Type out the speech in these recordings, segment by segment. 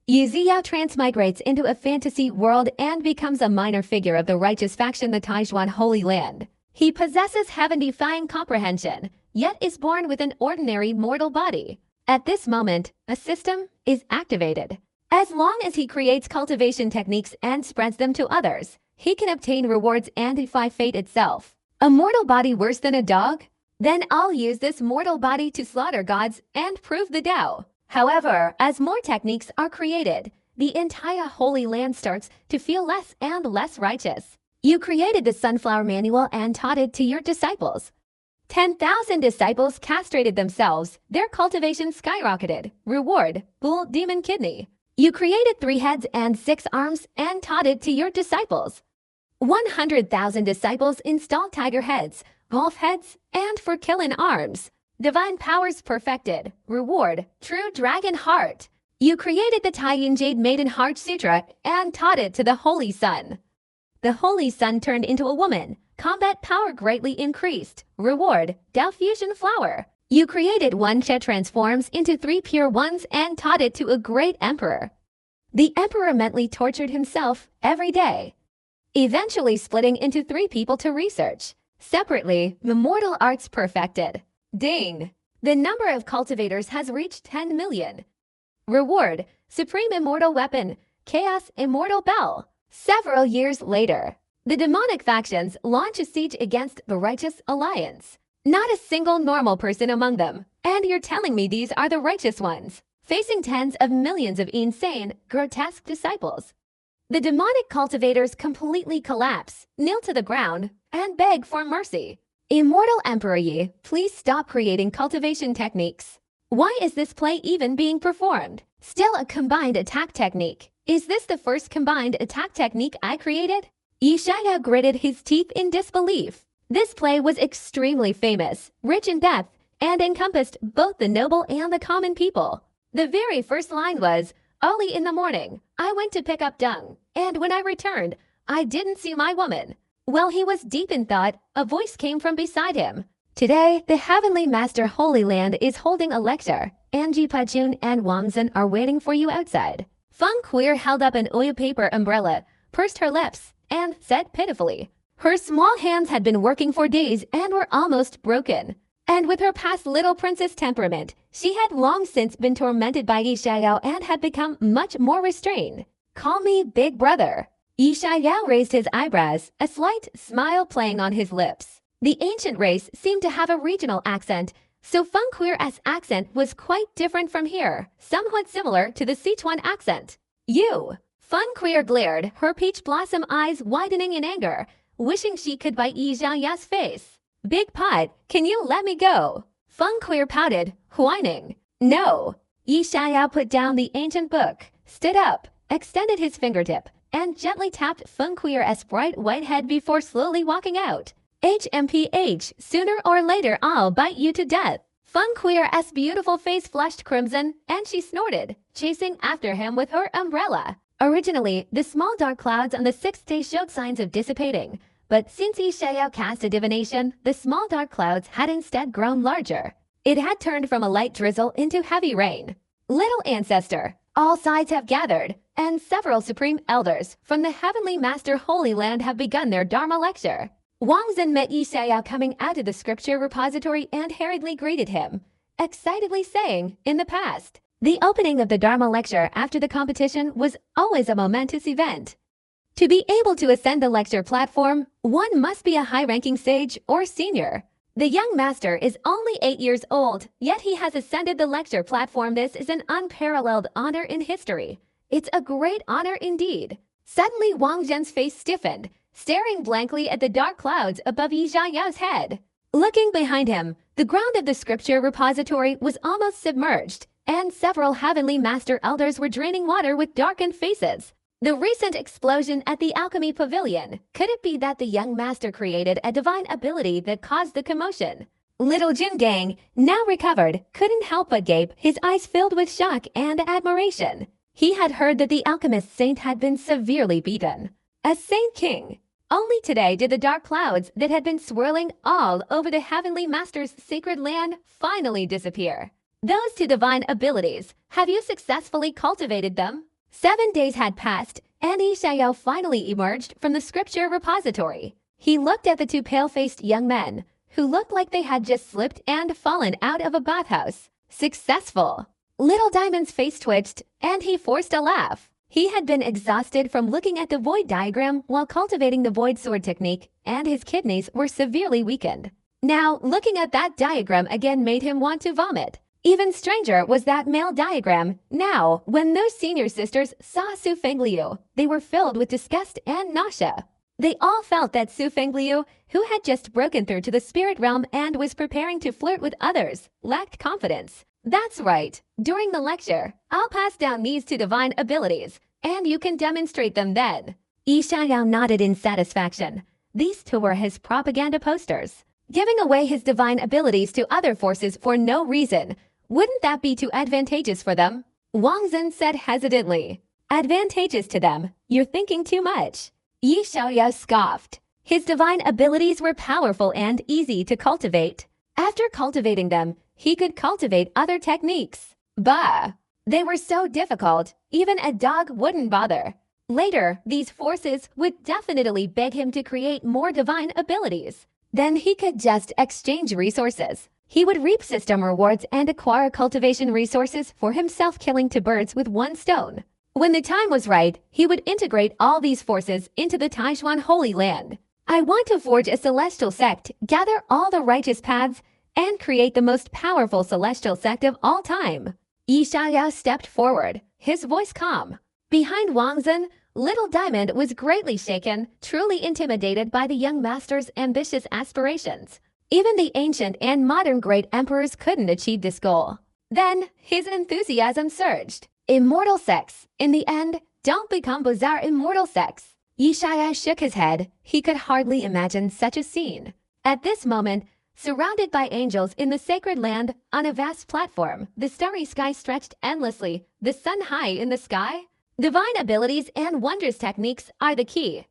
Yu Ziya transmigrates into a fantasy world and becomes a minor figure of the righteous faction, the Taijuan Holy Land. He possesses heaven-defying comprehension, yet is born with an ordinary mortal body. At this moment, a system is activated. As long as he creates cultivation techniques and spreads them to others, he can obtain rewards and defy fate itself. A mortal body worse than a dog? Then I'll use this mortal body to slaughter gods and prove the Tao. However, as more techniques are created, the entire Holy Land starts to feel less and less righteous. You created the Sunflower Manual and taught it to your disciples. 10,000 disciples castrated themselves, their cultivation skyrocketed. Reward, Bull Demon Kidney. You created 3 heads and 6 arms and taught it to your disciples. 100,000 disciples installed tiger heads, wolf heads, and for killing arms. Divine powers perfected. Reward, True Dragon Heart. You created the Taiyin Jade Maiden Heart Sutra and taught it to the Holy Sun. The Holy Sun turned into a woman. Combat power greatly increased. Reward, Tao Fusion Flower. You created 1 Che transforms into 3 pure ones and taught it to a great emperor. The emperor mentally tortured himself every day, eventually splitting into 3 people to research. Separately, the mortal arts perfected. Ding! The number of cultivators has reached 10 million. Reward, Supreme Immortal Weapon, Chaos Immortal Bell. Several years later, the demonic factions launch a siege against the Righteous Alliance. Not a single normal person among them, and you're telling me these are the righteous ones, facing tens of millions of insane, grotesque disciples. The demonic cultivators completely collapse, kneel to the ground, and beg for mercy. Immortal Emperor Yi, please stop creating cultivation techniques. Why is this play even being performed? Still a combined attack technique. Is this the first combined attack technique I created? Yi Xiaoyao gritted his teeth in disbelief. This play was extremely famous, rich in depth, and encompassed both the noble and the common people. The very first line was, "Early in the morning, I went to pick up dung, and when I returned, I didn't see my woman." While he was deep in thought, a voice came from beside him. Today, the Heavenly Master Holy Land is holding a lecture. Angie Pajun and Wang Zhen are waiting for you outside. Feng Queer held up an oil paper umbrella, pursed her lips, and said pitifully. Her small hands had been working for days and were almost broken. And with her past little princess temperament, she had long since been tormented by Yi Xiaoyao and had become much more restrained. "Call me Big Brother." Yi Xiaoyao raised his eyebrows, a slight smile playing on his lips. The ancient race seemed to have a regional accent, so Feng Queer's accent was quite different from here, somewhat similar to the Sichuan accent. "You!" Feng Queer glared, her peach blossom eyes widening in anger, wishing she could bite Yi Xiaoyao's face. "Big Pot, can you let me go?" Feng Queer pouted, whining. "No." Yi Xiaoyao put down the ancient book, stood up, extended his fingertip, and gently tapped Feng Queer's bright white head before slowly walking out. "HMPH, sooner or later I'll bite you to death." Feng Queer's beautiful face flushed crimson, and she snorted, chasing after him with her umbrella. Originally, the small dark clouds on the 6th day showed signs of dissipating, but since Yi Xiaoyao cast a divination, the small dark clouds had instead grown larger. It had turned from a light drizzle into heavy rain. "Little ancestor, all sides have gathered, and several supreme elders from the Heavenly Master Holy Land have begun their Dharma lecture." Wang Zhen met Yi Xiaoyao coming out of the scripture repository and hurriedly greeted him, excitedly saying, "In the past, the opening of the Dharma lecture after the competition was always a momentous event. To be able to ascend the lecture platform, one must be a high-ranking sage or senior. The young master is only 8 years old, yet he has ascended the lecture platform. This is an unparalleled honor in history. It's a great honor indeed." Suddenly Wang Zhen's face stiffened, staring blankly at the dark clouds above Yi Xiaoyao's head. Looking behind him, the ground of the scripture repository was almost submerged, and several Heavenly Master elders were draining water with darkened faces. The recent explosion at the alchemy pavilion, could it be that the young master created a divine ability that caused the commotion? Little Jin Gang, now recovered, couldn't help but gape, his eyes filled with shock and admiration. He had heard that the alchemist saint had been severely beaten. A saint king. Only today did the dark clouds that had been swirling all over the Heavenly Master's sacred land finally disappear. Those 2 divine abilities, have you successfully cultivated them? 7 days had passed, and Xiao finally emerged from the scripture repository. He looked at the two pale-faced young men, who looked like they had just slipped and fallen out of a bathhouse. Successful! Little Diamond's face twitched, and he forced a laugh. He had been exhausted from looking at the void diagram while cultivating the void sword technique, and his kidneys were severely weakened. Now, looking at that diagram again made him want to vomit. Even stranger was that male diagram. Now, when those senior sisters saw Su Fengliu, they were filled with disgust and nausea. They all felt that Su Fengliu, who had just broken through to the spirit realm and was preparing to flirt with others, lacked confidence. That's right. During the lecture, I'll pass down these two divine abilities, and you can demonstrate them then. Yi Xiao nodded in satisfaction. These two were his propaganda posters. Giving away his divine abilities to other forces for no reason, wouldn't that be too advantageous for them? Wang Zhen said hesitantly. Advantageous to them? You're thinking too much. Yi Xiao scoffed. His divine abilities were powerful and easy to cultivate. After cultivating them, he could cultivate other techniques. Bah! They were so difficult, even a dog wouldn't bother. Later, these forces would definitely beg him to create more divine abilities. Then he could just exchange resources. He would reap system rewards and acquire cultivation resources for himself, killing two birds with one stone. When the time was right, he would integrate all these forces into the Taishuan Holy Land. I want to forge a celestial sect, gather all the righteous paths, and create the most powerful celestial sect of all time. Yi Xiao stepped forward, his voice calm. Behind Wang Zhen, Little Diamond was greatly shaken, truly intimidated by the young master's ambitious aspirations. Even the ancient and modern great emperors couldn't achieve this goal. Then, his enthusiasm surged. Immortal sects. In the end, don't become bizarre immortal sects. Yi Xiao shook his head. He could hardly imagine such a scene. At this moment, surrounded by angels in the sacred land, on a vast platform, the starry sky stretched endlessly, the sun high in the sky. Divine abilities and wondrous techniques are the key.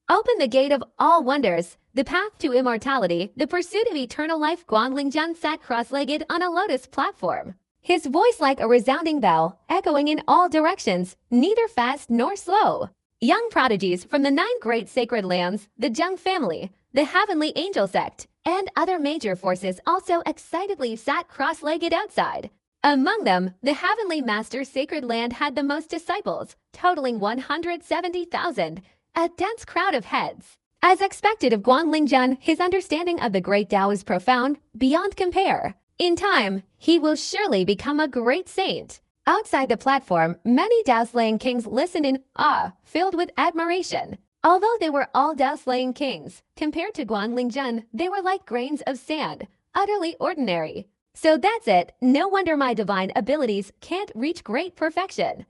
Open the gate of all wonders, the path to immortality, the pursuit of eternal life. Guanglingjian sat cross-legged on a lotus platform, his voice like a resounding bell, echoing in all directions, neither fast nor slow. Young prodigies from the 9 great sacred lands, the Zheng family, the heavenly angel sect, and other major forces also excitedly sat cross-legged outside. Among them, the Heavenly Master's sacred land had the most disciples, totaling 170,000, a dense crowd of heads. As expected of Guanglingjian, his understanding of the great Tao is profound, beyond compare. In time, he will surely become a great saint. Outside the platform, many Tao-slaying kings listened in awe, filled with admiration. Although they were all Tao-slaying kings, compared to Guanglingjian, they were like grains of sand, utterly ordinary. So that's it, no wonder my divine abilities can't reach great perfection.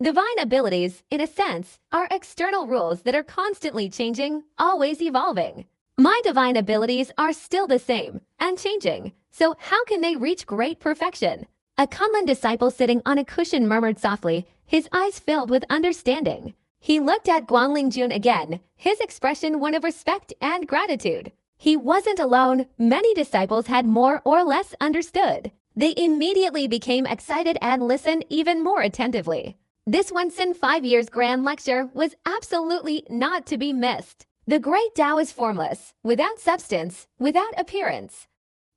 Divine abilities, in a sense, are external rules that are constantly changing, always evolving. My divine abilities are still the same, unchanging, so how can they reach great perfection? A Kunlun disciple sitting on a cushion murmured softly, his eyes filled with understanding. He looked at Guanglingjian again, his expression one of respect and gratitude. He wasn't alone, many disciples had more or less understood. They immediately became excited and listened even more attentively. This once in 5 years grand lecture was absolutely not to be missed. The great Tao is formless, without substance, without appearance.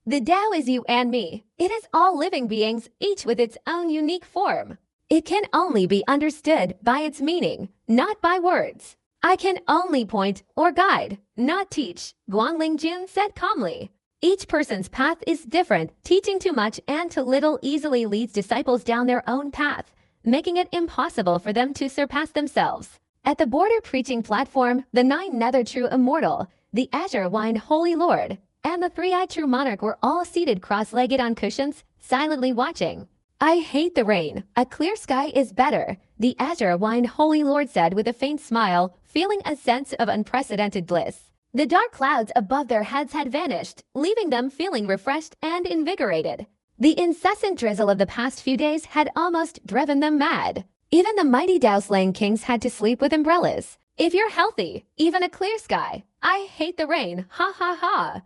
The Tao is you and me. It is all living beings, each with its own unique form. It can only be understood by its meaning, not by words. I can only point or guide, not teach, Guanglingjian said calmly. Each person's path is different, teaching too much and too little easily leads disciples down their own path, making it impossible for them to surpass themselves. At the border preaching platform, the 9 nether true immortal, the azure wine holy lord, and the 3-eyed true monarch were all seated cross-legged on cushions, silently watching. I hate the rain. A clear sky is better, the azure wine holy lord said with a faint smile, feeling a sense of unprecedented bliss. The dark clouds above their heads had vanished, leaving them feeling refreshed and invigorated. The incessant drizzle of the past few days had almost driven them mad. Even the mighty Tao-slaying kings had to sleep with umbrellas. If you're healthy, even a clear sky. I hate the rain, ha ha ha.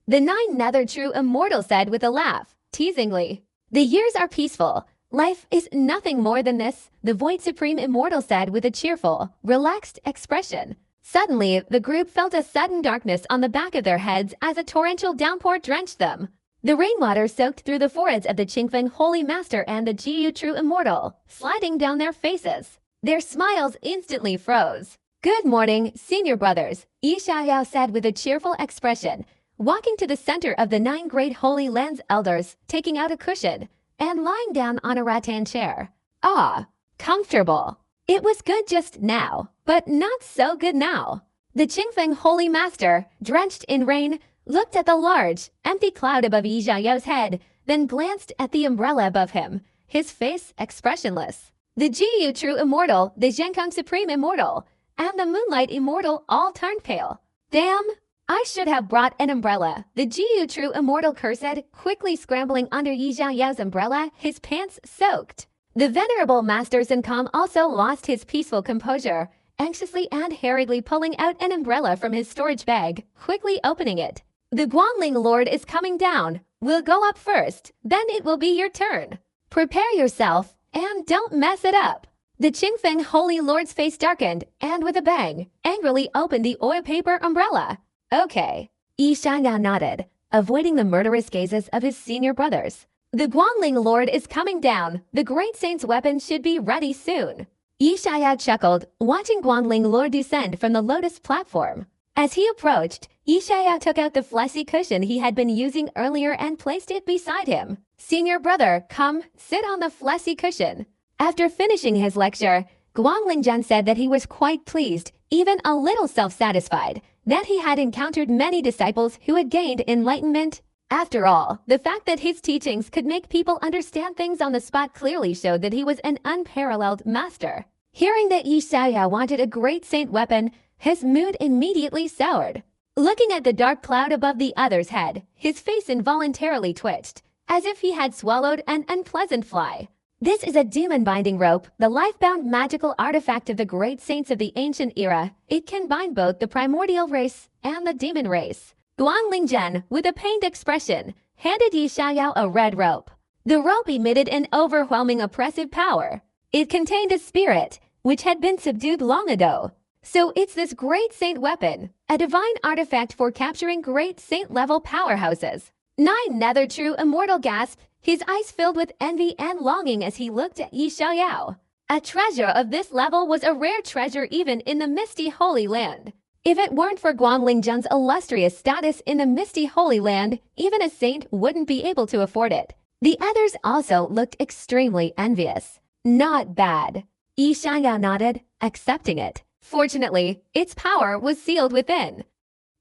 The 9 nether true immortal said with a laugh, teasingly. The years are peaceful. Life is nothing more than this, the Void Supreme Immortal said with a cheerful, relaxed expression. Suddenly, the group felt a sudden darkness on the back of their heads as a torrential downpour drenched them. The rainwater soaked through the foreheads of the Qingfeng Holy Master and the Jiyu True Immortal, sliding down their faces. Their smiles instantly froze. "Good morning, senior brothers," Yi Xiaoyao said with a cheerful expression, walking to the center of the 9 great Holy Lands elders, taking out a cushion, and lying down on a rattan chair. Ah, comfortable. It was good just now, but not so good now. The Qingfeng Holy Master, drenched in rain, looked at the large, empty cloud above Yi Xiaoyao's head, then glanced at the umbrella above him, his face expressionless. The Jiyu True Immortal, the Zhenkong Supreme Immortal, and the Moonlight Immortal all turned pale. "Damn! I should have brought an umbrella," the Jiyu True Immortal cursed, quickly scrambling under Yi Xiaoyao's umbrella, his pants soaked. The venerable Master Zencom also lost his peaceful composure, anxiously and hurriedly pulling out an umbrella from his storage bag, quickly opening it. "The Guangling Lord is coming down. We'll go up first, then it will be your turn. Prepare yourself, and don't mess it up." The Qingfeng Holy Lord's face darkened, and with a bang, angrily opened the oil paper umbrella. "Okay." Yi Xiaoyao nodded, avoiding the murderous gazes of his senior brothers. "The Guangling Lord is coming down. The Great Saint's weapon should be ready soon." Yi Xiaoyao chuckled, watching Guangling Lord descend from the lotus platform. As he approached, Yi Xiaoyao took out the fleshy cushion he had been using earlier and placed it beside him. "Senior brother, come, sit on the fleshy cushion." After finishing his lecture, Guangling Zhan said that he was quite pleased, even a little self-satisfied, that he had encountered many disciples who had gained enlightenment. After all, the fact that his teachings could make people understand things on the spot clearly showed that he was an unparalleled master. Hearing that Yi Xiaoyao wanted a great saint weapon, his mood immediately soured. Looking at the dark cloud above the other's head, his face involuntarily twitched, as if he had swallowed an unpleasant fly. "This is a demon-binding rope, the life-bound magical artifact of the great saints of the ancient era. It can bind both the primordial race and the demon race." Guangling Zhen, with a pained expression, handed Yi Xiaoyao a red rope. The rope emitted an overwhelming oppressive power. It contained a spirit, which had been subdued long ago. "So it's this great saint weapon, a divine artifact for capturing great saint-level powerhouses." Nine Nether True Immortal gasped, his eyes filled with envy and longing as he looked at Yi Xiaoyao. A treasure of this level was a rare treasure even in the misty Holy Land. If it weren't for Guangling Zhen's illustrious status in the misty Holy Land, even a saint wouldn't be able to afford it. The others also looked extremely envious. "Not bad." Yi Xiaoyao nodded, accepting it. Fortunately, its power was sealed within.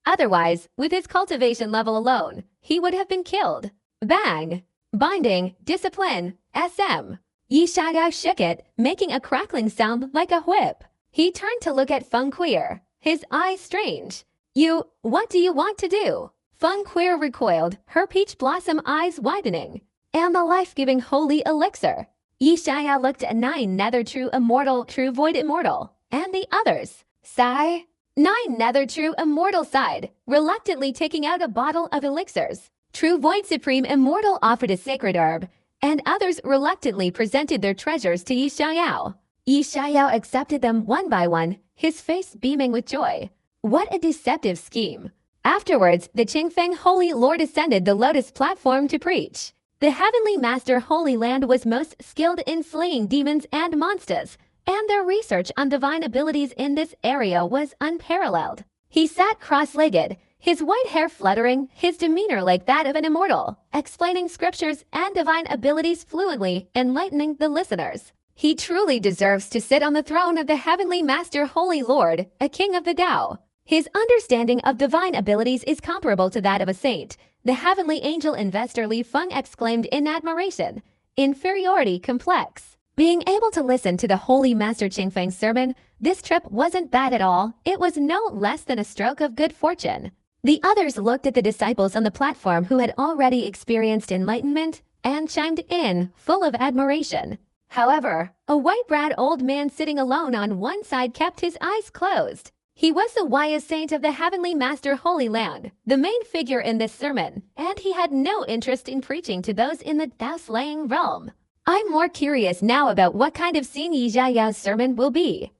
Otherwise, with his cultivation level alone, he would have been killed. Bang! Binding, discipline, SM. Yi Xiaoyao shook it, making a crackling sound like a whip. He turned to look at Feng Queer, his eyes strange. What do you want to do?" Feng Queer recoiled, her peach blossom eyes widening. "And the life-giving holy elixir." Yi Xiaoyao looked at Nine Nether True Immortal, True Void Immortal, and the others. Sigh. Nine Nether True Immortal sighed, reluctantly taking out a bottle of elixirs. True Void Supreme Immortal offered a sacred herb, and others reluctantly presented their treasures to Yi Xiaoyao. Yi Xiaoyao accepted them one by one, his face beaming with joy. What a deceptive scheme. Afterwards, the Qingfeng Holy Lord ascended the lotus platform to preach. The Heavenly Master Holy Land was most skilled in slaying demons and monsters, and their research on divine abilities in this area was unparalleled. He sat cross-legged, his white hair fluttering, his demeanor like that of an immortal, explaining scriptures and divine abilities fluently, enlightening the listeners. He truly deserves to sit on the throne of the Heavenly Master Holy Lord, a king of the Tao. His understanding of divine abilities is comparable to that of a saint. The heavenly angel investor Li Feng exclaimed in admiration. Inferiority complex. Being able to listen to the Holy Master Qingfeng's sermon, this trip wasn't bad at all. It was no less than a stroke of good fortune. The others looked at the disciples on the platform who had already experienced enlightenment and chimed in, full of admiration. However, a white-browed old man sitting alone on one side kept his eyes closed. He was the wise saint of the Heavenly Master Holy Land, the main figure in this sermon, and he had no interest in preaching to those in the Tao-slaying realm. I'm more curious now about what kind of scene Yi Xiaoyao's sermon will be.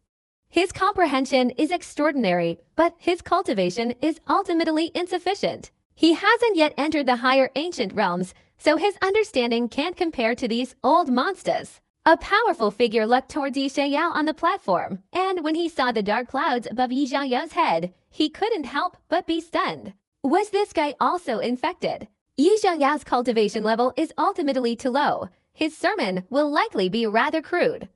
His comprehension is extraordinary, but his cultivation is ultimately insufficient. He hasn't yet entered the higher ancient realms, so his understanding can't compare to these old monsters. A powerful figure looked towards Yi Xiaoyao on the platform, and when he saw the dark clouds above Yi Xiaoyao's head, he couldn't help but be stunned. Was this guy also infected? Yi Xiaoyao's cultivation level is ultimately too low. His sermon will likely be rather crude.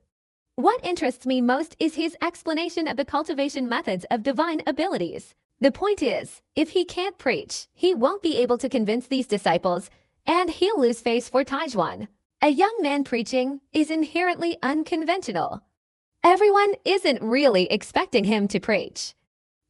What interests me most is his explanation of the cultivation methods of divine abilities. The point is, if he can't preach, he won't be able to convince these disciples, and he'll lose face for Taijuan. A young man preaching is inherently unconventional. Everyone isn't really expecting him to preach.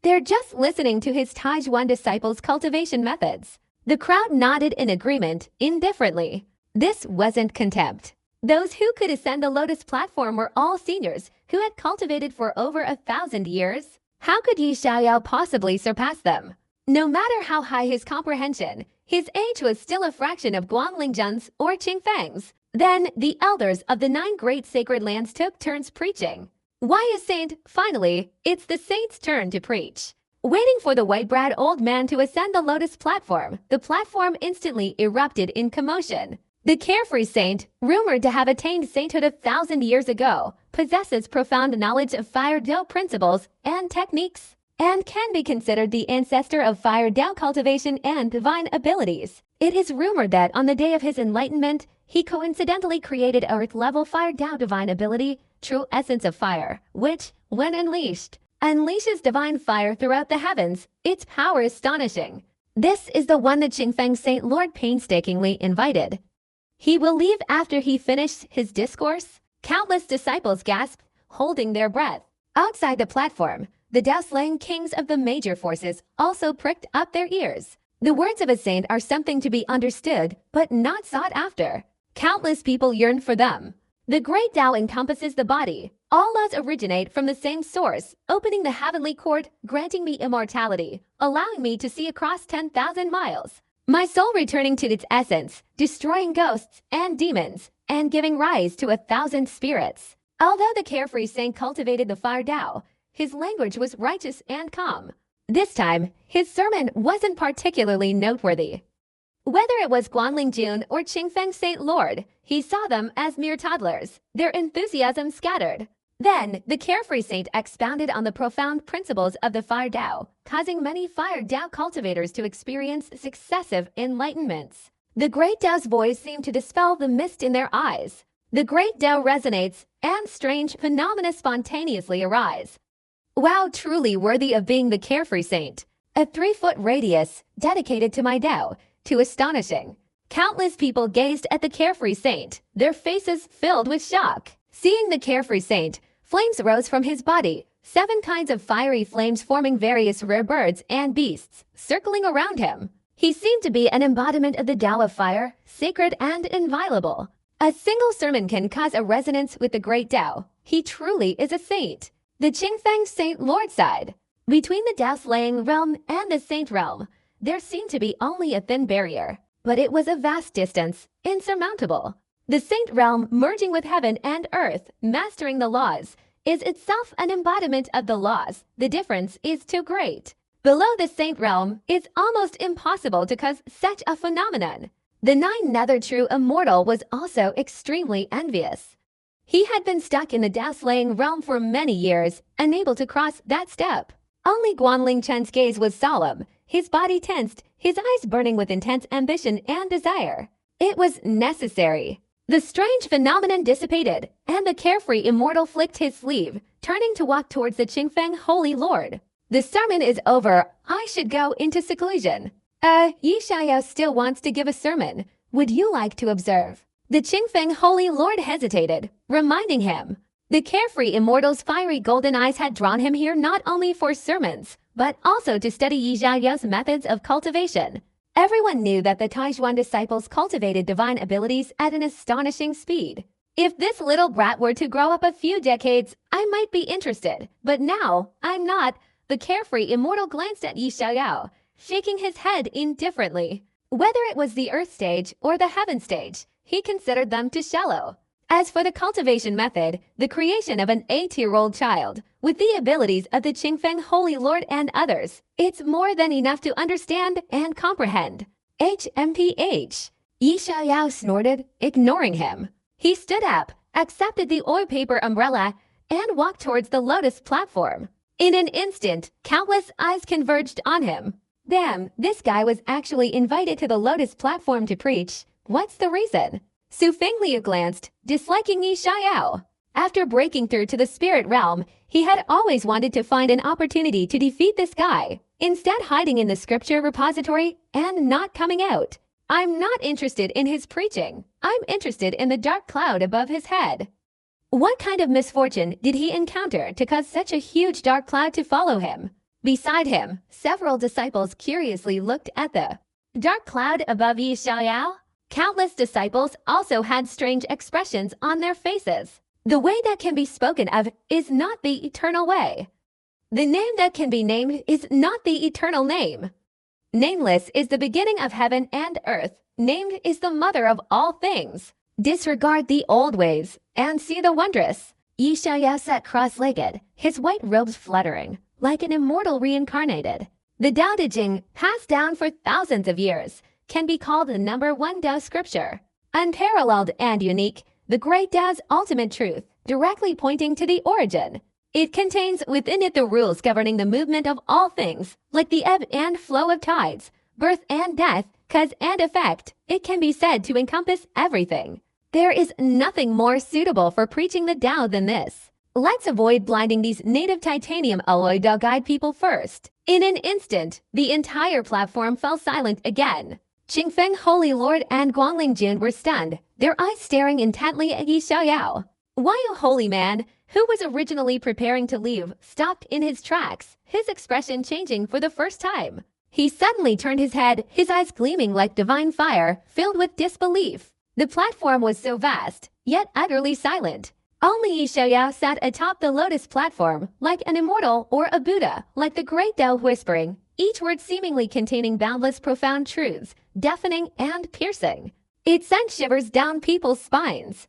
They're just listening to his Taijuan disciples' cultivation methods. The crowd nodded in agreement, indifferently. This wasn't contempt. Those who could ascend the lotus platform were all seniors who had cultivated for over 1,000 years. How could Yi Xiaoyao possibly surpass them? No matter how high his comprehension, his age was still a fraction of Guanglingzhen's or Qingfeng's. Then the elders of the 9 great sacred lands took turns preaching. Why a saint? Finally, it's the saint's turn to preach. Waiting for the white-brad old man to ascend the lotus platform, the platform instantly erupted in commotion. The carefree saint, rumored to have attained sainthood 1,000 years ago, possesses profound knowledge of fire Dao principles and techniques, and can be considered the ancestor of fire Dao cultivation and divine abilities. It is rumored that on the day of his enlightenment, he coincidentally created Earth-level fire Dao divine ability, true essence of fire, which, when unleashed, unleashes divine fire throughout the heavens. Its power is astonishing. This is the one that Qingfeng Saint Lord painstakingly invited. He will leave after he finished his discourse? Countless disciples gasped, holding their breath. Outside the platform, the Dao-slaying kings of the major forces also pricked up their ears. The words of a saint are something to be understood, but not sought after. Countless people yearn for them. The great Dao encompasses the body. All laws originate from the same source, opening the heavenly court, granting me immortality, allowing me to see across 10,000 miles. My soul returning to its essence, destroying ghosts and demons, and giving rise to 1,000 spirits. Although the carefree saint cultivated the fire Dao, his language was righteous and calm. This time, his sermon wasn't particularly noteworthy. Whether it was Guanlingjun or Qingfeng Saint Lord, he saw them as mere toddlers, their enthusiasm scattered. Then, the carefree saint expounded on the profound principles of the fire Dao, causing many fire Dao cultivators to experience successive enlightenments. The great Dao's voice seemed to dispel the mist in their eyes. The great Dao resonates, and strange phenomena spontaneously arise. Wow, truly worthy of being the carefree saint. A 3-foot radius, dedicated to my Dao, too astonishing. Countless people gazed at the carefree saint, their faces filled with shock. Seeing the carefree saint, flames rose from his body, 7 kinds of fiery flames forming various rare birds and beasts, circling around him. He seemed to be an embodiment of the Tao of fire, sacred and inviolable. A single sermon can cause a resonance with the great Tao. He truly is a saint. The Qingfeng Saint Lord side. Between the Tao-slaying realm and the saint realm, there seemed to be only a thin barrier, but it was a vast distance, insurmountable. The saint realm, merging with heaven and earth, mastering the laws, is itself an embodiment of the laws. The difference is too great. Below the saint realm, it's almost impossible to cause such a phenomenon. The 9th nether true immortal was also extremely envious. He had been stuck in the Tao-slaying realm for many years, unable to cross that step. Only Guanling Chen's gaze was solemn, his body tensed, his eyes burning with intense ambition and desire. It was necessary. The strange phenomenon dissipated, and the carefree immortal flicked his sleeve, turning to walk towards the Qingfeng Holy Lord. The sermon is over. I should go into seclusion. Yi Xiaoyao still wants to give a sermon. Would you like to observe? The Qingfeng Holy Lord hesitated, reminding him. The carefree immortal's fiery golden eyes had drawn him here not only for sermons, but also to study Yi Xiaoyao's methods of cultivation. Everyone knew that the Taijuan disciples cultivated divine abilities at an astonishing speed. If this little brat were to grow up a few decades, I might be interested, but now, I'm not. The carefree immortal glanced at Yi Xiaoyao, shaking his head indifferently. Whether it was the earth stage or the heaven stage, he considered them too shallow. As for the cultivation method, the creation of an 8-year-old child with the abilities of the Qingfeng Holy Lord and others, it's more than enough to understand and comprehend. HMPH. Yi Xiaoyao snorted, ignoring him. He stood up, accepted the oil paper umbrella, and walked towards the lotus platform. In an instant, countless eyes converged on him. Damn, this guy was actually invited to the lotus platform to preach. What's the reason? Su Fengliu glanced, disliking Yi Xiaoyao. After breaking through to the spirit realm, he had always wanted to find an opportunity to defeat this guy, instead hiding in the scripture repository and not coming out. I'm not interested in his preaching. I'm interested in the dark cloud above his head. What kind of misfortune did he encounter to cause such a huge dark cloud to follow him? Beside him, several disciples curiously looked at the dark cloud above Yi Xiaoyao. Countless disciples also had strange expressions on their faces. The way that can be spoken of is not the eternal way. The name that can be named is not the eternal name. Nameless is the beginning of heaven and earth. Named is the mother of all things. Disregard the old ways and see the wondrous. Yi Xiaoyao sat cross-legged, his white robes fluttering, like an immortal reincarnated. The Tao Te Ching, passed down for thousands of years, can be called the #1 Tao scripture. Unparalleled and unique, the great Tao's ultimate truth, directly pointing to the origin. It contains within it the rules governing the movement of all things, like the ebb and flow of tides, birth and death, cause and effect. It can be said to encompass everything. There is nothing more suitable for preaching the Tao than this. Let's avoid blinding these native titanium alloy Tao guide people first. In an instant, the entire platform fell silent again. Qingfeng Holy Lord and Guangling Jun were stunned, their eyes staring intently at Yi Xiaoyao. While Holy Man, who was originally preparing to leave, stopped in his tracks, his expression changing for the first time. He suddenly turned his head, his eyes gleaming like divine fire, filled with disbelief. The platform was so vast, yet utterly silent. Only Yi Xiaoyao sat atop the lotus platform, like an immortal or a Buddha, like the great Tao whispering, each word seemingly containing boundless profound truths, deafening and piercing. It sent shivers down people's spines.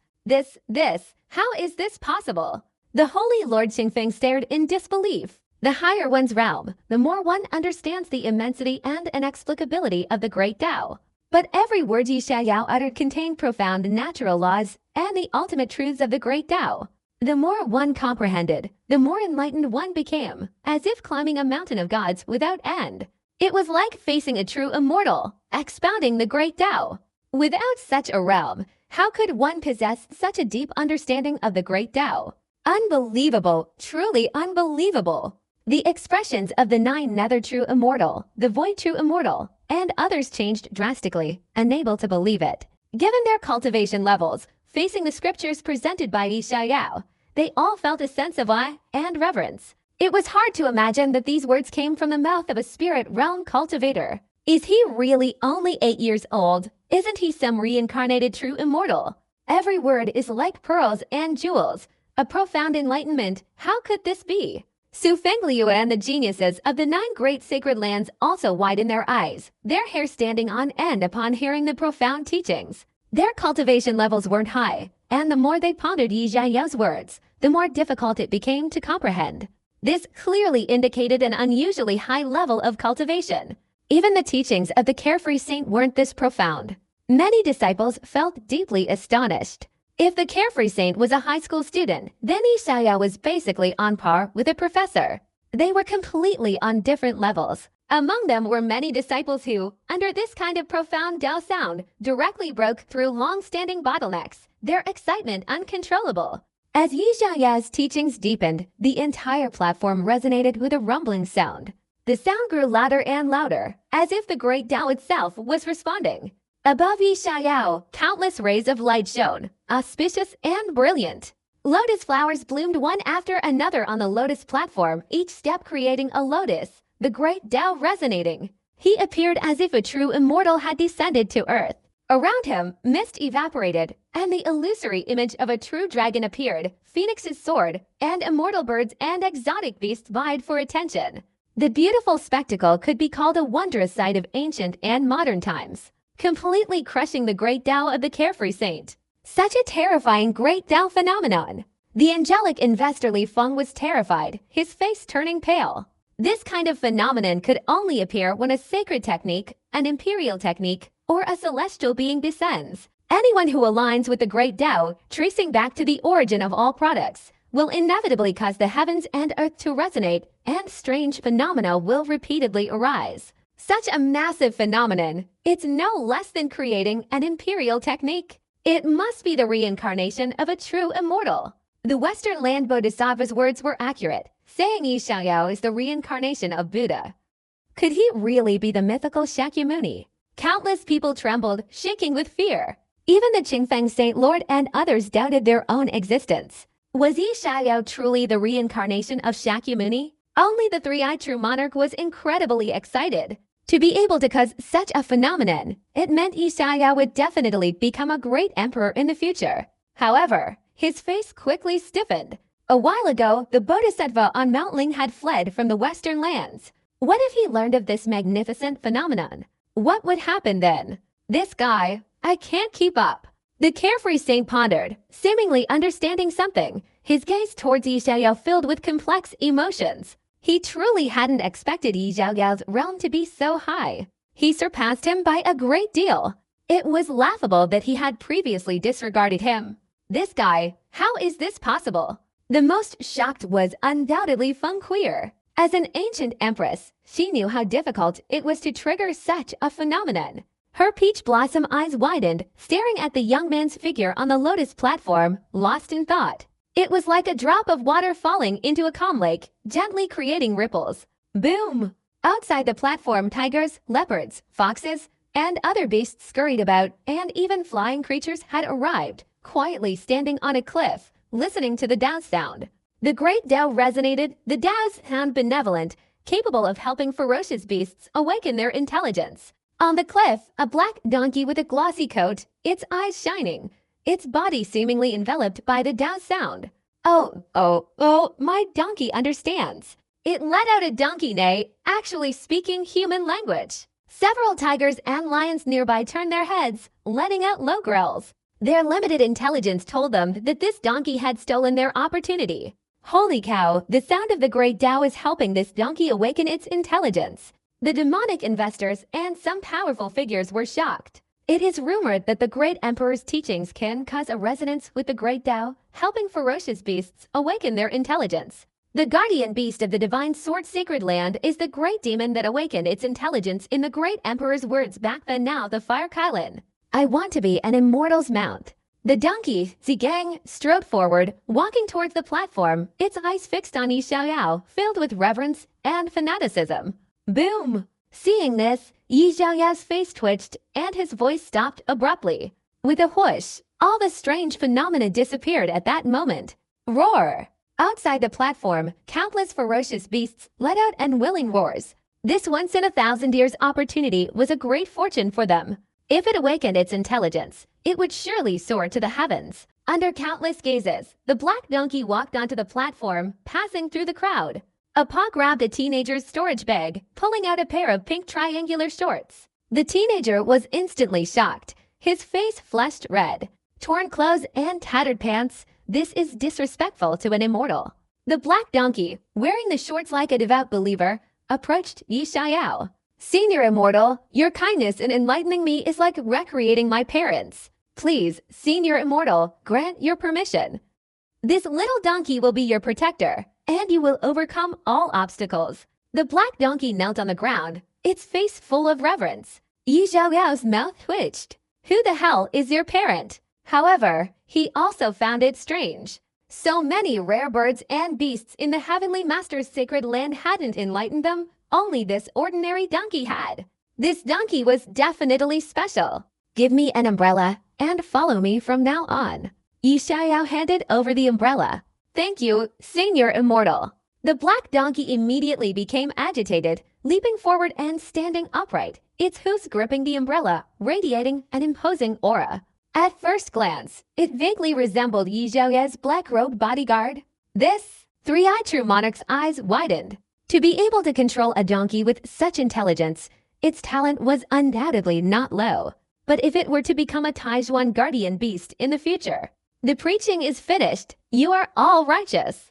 How is this possible? The Holy Lord Qingfeng stared in disbelief. The higher one's realm, the more one understands the immensity and inexplicability of the great Tao. But every word Yi Xiaoyao uttered contained profound natural laws and the ultimate truths of the great Tao. The more one comprehended, the more enlightened one became, as if climbing a mountain of gods without end. It was like facing a true immortal, expounding the great Tao. Without such a realm, how could one possess such a deep understanding of the great Tao? Unbelievable, truly unbelievable. The expressions of the nine nether true immortal, the void true immortal, and others changed drastically, unable to believe it. Given their cultivation levels, facing the scriptures presented by Yi Xiaoyao, they all felt a sense of awe and reverence. It was hard to imagine that these words came from the mouth of a spirit realm cultivator. Is he really only 8 years old? Isn't he some reincarnated true immortal? Every word is like pearls and jewels. A profound enlightenment. How could this be? Su Fengliu and the geniuses of the 9 great sacred lands also widened their eyes, their hair standing on end upon hearing the profound teachings. Their cultivation levels weren't high, and the more they pondered Yi Xiaoyao's words, the more difficult it became to comprehend. This clearly indicated an unusually high level of cultivation. Even the teachings of the carefree saint weren't this profound. Many disciples felt deeply astonished. If the carefree saint was a high school student, then Yi Xiaoyao was basically on par with a professor. They were completely on different levels. Among them were many disciples who, under this kind of profound Tao sound, directly broke through long-standing bottlenecks, their excitement uncontrollable. As Yi Xiaoyao's teachings deepened, the entire platform resonated with a rumbling sound. The sound grew louder and louder, as if the great Tao itself was responding. Above Yi Xiaoyao, countless rays of light shone, auspicious and brilliant. Lotus flowers bloomed one after another on the lotus platform, each step creating a lotus, the great Tao resonating. He appeared as if a true immortal had descended to earth. Around him, mist evaporated, and the illusory image of a true dragon appeared, phoenix's sword, and immortal birds and exotic beasts vied for attention. The beautiful spectacle could be called a wondrous sight of ancient and modern times, completely crushing the great Tao of the carefree saint. Such a terrifying Great Tao phenomenon. The angelic investor Li Feng was terrified, his face turning pale. This kind of phenomenon could only appear when a sacred technique, an imperial technique, or a celestial being descends. Anyone who aligns with the Great Tao, tracing back to the origin of all products, will inevitably cause the heavens and earth to resonate, and strange phenomena will repeatedly arise. Such a massive phenomenon, it's no less than creating an imperial technique. It must be the reincarnation of a true immortal. The Western land Bodhisattva's words were accurate, saying Yi Xiaoyao is the reincarnation of Buddha. Could he really be the mythical Shakyamuni? Countless people trembled, shaking with fear. Even the Qingfeng Saint Lord and others doubted their own existence. Was Yi Xiaoyao truly the reincarnation of Shakyamuni? Only the three-eyed true monarch was incredibly excited. To be able to cause such a phenomenon, it meant Yi Xiaoyao would definitely become a great emperor in the future. However, his face quickly stiffened. A while ago, the Bodhisattva on Mount Ling had fled from the Western lands. What if he learned of this magnificent phenomenon? What would happen then? This guy, I can't keep up. The carefree saint pondered, seemingly understanding something, his gaze towards Yi Xiaoyao filled with complex emotions. He truly hadn't expected Yi Xiaoyao's realm to be so high. He surpassed him by a great deal. It was laughable that he had previously disregarded him. This guy, how is this possible? The most shocked was undoubtedly Feng Queer. As an ancient empress, she knew how difficult it was to trigger such a phenomenon. Her peach blossom eyes widened, staring at the young man's figure on the lotus platform, lost in thought. It was like a drop of water falling into a calm lake, gently creating ripples. Boom! Outside the platform, tigers, leopards, foxes, and other beasts scurried about, and even flying creatures had arrived, quietly standing on a cliff, listening to the Tao sound. The Great Tao resonated, the Tao's sound benevolent, capable of helping ferocious beasts awaken their intelligence. On the cliff, a black donkey with a glossy coat, its eyes shining, its body seemingly enveloped by the Tao sound. Oh, my donkey understands. It let out a donkey neigh, actually speaking human language. Several tigers and lions nearby turned their heads, letting out low growls. Their limited intelligence told them that this donkey had stolen their opportunity. Holy cow, the sound of the Great Tao is helping this donkey awaken its intelligence. The demonic investors and some powerful figures were shocked. It is rumored that the Great Emperor's teachings can cause a resonance with the Great Tao, helping ferocious beasts awaken their intelligence. The guardian beast of the divine sword sacred land is the great demon that awakened its intelligence in the Great Emperor's words back then. Now the Fire Kylan. I want to be an immortal's mount. The donkey, Zigang, strode forward, walking towards the platform, its eyes fixed on Yi Xiaoyao, filled with reverence and fanaticism. Boom! Seeing this, Yi Xiaoyao's face twitched, and his voice stopped abruptly. With a whoosh, all the strange phenomena disappeared at that moment. Roar! Outside the platform, countless ferocious beasts let out unwilling roars. This once-in-a-thousand-years opportunity was a great fortune for them. If it awakened its intelligence, it would surely soar to the heavens. Under countless gazes, the black donkey walked onto the platform, passing through the crowd. A paw grabbed a teenager's storage bag, pulling out a pair of pink triangular shorts. The teenager was instantly shocked, his face flushed red. Torn clothes and tattered pants, this is disrespectful to an immortal. The black donkey, wearing the shorts like a devout believer, approached Yi Xiaoyao. Senior Immortal, your kindness in enlightening me is like recreating my parents. Please, Senior Immortal, grant your permission. This little donkey will be your protector, and you will overcome all obstacles. The black donkey knelt on the ground, its face full of reverence. Yi Xiaoyao's mouth twitched. Who the hell is your parent? However, he also found it strange. So many rare birds and beasts in the Heavenly Master's sacred land hadn't enlightened them, only this ordinary donkey had. This donkey was definitely special. Give me an umbrella, and follow me from now on. Yi Xiaoyao handed over the umbrella. Thank you, Senior Immortal. The black donkey immediately became agitated, leaping forward and standing upright, its hooves gripping the umbrella, radiating an imposing aura. At first glance, it vaguely resembled Yi Xiaoyao's black-robed bodyguard. This three-eyed true monarch's eyes widened. To be able to control a donkey with such intelligence, its talent was undoubtedly not low. but if it were to become a Taijuan guardian beast in the future. The preaching is finished. You are all righteous.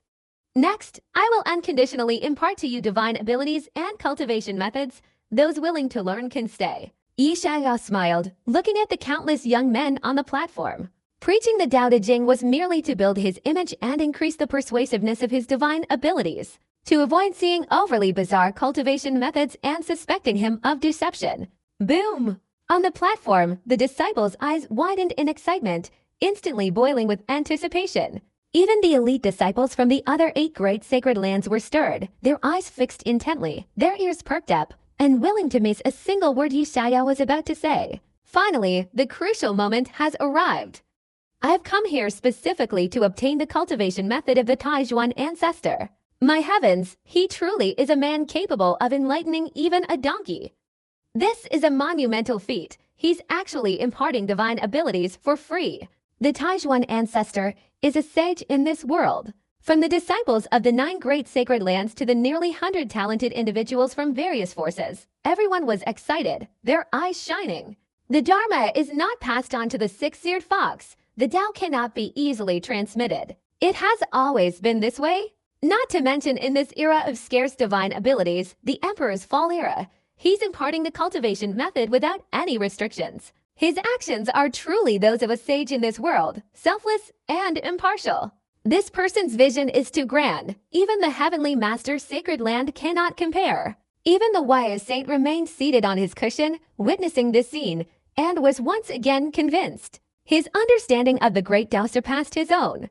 Next, I will unconditionally impart to you divine abilities and cultivation methods. Those willing to learn can stay. Yi Xiaoyao smiled, looking at the countless young men on the platform. Preaching the Tao Te Ching was merely to build his image and increase the persuasiveness of his divine abilities, to avoid seeing overly bizarre cultivation methods and suspecting him of deception. Boom! On the platform, the disciples' eyes widened in excitement, instantly boiling with anticipation. Even the elite disciples from the other 8 great sacred lands were stirred, their eyes fixed intently, their ears perked up, and willing to miss a single word Yi Xiaoyao was about to say. Finally, the crucial moment has arrived. I have come here specifically to obtain the cultivation method of the Taijuan ancestor. My heavens, he truly is a man capable of enlightening even a donkey. This is a monumental feat. He's actually imparting divine abilities for free. The Taijuan ancestor is a sage in this world. From the disciples of the 9 great sacred lands to the nearly 100 talented individuals from various forces, everyone was excited, their eyes shining. The Dharma is not passed on to the 6-eared fox. The Tao cannot be easily transmitted. It has always been this way. Not to mention in this era of scarce divine abilities, the Emperor's Fall era, he's imparting the cultivation method without any restrictions. His actions are truly those of a sage in this world, selfless and impartial. This person's vision is too grand. Even the Heavenly Master's sacred land cannot compare. Even the wise saint remained seated on his cushion, witnessing this scene, and was once again convinced. His understanding of the great Tao surpassed his own.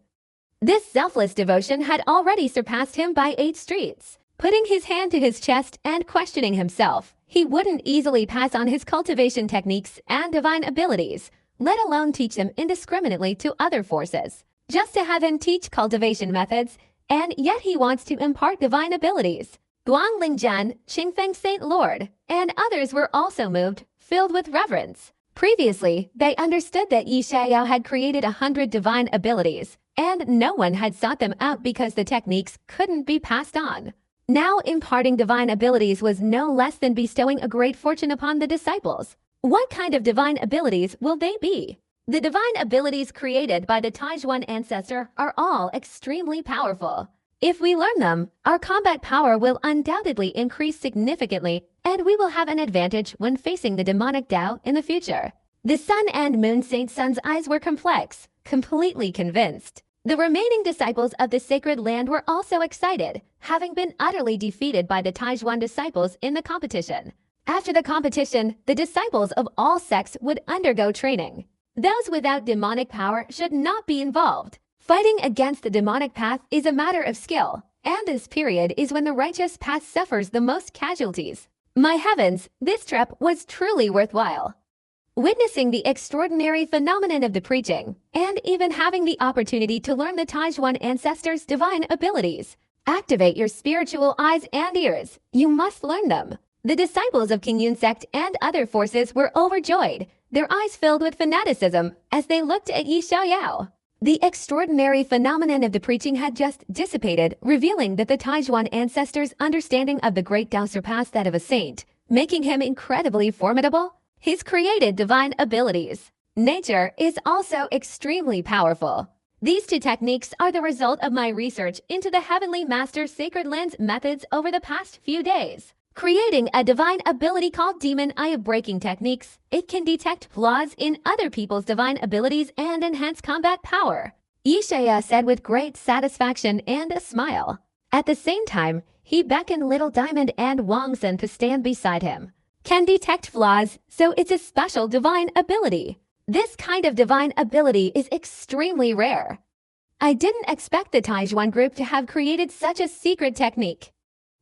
This selfless devotion had already surpassed him by 8 streets. Putting his hand to his chest and questioning himself, he wouldn't easily pass on his cultivation techniques and divine abilities, let alone teach them indiscriminately to other forces. Just to have him teach cultivation methods, and yet he wants to impart divine abilities. Guang Lingjian, Qingfeng Saint Lord, and others were also moved, filled with reverence. Previously, they understood that Yi Xiaoyao had created 100 divine abilities, and no one had sought them out because the techniques couldn't be passed on. Now imparting divine abilities was no less than bestowing a great fortune upon the disciples. What kind of divine abilities will they be? The divine abilities created by the Taijuan ancestor are all extremely powerful. If we learn them, our combat power will undoubtedly increase significantly, and we will have an advantage when facing the demonic Tao in the future. The Sun and Moon Saint Sun's eyes were complex, completely convinced. The remaining disciples of the sacred land were also excited, having been utterly defeated by the Taijuan disciples in the competition. After the competition, the disciples of all sects would undergo training. Those without demonic power should not be involved. Fighting against the demonic path is a matter of skill, and this period is when the righteous path suffers the most casualties. My heavens, this trip was truly worthwhile. Witnessing the extraordinary phenomenon of the preaching, and even having the opportunity to learn the Taijuan ancestors' divine abilities. Activate your spiritual eyes and ears. You must learn them. The disciples of King Yun sect and other forces were overjoyed, their eyes filled with fanaticism as they looked at Yi Xiaoyao. The extraordinary phenomenon of the preaching had just dissipated, revealing that the Taijuan ancestor's understanding of the great Tao surpassed that of a saint, making him incredibly formidable. His created divine abilities. Nature is also extremely powerful. These 2 techniques are the result of my research into the Heavenly Master's Sacred Lands methods over the past few days. Creating a divine ability called Demon Eye of Breaking Techniques, it can detect flaws in other people's divine abilities and enhance combat power. Yi Xiaoyao said with great satisfaction and a smile. At the same time, he beckoned Little Diamond and Wang Sun to stand beside him. Can detect flaws, so it's a special divine ability. This kind of divine ability is extremely rare. I didn't expect the Taijuan group to have created such a secret technique.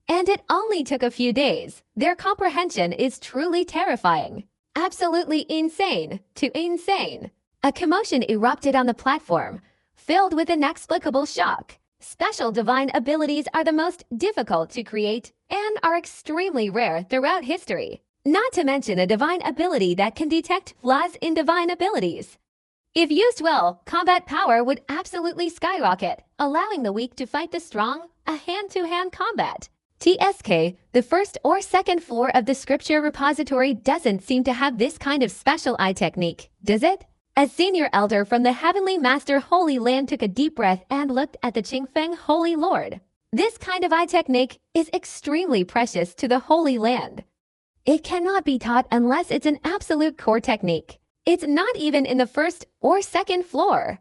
And it only took a few days. Their comprehension is truly terrifying. Absolutely insane to insane. A commotion erupted on the platform, filled with inexplicable shock. Special divine abilities are the most difficult to create and are extremely rare throughout history. Not to mention a divine ability that can detect flaws in divine abilities. If used well, combat power would absolutely skyrocket, allowing the weak to fight the strong, a hand-to-hand combat. TSK, the first or second floor of the scripture repository doesn't seem to have this kind of special eye technique, does it? A senior elder from the Heavenly Master Holy Land took a deep breath and looked at the Qingfeng Holy Lord. This kind of eye technique is extremely precious to the Holy Land. It cannot be taught unless it's an absolute core technique. It's not even in the first or second floor.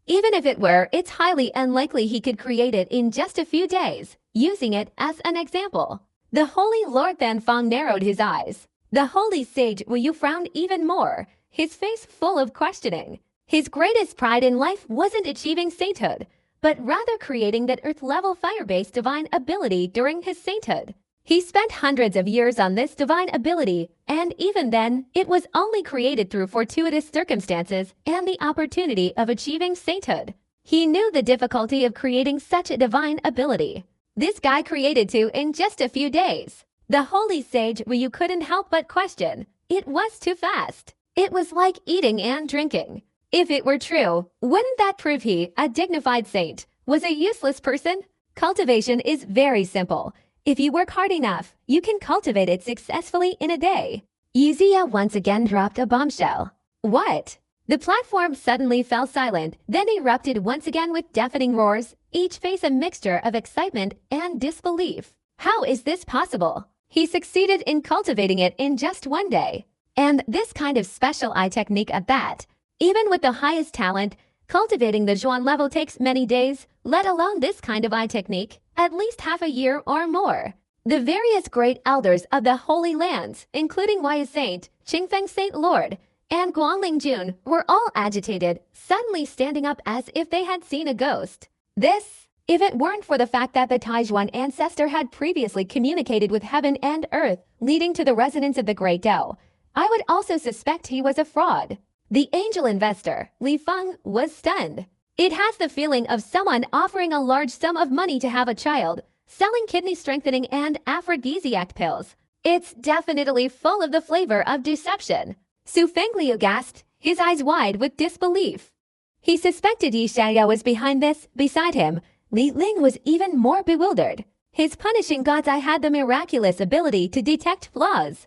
Even if it were, it's highly unlikely he could create it in just a few days, using it as an example. The Holy Lord Fanfeng narrowed his eyes. The Holy Sage Wu Yu frowned even more, his face full of questioning. His greatest pride in life wasn't achieving sainthood, but rather creating that earth-level fire-based divine ability during his sainthood. He spent hundreds of years on this divine ability, and even then, it was only created through fortuitous circumstances and the opportunity of achieving sainthood. He knew the difficulty of creating such a divine ability. This guy created two in just a few days. The Holy Sage Wu Yu couldn't help but question. It was too fast. It was like eating and drinking. If it were true, wouldn't that prove he, a dignified saint, was a useless person? Cultivation is very simple. If you work hard enough, you can cultivate it successfully in a day. Yuzia once again dropped a bombshell. What? The platform suddenly fell silent, then erupted once again with deafening roars, each face a mixture of excitement and disbelief. How is this possible? He succeeded in cultivating it in just one day. And this kind of special eye technique at that. Even with the highest talent, cultivating the Zhuan level takes many days, let alone this kind of eye technique, at least half a year or more. The various great elders of the Holy Lands, including Wai Saint, Qingfeng Saint Lord, and Guangling Jun, were all agitated, suddenly standing up as if they had seen a ghost. This, if it weren't for the fact that the Taijuan ancestor had previously communicated with heaven and earth, leading to the resonance of the Great Tao, I would also suspect he was a fraud. The angel investor, Li Feng, was stunned. It has the feeling of someone offering a large sum of money to have a child, selling kidney strengthening and aphrodisiac pills. It's definitely full of the flavor of deception. Su Fengliu gasped, his eyes wide with disbelief. He suspected Yi Xiaoyao was behind this. Beside him, Li Ling was even more bewildered. His punishing god's eye had the miraculous ability to detect flaws.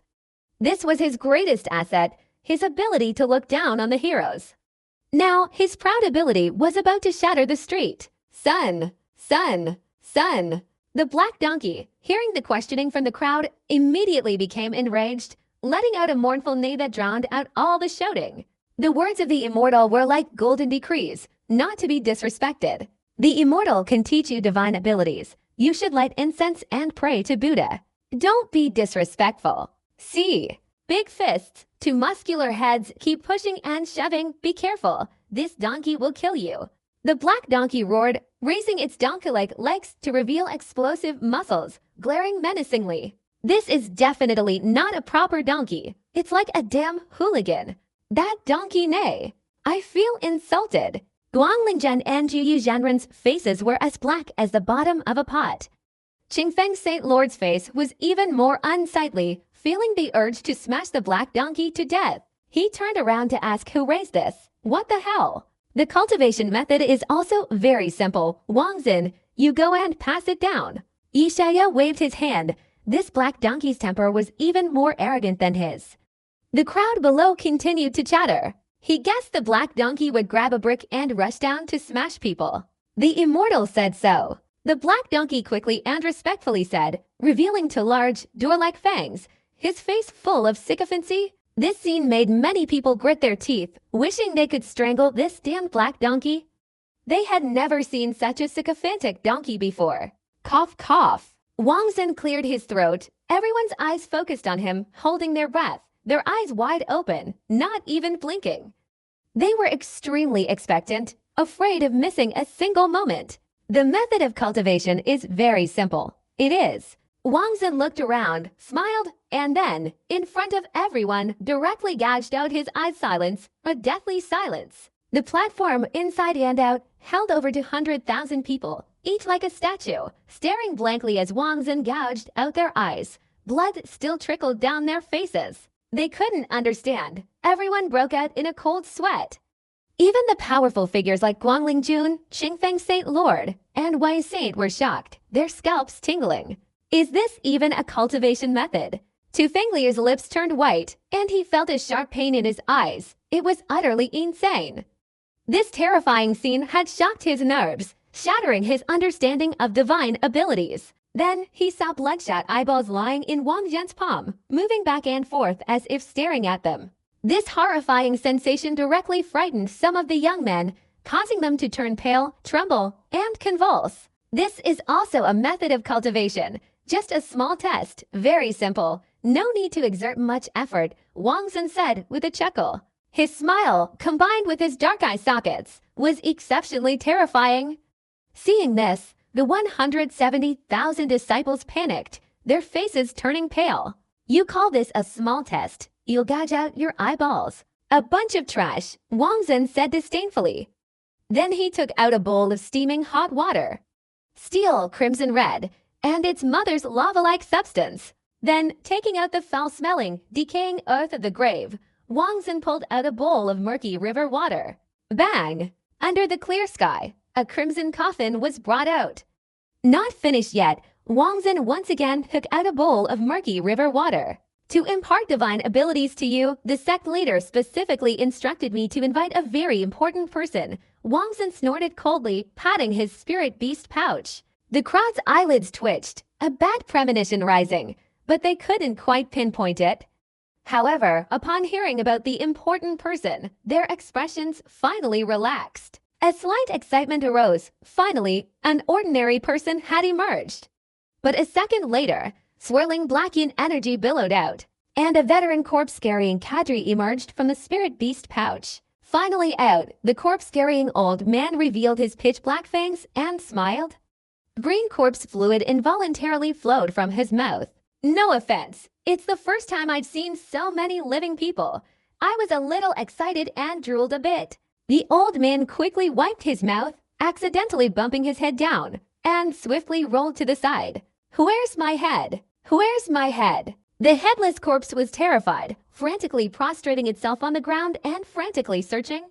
This was his greatest asset, his ability to look down on the heroes. Now, his proud ability was about to shatter the street. Son, son, son. The black donkey, hearing the questioning from the crowd, immediately became enraged, letting out a mournful neigh that drowned out all the shouting. The words of the immortal were like golden decrees, not to be disrespected. The immortal can teach you divine abilities. You should light incense and pray to Buddha. Don't be disrespectful. See. Big fists to muscular heads, keep pushing and shoving, be careful, this donkey will kill you. The black donkey roared, raising its donkey-like legs to reveal explosive muscles, glaring menacingly. This is definitely not a proper donkey. It's like a damn hooligan. That donkey neigh. I feel insulted. Guangling Zhen and Juyu Zhanren's faces were as black as the bottom of a pot. Qingfeng Saint Lord's face was even more unsightly, feeling the urge to smash the black donkey to death. He turned around to ask who raised this. What the hell? The cultivation method is also very simple. Wang Xin, you go and pass it down. Yi Xiaoyao waved his hand. This black donkey's temper was even more arrogant than his. The crowd below continued to chatter. He guessed the black donkey would grab a brick and rush down to smash people. The immortal said so. The black donkey quickly and respectfully said, revealing two large, door-like fangs, his face full of sycophancy. This scene made many people grit their teeth, wishing they could strangle this damned black donkey. They had never seen such a sycophantic donkey before. Cough, cough. Wang Xin cleared his throat. Everyone's eyes focused on him, holding their breath, their eyes wide open, not even blinking. They were extremely expectant, afraid of missing a single moment. The method of cultivation is very simple. It is. Wang Xin looked around, smiled, and then, in front of everyone, directly gouged out his eyes. Silence, a deathly silence. The platform, inside and out, held over 200,000 people, each like a statue, staring blankly as Wang Xin gouged out their eyes. Blood still trickled down their faces. They couldn't understand. Everyone broke out in a cold sweat. Even the powerful figures like Guangling Jun, Qingfeng Saint Lord, and Wai Saint were shocked, their scalps tingling. Is this even a cultivation method? Tu Fengliu's lips turned white, and he felt a sharp pain in his eyes. It was utterly insane. This terrifying scene had shocked his nerves, shattering his understanding of divine abilities. Then he saw bloodshot eyeballs lying in Wang Zhen's palm, moving back and forth as if staring at them. This horrifying sensation directly frightened some of the young men, causing them to turn pale, tremble, and convulse. This is also a method of cultivation, just a small test, very simple. No need to exert much effort, Wang Zhen said with a chuckle. His smile, combined with his dark eye sockets, was exceptionally terrifying. Seeing this, the 170,000 disciples panicked, their faces turning pale. You call this a small test? You'll gouge out your eyeballs. A bunch of trash, Wang Zhen said disdainfully. Then he took out a bowl of steaming hot water. Steel crimson red, and its mother's lava-like substance. Then, taking out the foul-smelling, decaying earth of the grave, Wang Zhen pulled out a bowl of murky river water. Bang! Under the clear sky, a crimson coffin was brought out. Not finished yet, Wang Zhen once again took out a bowl of murky river water. To impart divine abilities to you, the sect leader specifically instructed me to invite a very important person. Wang Zhen snorted coldly, patting his spirit beast pouch. The crowd's eyelids twitched, a bad premonition rising, but they couldn't quite pinpoint it. However, upon hearing about the important person, their expressions finally relaxed. A slight excitement arose. Finally, an ordinary person had emerged. But a second later, swirling black yin energy billowed out, and a veteran corpse-carrying cadre emerged from the spirit beast pouch. Finally out, the corpse-carrying old man revealed his pitch-black fangs and smiled. Green corpse fluid involuntarily flowed from his mouth. No offense, it's the first time I'd seen so many living people. I was a little excited and drooled a bit. The old man quickly wiped his mouth, accidentally bumping his head down, and swiftly rolled to the side. Where's my head? Where's my head? The headless corpse was terrified, frantically prostrating itself on the ground and frantically searching.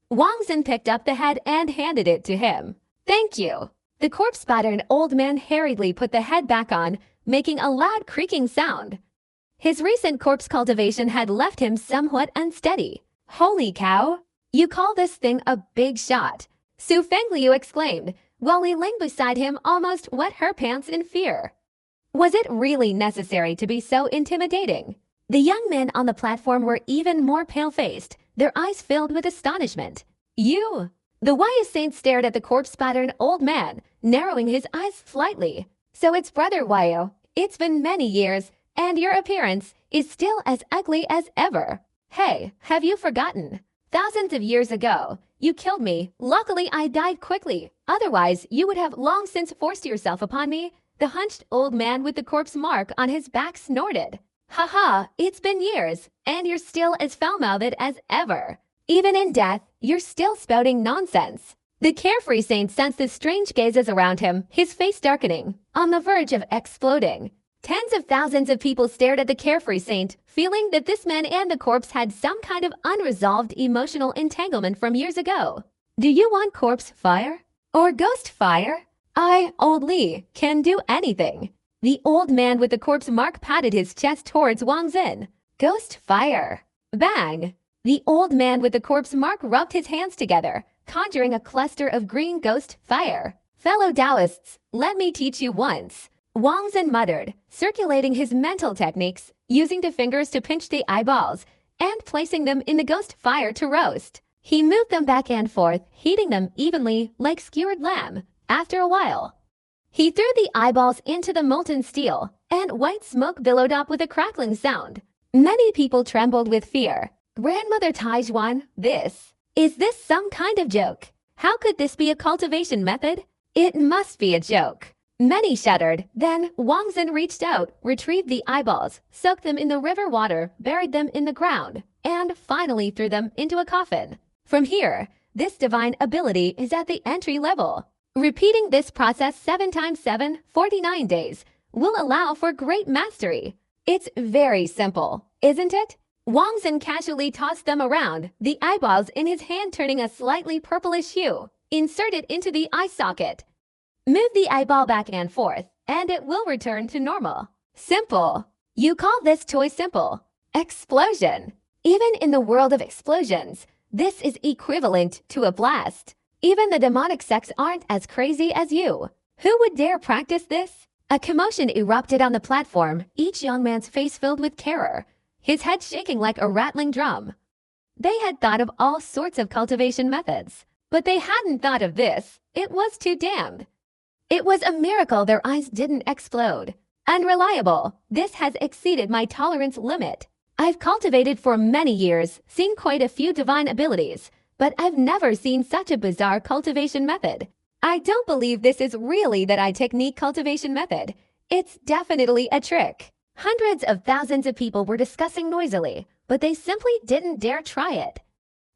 Wang Zhen picked up the head and handed it to him. Thank you. The corpse-spattered old man hurriedly put the head back on, making a loud creaking sound. His recent corpse cultivation had left him somewhat unsteady. Holy cow! You call this thing a big shot? Su Fengliu exclaimed, while Li Ling beside him almost wet her pants in fear. Was it really necessary to be so intimidating? The young men on the platform were even more pale-faced, their eyes filled with astonishment. You! The wise saint stared at the corpse-patterned old man, narrowing his eyes slightly. So it's Brother Wayo. It's been many years, and your appearance is still as ugly as ever. Hey, have you forgotten? Thousands of years ago, you killed me. Luckily, I died quickly. Otherwise, you would have long since forced yourself upon me. The hunched old man with the corpse mark on his back snorted. Haha, it's been years, and you're still as foul-mouthed as ever. Even in death, you're still spouting nonsense. The carefree saint sensed the strange gazes around him, his face darkening, on the verge of exploding. Tens of thousands of people stared at the carefree saint, feeling that this man and the corpse had some kind of unresolved emotional entanglement from years ago. Do you want corpse fire? Or ghost fire? I, old Li, can do anything. The old man with the corpse mark patted his chest towards Wang Zhen. Ghost fire. Bang! The old man with the corpse mark rubbed his hands together, conjuring a cluster of green ghost fire. Fellow Taoists, let me teach you once. Wang Zhen muttered, circulating his mental techniques, using the fingers to pinch the eyeballs, and placing them in the ghost fire to roast. He moved them back and forth, heating them evenly like skewered lamb. After a while, he threw the eyeballs into the molten steel, and white smoke billowed up with a crackling sound. Many people trembled with fear. Grandmother Taijuan, is this some kind of joke? How could this be a cultivation method? It must be a joke. Many shuddered. Then Wang Zhen reached out, retrieved the eyeballs, soaked them in the river water, buried them in the ground, and finally threw them into a coffin. From here, this divine ability is at the entry level. Repeating this process 7 times 7, 49 days, will allow for great mastery. It's very simple, isn't it? Wang Zhen casually tossed them around, the eyeballs in his hand turning a slightly purplish hue. Insert it into the eye socket. Move the eyeball back and forth, and it will return to normal. Simple. You call this toy simple. Explosion. Even in the world of explosions, this is equivalent to a blast. Even the demonic sects aren't as crazy as you. Who would dare practice this? A commotion erupted on the platform, each young man's face filled with terror, his head shaking like a rattling drum. They had thought of all sorts of cultivation methods, but they hadn't thought of this. It was too damned. It was a miracle their eyes didn't explode. Unreliable. This has exceeded my tolerance limit. I've cultivated for many years, seen quite a few divine abilities, but I've never seen such a bizarre cultivation method. I don't believe this is really the technique cultivation method. It's definitely a trick. Hundreds of thousands of people were discussing noisily, but they simply didn't dare try it.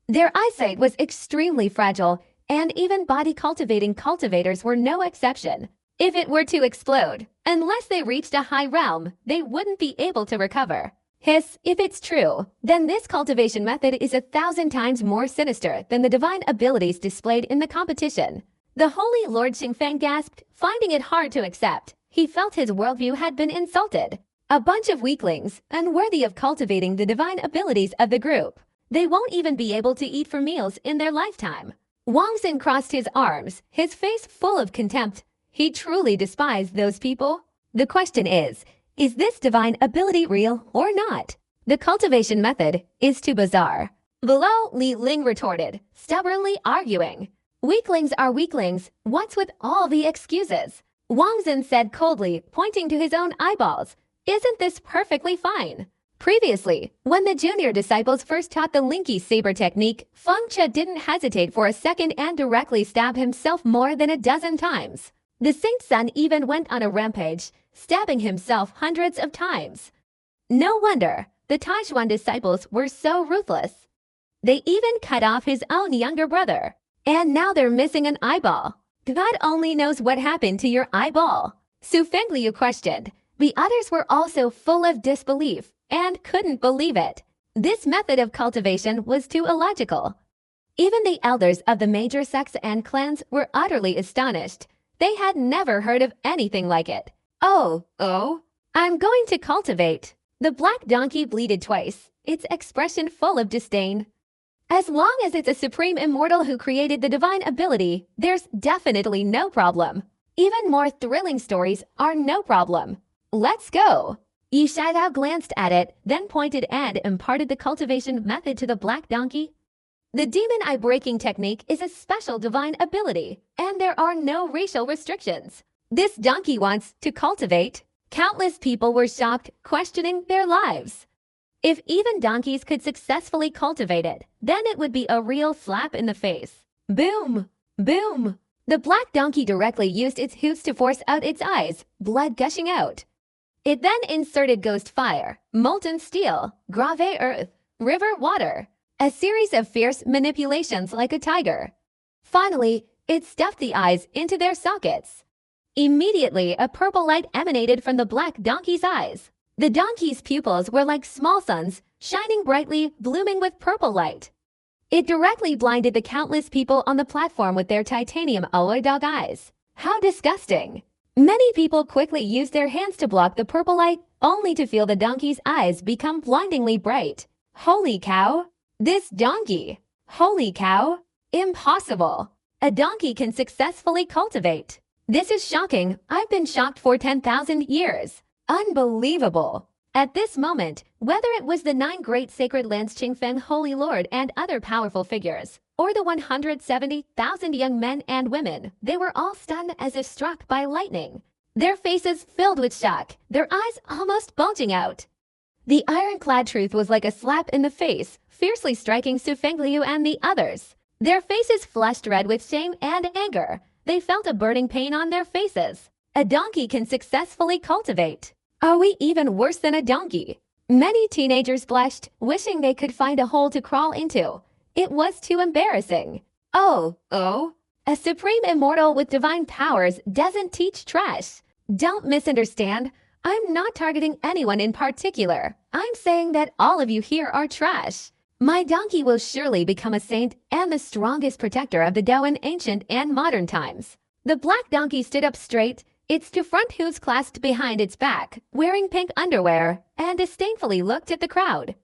Their eyesight was extremely fragile, and even body cultivating cultivators were no exception. If it were to explode, unless they reached a high realm, they wouldn't be able to recover. Hiss, if it's true, then this cultivation method is 1,000 times more sinister than the divine abilities displayed in the competition. The Holy Lord Xingfeng gasped, finding it hard to accept. He felt his worldview had been insulted. A bunch of weaklings, unworthy of cultivating the divine abilities of the group. They won't even be able to eat for meals in their lifetime. Wang Xin crossed his arms, his face full of contempt. He truly despised those people. The question is this divine ability real or not? The cultivation method is too bizarre. Below, Li Ling retorted, stubbornly arguing. Weaklings are weaklings. What's with all the excuses? Wang Xin said coldly, pointing to his own eyeballs. Isn't this perfectly fine? Previously, when the junior disciples first taught the Linky Saber technique, Feng Che didn't hesitate for a second and directly stabbed himself more than a dozen times. The Saint Son even went on a rampage, stabbing himself hundreds of times. No wonder the Taizhuan disciples were so ruthless. They even cut off his own younger brother. And now they're missing an eyeball. God only knows what happened to your eyeball. Su Fengliu questioned. The others were also full of disbelief and couldn't believe it. This method of cultivation was too illogical. Even the elders of the major sects and clans were utterly astonished. They had never heard of anything like it. Oh, I'm going to cultivate. The black donkey bleated twice, its expression full of disdain. As long as it's a supreme immortal who created the divine ability, there's definitely no problem. Even more thrilling stories are no problem. Let's go. Yi Shaidao glanced at it, then pointed and imparted the cultivation method to the black donkey. The demon eye breaking technique is a special divine ability, and there are no racial restrictions. This donkey wants to cultivate. Countless people were shocked, questioning their lives. If even donkeys could successfully cultivate it, then it would be a real slap in the face. Boom! Boom! The black donkey directly used its hooves to force out its eyes, blood gushing out. It then inserted ghost fire, molten steel, grave earth, river water, a series of fierce manipulations like a tiger. Finally, it stuffed the eyes into their sockets. Immediately, a purple light emanated from the black donkey's eyes. The donkey's pupils were like small suns, shining brightly, blooming with purple light. It directly blinded the countless people on the platform with their titanium alloy dog eyes. How disgusting! Many people quickly used their hands to block the purple light, only to feel the donkey's eyes become blindingly bright. Holy cow! This donkey! Holy cow! Impossible! A donkey can successfully cultivate. This is shocking. I've been shocked for 10,000 years. Unbelievable! At this moment, whether it was the 9 great sacred lands Qingfeng Holy Lord and other powerful figures, or the 170,000 young men and women, they were all stunned as if struck by lightning. Their faces filled with shock, their eyes almost bulging out. The ironclad truth was like a slap in the face, fiercely striking Su Fengliu and the others. Their faces flushed red with shame and anger. They felt a burning pain on their faces. A donkey can successfully cultivate. Are we even worse than a donkey? Many teenagers blushed, wishing they could find a hole to crawl into. It was too embarrassing. Oh, a supreme immortal with divine powers doesn't teach trash. Don't misunderstand. I'm not targeting anyone in particular. I'm saying that all of you here are trash. My donkey will surely become a saint and the strongest protector of the Dao in ancient and modern times. The black donkey stood up straight, its two front hooves clasped behind its back, wearing pink underwear, and disdainfully looked at the crowd.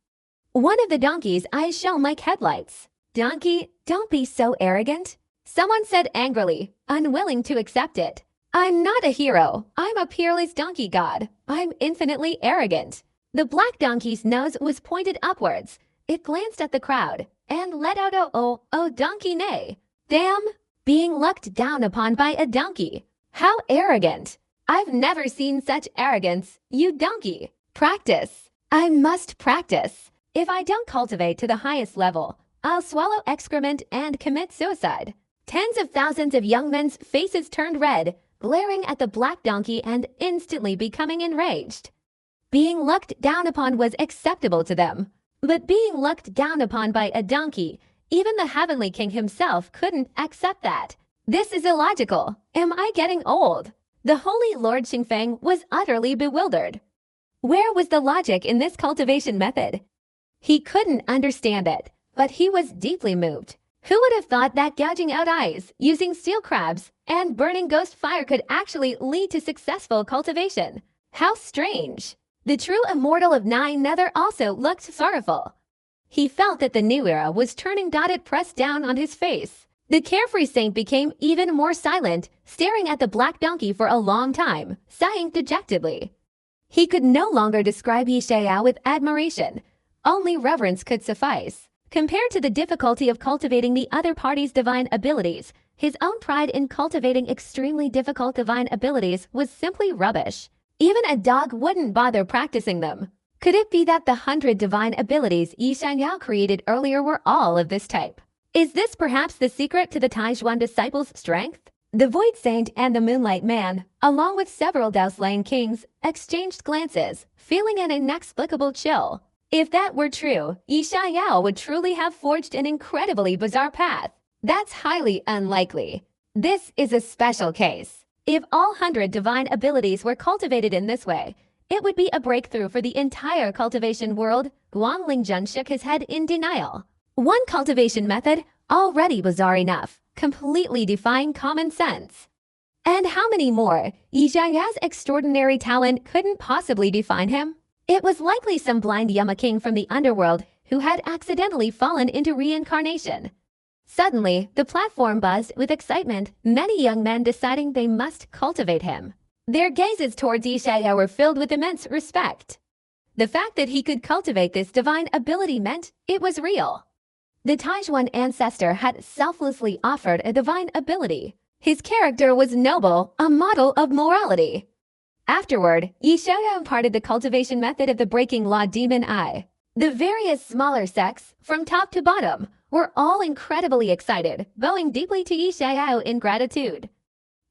One of the donkey's eyes shone like headlights. "Donkey, don't be so arrogant," someone said angrily, unwilling to accept it. "I'm not a hero. I'm a peerless donkey god. I'm infinitely arrogant." The black donkey's nose was pointed upwards. It glanced at the crowd and let out a oh donkey neigh. Damn! Being looked down upon by a donkey. How arrogant! I've never seen such arrogance, you donkey. Practice. I must practice. If I don't cultivate to the highest level, I'll swallow excrement and commit suicide. Tens of thousands of young men's faces turned red, glaring at the black donkey and instantly becoming enraged. Being looked down upon was acceptable to them, but being looked down upon by a donkey, even the Heavenly King himself couldn't accept that. This is illogical. Am I getting old? The Holy Lord Xingfeng was utterly bewildered. Where was the logic in this cultivation method? He couldn't understand it, but he was deeply moved. Who would have thought that gouging out eyes, using steel crabs, and burning ghost fire could actually lead to successful cultivation? How strange! The true immortal of Nine Nether also looked sorrowful. He felt that the new era was turning. It pressed down on his face. The carefree saint became even more silent, staring at the black donkey for a long time, sighing dejectedly. He could no longer describe Yi Xiao with admiration. Only reverence could suffice. Compared to the difficulty of cultivating the other party's divine abilities, his own pride in cultivating extremely difficult divine abilities was simply rubbish. Even a dog wouldn't bother practicing them. Could it be that the 100 divine abilities Yi Xiao created earlier were all of this type? Is this perhaps the secret to the Taijuan disciples' strength? The Void Saint and the Moonlight Man, along with several Dao-slaying kings, exchanged glances, feeling an inexplicable chill. If that were true, Yi Xiao would truly have forged an incredibly bizarre path. That's highly unlikely. This is a special case. If all 100 divine abilities were cultivated in this way, it would be a breakthrough for the entire cultivation world. Guanlingjun shook his head in denial. One cultivation method, already bizarre enough, completely defying common sense. And how many more? Yi Xiao's extraordinary talent couldn't possibly define him. It was likely some blind Yama king from the underworld who had accidentally fallen into reincarnation. Suddenly, the platform buzzed with excitement, many young men deciding they must cultivate him. Their gazes towards Yi Xiao were filled with immense respect. The fact that he could cultivate this divine ability meant it was real. The Taijuan ancestor had selflessly offered a divine ability. His character was noble, a model of morality. Afterward, Yi Xiao imparted the cultivation method of the Breaking Law Demon Eye. The various smaller sects, from top to bottom, were all incredibly excited, bowing deeply to Yi Xiao in gratitude.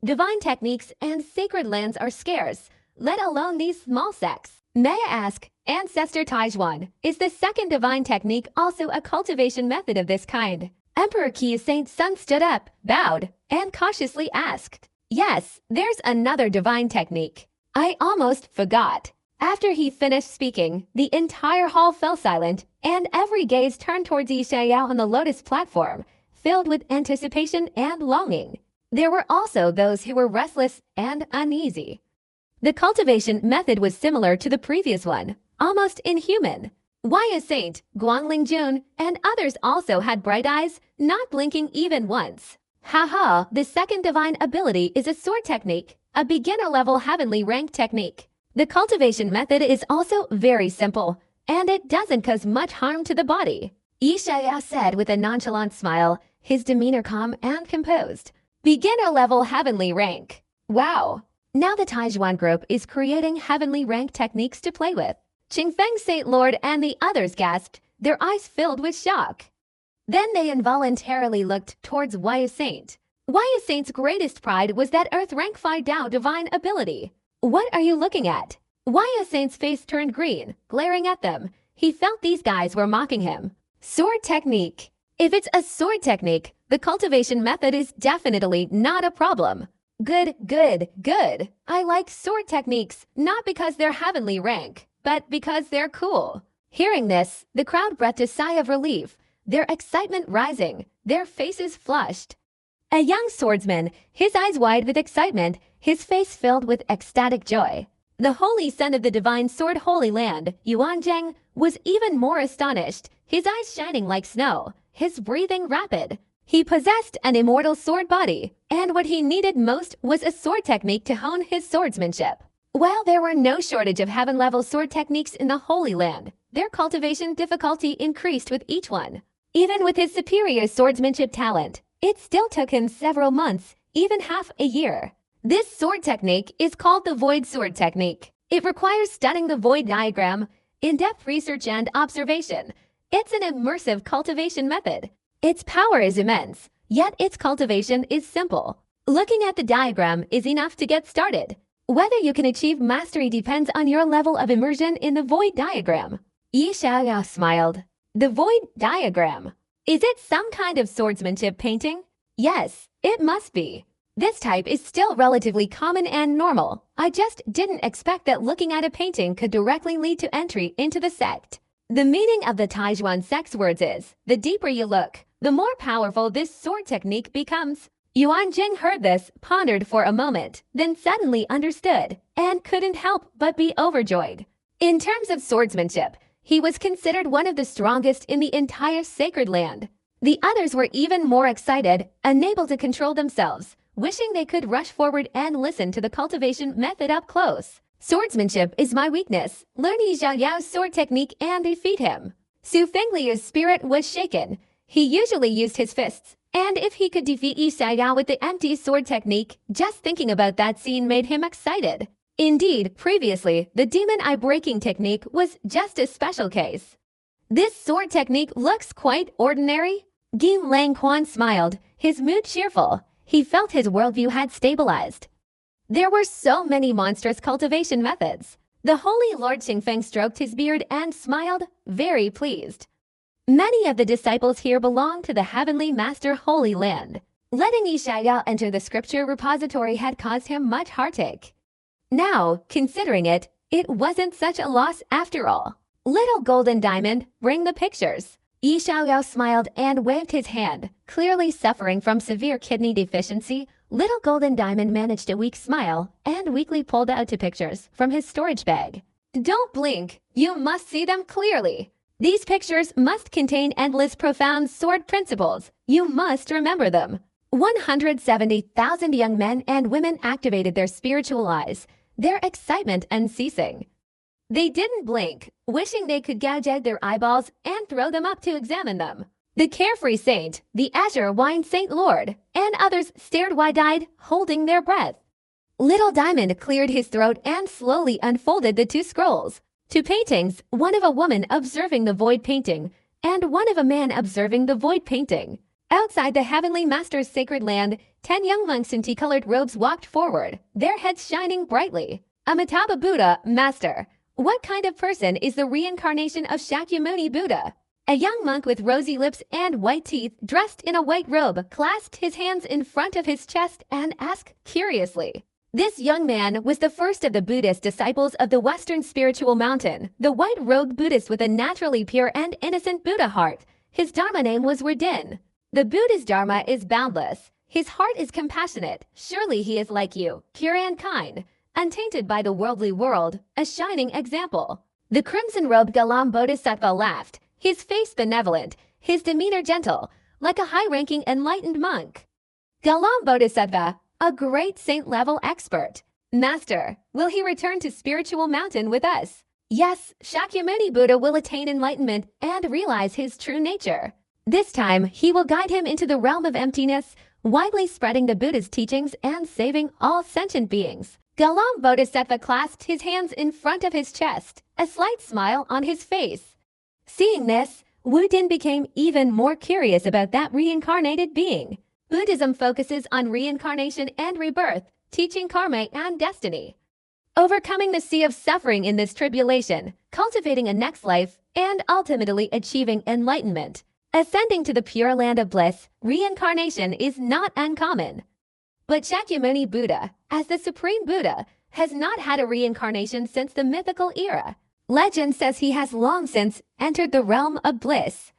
Divine techniques and sacred lands are scarce, let alone these small sects. May I ask, Ancestor Taijuan, is the second divine technique also a cultivation method of this kind? Emperor Qi's Saint Sun stood up, bowed, and cautiously asked. Yes, there's another divine technique. I almost forgot. After he finished speaking, the entire hall fell silent, and every gaze turned towards Yi Xiao on the lotus platform, filled with anticipation and longing. There were also those who were restless and uneasy. The cultivation method was similar to the previous one, almost inhuman. Why a saint, Guanlingjun, and others also had bright eyes, not blinking even once. Haha, the second divine ability is a sword technique, a beginner-level heavenly rank technique. The cultivation method is also very simple, and it doesn't cause much harm to the body. Yi Xiao said with a nonchalant smile, his demeanor calm and composed. Beginner-level heavenly rank. Wow. Now the Taijuan group is creating heavenly rank techniques to play with. Xingfeng Saint Lord and the others gasped, their eyes filled with shock. Then they involuntarily looked towards Waya Saint. Waya Saint's greatest pride was that Earth rank 5 Dao divine ability. What are you looking at? Waya Saint's face turned green, glaring at them. He felt these guys were mocking him. Sword technique. If it's a sword technique, the cultivation method is definitely not a problem. Good, good, good. I like sword techniques, not because they're heavenly rank, but because they're cool. Hearing this, the crowd breathed a sigh of relief, their excitement rising, their faces flushed. A young swordsman, his eyes wide with excitement, his face filled with ecstatic joy. The holy son of the divine sword Holy Land, Yuanzheng, was even more astonished, his eyes shining like snow, his breathing rapid. He possessed an immortal sword body, and what he needed most was a sword technique to hone his swordsmanship. While there were no shortage of heaven-level sword techniques in the Holy Land, their cultivation difficulty increased with each one. Even with his superior swordsmanship talent, it still took him several months, even half a year. This sword technique is called the Void Sword Technique. It requires studying the Void diagram, in-depth research and observation. It's an immersive cultivation method. Its power is immense, yet its cultivation is simple. Looking at the diagram is enough to get started. Whether you can achieve mastery depends on your level of immersion in the Void diagram. Yi Xiaoyao smiled. The Void diagram. Is it some kind of swordsmanship painting? Yes, it must be. This type is still relatively common and normal. I just didn't expect that looking at a painting could directly lead to entry into the sect. The meaning of the Taijuan sect's words is, the deeper you look, the more powerful this sword technique becomes. Yuan Jing heard this, pondered for a moment, then suddenly understood, and couldn't help but be overjoyed. In terms of swordsmanship, he was considered one of the strongest in the entire sacred land. The others were even more excited, unable to control themselves, wishing they could rush forward and listen to the cultivation method up close. Swordsmanship is my weakness. Learn Yi Xiaoyao's sword technique and defeat him. Su Fengliu's spirit was shaken. He usually used his fists, and if he could defeat Yi Xiaoyao with the empty sword technique, just thinking about that scene made him excited. Indeed, previously, the demon eye breaking technique was just a special case. This sword technique looks quite ordinary. Gim Lang Quan smiled, his mood cheerful. He felt his worldview had stabilized. There were so many monstrous cultivation methods. The Holy Lord Xingfeng stroked his beard and smiled, very pleased. Many of the disciples here belonged to the Heavenly Master Holy Land. Letting Yi Xiaoyao enter the scripture repository had caused him much heartache. Now, considering it, it wasn't such a loss after all. Little Golden Diamond, bring the pictures. Yi Xiaoyao smiled and waved his hand. Clearly suffering from severe kidney deficiency, Little Golden Diamond managed a weak smile and weakly pulled out 2 pictures from his storage bag. Don't blink, you must see them clearly. These pictures must contain endless profound sword principles. You must remember them. 170,000 young men and women activated their spiritual eyes, their excitement unceasing. They didn't blink, wishing they could gouge out their eyeballs and throw them up to examine them. The carefree saint, the azure wine saint lord, and others stared wide-eyed, holding their breath. Little Diamond cleared his throat and slowly unfolded the 2 scrolls. 2 paintings, one of a woman observing the void painting, and one of a man observing the void painting. Outside the Heavenly Master's sacred land, 10 young monks in tea-colored robes walked forward, their heads shining brightly. Amitabha Buddha, Master. What kind of person is the reincarnation of Shakyamuni Buddha? A young monk with rosy lips and white teeth, dressed in a white robe, clasped his hands in front of his chest and asked curiously. This young man was the first of the Buddhist disciples of the Western Spiritual Mountain, the white-robed Buddhist with a naturally pure and innocent Buddha heart. His Dharma name was Werdin. The Buddha's Dharma is boundless. His heart is compassionate. Surely he is like you, pure and kind, untainted by the worldly world, a shining example. The crimson-robed Galam Bodhisattva laughed, his face benevolent, his demeanor gentle, like a high-ranking enlightened monk. Galam Bodhisattva, a great saint-level expert. Master, will he return to Spiritual Mountain with us? Yes, Shakyamuni Buddha will attain enlightenment and realize his true nature. This time, he will guide him into the realm of emptiness, widely spreading the Buddha's teachings and saving all sentient beings. Galam Bodhisattva clasped his hands in front of his chest, a slight smile on his face. Seeing this, Wu Din became even more curious about that reincarnated being. Buddhism focuses on reincarnation and rebirth, teaching karma and destiny. Overcoming the sea of suffering in this tribulation, cultivating a next life, and ultimately achieving enlightenment. Ascending to the pure land of bliss, reincarnation is not uncommon. But Shakyamuni Buddha, as the Supreme Buddha, has not had a reincarnation since the mythical era. Legend says he has long since entered the realm of bliss.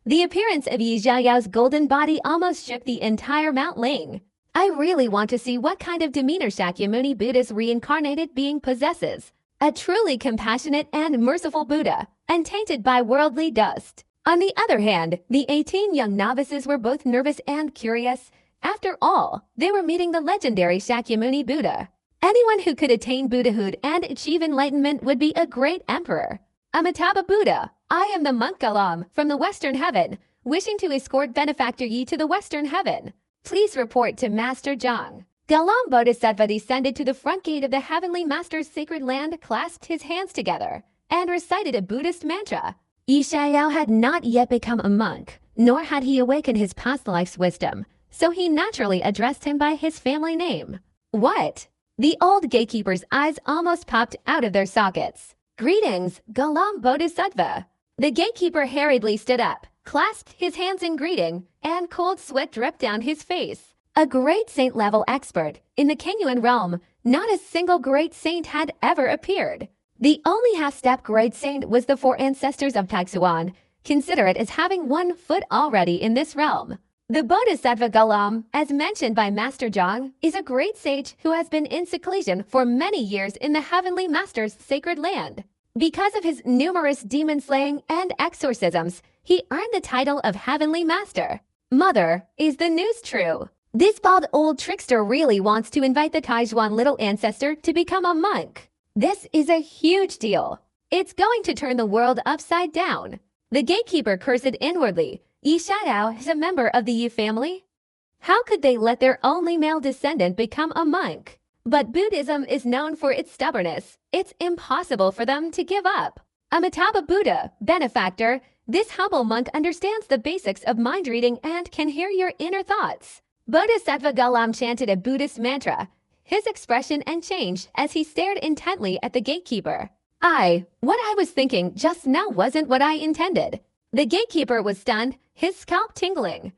The appearance of Yi Xiaoyao's golden body almost shook the entire Mount Ling. I really want to see what kind of demeanor Shakyamuni Buddha's reincarnated being possesses. A truly compassionate and merciful Buddha, untainted by worldly dust. On the other hand, the 18 young novices were both nervous and curious. After all, they were meeting the legendary Shakyamuni Buddha. Anyone who could attain Buddhahood and achieve enlightenment would be a great emperor. Amitabha Buddha, I am the monk Galam from the Western Heaven, wishing to escort benefactor Yi to the Western Heaven. Please report to Master Zhang. Galam Bodhisattva descended to the front gate of the Heavenly Master's sacred land, clasped his hands together, and recited a Buddhist mantra. Yi Xiao had not yet become a monk, nor had he awakened his past life's wisdom, so he naturally addressed him by his family name. What? The old gatekeeper's eyes almost popped out of their sockets. Greetings, Galam Bodhisattva. The gatekeeper hurriedly stood up, clasped his hands in greeting, and cold sweat dripped down his face. A great saint-level expert, in the Kenyuan realm, not a single great saint had ever appeared. The only half-step great saint was the four ancestors of Taixuan. Consider it as having 1 foot already in this realm. The Bodhisattva Galam, as mentioned by Master Zhang, is a great sage who has been in seclusion for many years in the Heavenly Master's sacred land. Because of his numerous demon-slaying and exorcisms, he earned the title of Heavenly Master. Mother, is the news true? This bald old trickster really wants to invite the Taizhuan little ancestor to become a monk. This is a huge deal. It's going to turn the world upside down. The gatekeeper cursed inwardly. Yi Xiao is a member of the Yi family? How could they let their only male descendant become a monk? But Buddhism is known for its stubbornness. It's impossible for them to give up. Amitabha Buddha, benefactor, this humble monk understands the basics of mind reading and can hear your inner thoughts. Bodhisattva Galam chanted a Buddhist mantra. His expression changed as he stared intently at the gatekeeper. What I was thinking just now wasn't what I intended. The gatekeeper was stunned, his scalp tingling.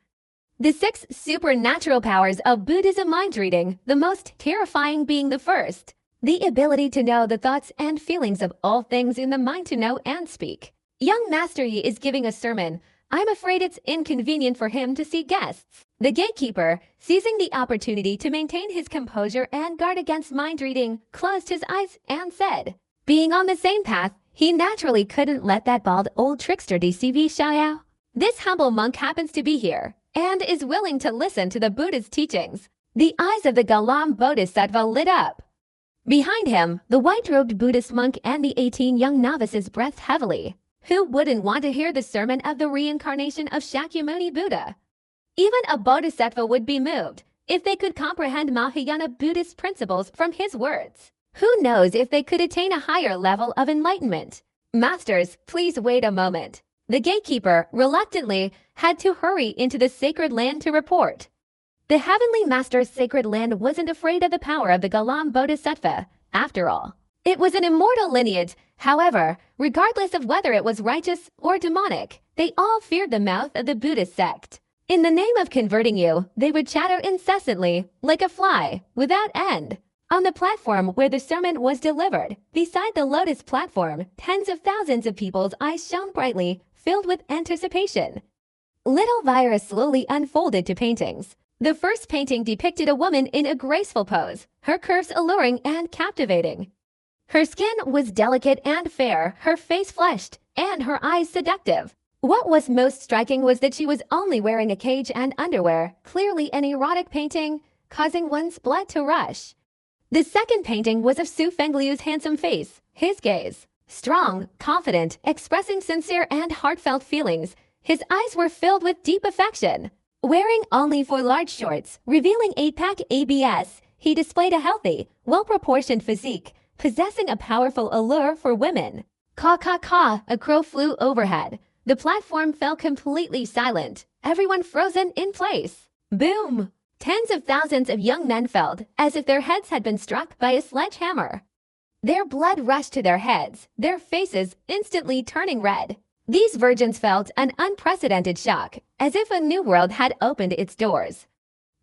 The 6 supernatural powers of Buddhism mind reading, the most terrifying being the first. The ability to know the thoughts and feelings of all things in the mind to know and speak. Young Master Yi is giving a sermon. I'm afraid it's inconvenient for him to see guests. The gatekeeper, seizing the opportunity to maintain his composure and guard against mind reading, closed his eyes and said, being on the same path, he naturally couldn't let that bald old trickster deceive Yi Xiao. This humble monk happens to be here, and is willing to listen to the Buddha's teachings. The eyes of the Galam Bodhisattva lit up. Behind him, the white-robed Buddhist monk and the 18 young novices breathed heavily. Who wouldn't want to hear the sermon of the reincarnation of Shakyamuni Buddha? Even a bodhisattva would be moved if they could comprehend Mahayana Buddhist principles from his words. Who knows if they could attain a higher level of enlightenment? Masters, please wait a moment. The gatekeeper, reluctantly, had to hurry into the sacred land to report. The Heavenly Master's sacred land wasn't afraid of the power of the Galam Bodhisattva, after all. It was an immortal lineage, however, regardless of whether it was righteous or demonic, they all feared the mouth of the Buddhist sect. In the name of converting you, they would chatter incessantly, like a fly, without end. On the platform where the sermon was delivered, beside the lotus platform, tens of thousands of people's eyes shone brightly, filled with anticipation. Little Vira slowly unfolded to paintings. The first painting depicted a woman in a graceful pose, her curves alluring and captivating. Her skin was delicate and fair, her face flushed, and her eyes seductive. What was most striking was that she was only wearing a cage and underwear, clearly an erotic painting, causing one's blood to rush. The second painting was of Su Fengliu's handsome face, his gaze, strong, confident, expressing sincere and heartfelt feelings. His eyes were filled with deep affection. Wearing only 4 large shorts, revealing 8-pack ABS, he displayed a healthy, well-proportioned physique, possessing a powerful allure for women. Caw, a crow flew overhead. The platform fell completely silent, everyone frozen in place. Boom! Tens of thousands of young men fell, as if their heads had been struck by a sledgehammer. Their blood rushed to their heads, their faces instantly turning red. These virgins felt an unprecedented shock, as if a new world had opened its doors.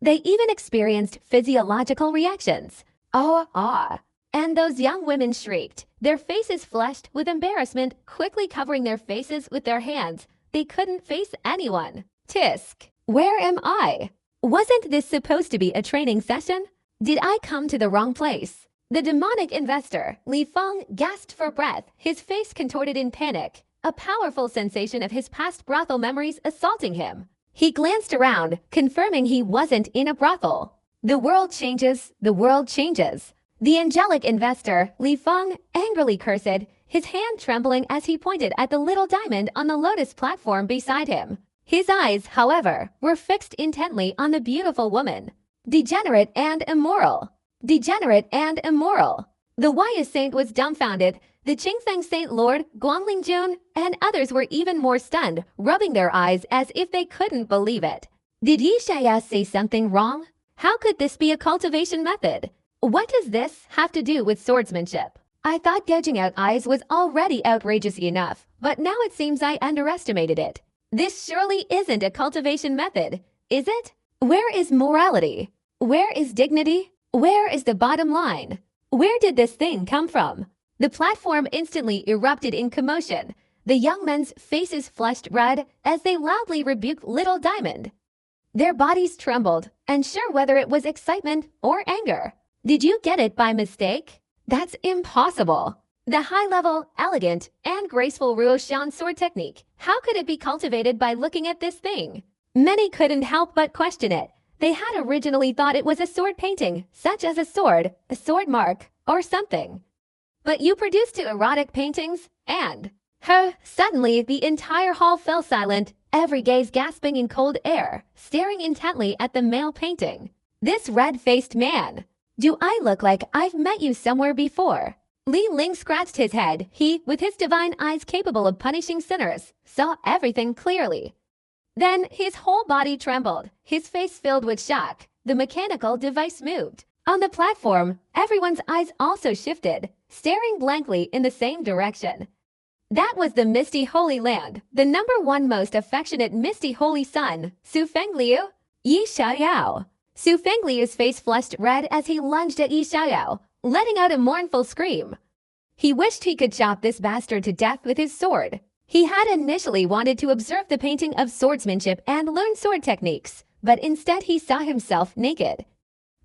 They even experienced physiological reactions. And those young women shrieked, their faces flushed with embarrassment, quickly covering their faces with their hands. They couldn't face anyone. Tisk, where am I? Wasn't this supposed to be a training session? Did I come to the wrong place? The demonic investor, Li Feng, gasped for breath, his face contorted in panic, a powerful sensation of his past brothel memories assaulting him. He glanced around, confirming he wasn't in a brothel. The world changes, the world changes. The angelic investor, Li Feng, angrily cursed, his hand trembling as he pointed at the little diamond on the lotus platform beside him. His eyes, however, were fixed intently on the beautiful woman. Degenerate and immoral. Degenerate and immoral. The wise saint was dumbfounded. The Qingfeng Saint Lord, Guanglingjun, and others were even more stunned, rubbing their eyes as if they couldn't believe it. Did Yi Shaya say something wrong? How could this be a cultivation method? What does this have to do with swordsmanship? I thought gouging out eyes was already outrageous enough, but now it seems I underestimated it. This surely isn't a cultivation method, is it? Where is morality? Where is dignity? Where is the bottom line? Where did this thing come from? The platform instantly erupted in commotion. The young men's faces flushed red as they loudly rebuked Little Diamond. Their bodies trembled, unsure whether it was excitement or anger. Did you get it by mistake? That's impossible. The high-level, elegant, and graceful Ruoshan sword technique, how could it be cultivated by looking at this thing? Many couldn't help but question it. They had originally thought it was a sword painting, such as a sword mark, or something. But you produced two erotic paintings, and... Suddenly, the entire hall fell silent, every gaze gasping in cold air, staring intently at the male painting. This red-faced man. Do I look like I've met you somewhere before? Li Ling scratched his head. He, with his divine eyes capable of punishing sinners, saw everything clearly. Then his whole body trembled, his face filled with shock. The mechanical device moved. On the platform, everyone's eyes also shifted, staring blankly in the same direction. That was the Misty Holy Land, the #1 most affectionate Misty Holy Son, Su Fengliu, Yi Xiaoyao. Su Fengliu's face flushed red as he lunged at Yi Xiaoyao, letting out a mournful scream. He wished he could chop this bastard to death with his sword. He had initially wanted to observe the painting of swordsmanship and learn sword techniques, but instead he saw himself naked.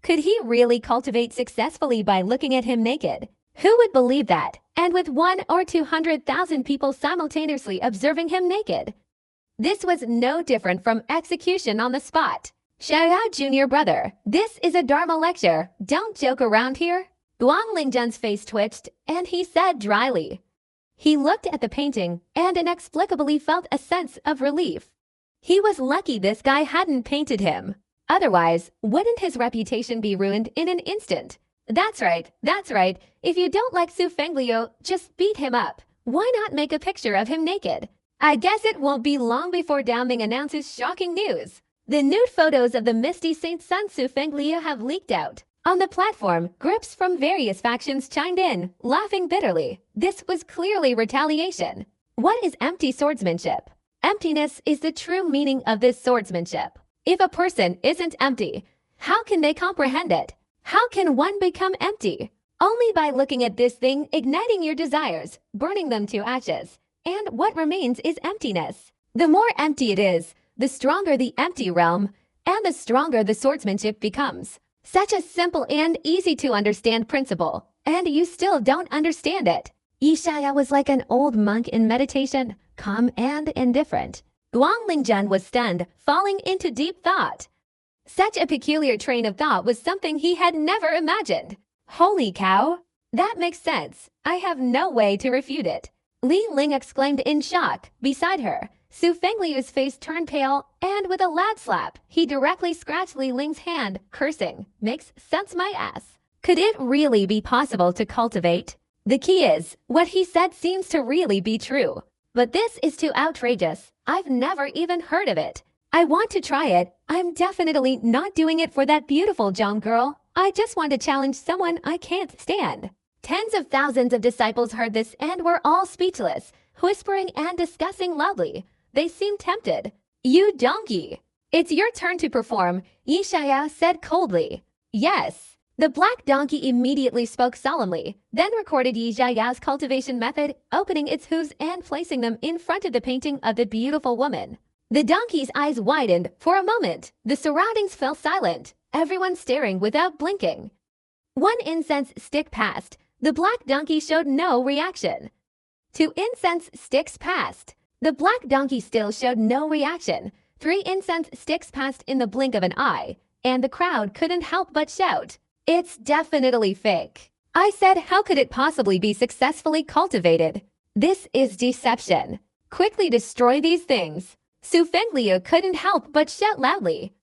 Could he really cultivate successfully by looking at him naked? Who would believe that, and with 1 or 200,000 people simultaneously observing him naked? This was no different from execution on the spot. Xiaoyao Junior Brother, this is a Dharma lecture, don't joke around here. Guanglingzhen's face twitched, and he said dryly. He looked at the painting, and inexplicably felt a sense of relief. He was lucky this guy hadn't painted him. Otherwise, wouldn't his reputation be ruined in an instant? That's right, if you don't like Su Fengliu, just beat him up. Why not make a picture of him naked? I guess it won't be long before Daoming announces shocking news. The nude photos of the Misty Saint Sun Su Fengliu have leaked out. On the platform, groups from various factions chimed in, laughing bitterly. This was clearly retaliation. What is empty swordsmanship? Emptiness is the true meaning of this swordsmanship. If a person isn't empty, how can they comprehend it? How can one become empty? Only by looking at this thing, igniting your desires, burning them to ashes. And what remains is emptiness. The more empty it is, the stronger the empty realm, and the stronger the swordsmanship becomes. Such a simple and easy to understand principle, and you still don't understand it. Yi Xiaoyao was like an old monk in meditation, calm and indifferent. Guanglingzhen was stunned, falling into deep thought. Such a peculiar train of thought was something he had never imagined. Holy cow! That makes sense. I have no way to refute it. Li Ling exclaimed in shock. Beside her, Su Fengliu's face turned pale, and with a loud slap, he directly scratched Li Ling's hand, cursing, "Makes sense my ass." Could it really be possible to cultivate? The key is, what he said seems to really be true. But this is too outrageous. I've never even heard of it. I want to try it. I'm definitely not doing it for that beautiful Zhang girl. I just want to challenge someone I can't stand. Tens of thousands of disciples heard this and were all speechless, whispering and discussing loudly. They seemed tempted. You donkey! It's your turn to perform, Yi Xiaoyao said coldly. Yes. The black donkey immediately spoke solemnly, then recorded Yi Xiaoyao's cultivation method, opening its hooves and placing them in front of the painting of the beautiful woman. The donkey's eyes widened. For a moment, the surroundings fell silent, everyone staring without blinking. One incense stick passed. The black donkey showed no reaction. 2 incense sticks passed. The black donkey still showed no reaction. 3 incense sticks passed in the blink of an eye, and the crowd couldn't help but shout, "It's definitely fake." I said, how could it possibly be successfully cultivated? This is deception. Quickly destroy these things. Su Fengliu couldn't help but shout loudly.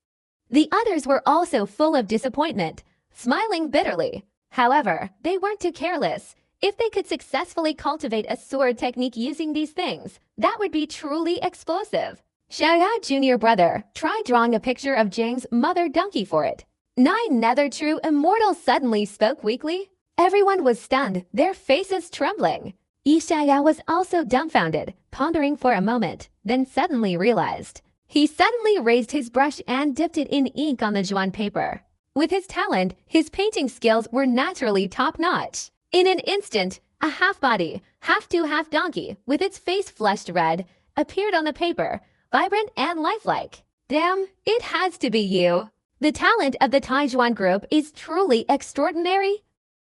The others were also full of disappointment, smiling bitterly. However, they weren't too careless. If they could successfully cultivate a sword technique using these things, that would be truly explosive. Xiaoyao Jr. brother, try drawing a picture of Jing's mother donkey for it. 9 nether true immortals suddenly spoke weakly. Everyone was stunned, their faces trembling. Yi Xiaoyao was also dumbfounded, pondering for a moment, then suddenly realized. He suddenly raised his brush and dipped it in ink on the Zhuan paper. With his talent, his painting skills were naturally top-notch. In an instant, a half-body, half-to-half donkey, with its face flushed red, appeared on the paper, vibrant and lifelike. Damn, it has to be you. The talent of the Taizhuan group is truly extraordinary.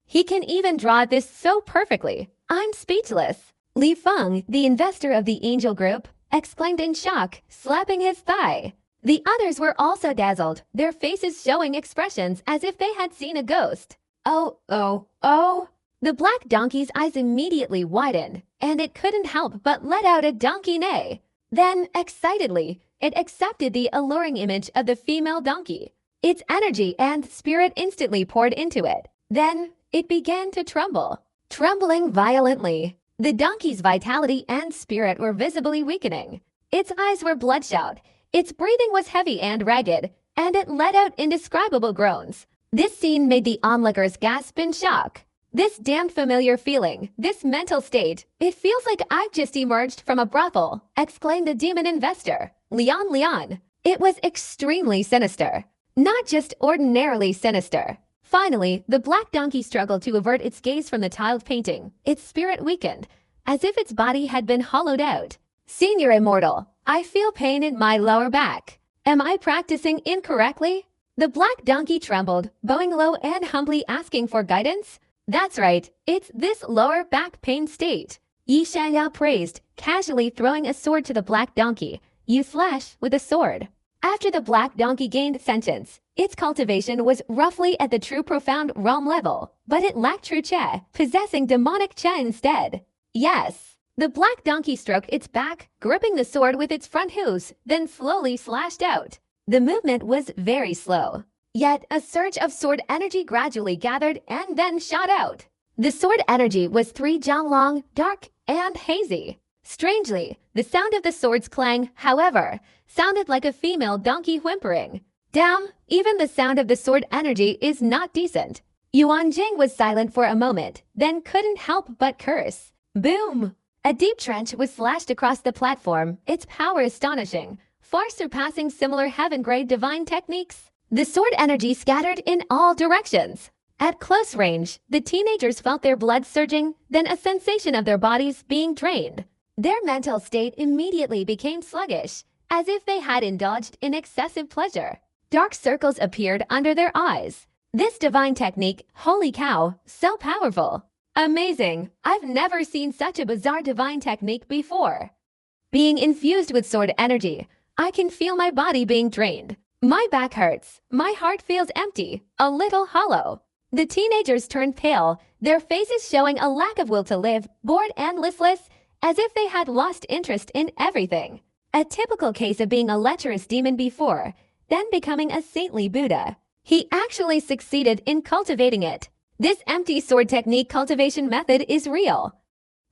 He can even draw this so perfectly. I'm speechless. Li Feng, the investor of the Angel Group, exclaimed in shock, slapping his thigh. The others were also dazzled, their faces showing expressions as if they had seen a ghost. Oh. The black donkey's eyes immediately widened, and it couldn't help but let out a donkey neigh. Then, excitedly, it accepted the alluring image of the female donkey. Its energy and spirit instantly poured into it. Then, it began to tremble. Trembling violently, the donkey's vitality and spirit were visibly weakening. Its eyes were bloodshot, its breathing was heavy and ragged, and it let out indescribable groans. This scene made the onlookers gasp in shock. This damned familiar feeling, this mental state, it feels like I've just emerged from a brothel, exclaimed the demon investor, Lian. It was extremely sinister. Not just ordinarily sinister. Finally, the black donkey struggled to avert its gaze from the tiled painting. Its spirit weakened, as if its body had been hollowed out. Senior Immortal, I feel pain in my lower back. Am I practicing incorrectly? The black donkey trembled, bowing low and humbly asking for guidance. That's right, it's this lower back pain state. Yi Xiaoyao praised, casually throwing a sword to the black donkey. You slash with a sword. After the black donkey gained sentience, its cultivation was roughly at the true profound realm level, but it lacked true Che, possessing demonic Che instead. Yes. The black donkey stroked its back, gripping the sword with its front hooves, then slowly slashed out. The movement was very slow. Yet a surge of sword energy gradually gathered and then shot out. The sword energy was 3 zhang long, dark, and hazy. Strangely, the sound of the sword's clang, however, sounded like a female donkey whimpering. Damn, even the sound of the sword energy is not decent. Yuan Jing was silent for a moment, then couldn't help but curse. Boom! A deep trench was slashed across the platform, its power astonishing, far surpassing similar heaven-grade divine techniques. The sword energy scattered in all directions. At close range, the teenagers felt their blood surging, then a sensation of their bodies being drained. Their mental state immediately became sluggish, as if they had indulged in excessive pleasure. Dark circles appeared under their eyes. This divine technique, holy cow, so powerful. Amazing, I've never seen such a bizarre divine technique before. Being infused with sword energy, I can feel my body being drained. My back hurts, my heart feels empty, a little hollow. The teenagers turned pale, their faces showing a lack of will to live, bored and listless, as if they had lost interest in everything. A typical case of being a lecherous demon before, then becoming a saintly Buddha. He actually succeeded in cultivating it. This empty sword technique cultivation method is real.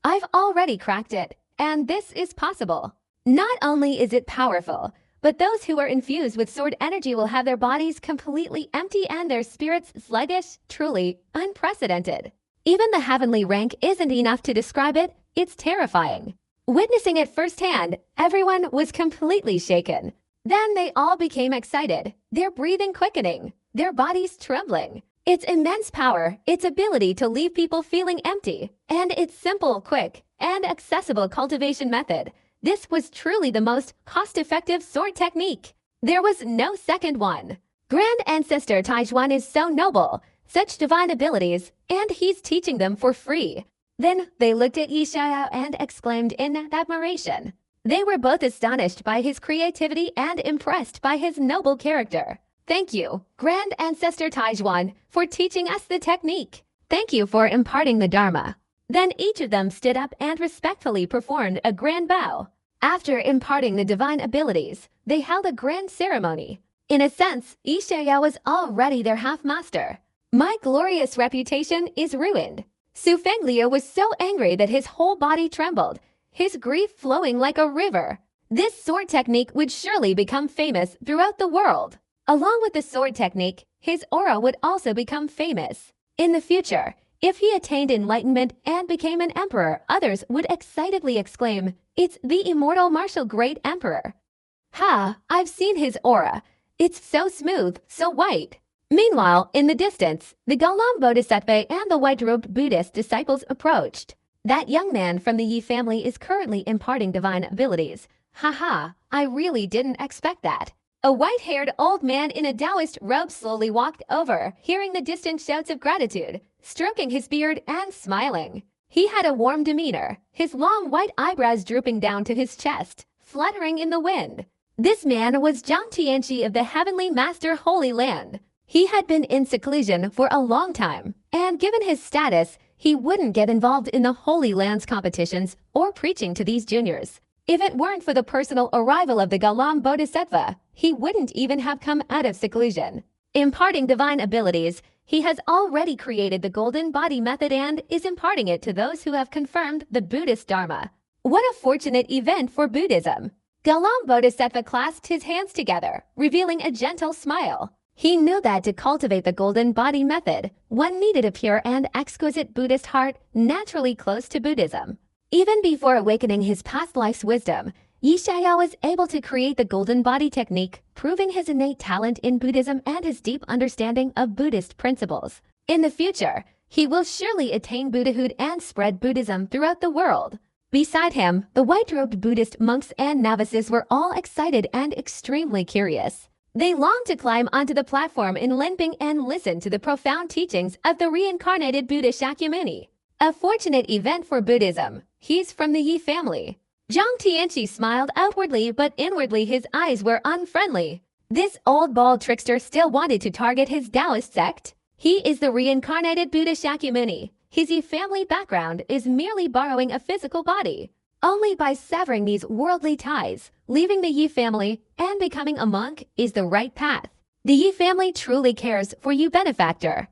I've already cracked it, and this is possible. Not only is it powerful, but those who are infused with sword energy will have their bodies completely empty and their spirits sluggish, truly unprecedented. Even the heavenly rank isn't enough to describe it, it's terrifying. Witnessing it firsthand, everyone was completely shaken. Then they all became excited, their breathing quickening, their bodies trembling. Its immense power, its ability to leave people feeling empty, and its simple, quick, and accessible cultivation method, This was truly the most cost-effective sword technique. There was no second one. Grand Ancestor Taijuan is so noble, such divine abilities, and he's teaching them for free. Then they looked at Yi Xiaoyao and exclaimed in admiration. They were both astonished by his creativity and impressed by his noble character. Thank you, Grand Ancestor Taijuan, for teaching us the technique. Thank you for imparting the Dharma. Then each of them stood up and respectfully performed a grand bow. After imparting the divine abilities, they held a grand ceremony. In a sense, Yi Xiaoyao was already their half-master. My glorious reputation is ruined. Su Fengliu was so angry that his whole body trembled, his grief flowing like a river. This sword technique would surely become famous throughout the world. Along with the sword technique, his aura would also become famous. In the future, if he attained enlightenment and became an emperor, others would excitedly exclaim, "It's the immortal martial great emperor." Ha, I've seen his aura. It's so smooth, so white. Meanwhile, in the distance, the Galam Bodhisattva and the white-robed Buddhist disciples approached. That young man from the Yi family is currently imparting divine abilities. Haha, I really didn't expect that. A white-haired old man in a Taoist robe slowly walked over, hearing the distant shouts of gratitude, stroking his beard and smiling. He had a warm demeanor, his long white eyebrows drooping down to his chest, fluttering in the wind. This man was Zhang Tianqi of the Heavenly Master Holy Land. He had been in seclusion for a long time, and given his status, he wouldn't get involved in the Holy Land's competitions or preaching to these juniors. If it weren't for the personal arrival of the Galam Bodhisattva, he wouldn't even have come out of seclusion. Imparting divine abilities, he has already created the Golden Body Method and is imparting it to those who have confirmed the Buddhist Dharma. What a fortunate event for Buddhism! Galam Bodhisattva clasped his hands together, revealing a gentle smile. He knew that to cultivate the Golden Body Method, one needed a pure and exquisite Buddhist heart naturally close to Buddhism. Even before awakening his past life's wisdom, Yi Xiaoyao was able to create the Golden Body technique, proving his innate talent in Buddhism and his deep understanding of Buddhist principles. In the future, he will surely attain Buddhahood and spread Buddhism throughout the world. Beside him, the white-robed Buddhist monks and novices were all excited and extremely curious. They longed to climb onto the platform in Linping and listen to the profound teachings of the reincarnated Buddha Shakyamuni. A fortunate event for Buddhism. He's from the Yi family. Zhang Tianqi smiled outwardly, but inwardly his eyes were unfriendly. This old bald trickster still wanted to target his Taoist sect. He is the reincarnated Buddha Shakyamuni. His Yi family background is merely borrowing a physical body. Only by severing these worldly ties, leaving the Yi family, and becoming a monk is the right path. The Yi family truly cares for Yi benefactor.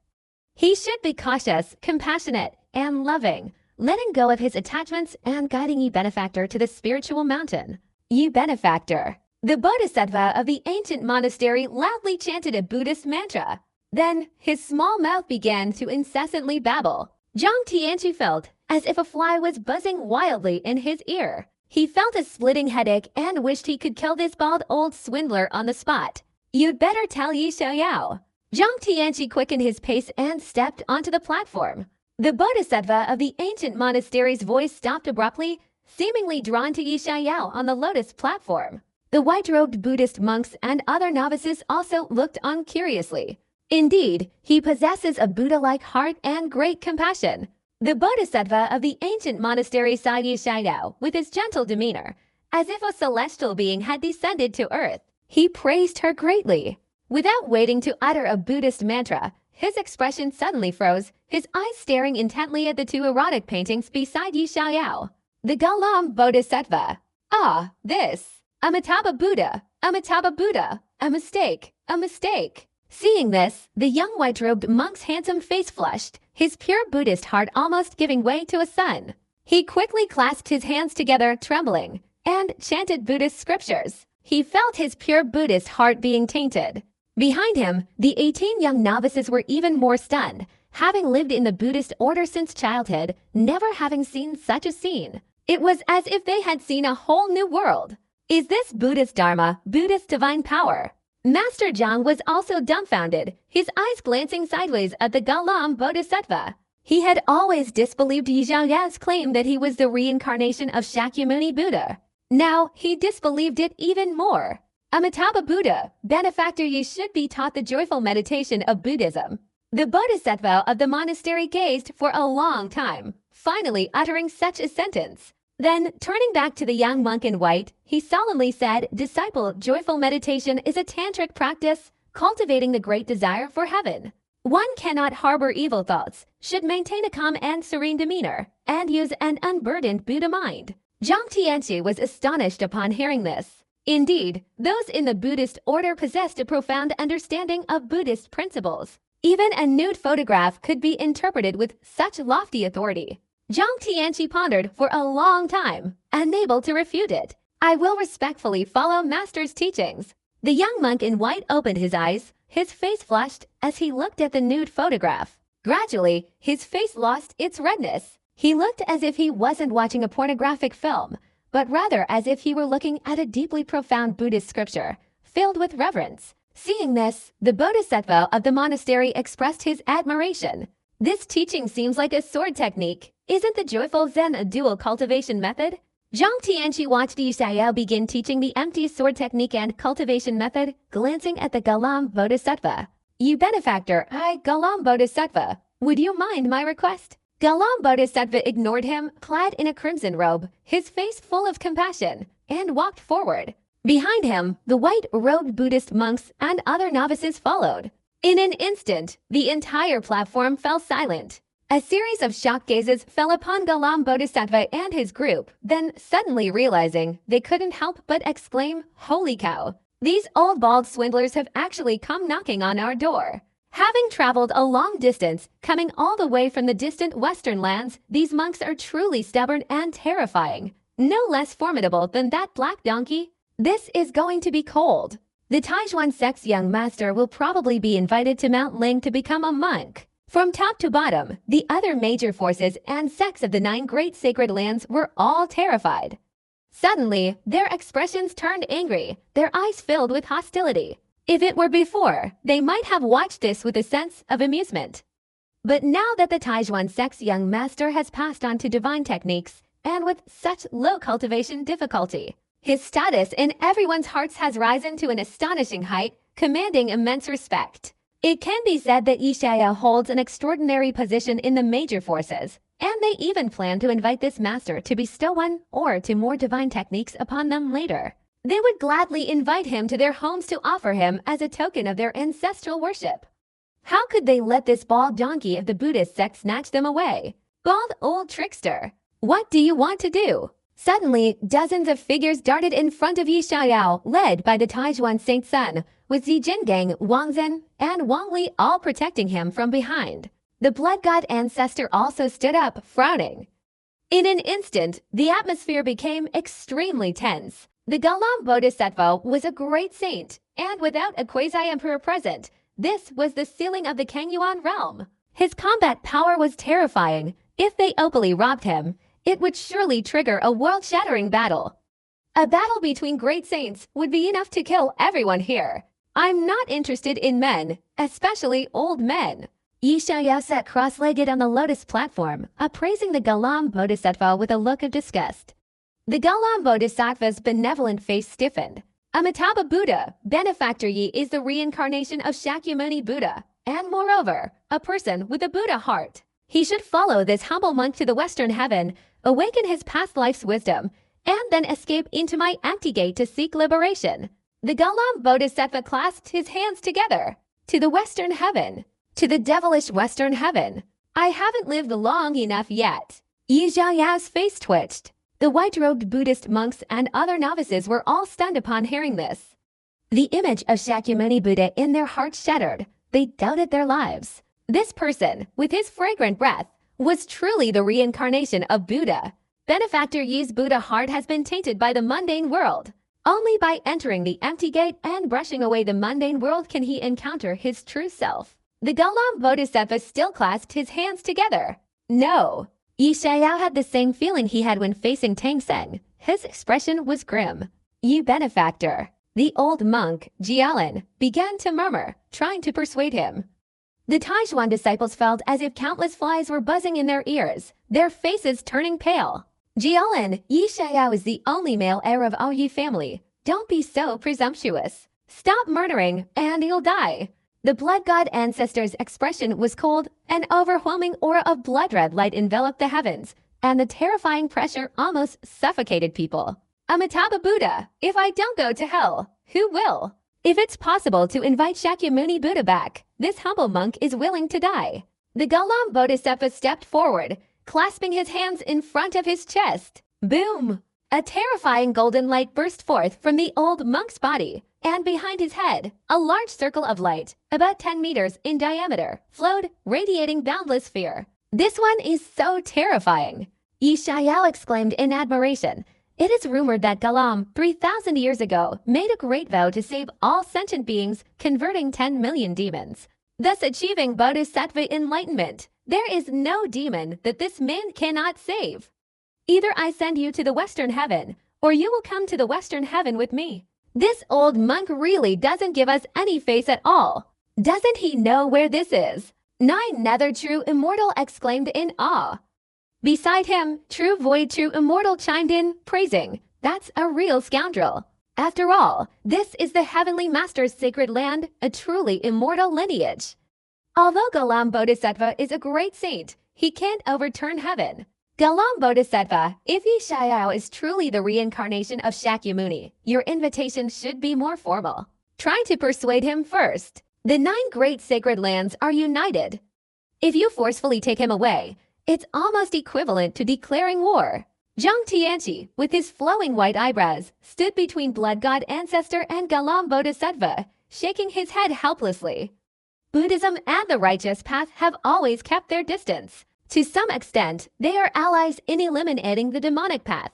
He should be cautious, compassionate, and loving, letting go of his attachments and guiding Yi benefactor to the spiritual mountain. Yi benefactor. The Bodhisattva of the ancient monastery loudly chanted a Buddhist mantra. Then, his small mouth began to incessantly babble. Zhang Tianqi felt as if a fly was buzzing wildly in his ear. He felt a splitting headache and wished he could kill this bald old swindler on the spot. You'd better tell Yi Xiaoyao. Zhang Tianqi quickened his pace and stepped onto the platform. The Bodhisattva of the ancient monastery's voice stopped abruptly, seemingly drawn to Yi Xiaoyao on the lotus platform. The white-robed Buddhist monks and other novices also looked on curiously. Indeed, he possesses a Buddha-like heart and great compassion. The Bodhisattva of the ancient monastery saw Yi Xiaoyao with his gentle demeanor, as if a celestial being had descended to earth. He praised her greatly. Without waiting to utter a Buddhist mantra, his expression suddenly froze, his eyes staring intently at the two erotic paintings beside Yi Xiaoyao. The Galam Bodhisattva. Ah, this. Amitabha Buddha. Amitabha Buddha. A mistake. A mistake. Seeing this, the young white-robed monk's handsome face flushed, his pure Buddhist heart almost giving way to a sun. He quickly clasped his hands together, trembling, and chanted Buddhist scriptures. He felt his pure Buddhist heart being tainted. Behind him, the 18 young novices were even more stunned, having lived in the Buddhist order since childhood, never having seen such a scene. It was as if they had seen a whole new world. Is this Buddhist Dharma, Buddhist divine power? Master Zhang was also dumbfounded, his eyes glancing sideways at the Galam Bodhisattva. He had always disbelieved Yi Xiaoyao's claim that he was the reincarnation of Shakyamuni Buddha. Now, he disbelieved it even more. Amitabha Buddha, benefactor, you should be taught the joyful meditation of Buddhism. The bodhisattva of the monastery gazed for a long time, finally uttering such a sentence. Then, turning back to the young monk in white, he solemnly said, "Disciple, joyful meditation is a tantric practice, cultivating the great desire for heaven. One cannot harbor evil thoughts, should maintain a calm and serene demeanor, and use an unburdened Buddha mind." Jiang Tianqi was astonished upon hearing this. Indeed, those in the Buddhist order possessed a profound understanding of Buddhist principles. Even a nude photograph could be interpreted with such lofty authority. Jiang Tianqi pondered for a long time, unable to refute it. "I will respectfully follow Master's teachings." The young monk in white opened his eyes. His face flushed as he looked at the nude photograph. Gradually, his face lost its redness. He looked as if he wasn't watching a pornographic film, but rather as if he were looking at a deeply profound Buddhist scripture, filled with reverence. Seeing this, the bodhisattva of the monastery expressed his admiration. "This teaching seems like a sword technique. Isn't the joyful Zen a dual cultivation method?" Jiang Tianqi watched Yi Xiao begin teaching the empty sword technique and cultivation method, glancing at the Galam bodhisattva. "You benefactor, I, Galam bodhisattva, would you mind my request?" Galam bodhisattva ignored him, clad in a crimson robe, his face full of compassion, and walked forward. Behind him, the white-robed Buddhist monks and other novices followed. In an instant, the entire platform fell silent. A series of shocked gazes fell upon Galam bodhisattva and his group, then suddenly realizing, they couldn't help but exclaim, "Holy cow! These old bald swindlers have actually come knocking on our door." Having traveled a long distance, coming all the way from the distant western lands, these monks are truly stubborn and terrifying. No less formidable than that black donkey. This is going to be cold. The Taijuan sect's young master will probably be invited to Mount Ling to become a monk. From top to bottom, the other major forces and sects of the 9 great sacred lands were all terrified. Suddenly, their expressions turned angry, their eyes filled with hostility. If it were before, they might have watched this with a sense of amusement. But now that the Taijuan sect's young master has passed on to divine techniques, and with such low cultivation difficulty, his status in everyone's hearts has risen to an astonishing height, commanding immense respect. It can be said that Yi Xiao holds an extraordinary position in the major forces, and they even plan to invite this master to bestow one or 2 more divine techniques upon them later. They would gladly invite him to their homes to offer him as a token of their ancestral worship. How could they let this bald donkey of the Buddhist sect snatch them away? Bald old trickster! What do you want to do? Suddenly, dozens of figures darted in front of Yi Xiao, led by the Taijuan Saint Sun, with Zi Jingang, Wang Zhen, and Wang Li all protecting him from behind. The blood god ancestor also stood up, frowning. In an instant, the atmosphere became extremely tense. The Galam bodhisattva was a great saint, and without a quasi-emperor present, this was the ceiling of the Kangyuan realm. His combat power was terrifying. If they openly robbed him, it would surely trigger a world-shattering battle. A battle between great saints would be enough to kill everyone here. I'm not interested in men, especially old men. Yi Xiao sat cross-legged on the lotus platform, appraising the Galam bodhisattva with a look of disgust. The Galam bodhisattva's benevolent face stiffened. Amitabha Buddha, benefactor Yi, is the reincarnation of Shakyamuni Buddha, and moreover, a person with a Buddha heart. He should follow this humble monk to the western heaven, awaken his past life's wisdom, and then escape into my empty gate to seek liberation. The Galam bodhisattva clasped his hands together. To the western heaven. To the devilish western heaven. I haven't lived long enough yet. Yi Xiaoyao's face twitched. The white-robed Buddhist monks and other novices were all stunned upon hearing this. The image of Shakyamuni Buddha in their hearts shattered. They doubted their lives. This person, with his fragrant breath, was truly the reincarnation of Buddha. Benefactor Yi's Buddha heart has been tainted by the mundane world. Only by entering the empty gate and brushing away the mundane world can he encounter his true self. The Galam bodhisattva still clasped his hands together. No. Yi Xiao had the same feeling he had when facing Tang Seng. His expression was grim. "You benefactor." The old monk, Jialin, began to murmur, trying to persuade him. The Taijuan disciples felt as if countless flies were buzzing in their ears, their faces turning pale. Jialan, Yi Xiao is the only male heir of our Yi family. Don't be so presumptuous. Stop murdering, and you'll die. The blood god ancestor's expression was cold. An overwhelming aura of blood-red light enveloped the heavens, and the terrifying pressure almost suffocated people. Amitabha Buddha, if I don't go to hell, who will? If it's possible to invite Shakyamuni Buddha back, this humble monk is willing to die. The Galam Bodhisattva stepped forward, clasping his hands in front of his chest. Boom! A terrifying golden light burst forth from the old monk's body, and behind his head, a large circle of light, about 10 meters in diameter, flowed, radiating boundless fear. This one is so terrifying! Yi Xiao exclaimed in admiration. It is rumored that Galam, 3,000 years ago, made a great vow to save all sentient beings, converting 10 million demons, thus achieving Bodhisattva enlightenment. There is no demon that this man cannot save. Either I send you to the Western Heaven, or you will come to the Western Heaven with me. This old monk really doesn't give us any face at all. Doesn't he know where this is? Nine Nether True Immortal exclaimed in awe. Beside him, True Void True Immortal chimed in, praising, that's a real scoundrel. After all, this is the Heavenly Master's sacred land, a truly immortal lineage. Although Galam Bodhisattva is a great saint, he can't overturn heaven. Galam Bodhisattva, if Yi Xiao is truly the reincarnation of Shakyamuni, your invitation should be more formal. Try to persuade him first. The 9 great sacred lands are united. If you forcefully take him away, it's almost equivalent to declaring war. Zhang Tianqi, with his flowing white eyebrows, stood between Blood God Ancestor and Galam Bodhisattva, shaking his head helplessly. Buddhism and the righteous path have always kept their distance. To some extent, they are allies in eliminating the demonic path.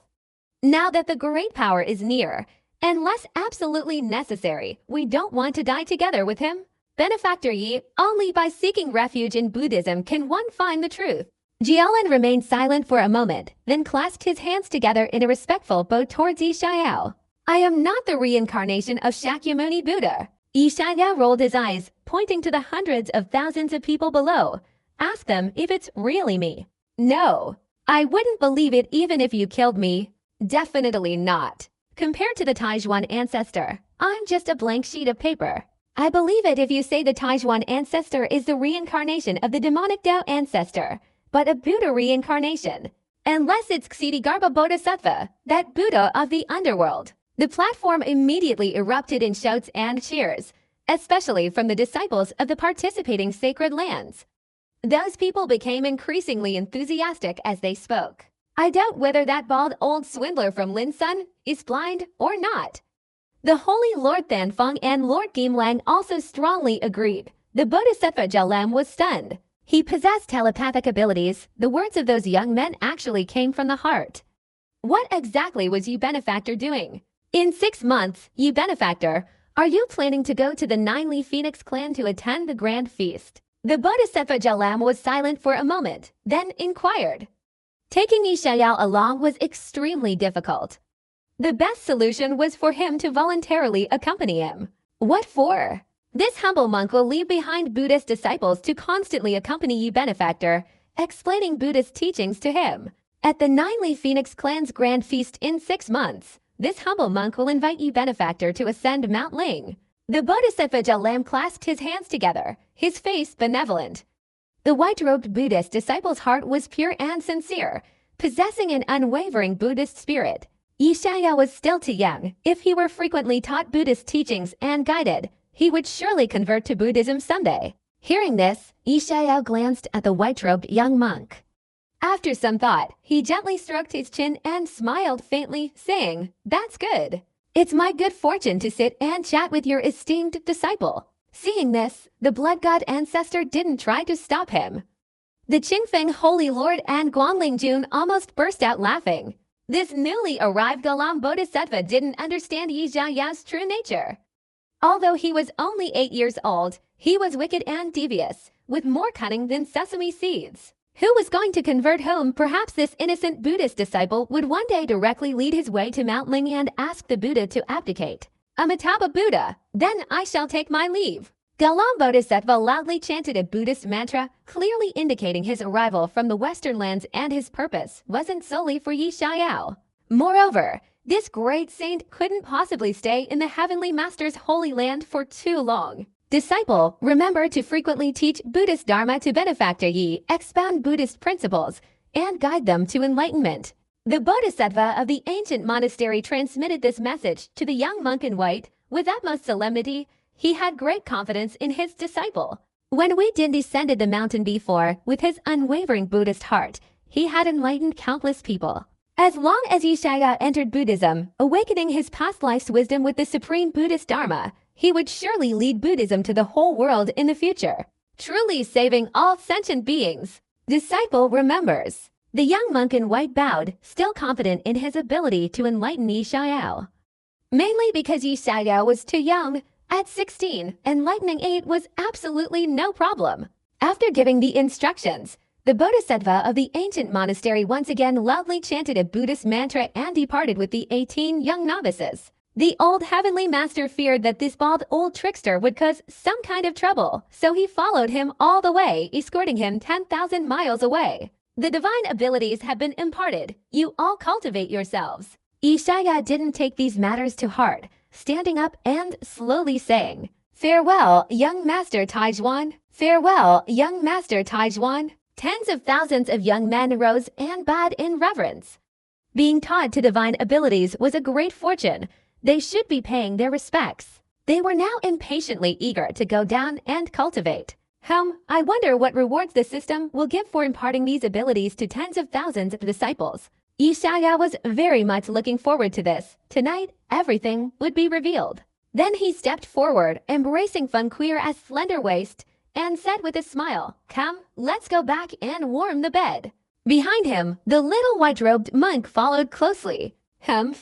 Now that the great power is near, unless absolutely necessary, we don't want to die together with him. Benefactor Yi, only by seeking refuge in Buddhism can one find the truth. Jialan remained silent for a moment, then clasped his hands together in a respectful bow towards Yi Xiao. I am not the reincarnation of Shakyamuni Buddha. Yi Xiao rolled his eyes, pointing to the hundreds of thousands of people below. Ask them if it's really me. No, I wouldn't believe it even if you killed me. Definitely not. Compared to the Taijuan ancestor, I'm just a blank sheet of paper. I believe it if you say the Taijuan ancestor is the reincarnation of the demonic Tao ancestor, but a Buddha reincarnation. Unless it's Ksitigarbha Bodhisattva, that Buddha of the underworld. The platform immediately erupted in shouts and cheers, especially from the disciples of the participating sacred lands. Those people became increasingly enthusiastic as they spoke. I doubt whether that bald old swindler from Linsun is blind or not. The Holy Lord Thanfeng and Lord Gimlang also strongly agreed. The Bodhisattva Jalam was stunned. He possessed telepathic abilities. The words of those young men actually came from the heart. What exactly was you Benefactor doing? In 6 months, you Benefactor, are you planning to go to the 9-Li Phoenix clan to attend the grand feast? The Bodhisattva Jalam was silent for a moment, then inquired. Taking Yi Xiao along was extremely difficult. The best solution was for him to voluntarily accompany him. What for? This humble monk will leave behind Buddhist disciples to constantly accompany Yi Benefactor, explaining Buddhist teachings to him. At the 9-Li Phoenix clan's grand feast in 6 months, this humble monk will invite Yi Benefactor to ascend Mount Ling. The Bodhisattva Jalam clasped his hands together, his face benevolent. The white-robed Buddhist disciple's heart was pure and sincere, possessing an unwavering Buddhist spirit. Yi Xiao was still too young. If he were frequently taught Buddhist teachings and guided, he would surely convert to Buddhism someday. Hearing this, Yi Xiao glanced at the white-robed young monk. After some thought, he gently stroked his chin and smiled faintly, saying, "That's good. It's my good fortune to sit and chat with your esteemed disciple." Seeing this, the blood god ancestor didn't try to stop him. The Qingfeng Holy Lord and Guangling Jun almost burst out laughing. This newly arrived Galam Bodhisattva didn't understand Yi Xiao's true nature. Although he was only 8 years old, he was wicked and devious, with more cunning than sesame seeds. Who was going to convert whom? Perhaps this innocent Buddhist disciple would one day directly lead his way to Mount Ling and ask the Buddha to abdicate. Amitabha Buddha, then I shall take my leave. Galam Bodhisattva loudly chanted a Buddhist mantra, clearly indicating his arrival from the Western lands, and his purpose wasn't solely for Yi Xiao. Moreover, this great saint couldn't possibly stay in the Heavenly Master's holy land for too long. Disciple, remember to frequently teach Buddhist Dharma to benefactor Yi, expound Buddhist principles, and guide them to enlightenment. The Bodhisattva of the ancient monastery transmitted this message to the young monk in white with utmost solemnity. He had great confidence in his disciple. When Wei Din descended the mountain before, with his unwavering Buddhist heart, he had enlightened countless people. As long as Yi Xiao entered Buddhism, awakening his past life's wisdom with the supreme Buddhist Dharma, he would surely lead Buddhism to the whole world in the future, truly saving all sentient beings. Disciple remembers. The young monk in white bowed, still confident in his ability to enlighten Yi Xiao. Mainly because Yi Xiao was too young. At 16, enlightening 8 was absolutely no problem. After giving the instructions, the Bodhisattva of the ancient monastery once again loudly chanted a Buddhist mantra and departed with the 18 young novices. The old heavenly master feared that this bald old trickster would cause some kind of trouble, so he followed him all the way, escorting him 10,000 miles away. The divine abilities have been imparted. You all cultivate yourselves. Yi Xiao didn't take these matters to heart, standing up and slowly saying, "Farewell, young master Taizhuan. Farewell, young master Taizhuan." Tens of thousands of young men rose and bowed in reverence. Being taught to divine abilities was a great fortune. They should be paying their respects. They were now impatiently eager to go down and cultivate. I wonder what rewards the system will give for imparting these abilities to tens of thousands of disciples. Yi Xiao was very much looking forward to this. Tonight, everything would be revealed. Then he stepped forward, embracing Feng Quir's slender waist, and said with a smile, "Come, let's go back and warm the bed." Behind him, the little white-robed monk followed closely. Feng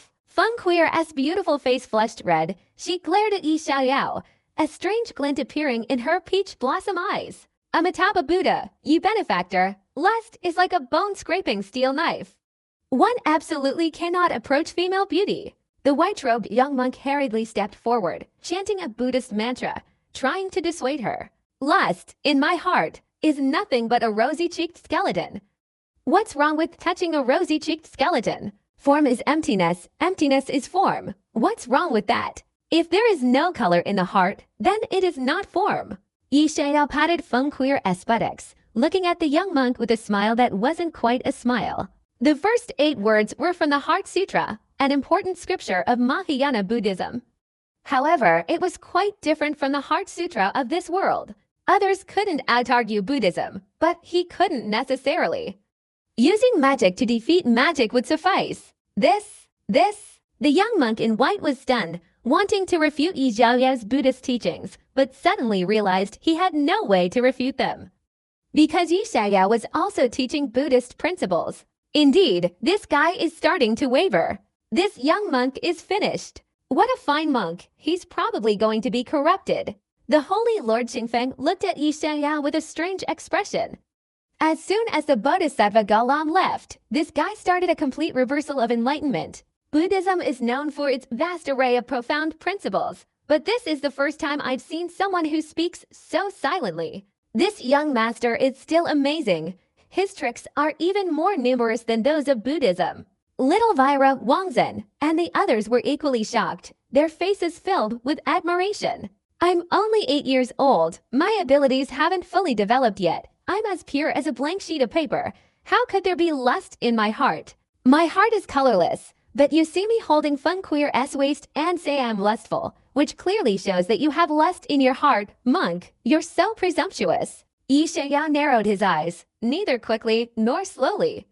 Quir's beautiful face flushed red. She glared at Yi Xiao, a strange glint appearing in her peach blossom eyes. Amitabha Buddha, you benefactor, lust is like a bone-scraping steel knife. One absolutely cannot approach female beauty. The white-robed young monk hurriedly stepped forward, chanting a Buddhist mantra, trying to dissuade her. Lust, in my heart, is nothing but a rosy-cheeked skeleton. What's wrong with touching a rosy-cheeked skeleton? Form is emptiness, emptiness is form. What's wrong with that? If there is no color in the heart, then it is not form. Yi Xiao patted Feng Quir's buttocks, looking at the young monk with a smile that wasn't quite a smile. The first 8 words were from the Heart Sutra, an important scripture of Mahayana Buddhism. However, it was quite different from the Heart Sutra of this world. Others couldn't out-argue Buddhism, but he couldn't necessarily. Using magic to defeat magic would suffice. The young monk in white was stunned, wanting to refute Yi Xiao's Buddhist teachings, but suddenly realized he had no way to refute them. Because Yi Xiao was also teaching Buddhist principles. Indeed, this guy is starting to waver. This young monk is finished. What a fine monk, he's probably going to be corrupted. The Holy Lord Xingfeng looked at Yi Xiao with a strange expression. As soon as the Bodhisattva Galam left, this guy started a complete reversal of enlightenment. Buddhism is known for its vast array of profound principles, but this is the first time I've seen someone who speaks so silently. This young master is still amazing. His tricks are even more numerous than those of Buddhism. Little Vira, Wangzhen, and the others were equally shocked, their faces filled with admiration. I'm only 8 years old. My abilities haven't fully developed yet. I'm as pure as a blank sheet of paper. How could there be lust in my heart? My heart is colorless, but you see me holding Feng Quir's waist and say I'm lustful, which clearly shows that you have lust in your heart, monk. You're so presumptuous. Yi Xiao narrowed his eyes, neither quickly nor slowly.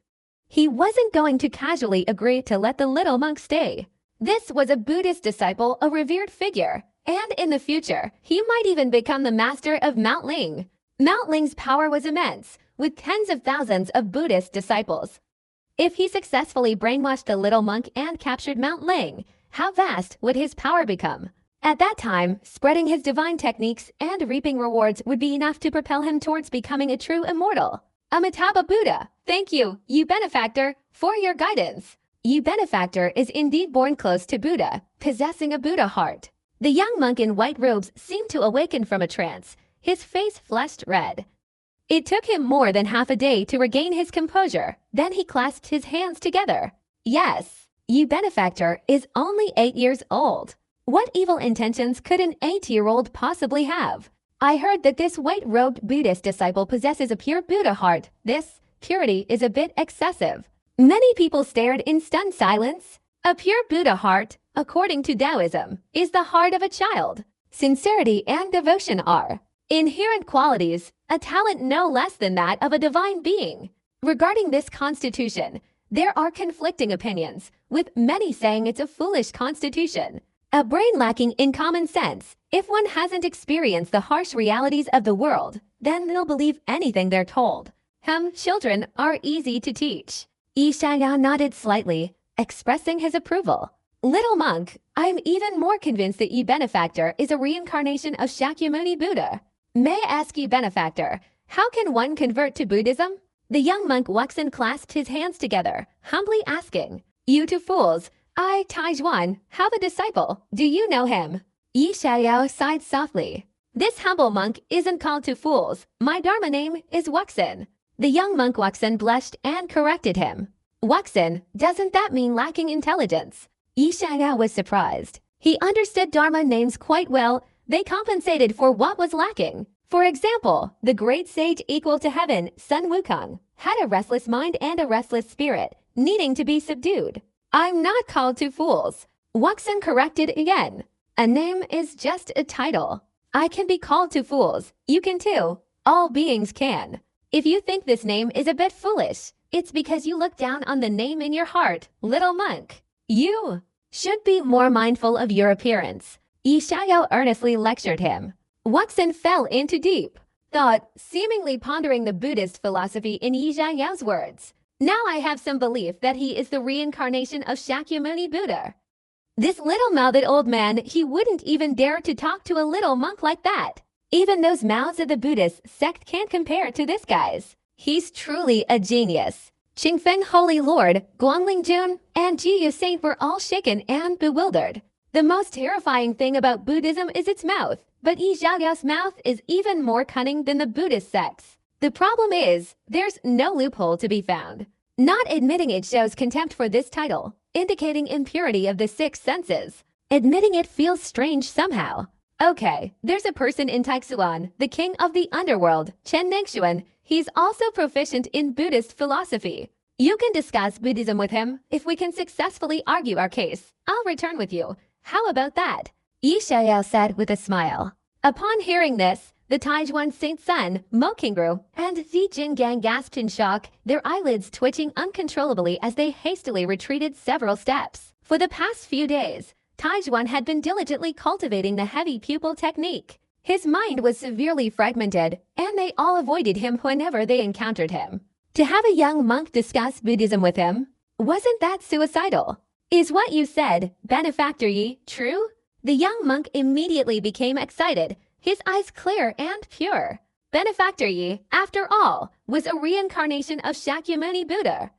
He wasn't going to casually agree to let the little monk stay. This was a Buddhist disciple, a revered figure, and in the future, he might even become the master of Mount Ling. Mount Ling's power was immense, with tens of thousands of Buddhist disciples. If he successfully brainwashed the little monk and captured Mount Ling, how vast would his power become? At that time, spreading his divine techniques and reaping rewards would be enough to propel him towards becoming a true immortal. Amitabha Buddha, thank you, you benefactor, for your guidance. You benefactor is indeed born close to Buddha, possessing a Buddha heart. The young monk in white robes seemed to awaken from a trance. His face flushed red. It took him more than half a day to regain his composure. Then he clasped his hands together. Yes, you benefactor is only 8 years old. What evil intentions could an 8-year-old possibly have? I heard that this white-robed Buddhist disciple possesses a pure Buddha heart. This purity is a bit excessive. Many people stared in stunned silence. A pure Buddha heart, according to Taoism, is the heart of a child. Sincerity and devotion are inherent qualities, a talent no less than that of a divine being. Regarding this constitution, there are conflicting opinions, with many saying it's a foolish constitution, a brain lacking in common sense. If one hasn't experienced the harsh realities of the world, then they'll believe anything they're told. Children are easy to teach. Ishaya nodded slightly, expressing his approval. Little monk, I'm even more convinced that Yi Benefactor is a reincarnation of Shakyamuni Buddha. May I ask Yi Benefactor, how can one convert to Buddhism? The young monk Wuxin clasped his hands together, humbly asking, You two fools, I, Taizhuan, have a disciple. Do you know him? Yi Xiaoyao sighed softly. This humble monk isn't called to fools. My Dharma name is Wuxin. The young monk Wuxin blushed and corrected him. Wuxin, doesn't that mean lacking intelligence? Yi Xiaoyao was surprised. He understood Dharma names quite well. They compensated for what was lacking. For example, the great sage equal to heaven, Sun Wukong, had a restless mind and a restless spirit, needing to be subdued. I'm not called to fools. Wuxin corrected again. A name is just a title. I can be called to fools. You can too. All beings can. If you think this name is a bit foolish, it's because you look down on the name in your heart, little monk. You should be more mindful of your appearance. Yi Xiaoyao earnestly lectured him. Wuxin fell into deep thought, seemingly pondering the Buddhist philosophy in Yi Xiaoyao's words. Now I have some belief that he is the reincarnation of Shakyamuni Buddha. This little-mouthed old man, he wouldn't even dare to talk to a little monk like that. Even those mouths of the Buddhist sect can't compare to this guy's. He's truly a genius. Qingfeng Holy Lord, Guangling Jun, and Ji Yu Saint were all shaken and bewildered. The most terrifying thing about Buddhism is its mouth, but Yi Xiaoyao's mouth is even more cunning than the Buddhist sects. The problem is, there's no loophole to be found. Not admitting it shows contempt for this title, indicating impurity of the 6 senses. Admitting it feels strange somehow. Okay, there's a person in Taixuan, the king of the underworld, Chen Ningxuan. He's also proficient in Buddhist philosophy. You can discuss Buddhism with him. If we can successfully argue our case, I'll return with you. How about that? Yi Xiaoyao said with a smile. Upon hearing this, the Taizhuan Saint's son, Mo Qingru, and Zi Jingang gasped in shock, their eyelids twitching uncontrollably as they hastily retreated several steps. For the past few days, Taizhuan had been diligently cultivating the heavy pupil technique. His mind was severely fragmented, and they all avoided him whenever they encountered him. To have a young monk discuss Buddhism with him, wasn't that suicidal? Is what you said, Benefactor Yi, true? The young monk immediately became excited, his eyes clear and pure. Benefactor Yi, after all, was a reincarnation of Shakyamuni Buddha.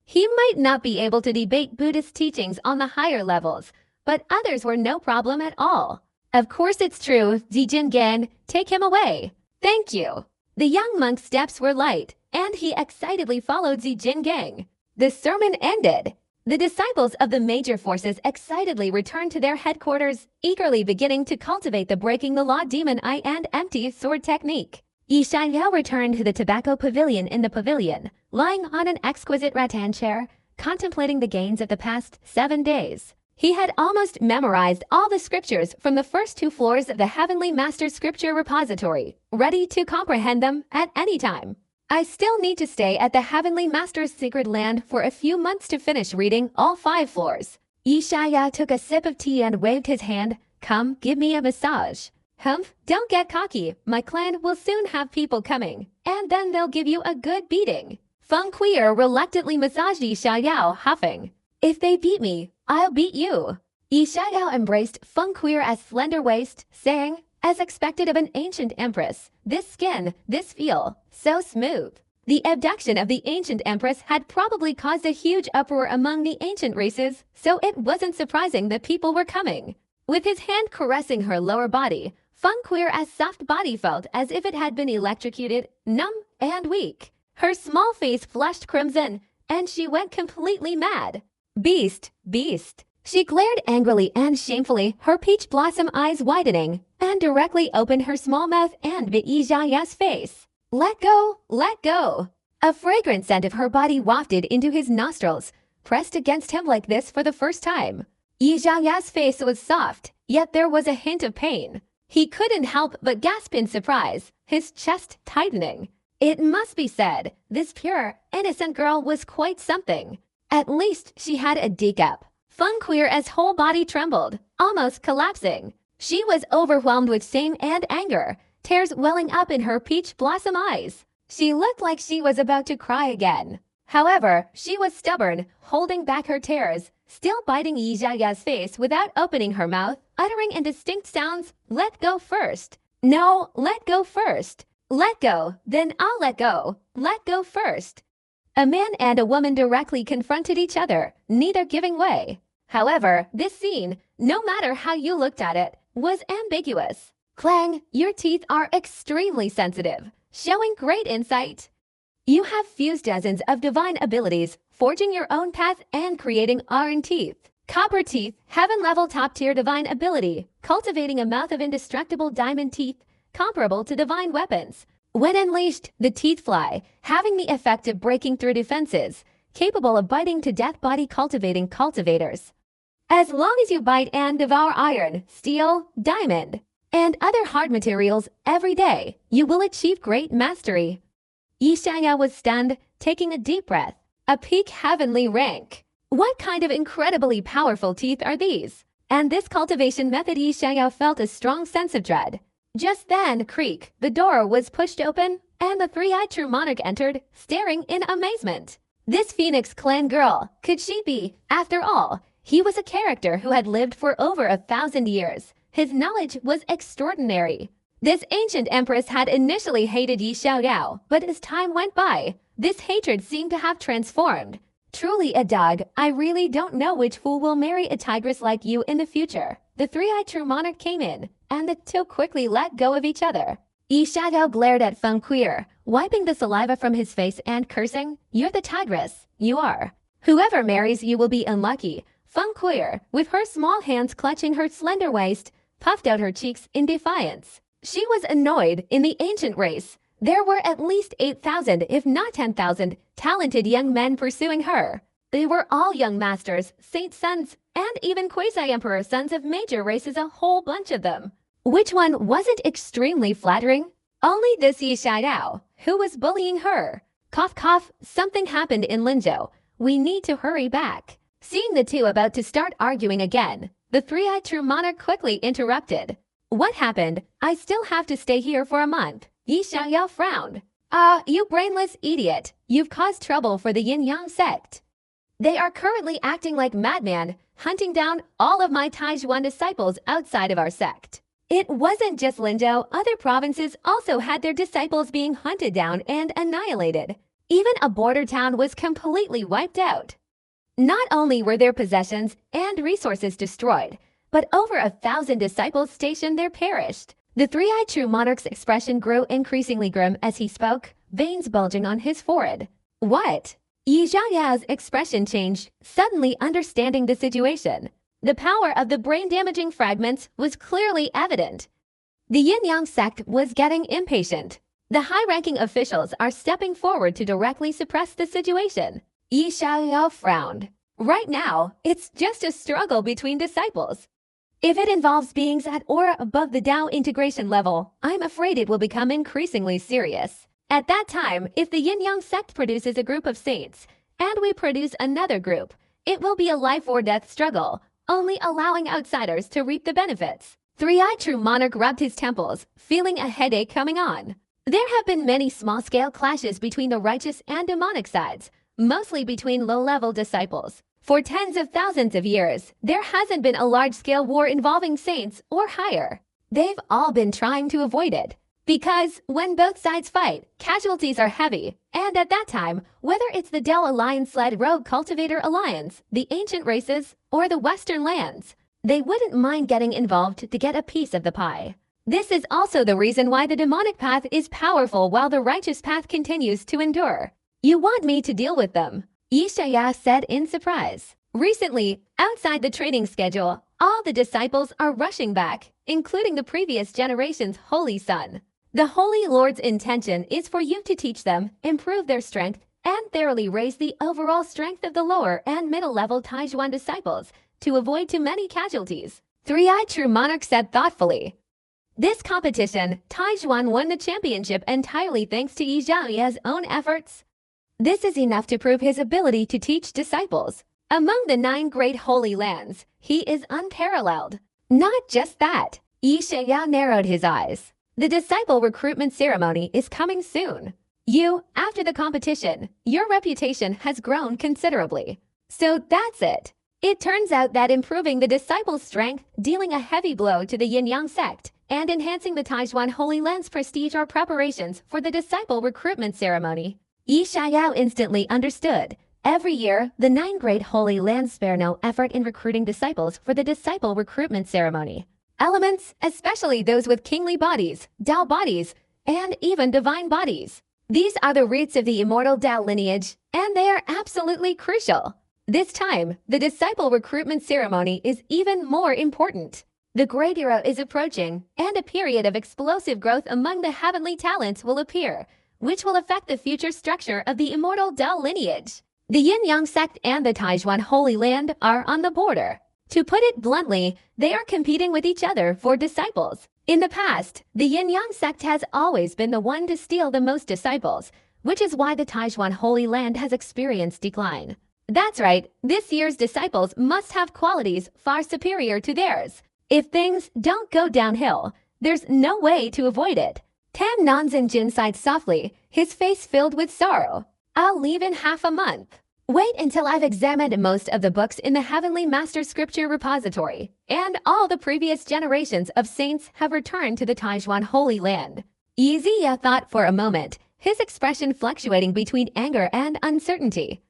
He might not be able to debate Buddhist teachings on the higher levels, but others were no problem at all. Of course it's true, Zijingan, take him away. Thank you. The young monk's steps were light, and he excitedly followed Zijingang. The sermon ended. The disciples of the major forces excitedly returned to their headquarters, eagerly beginning to cultivate the breaking the law demon eye and empty sword technique. Yi Xiaoyao returned to the tobacco pavilion in the pavilion, lying on an exquisite rattan chair, contemplating the gains of the past 7 days. He had almost memorized all the scriptures from the first 2 floors of the Heavenly Master's scripture repository, ready to comprehend them at any time. I still need to stay at the Heavenly Master's sacred land for a few months to finish reading all 5 floors. Yi Xiaoyao took a sip of tea and waved his hand. Come, give me a massage. Humph, don't get cocky. My clan will soon have people coming, and then they'll give you a good beating. Feng Queer reluctantly massaged Yi Xiaoyao, huffing. If they beat me, I'll beat you. Yi Xiaoyao embraced Feng Queer as slender waist, saying, as expected of an ancient empress, this skin, this feel, so smooth. The abduction of the ancient empress had probably caused a huge uproar among the ancient races, so it wasn't surprising that people were coming. With his hand caressing her lower body, Feng Queer's soft body felt as if it had been electrocuted, numb, and weak. Her small face flushed crimson, and she went completely mad. Beast, beast. She glared angrily and shamefully, her peach blossom eyes widening, and directly opened her small mouth and bit Yi Xiaoya's face. Let go, let go. A fragrant scent of her body wafted into his nostrils, pressed against him like this for the first time. Yi Xiaoya's face was soft, yet there was a hint of pain. He couldn't help but gasp in surprise, his chest tightening. It must be said, this pure, innocent girl was quite something. At least she had a D-cup. Feng Queer's whole body trembled, almost collapsing. She was overwhelmed with shame and anger, tears welling up in her peach blossom eyes. She looked like she was about to cry again. However, she was stubborn, holding back her tears, still biting Yi Xiaoya's face without opening her mouth, uttering indistinct sounds, "Let go first. No, let go first. Let go, then I'll let go. Let go first." A man and a woman directly confronted each other, neither giving way. However, this scene, no matter how you looked at it, was ambiguous. Clang, your teeth are extremely sensitive, showing great insight. You have fused dozens of divine abilities, forging your own path and creating iron teeth. Copper teeth, heaven-level top-tier divine ability, cultivating a mouth of indestructible diamond teeth, comparable to divine weapons. When unleashed, the teeth fly, having the effect of breaking through defenses, capable of biting to death body cultivating cultivators. As long as you bite and devour iron, steel, diamond, and other hard materials every day, you will achieve great mastery. Yi Xiaoya was stunned, taking a deep breath. A peak heavenly rank. What kind of incredibly powerful teeth are these? And this cultivation method, Yi Xiaoya felt a strong sense of dread. Just then, creak, the door was pushed open, and the three-eyed true monarch entered, staring in amazement. This Phoenix clan girl, could she be, after all? He was a character who had lived for over 1,000 years. His knowledge was extraordinary. This ancient empress had initially hated Yi Xiaoyao, but as time went by, this hatred seemed to have transformed. Truly a dog, I really don't know which fool will marry a tigress like you in the future. The three-eyed true monarch came in, and the two quickly let go of each other. Yi Xiaoyao glared at Feng Queer, wiping the saliva from his face and cursing, "You're the tigress, you are. Whoever marries you will be unlucky." Feng Queer, with her small hands clutching her slender waist, puffed out her cheeks in defiance. She was annoyed. In the ancient race, there were at least 8,000, if not 10,000, talented young men pursuing her. They were all young masters, saint sons, and even quasi-emperor sons of major races, a whole bunch of them. Which one wasn't extremely flattering? Only this Yi Xiaoyao, who was bullying her. Cough cough, something happened in Linzhou. We need to hurry back. Seeing the two about to start arguing again, the three-eyed true monarch quickly interrupted. What happened? I still have to stay here for a month. Yi Xiaoyao frowned. You brainless idiot. You've caused trouble for the Yin-Yang sect. They are currently acting like madmen, hunting down all of my Taijuan disciples outside of our sect. It wasn't just Linzhou, other provinces also had their disciples being hunted down and annihilated. Even a border town was completely wiped out. Not only were their possessions and resources destroyed, but over 1,000 disciples stationed there perished. The three-eyed true monarch's expression grew increasingly grim as he spoke, veins bulging on his forehead. What? Yi Xiaoyao's expression changed, suddenly understanding the situation. The power of the brain-damaging fragments was clearly evident. The Yin-Yang sect was getting impatient. The high-ranking officials are stepping forward to directly suppress the situation. Yi Xiaoyao frowned. Right now, it's just a struggle between disciples. If it involves beings at or above the Tao integration level, I'm afraid it will become increasingly serious. At that time, if the Yin-Yang sect produces a group of saints, and we produce another group, it will be a life-or-death struggle, only allowing outsiders to reap the benefits. Three-eyed true monarch rubbed his temples, feeling a headache coming on. There have been many small-scale clashes between the righteous and demonic sides, mostly between low-level disciples. For tens of thousands of years, there hasn't been a large-scale war involving saints or higher. They've all been trying to avoid it. Because when both sides fight, casualties are heavy, and at that time, whether it's the Dell Alliance-led Rogue Cultivator Alliance, the ancient races, or the Western lands, They wouldn't mind getting involved to get a piece of the pie. This is also the reason why the demonic path is powerful while the righteous path continues to endure. You want me to deal with them? Yeshaya said in surprise. Recently, outside the training schedule, all the disciples are rushing back, including the previous generation's Holy Son. The Holy Lord's intention is for you to teach them, improve their strength, and thoroughly raise the overall strength of the lower and middle-level Taijuan disciples to avoid too many casualties. Three-Eyed True Monarch said thoughtfully. This competition, Taijuan won the championship entirely thanks to Yi Zhaoya's own efforts. This is enough to prove his ability to teach disciples. Among the 9 great holy lands, he is unparalleled. Not just that, Yi Xiao narrowed his eyes. The disciple recruitment ceremony is coming soon. After the competition, your reputation has grown considerably. So that's it. It turns out that improving the disciples' strength, dealing a heavy blow to the Yin-Yang sect, and enhancing the Taijuan Holy Land's prestige are preparations for the disciple recruitment ceremony. Yi Xiao instantly understood. Every year, the 9 great holy lands spare no effort in recruiting disciples for the disciple recruitment ceremony. Elements, especially those with kingly bodies, Dao bodies, and even divine bodies. These are the roots of the immortal Dao lineage, and they are absolutely crucial. This time, the disciple recruitment ceremony is even more important. The Great Era is approaching, and a period of explosive growth among the heavenly talents will appear, which will affect the future structure of the immortal Dao lineage. The Yin-Yang sect and the Taijuan Holy Land are on the border. To put it bluntly, they are competing with each other for disciples. In the past, the Yin-Yang sect has always been the one to steal the most disciples, which is why the Taijuan Holy Land has experienced decline. That's right, this year's disciples must have qualities far superior to theirs. If things don't go downhill, there's no way to avoid it. Tam Nanzan Jin sighed softly, his face filled with sorrow. I'll leave in half a month. Wait until I've examined most of the books in the Heavenly Master Scripture Repository, and all the previous generations of saints have returned to the Taijuan Holy Land. Yi Ziya thought for a moment, his expression fluctuating between anger and uncertainty.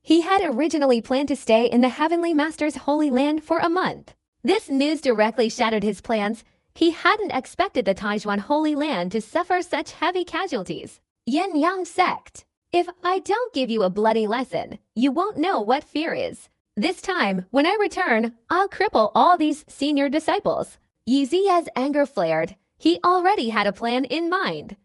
He had originally planned to stay in the Heavenly Master's Holy Land for a month. This news directly shattered his plans. He hadn't expected the Taijuan Holy Land to suffer such heavy casualties. Yin-Yang sect. If I don't give you a bloody lesson, you won't know what fear is. This time, when I return, I'll cripple all these senior disciples. Yi Ziya's anger flared. He already had a plan in mind.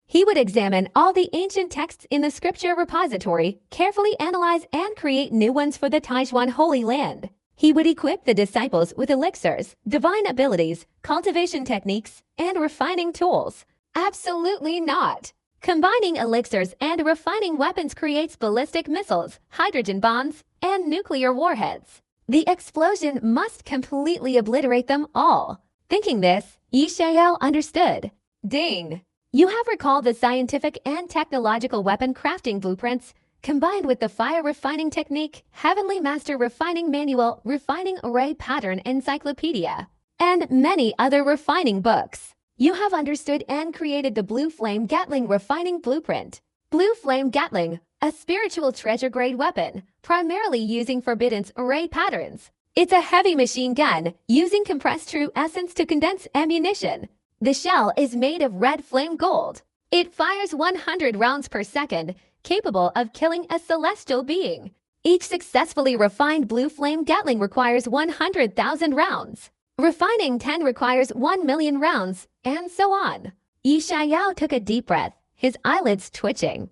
He would examine all the ancient texts in the scripture repository, carefully analyze and create new ones for the Taijuan Holy Land. He would equip the disciples with elixirs, divine abilities, cultivation techniques, and refining tools. Absolutely not. Combining elixirs and refining weapons creates ballistic missiles, hydrogen bombs, and nuclear warheads. The explosion must completely obliterate them all. Thinking this, Yi Xiao understood. Ding! You have recalled the scientific and technological weapon crafting blueprints, combined with the fire refining technique, Heavenly Master Refining Manual, Refining Array Pattern Encyclopedia, and many other refining books. You have understood and created the Blue Flame Gatling Refining Blueprint. Blue Flame Gatling, a spiritual treasure-grade weapon, primarily using Forbidden's array patterns. It's a heavy machine gun, using compressed true essence to condense ammunition. The shell is made of red flame gold. It fires 100 rounds per second, capable of killing a celestial being. Each successfully refined Blue Flame Gatling requires 100,000 rounds. Refining 10 requires 1,000,000 rounds, and so on. Yi Xiao took a deep breath, his eyelids twitching.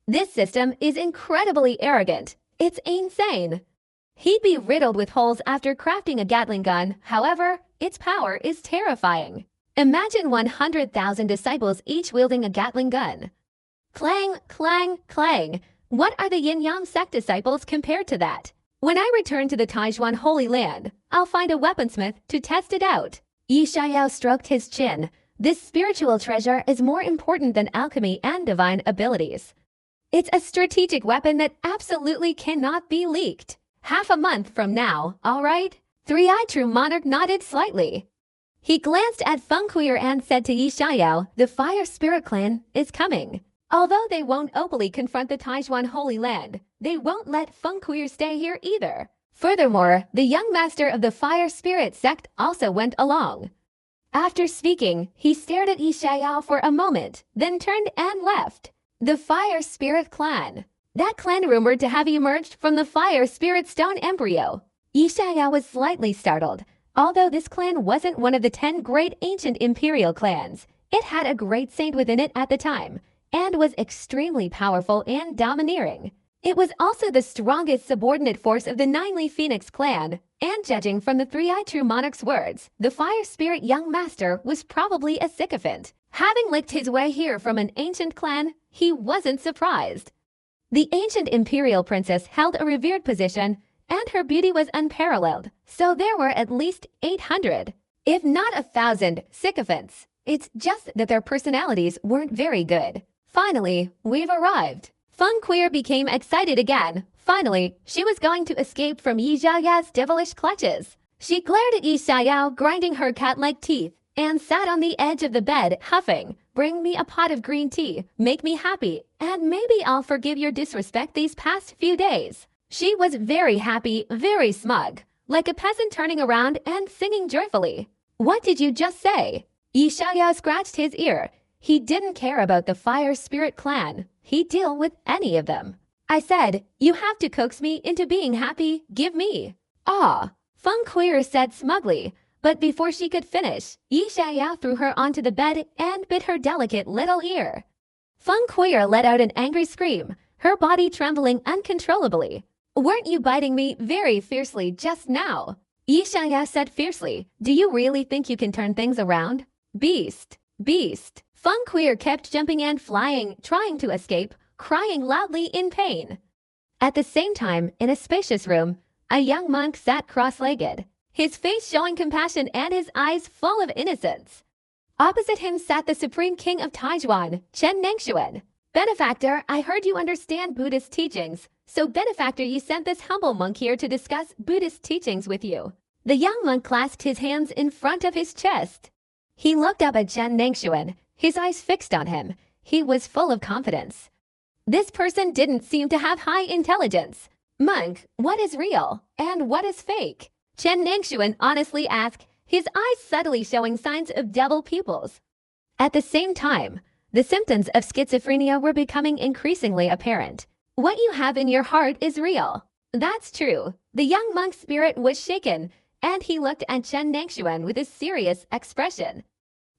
This system is incredibly arrogant. It's insane. He'd be riddled with holes after crafting a Gatling gun, however, its power is terrifying. Imagine 100,000 disciples each wielding a Gatling gun. Clang, clang, clang. What are the Yin-Yang sect disciples compared to that? When I return to the Taijuan Holy Land, I'll find a weaponsmith to test it out. Yi Xiao stroked his chin. This spiritual treasure is more important than alchemy and divine abilities. It's a strategic weapon that absolutely cannot be leaked. Half a month from now, all right? Three-Eyed True Monarch nodded slightly. He glanced at Feng Kuier and said to Yi Xiao, the Fire Spirit Clan is coming. Although they won't openly confront the Taijuan Holy Land, they won't let Feng Kuier stay here either. Furthermore, the young master of the fire spirit sect also went along. After speaking, he stared at Yi Xiao for a moment, then turned and left. The Fire Spirit Clan. That clan rumored to have emerged from the Fire Spirit Stone embryo. Yi Xiao was slightly startled. Although this clan wasn't one of the 10 great ancient imperial clans, it had a great saint within it at the time, and was extremely powerful and domineering. It was also the strongest subordinate force of the Ninely Phoenix clan, and judging from the three-eyed true monarch's words, the fire spirit young master was probably a sycophant. Having licked his way here from an ancient clan, he wasn't surprised. The ancient imperial princess held a revered position, and her beauty was unparalleled, so there were at least 800, if not 1,000, sycophants. It's just that their personalities weren't very good. Finally, we've arrived. Feng Queer became excited again. Finally, she was going to escape from Yi Xiaoya's devilish clutches. She glared at Yi Xiao, grinding her cat-like teeth, and sat on the edge of the bed, huffing. Bring me a pot of green tea, make me happy, and maybe I'll forgive your disrespect these past few days. She was very happy, very smug, like a peasant turning around and singing joyfully. What did you just say? Yi Xiaoya scratched his ear. He didn't care about the Fire Spirit clan. He'd deal with any of them. I said, you have to coax me into being happy, give me. Ah, Feng Queer said smugly, but before she could finish, Yi Xiaoya threw her onto the bed and bit her delicate little ear. Feng Queer let out an angry scream, her body trembling uncontrollably. Weren't you biting me very fiercely just now? Yi Xiaoya said fiercely, do you really think you can turn things around? Beast, beast. Feng Queer kept jumping and flying, trying to escape, crying loudly in pain. At the same time, in a spacious room, a young monk sat cross-legged, his face showing compassion and his eyes full of innocence. Opposite him sat the Supreme King of Taijuan, Chen Nangshuan. Benefactor, I heard you understand Buddhist teachings, so Benefactor, you sent this humble monk here to discuss Buddhist teachings with you. The young monk clasped his hands in front of his chest. He looked up at Chen Nangshuan, his eyes fixed on him. He was full of confidence. This person didn't seem to have high intelligence. Monk, what is real and what is fake? Chen Nangshuan honestly asked, his eyes subtly showing signs of devil pupils. At the same time, the symptoms of schizophrenia were becoming increasingly apparent. What you have in your heart is real. That's true. The young monk's spirit was shaken, and he looked at Chen Nangshuan with a serious expression.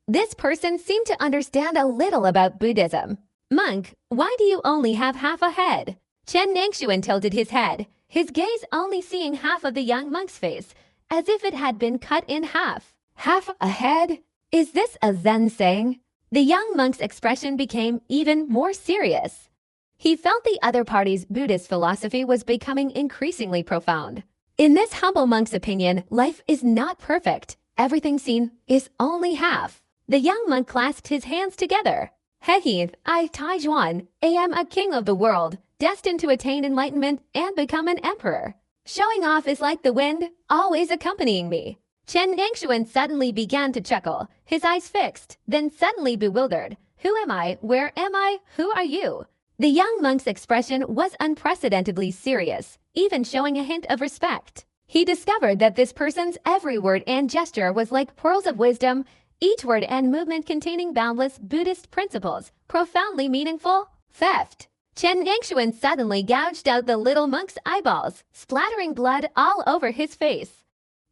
This person seemed to understand a little about Buddhism. Monk, why do you only have half a head? Chen Nangshuan tilted his head, his gaze only seeing half of the young monk's face, as if it had been cut in half. Half a head? Is this a Zen saying? The young monk's expression became even more serious. He felt the other party's Buddhist philosophy was becoming increasingly profound. In this humble monk's opinion, life is not perfect. Everything seen is only half. The young monk clasped his hands together. Hehe, I, Taijuan, am a king of the world, destined to attain enlightenment and become an emperor. Showing off is like the wind, always accompanying me. Chen Nangshuan suddenly began to chuckle, his eyes fixed, then suddenly bewildered. Who am I? Where am I? Who are you? The young monk's expression was unprecedentedly serious, even showing a hint of respect. He discovered that this person's every word and gesture was like pearls of wisdom, each word and movement containing boundless Buddhist principles, profoundly meaningful. Theft. Chen Nangshuan suddenly gouged out the little monk's eyeballs, splattering blood all over his face.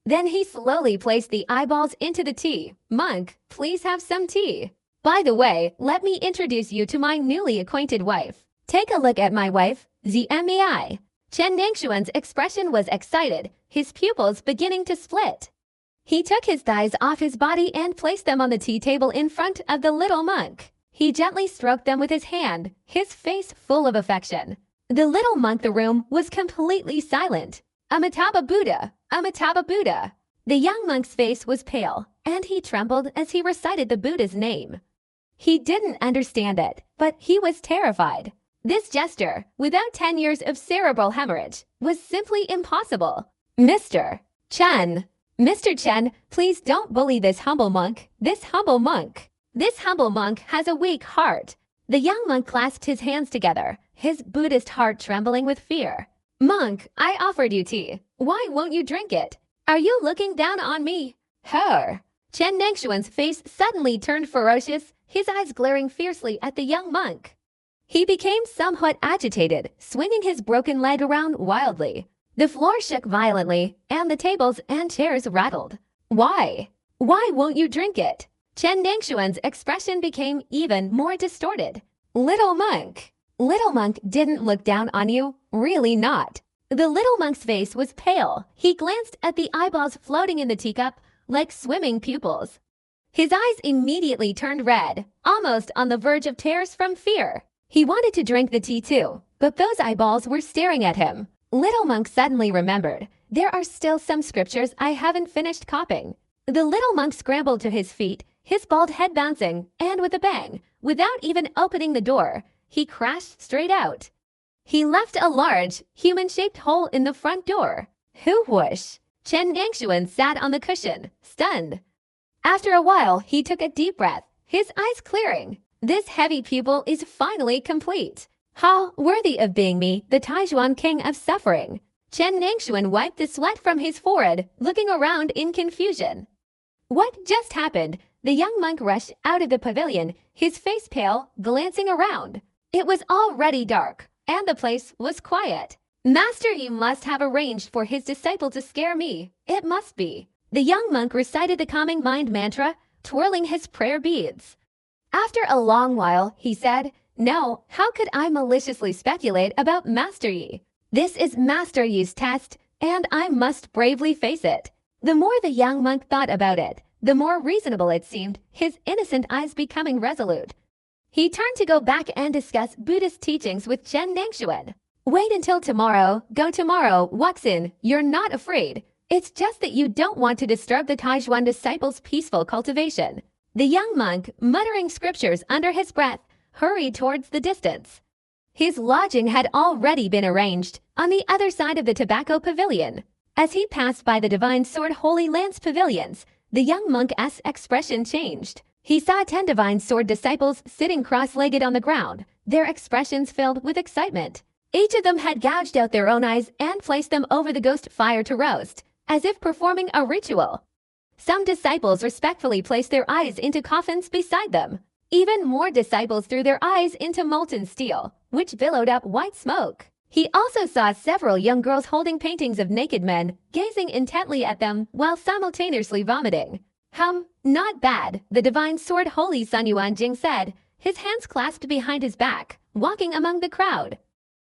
Then he slowly placed the eyeballs into the tea. Monk, please have some tea. By the way, let me introduce you to my newly acquainted wife. Take a look at my wife, Zmei. Chen Nangshuan's expression was excited, his pupils beginning to split. He took his thighs off his body and placed them on the tea table in front of the little monk. He gently stroked them with his hand, his face full of affection. The little monk the room was completely silent. Amitabha Buddha, Amitabha Buddha. The young monk's face was pale, and he trembled as he recited the Buddha's name. He didn't understand it, but he was terrified. This gesture, without 10 years of cerebral hemorrhage, was simply impossible. Mr. Chen. Mr. Chen, please don't bully this humble monk. This humble monk has a weak heart. The young monk clasped his hands together, his Buddhist heart trembling with fear. Monk, I offered you tea. Why won't you drink it? Are you looking down on me? Her. Chen Nangshuan's face suddenly turned ferocious, his eyes glaring fiercely at the young monk. He became somewhat agitated, swinging his broken leg around wildly. The floor shook violently, and the tables and chairs rattled. Why? Why won't you drink it? Chen Nangshuan's expression became even more distorted. Little monk. Little monk didn't look down on you, really not. The little monk's face was pale. He glanced at the eyeballs floating in the teacup like swimming pupils. His eyes immediately turned red, almost on the verge of tears from fear. He wanted to drink the tea too, but those eyeballs were staring at him. Little monk suddenly remembered, there are still some scriptures I haven't finished copying. The little monk scrambled to his feet, his bald head bouncing, and with a bang, without even opening the door, he crashed straight out. He left a large, human-shaped hole in the front door. Whoosh! Chen Nangshuan sat on the cushion, stunned. After a while, he took a deep breath, his eyes clearing. This heavy pupil is finally complete. How worthy of being me, the Taijuan king of suffering. Chen Nangshuan wiped the sweat from his forehead, looking around in confusion. What just happened? The young monk rushed out of the pavilion, his face pale, glancing around. It was already dark, and the place was quiet. Master, you must have arranged for his disciple to scare me. It must be. The young monk recited the calming mind mantra, twirling his prayer beads. After a long while, he said, No, how could I maliciously speculate about Master Yi? This is Master Yi's test, and I must bravely face it. The more the young monk thought about it, the more reasonable it seemed, his innocent eyes becoming resolute. He turned to go back and discuss Buddhist teachings with Chen Nangshuan. Wait until tomorrow, go tomorrow, Waxin, you're not afraid. It's just that you don't want to disturb the Taijuan disciples' peaceful cultivation. The young monk, muttering scriptures under his breath, hurried towards the distance. His lodging had already been arranged, on the other side of the tobacco pavilion. As he passed by the Divine Sword Holy Lance pavilions, the young monk's expression changed. He saw 10 Divine Sword disciples sitting cross-legged on the ground, their expressions filled with excitement. Each of them had gouged out their own eyes and placed them over the ghost fire to roast, as if performing a ritual. Some disciples respectfully placed their eyes into coffins beside them. Even more disciples threw their eyes into molten steel, which billowed up white smoke. He also saw several young girls holding paintings of naked men, gazing intently at them while simultaneously vomiting. Not bad, the Divine Sword Holy Sun Yuanjing said, his hands clasped behind his back, walking among the crowd.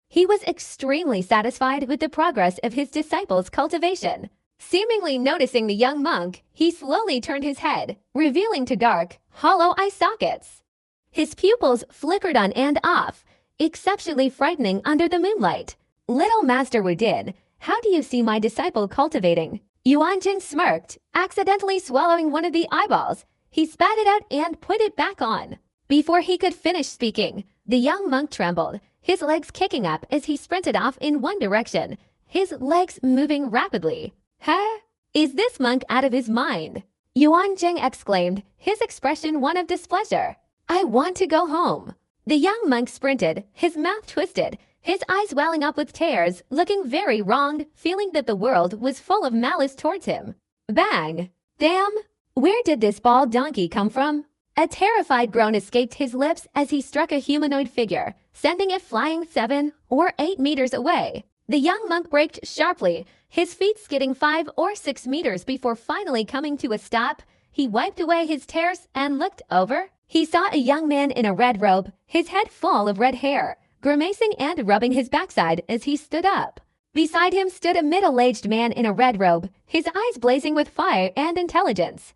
He was extremely satisfied with the progress of his disciples' cultivation. Seemingly noticing the young monk, he slowly turned his head, revealing to dark, hollow eye sockets. His pupils flickered on and off, exceptionally frightening under the moonlight. Little Master Wudin, how do you see my disciple cultivating? Yuanjing smirked, accidentally swallowing one of the eyeballs. He spat it out and put it back on. Before he could finish speaking, the young monk trembled, his legs kicking up as he sprinted off in one direction, his legs moving rapidly. Huh? Is this monk out of his mind? Yuanjing exclaimed, his expression one of displeasure. I want to go home. The young monk sprinted, his mouth twisted, his eyes welling up with tears, looking very wronged, feeling that the world was full of malice towards him. Bang! Damn! Where did this bald donkey come from? A terrified groan escaped his lips as he struck a humanoid figure, sending it flying 7 or 8 meters away. The young monk braked sharply, his feet skidding 5 or 6 meters before finally coming to a stop. He wiped away his tears and looked over. He saw a young man in a red robe, his head full of red hair, grimacing and rubbing his backside as he stood up. Beside him stood a middle-aged man in a red robe, his eyes blazing with fire and intelligence.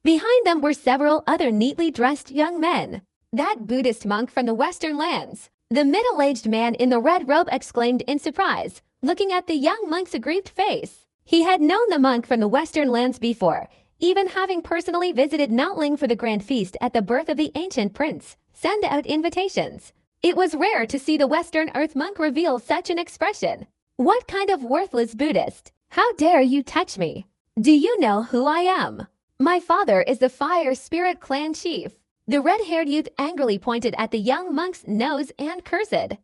Behind them were several other neatly dressed young men. That Buddhist monk from the Western lands. The middle-aged man in the red robe exclaimed in surprise, looking at the young monk's aggrieved face. He had known the monk from the Western lands before, even having personally visited Nautling for the grand feast at the birth of the ancient prince, send out invitations. It was rare to see the Western Earth monk reveal such an expression. What kind of worthless Buddhist? How dare you touch me? Do you know who I am? My father is the Fire Spirit Clan chief. The red-haired youth angrily pointed at the young monk's nose and cursed.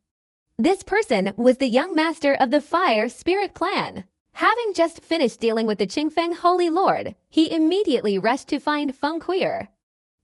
This person was the young master of the Fire Spirit Clan. Having just finished dealing with the Qingfeng Holy Lord, he immediately rushed to find Feng Queer.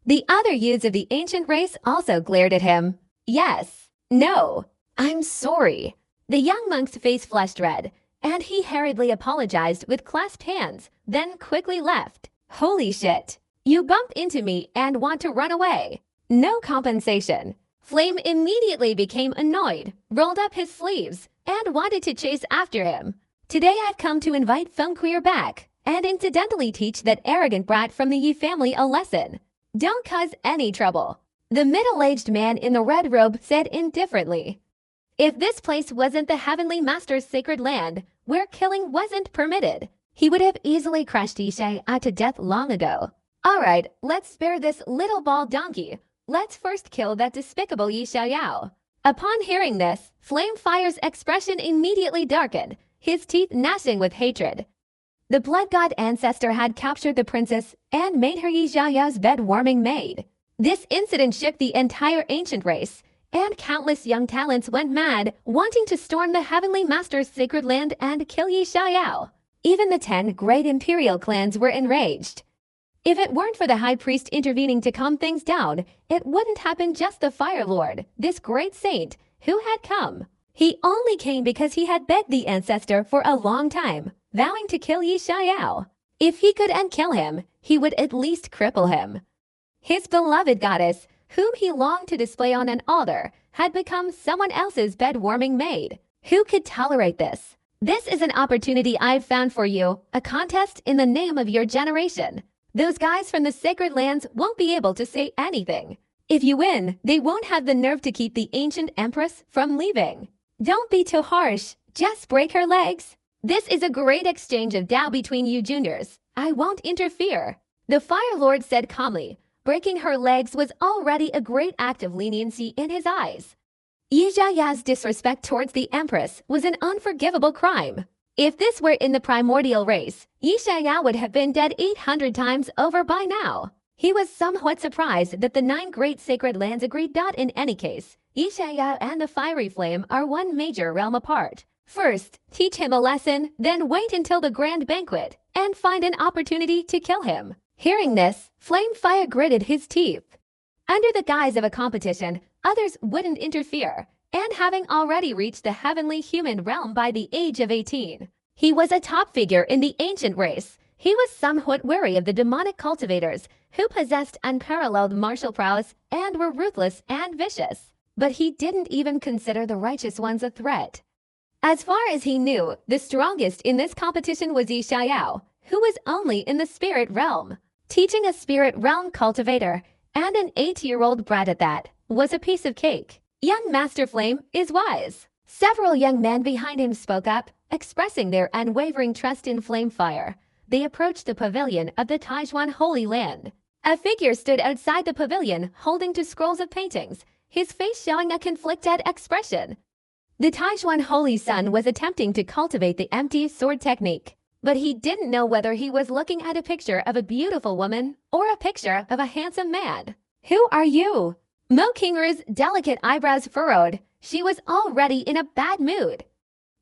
The other youths of the ancient race also glared at him. Yes. No. I'm sorry. The young monk's face flushed red, and he hurriedly apologized with clasped hands, then quickly left. Holy shit. You bumped into me and want to run away. No compensation. Flame immediately became annoyed, rolled up his sleeves, and wanted to chase after him. Today I've come to invite Feng Queer back, and incidentally teach that arrogant brat from the Yi family a lesson. Don't cause any trouble. The middle-aged man in the red robe said indifferently. If this place wasn't the Heavenly Master's sacred land, where killing wasn't permitted, he would have easily crushed Yishai to death long ago. Alright, let's spare this little bald donkey. Let's first kill that despicable Yi Xiaoyao. Upon hearing this, Flamefire's expression immediately darkened, his teeth gnashing with hatred. The blood god ancestor had captured the princess and made her Yi Xiaoyao's bed-warming maid. This incident shook the entire ancient race, and countless young talents went mad, wanting to storm the Heavenly Master's sacred land and kill Yi Xiaoyao. Even the 10 great imperial clans were enraged. If it weren't for the high priest intervening to calm things down, it wouldn't have been just the Fire Lord, this great saint, who had come. He only came because he had begged the ancestor for a long time, vowing to kill Yi Xiaoyao. If he could unkill him, he would at least cripple him. His beloved goddess, whom he longed to display on an altar, had become someone else's bed-warming maid. Who could tolerate this? This is an opportunity I've found for you, a contest in the name of your generation. Those guys from the sacred lands won't be able to say anything. If you win, they won't have the nerve to keep the ancient empress from leaving. Don't be too harsh, just break her legs. This is a great exchange of Dao between you juniors. I won't interfere. The Fire Lord said calmly. Breaking her legs was already a great act of leniency in his eyes. Yi Xiaoyao's disrespect towards the empress was an unforgivable crime. If this were in the primordial race, Yi Xiaoyao would have been dead 800 times over by now. He was somewhat surprised that the 9 great sacred lands agreed. In any case, Yi Xiaoyao and the Fiery Flame are one major realm apart. First, teach him a lesson, then wait until the grand banquet, and find an opportunity to kill him. Hearing this, Flamefire gritted his teeth. Under the guise of a competition, others wouldn't interfere, and having already reached the heavenly human realm by the age of 18, he was a top figure in the ancient race. He was somewhat wary of the demonic cultivators, who possessed unparalleled martial prowess and were ruthless and vicious. But he didn't even consider the righteous ones a threat. As far as he knew, the strongest in this competition was Yi Xiaoyao, who was only in the spirit realm. Teaching a spirit realm cultivator, and an 8-year-old brat at that, was a piece of cake. Young Master Flame is wise. Several young men behind him spoke up, expressing their unwavering trust in Flamefire. They approached the pavilion of the Taijuan Holy Land. A figure stood outside the pavilion, holding 2 scrolls of paintings, his face showing a conflicted expression. The Taijuan Holy Sun was attempting to cultivate the empty sword technique, but he didn't know whether he was looking at a picture of a beautiful woman or a picture of a handsome man. Who are you? Mo Kinger's delicate eyebrows furrowed. She was already in a bad mood.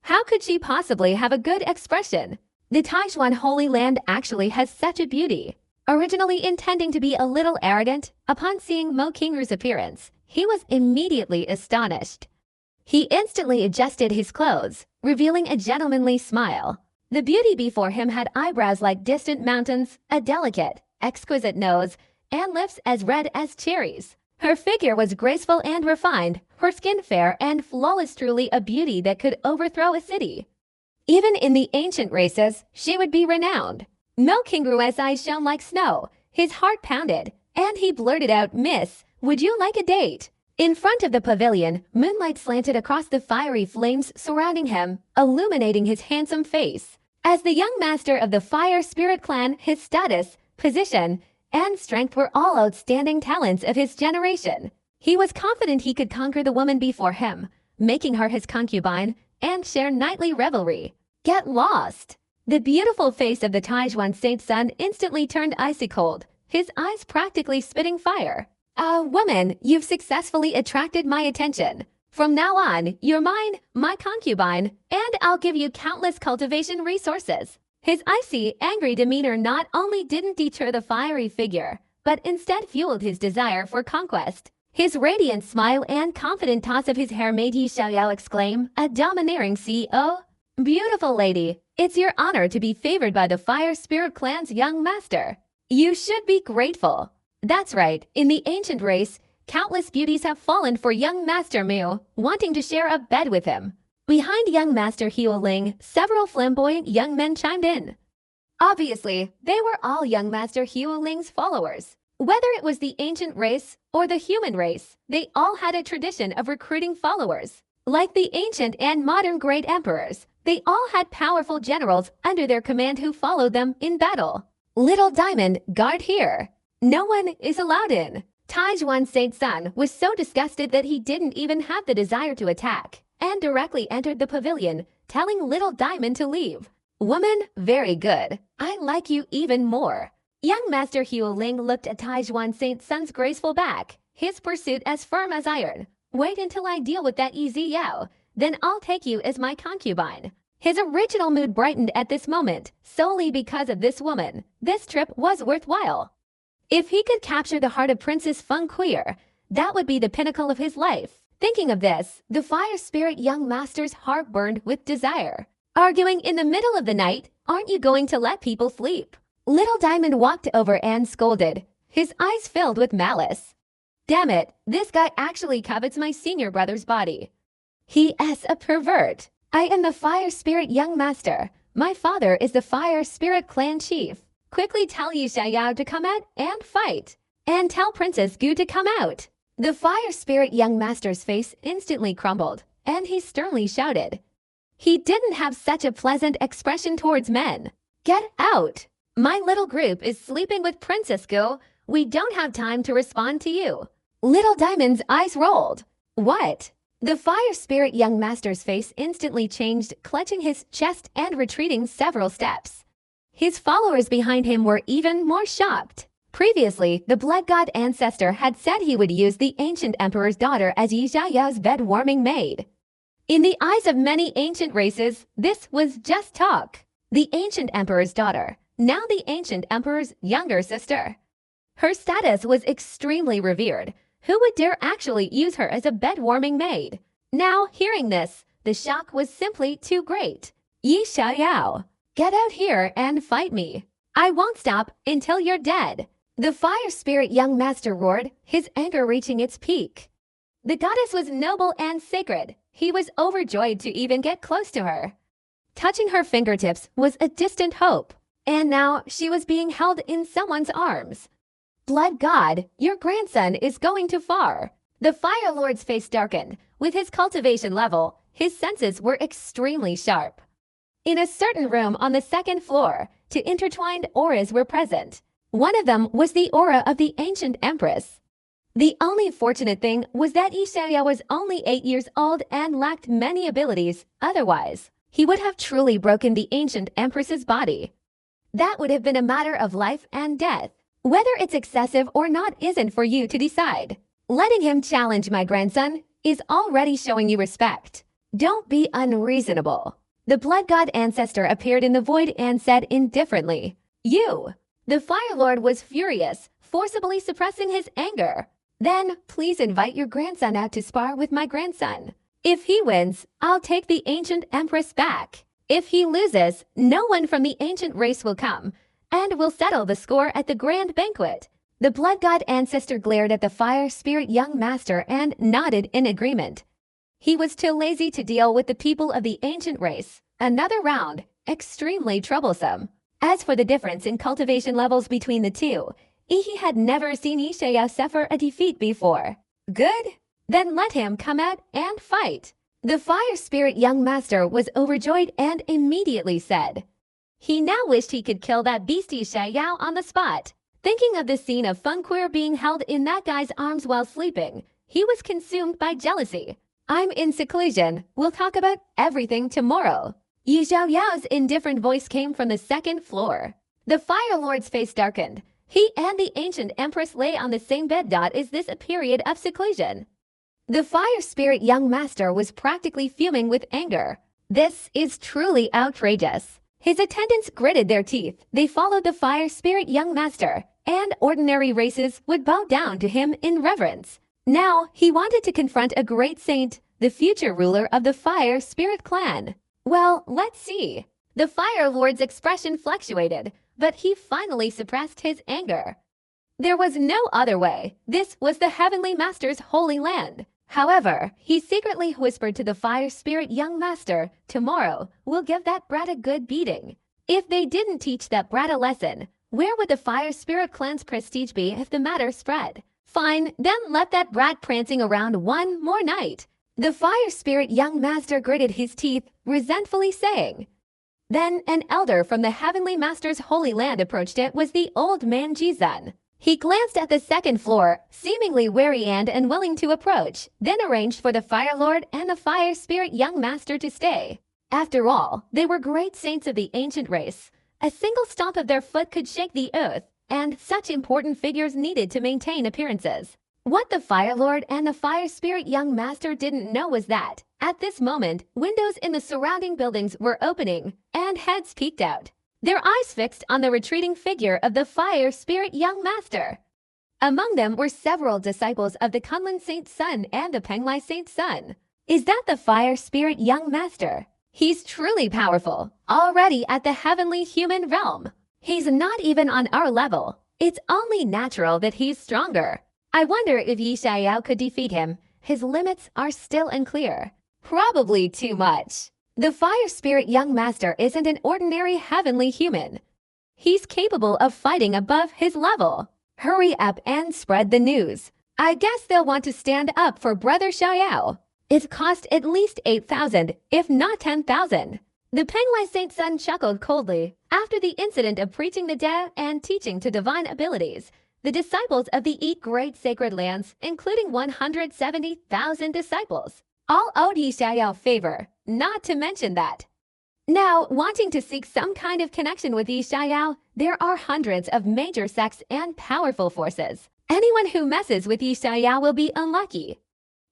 How could she possibly have a good expression? The Taijuan Holy Land actually has such a beauty. Originally intending to be a little arrogant, upon seeing Mo Kinger's appearance, he was immediately astonished. He instantly adjusted his clothes, revealing a gentlemanly smile. The beauty before him had eyebrows like distant mountains, a delicate, exquisite nose, and lips as red as cherries. Her figure was graceful and refined, her skin fair and flawless, truly a beauty that could overthrow a city. Even in the ancient races, she would be renowned. Mo Kingeru's eyes shone like snow, his heart pounded, and he blurted out, "Miss, would you like a date?" In front of the pavilion, moonlight slanted across the fiery flames surrounding him, illuminating his handsome face. As the young master of the Fire Spirit Clan, his status, position, and strength were all outstanding talents of his generation. He was confident he could conquer the woman before him, making her his concubine, and share nightly revelry. Get lost! The beautiful face of the Taijuan Saint Sun instantly turned icy cold, his eyes practically spitting fire. Woman, you've successfully attracted my attention. From now on, you're mine, my concubine, and I'll give you countless cultivation resources. His icy, angry demeanor not only didn't deter the fiery figure, but instead fueled his desire for conquest. His radiant smile and confident toss of his hair made Yi Xiaoyao exclaim, a domineering CEO. Beautiful lady, it's your honor to be favored by the Fire Spirit Clan's young master. You should be grateful. That's right, in the ancient race, countless beauties have fallen for young Master Mu, wanting to share a bed with him. Behind young Master Huo Ling, several flamboyant young men chimed in. Obviously, they were all young Master Huo Ling's followers. Whether it was the ancient race or the human race, they all had a tradition of recruiting followers. Like the ancient and modern great emperors, they all had powerful generals under their command who followed them in battle. Little Diamond, guard here. No one is allowed in. Taijuan Saint's son was so disgusted that he didn't even have the desire to attack, and directly entered the pavilion, telling Little Diamond to leave. Woman, very good. I like you even more. Young Master Huo Ling looked at Taijuan Saint's son's graceful back, his pursuit as firm as iron. Wait until I deal with that Easy Yao, then I'll take you as my concubine. His original mood brightened at this moment, solely because of this woman. This trip was worthwhile. If he could capture the heart of Princess Feng Queer, that would be the pinnacle of his life. Thinking of this, the fire spirit young master's heart burned with desire. Arguing in the middle of the night, aren't you going to let people sleep? Little Diamond walked over and scolded, his eyes filled with malice. Damn it, this guy actually covets my senior brother's body. He is a pervert. I am the fire spirit young master. My father is the fire spirit clan chief. Quickly tell Yi Xiaoyao to come out and fight. And tell Princess Gu to come out. The fire spirit young master's face instantly crumbled, and he sternly shouted. He didn't have such a pleasant expression towards men. Get out! My little group is sleeping with Princess Gu. We don't have time to respond to you. Little Diamond's eyes rolled. What? The fire spirit young master's face instantly changed, clutching his chest and retreating several steps. His followers behind him were even more shocked. Previously, the blood god ancestor had said he would use the ancient emperor's daughter as Yi Xiaoyao's bed-warming maid. In the eyes of many ancient races, this was just talk. The ancient emperor's daughter, now the ancient emperor's younger sister. Her status was extremely revered. Who would dare actually use her as a bed-warming maid? Now, hearing this, the shock was simply too great. Yi Xiaoyao, get out here and fight me. I won't stop until you're dead. The fire spirit young master roared, his anger reaching its peak. The goddess was noble and sacred. He was overjoyed to even get close to her. Touching her fingertips was a distant hope, and now she was being held in someone's arms. Blood God, your grandson is going too far. The Fire Lord's face darkened. With his cultivation level, his senses were extremely sharp. In a certain room on the second floor, two intertwined auras were present. One of them was the aura of the ancient empress. The only fortunate thing was that Yi Xiaoyao was only 8 years old and lacked many abilities. Otherwise, he would have truly broken the ancient empress's body. That would have been a matter of life and death. Whether it's excessive or not isn't for you to decide. Letting him challenge my grandson is already showing you respect. Don't be unreasonable. The blood god ancestor appeared in the void and said indifferently, You! The Fire Lord was furious, forcibly suppressing his anger. Then, please invite your grandson out to spar with my grandson. If he wins, I'll take the ancient empress back. If he loses, no one from the ancient race will come, and we'll settle the score at the grand banquet. The blood god ancestor glared at the fire spirit young master and nodded in agreement. He was too lazy to deal with the people of the ancient race. Another round, extremely troublesome. As for the difference in cultivation levels between the two, he had never seen Yi Xiaoyao suffer a defeat before. Good? Then let him come out and fight. The fire spirit young master was overjoyed and immediately said. He now wished he could kill that beastie Xiaoyao on the spot. Thinking of the scene of Feng Queer being held in that guy's arms while sleeping, he was consumed by jealousy. I'm in seclusion. We'll talk about everything tomorrow. Yi Xiaoyao's indifferent voice came from the second floor. The Fire Lord's face darkened. He and the ancient empress lay on the same bed. Is this a period of seclusion? The fire spirit young master was practically fuming with anger. This is truly outrageous. His attendants gritted their teeth. They followed the fire spirit young master, and ordinary races would bow down to him in reverence. Now, he wanted to confront a great saint, the future ruler of the fire spirit clan. Well, let's see. The Fire Lord's expression fluctuated, but he finally suppressed his anger. There was no other way. This was the Heavenly Master's holy land. However, he secretly whispered to the Fire Spirit young master, "Tomorrow, we'll give that brat a good beating." If they didn't teach that brat a lesson, where would the Fire Spirit clan's prestige be if the matter spread? Fine, then let that brat prancing around one more night. The Fire Spirit young master gritted his teeth, resentfully saying. Then an elder from the Heavenly Master's holy land approached. It was the old man Jizun. He glanced at the second floor, seemingly wary and unwilling to approach, then arranged for the Fire Lord and the Fire Spirit young master to stay. After all, they were great saints of the ancient race. A single stomp of their foot could shake the earth, and such important figures needed to maintain appearances. What the Fire Lord and the Fire Spirit young master didn't know was that, at this moment, windows in the surrounding buildings were opening, and heads peeked out, their eyes fixed on the retreating figure of the Fire Spirit young master. Among them were several disciples of the Kunlun Saint's son and the Penglai Saint's son. Is that the Fire Spirit young master? He's truly powerful, already at the heavenly human realm. He's not even on our level. It's only natural that he's stronger. I wonder if Yi Xiao could defeat him. His limits are still unclear. Probably too much. The Fire Spirit young master isn't an ordinary heavenly human. He's capable of fighting above his level. Hurry up and spread the news. I guess they'll want to stand up for Brother Xiao. It cost at least 8,000, if not 10,000. The Penglai Saint's son chuckled coldly. After the incident of preaching the Tao and teaching to divine abilities, the disciples of the Eight Great Sacred Lands, including 170,000 disciples, all owed Yi Xiao favor, not to mention that. Now, wanting to seek some kind of connection with Yi Xiao, there are hundreds of major sects and powerful forces. Anyone who messes with Yi Xiao will be unlucky.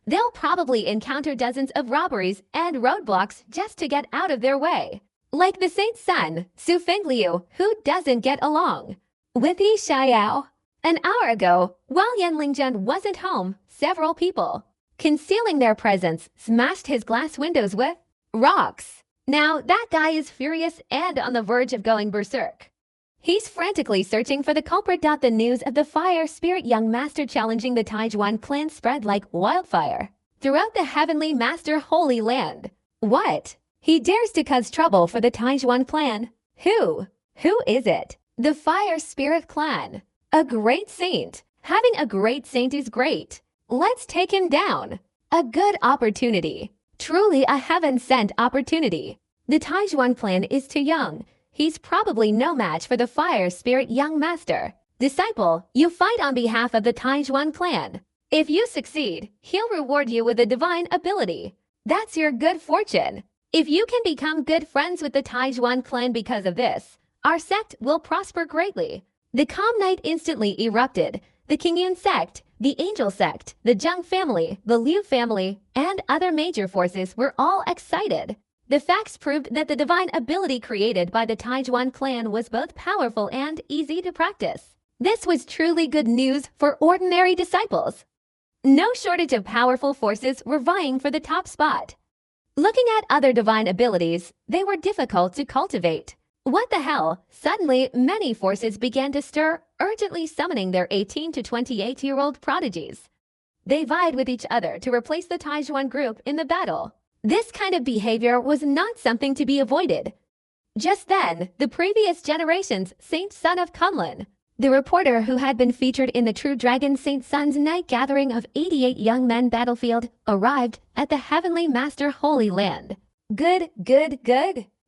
They'll probably encounter dozens of robberies and roadblocks just to get out of their way. Like the Saint's son, Su Fengliu, who doesn't get along with Yi Xiao. An hour ago, while Yan Lingjun wasn't home, several people, concealing their presence, smashed his glass windows with rocks. Now that guy is furious and on the verge of going berserk. He's frantically searching for the culprit. The news of the Fire Spirit young master challenging the Taijuan clan spread like wildfire throughout the Heavenly Master Holy Land. What? He dares to cause trouble for the Taijuan clan? Who? Who is it? The Fire Spirit clan. A great saint. Having a great saint is great. Let's take him down. A good opportunity. Truly a heaven-sent opportunity. The Taijuan clan is too young. He's probably no match for the Fire Spirit young master. Disciple, you fight on behalf of the Taijuan clan. If you succeed, he'll reward you with a divine ability. That's your good fortune. If you can become good friends with the Taijuan clan because of this, our sect will prosper greatly. The Calm Knight instantly erupted. The Qingyun sect, the Angel sect, the Zheng family, the Liu family, and other major forces were all excited. The facts proved that the divine ability created by the Taijuan clan was both powerful and easy to practice. This was truly good news for ordinary disciples. No shortage of powerful forces were vying for the top spot. Looking at other divine abilities, they were difficult to cultivate. What the hell? Suddenly, many forces began to stir, urgently summoning their 18 to 28-year-old prodigies. They vied with each other to replace the Taijuan group in the battle. This kind of behavior was not something to be avoided. Just then, the previous generation's Saint Son of Kunlun, the reporter who had been featured in the True Dragon Saint Son's night gathering of 88 young men battlefield, arrived at the Heavenly Master Holy Land. Good.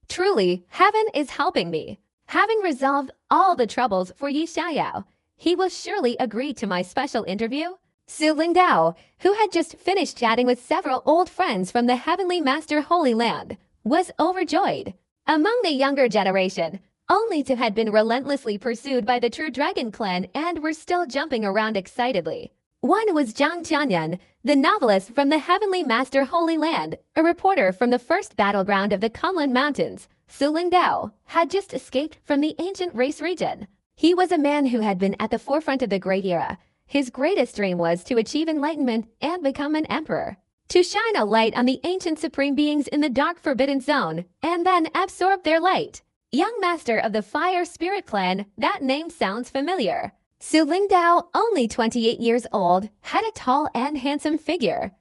Truly, heaven is helping me. Having resolved all the troubles for Yi Xiao, he will surely agree to my special interview. Su Lingdao, who had just finished chatting with several old friends from the Heavenly Master Holy Land, was overjoyed. Among the younger generation, only to had been relentlessly pursued by the True Dragon clan and were still jumping around excitedly. One was Zhang Jianyan, the novelist from the Heavenly Master Holy Land, a reporter from the first battleground of the Kunlun Mountains. Su Lingdao had just escaped from the ancient race region. He was a man who had been at the forefront of the Great Era. His greatest dream was to achieve enlightenment and become an emperor. To shine a light on the ancient supreme beings in the dark forbidden zone, and then absorb their light. Young master of the Fire Spirit Clan, that name sounds familiar. Su Lingdao, only 28 years old, had a tall and handsome figure.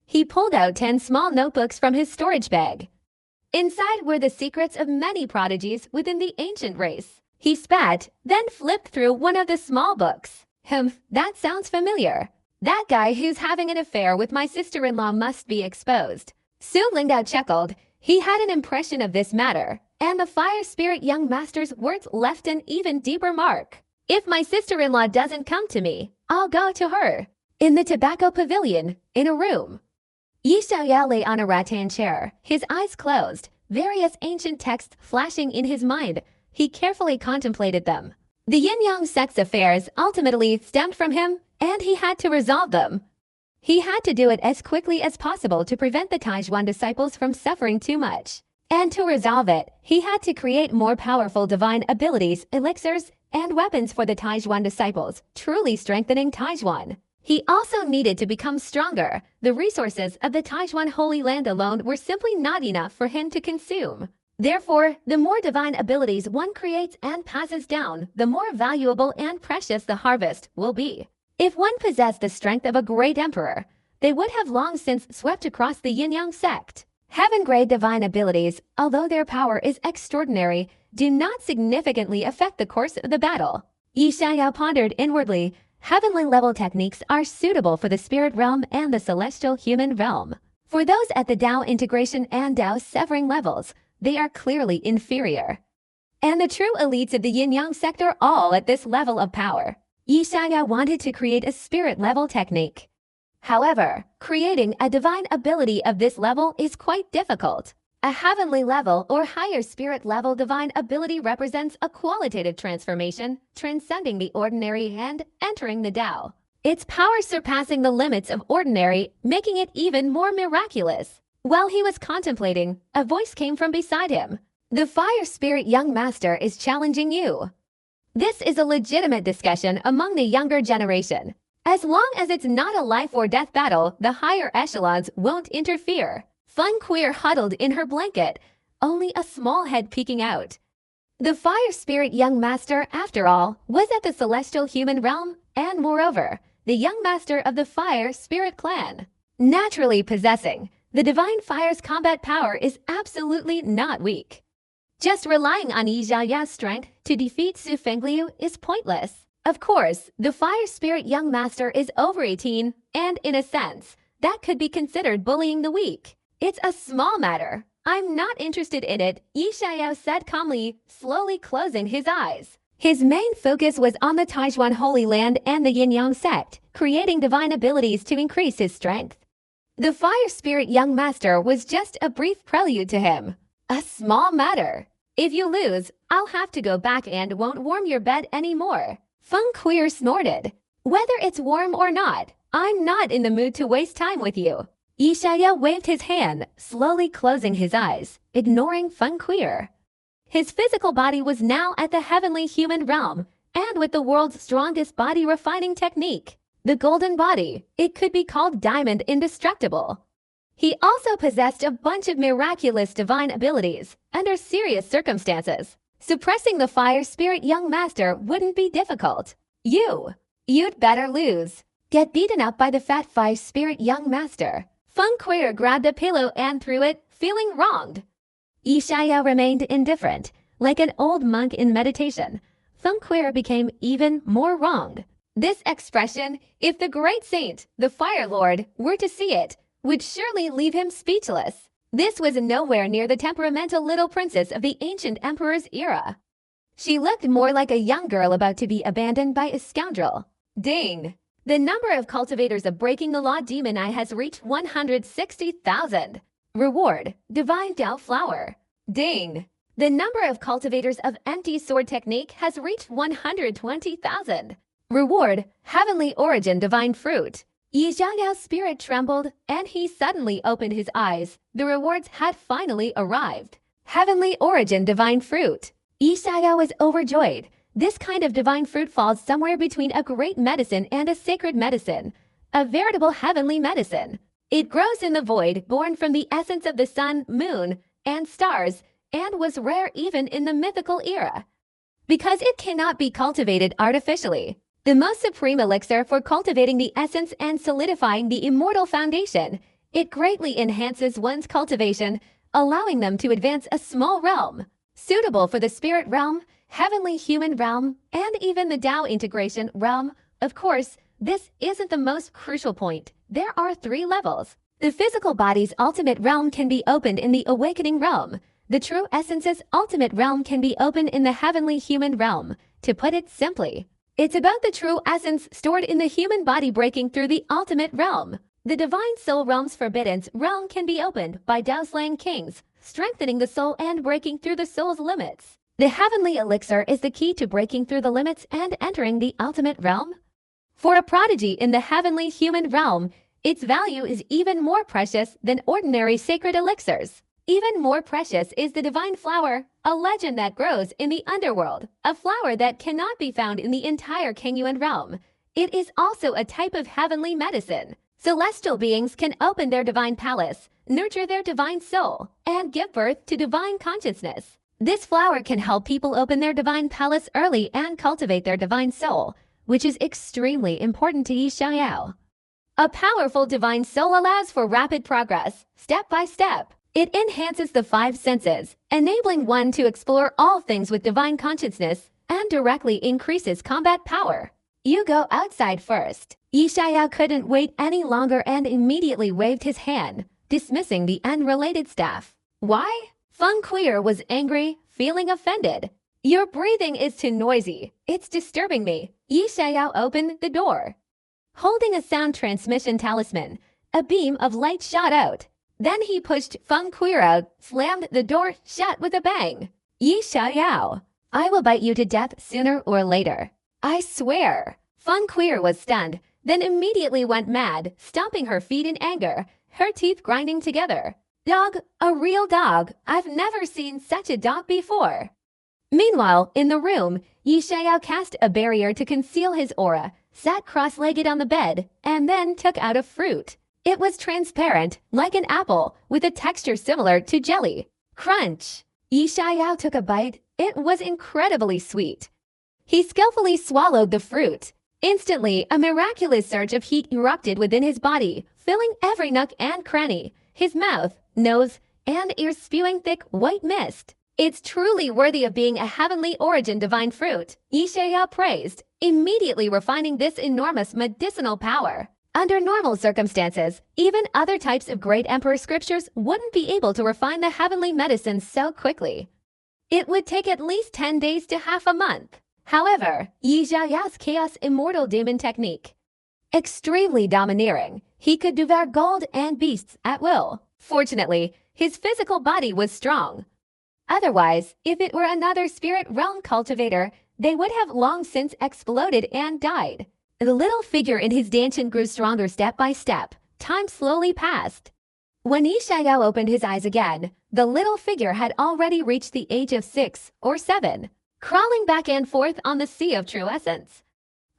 He pulled out 10 small notebooks from his storage bag. Inside were the secrets of many prodigies within the ancient race. He spat, then flipped through one of the small books. That sounds familiar. That guy who's having an affair with my sister-in-law must be exposed. Su Lingdao chuckled. He had an impression of this matter, and the Fire Spirit young master's words left an even deeper mark. If my sister-in-law doesn't come to me, I'll go to her. In the tobacco pavilion, in a room. Yi Xiaoyao lay on a rattan chair, his eyes closed, various ancient texts flashing in his mind. He carefully contemplated them. The yin-yang sex affairs ultimately stemmed from him, and he had to resolve them. He had to do it as quickly as possible to prevent the Taizhuan disciples from suffering too much. And to resolve it, he had to create more powerful divine abilities, elixirs, and weapons for the Taizhuan disciples, truly strengthening Taizhuan. He also needed to become stronger. The resources of the Taizhuan Holy Land alone were simply not enough for him to consume. Therefore, the more divine abilities one creates and passes down, the more valuable and precious the harvest will be. If one possessed the strength of a great emperor, they would have long since swept across the yin-yang sect. Heaven-grade divine abilities, although their power is extraordinary, do not significantly affect the course of the battle. Yi Xiaoyao pondered inwardly. Heavenly-level techniques are suitable for the spirit realm and the celestial human realm. For those at the Tao integration and Tao severing levels, they are clearly inferior. And the true elites of the yin-yang sect are all at this level of power. Yi Xiaoyao wanted to create a spirit-level technique. However, creating a divine ability of this level is quite difficult. A heavenly level or higher spirit level divine ability represents a qualitative transformation, transcending the ordinary and entering the Tao. Its power surpassing the limits of ordinary, making it even more miraculous. While he was contemplating, a voice came from beside him. The Fire Spirit young master is challenging you. This is a legitimate discussion among the younger generation. As long as it's not a life or death battle, the higher echelons won't interfere. Fun Queer huddled in her blanket, only a small head peeking out. The Fire Spirit young master, after all, was at the celestial human realm, and moreover, the young master of the Fire Spirit clan. Naturally possessing, the divine fire's combat power is absolutely not weak. Just relying on Yi Xiaoyao's strength to defeat Su Fengliu is pointless. Of course, the Fire Spirit young master is over 18, and in a sense, that could be considered bullying the weak. It's a small matter. I'm not interested in it, Yi Xiaoyao said calmly, slowly closing his eyes. His main focus was on the Taizhuan Holy Land and the yin-yang sect, creating divine abilities to increase his strength. The Fire Spirit young master was just a brief prelude to him. A small matter. If you lose, I'll have to go back and won't warm your bed anymore. Feng Queer snorted. Whether it's warm or not, I'm not in the mood to waste time with you. Yi Xiaoyao waved his hand, slowly closing his eyes, ignoring Feng Queer. His physical body was now at the heavenly human realm, and with the world's strongest body refining technique, the golden body, it could be called diamond indestructible. He also possessed a bunch of miraculous divine abilities, under serious circumstances. Suppressing the Fire Spirit young master wouldn't be difficult. You'd better lose. Get beaten up by the fat Fire Spirit young master. Feng Queer grabbed a pillow and threw it, feeling wronged. Yi Xiaoyao remained indifferent, like an old monk in meditation. Feng Queer became even more wronged. This expression, if the great saint, the Fire Lord, were to see it, would surely leave him speechless. This was nowhere near the temperamental little princess of the ancient emperor's era. She looked more like a young girl about to be abandoned by a scoundrel. Ding! The number of cultivators of Breaking the Law Demon Eye has reached 160,000. Reward, Divine Tao Flower. Ding! The number of cultivators of Empty Sword Technique has reached 120,000. Reward, heavenly origin divine fruit. Yi Xiaoyao's spirit trembled, and he suddenly opened his eyes. The rewards had finally arrived. Heavenly origin divine fruit. Yi Xiaoyao was overjoyed. This kind of divine fruit falls somewhere between a great medicine and a sacred medicine, a veritable heavenly medicine. It grows in the void, born from the essence of the sun, moon, and stars, and was rare even in the mythical era, because it cannot be cultivated artificially. The most supreme elixir for cultivating the essence and solidifying the immortal foundation, it greatly enhances one's cultivation, allowing them to advance a small realm, suitable for the spirit realm, heavenly human realm, and even the Tao integration realm. Of course, this isn't the most crucial point. There are 3 levels. The physical body's ultimate realm can be opened in the awakening realm. The true essence's ultimate realm can be opened in the heavenly human realm. To put it simply, it's about the true essence stored in the human body breaking through the ultimate realm. The divine soul realm's forbidden realm can be opened by Tao slaying kings, strengthening the soul and breaking through the soul's limits. The heavenly elixir is the key to breaking through the limits and entering the ultimate realm. For a prodigy in the heavenly human realm, its value is even more precious than ordinary sacred elixirs. Even more precious is the divine flower, a legend that grows in the underworld, a flower that cannot be found in the entire Kingyuan realm. It is also a type of heavenly medicine. Celestial beings can open their divine palace, nurture their divine soul, and give birth to divine consciousness. This flower can help people open their divine palace early and cultivate their divine soul, which is extremely important to Yi Xiaoyao. A powerful divine soul allows for rapid progress, step by step. It enhances the 5 senses, enabling one to explore all things with divine consciousness, and directly increases combat power. You go outside first. Yi Xiaoyao couldn't wait any longer and immediately waved his hand, dismissing the unrelated staff. Why? Feng Queer was angry, feeling offended. Your breathing is too noisy. It's disturbing me. Yi Xiaoyao opened the door. Holding a sound transmission talisman, a beam of light shot out. Then he pushed Feng Queer out, slammed the door shut with a bang. Yi Xiaoyao, I will bite you to death sooner or later. I swear. Feng Queer was stunned, then immediately went mad, stomping her feet in anger, her teeth grinding together. Dog, a real dog. I've never seen such a dog before. Meanwhile, in the room, Yi Xiaoyao cast a barrier to conceal his aura, sat cross-legged on the bed, and then took out a fruit. It was transparent, like an apple, with a texture similar to jelly. Crunch! Yi Xiaoyao took a bite. It was incredibly sweet. He skillfully swallowed the fruit. Instantly, a miraculous surge of heat erupted within his body, filling every nook and cranny, his mouth, nose, and ears spewing thick white mist. It's truly worthy of being a heavenly origin divine fruit, Yi Xiaoyao praised, immediately refining this enormous medicinal power. Under normal circumstances, even other types of great emperor scriptures wouldn't be able to refine the heavenly medicine so quickly. It would take at least 10 days to half a month. However, Yi Xiaoyao's chaos immortal demon technique, extremely domineering, he could devour gold and beasts at will. Fortunately, his physical body was strong. Otherwise, if it were another spirit realm cultivator, they would have long since exploded and died. The little figure in his dancing grew stronger step by step. Time slowly passed. When Yi Xiaoyao opened his eyes again, the little figure had already reached the age of 6 or 7, crawling back and forth on the sea of true essence.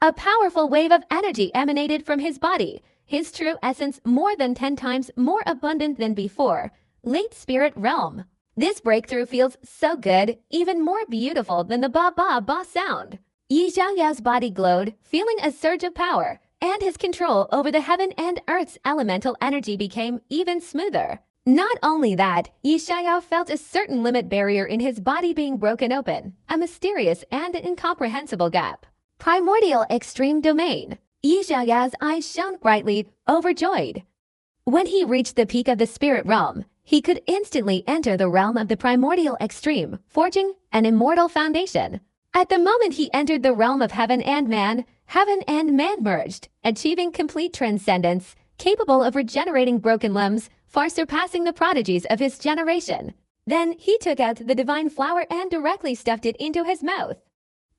A powerful wave of energy emanated from his body, his true essence more than 10 times more abundant than before. Late spirit realm. This breakthrough feels so good, even more beautiful than the ba-ba-ba sound. Yi Xiaoyao's body glowed, feeling a surge of power, and his control over the heaven and earth's elemental energy became even smoother. Not only that, Yi Xiaoyao felt a certain limit barrier in his body being broken open, a mysterious and incomprehensible gap. Primordial extreme domain. Yi Xiaoyao's eyes shone brightly, overjoyed. When he reached the peak of the spirit realm, he could instantly enter the realm of the primordial extreme, forging an immortal foundation. At the moment he entered the realm of heaven and man merged, achieving complete transcendence, capable of regenerating broken limbs, far surpassing the prodigies of his generation. Then he took out the divine flower and directly stuffed it into his mouth.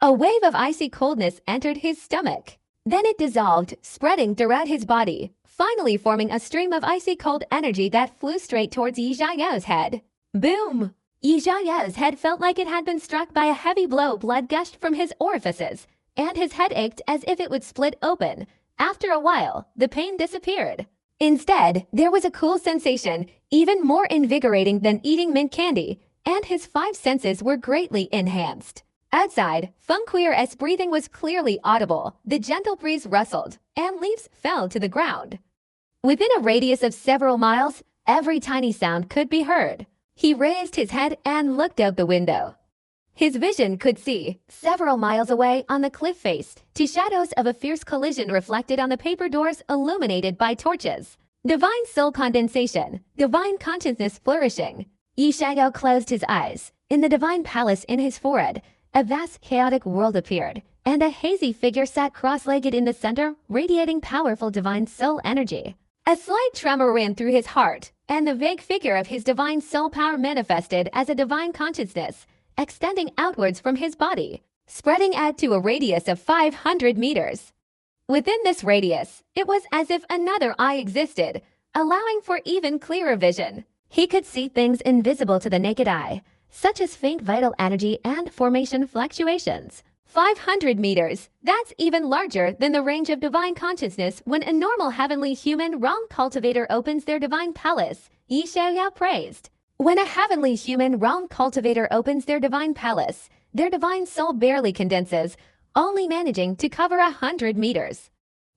A wave of icy coldness entered his stomach. Then it dissolved, spreading throughout his body, finally forming a stream of icy cold energy that flew straight towards Yi Xiaoyao's head. Boom! Yi Xiaoyao's head felt like it had been struck by a heavy blow. Blood gushed from his orifices, and his head ached as if it would split open. After a while, the pain disappeared. Instead, there was a cool sensation, even more invigorating than eating mint candy, and his 5 senses were greatly enhanced. Outside, Feng Quier's breathing was clearly audible. The gentle breeze rustled, and leaves fell to the ground. Within a radius of several miles, every tiny sound could be heard. He raised his head and looked out the window. His vision could see, several miles away on the cliff face, two shadows of a fierce collision reflected on the paper doors illuminated by torches. Divine soul condensation, divine consciousness flourishing. Yi Xiaoyao closed his eyes. In the divine palace in his forehead, a vast chaotic world appeared, and a hazy figure sat cross-legged in the center, radiating powerful divine soul energy. A slight tremor ran through his heart, and the vague figure of his divine soul power manifested as a divine consciousness, extending outwards from his body, spreading out to a radius of 500 meters. Within this radius, it was as if another eye existed, allowing for even clearer vision. He could see things invisible to the naked eye, such as faint vital energy and formation fluctuations. 500 meters, that's even larger than the range of divine consciousness when a normal heavenly human realm cultivator opens their divine palace, Yi Xiaoyao praised. When a heavenly human realm cultivator opens their divine palace, their divine soul barely condenses, only managing to cover 100 meters.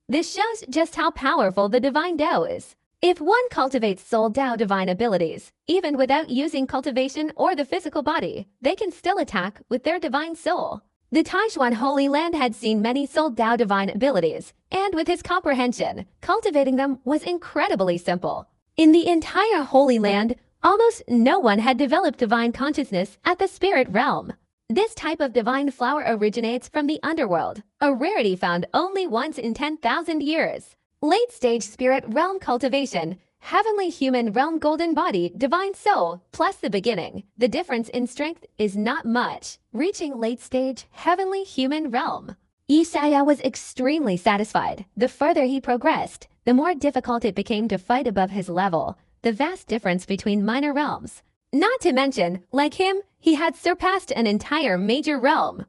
This shows just how powerful the divine Tao is. If one cultivates soul Tao divine abilities, even without using cultivation or the physical body, they can still attack with their divine soul. The Taishuan Holy Land had seen many soul Tao divine abilities, and with his comprehension, cultivating them was incredibly simple. In the entire Holy Land, almost no one had developed divine consciousness at the spirit realm. This type of divine flower originates from the underworld, a rarity found only once in 10,000 years. Late-stage spirit realm cultivation, heavenly human realm golden body, divine soul, plus the beginning. The difference in strength is not much, reaching late-stage heavenly human realm. Yi Xiaoyao was extremely satisfied. The further he progressed, the more difficult it became to fight above his level. The vast difference between minor realms. Not to mention, like him, he had surpassed an entire major realm.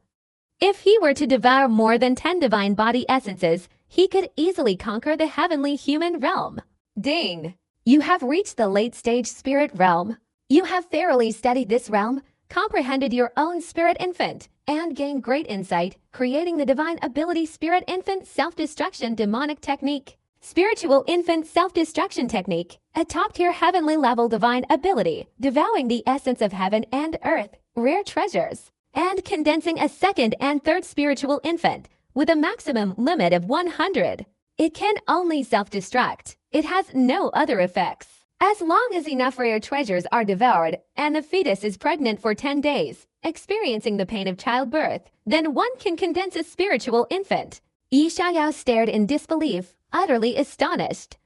If he were to devour more than 10 divine body essences, he could easily conquer the heavenly human realm. Ding! You have reached the late-stage spirit realm. You have thoroughly studied this realm, comprehended your own spirit infant, and gained great insight, creating the divine ability spirit infant self-destruction demonic technique. Spiritual infant self-destruction technique, a top-tier heavenly level divine ability, devouring the essence of heaven and earth, rare treasures, and condensing a second and third spiritual infant with a maximum limit of 100. It can only self-destruct. It has no other effects. As long as enough rare treasures are devoured and the fetus is pregnant for 10 days, experiencing the pain of childbirth, then one can condense a spiritual infant. Yi Xiaoyao stared in disbelief, utterly astonished.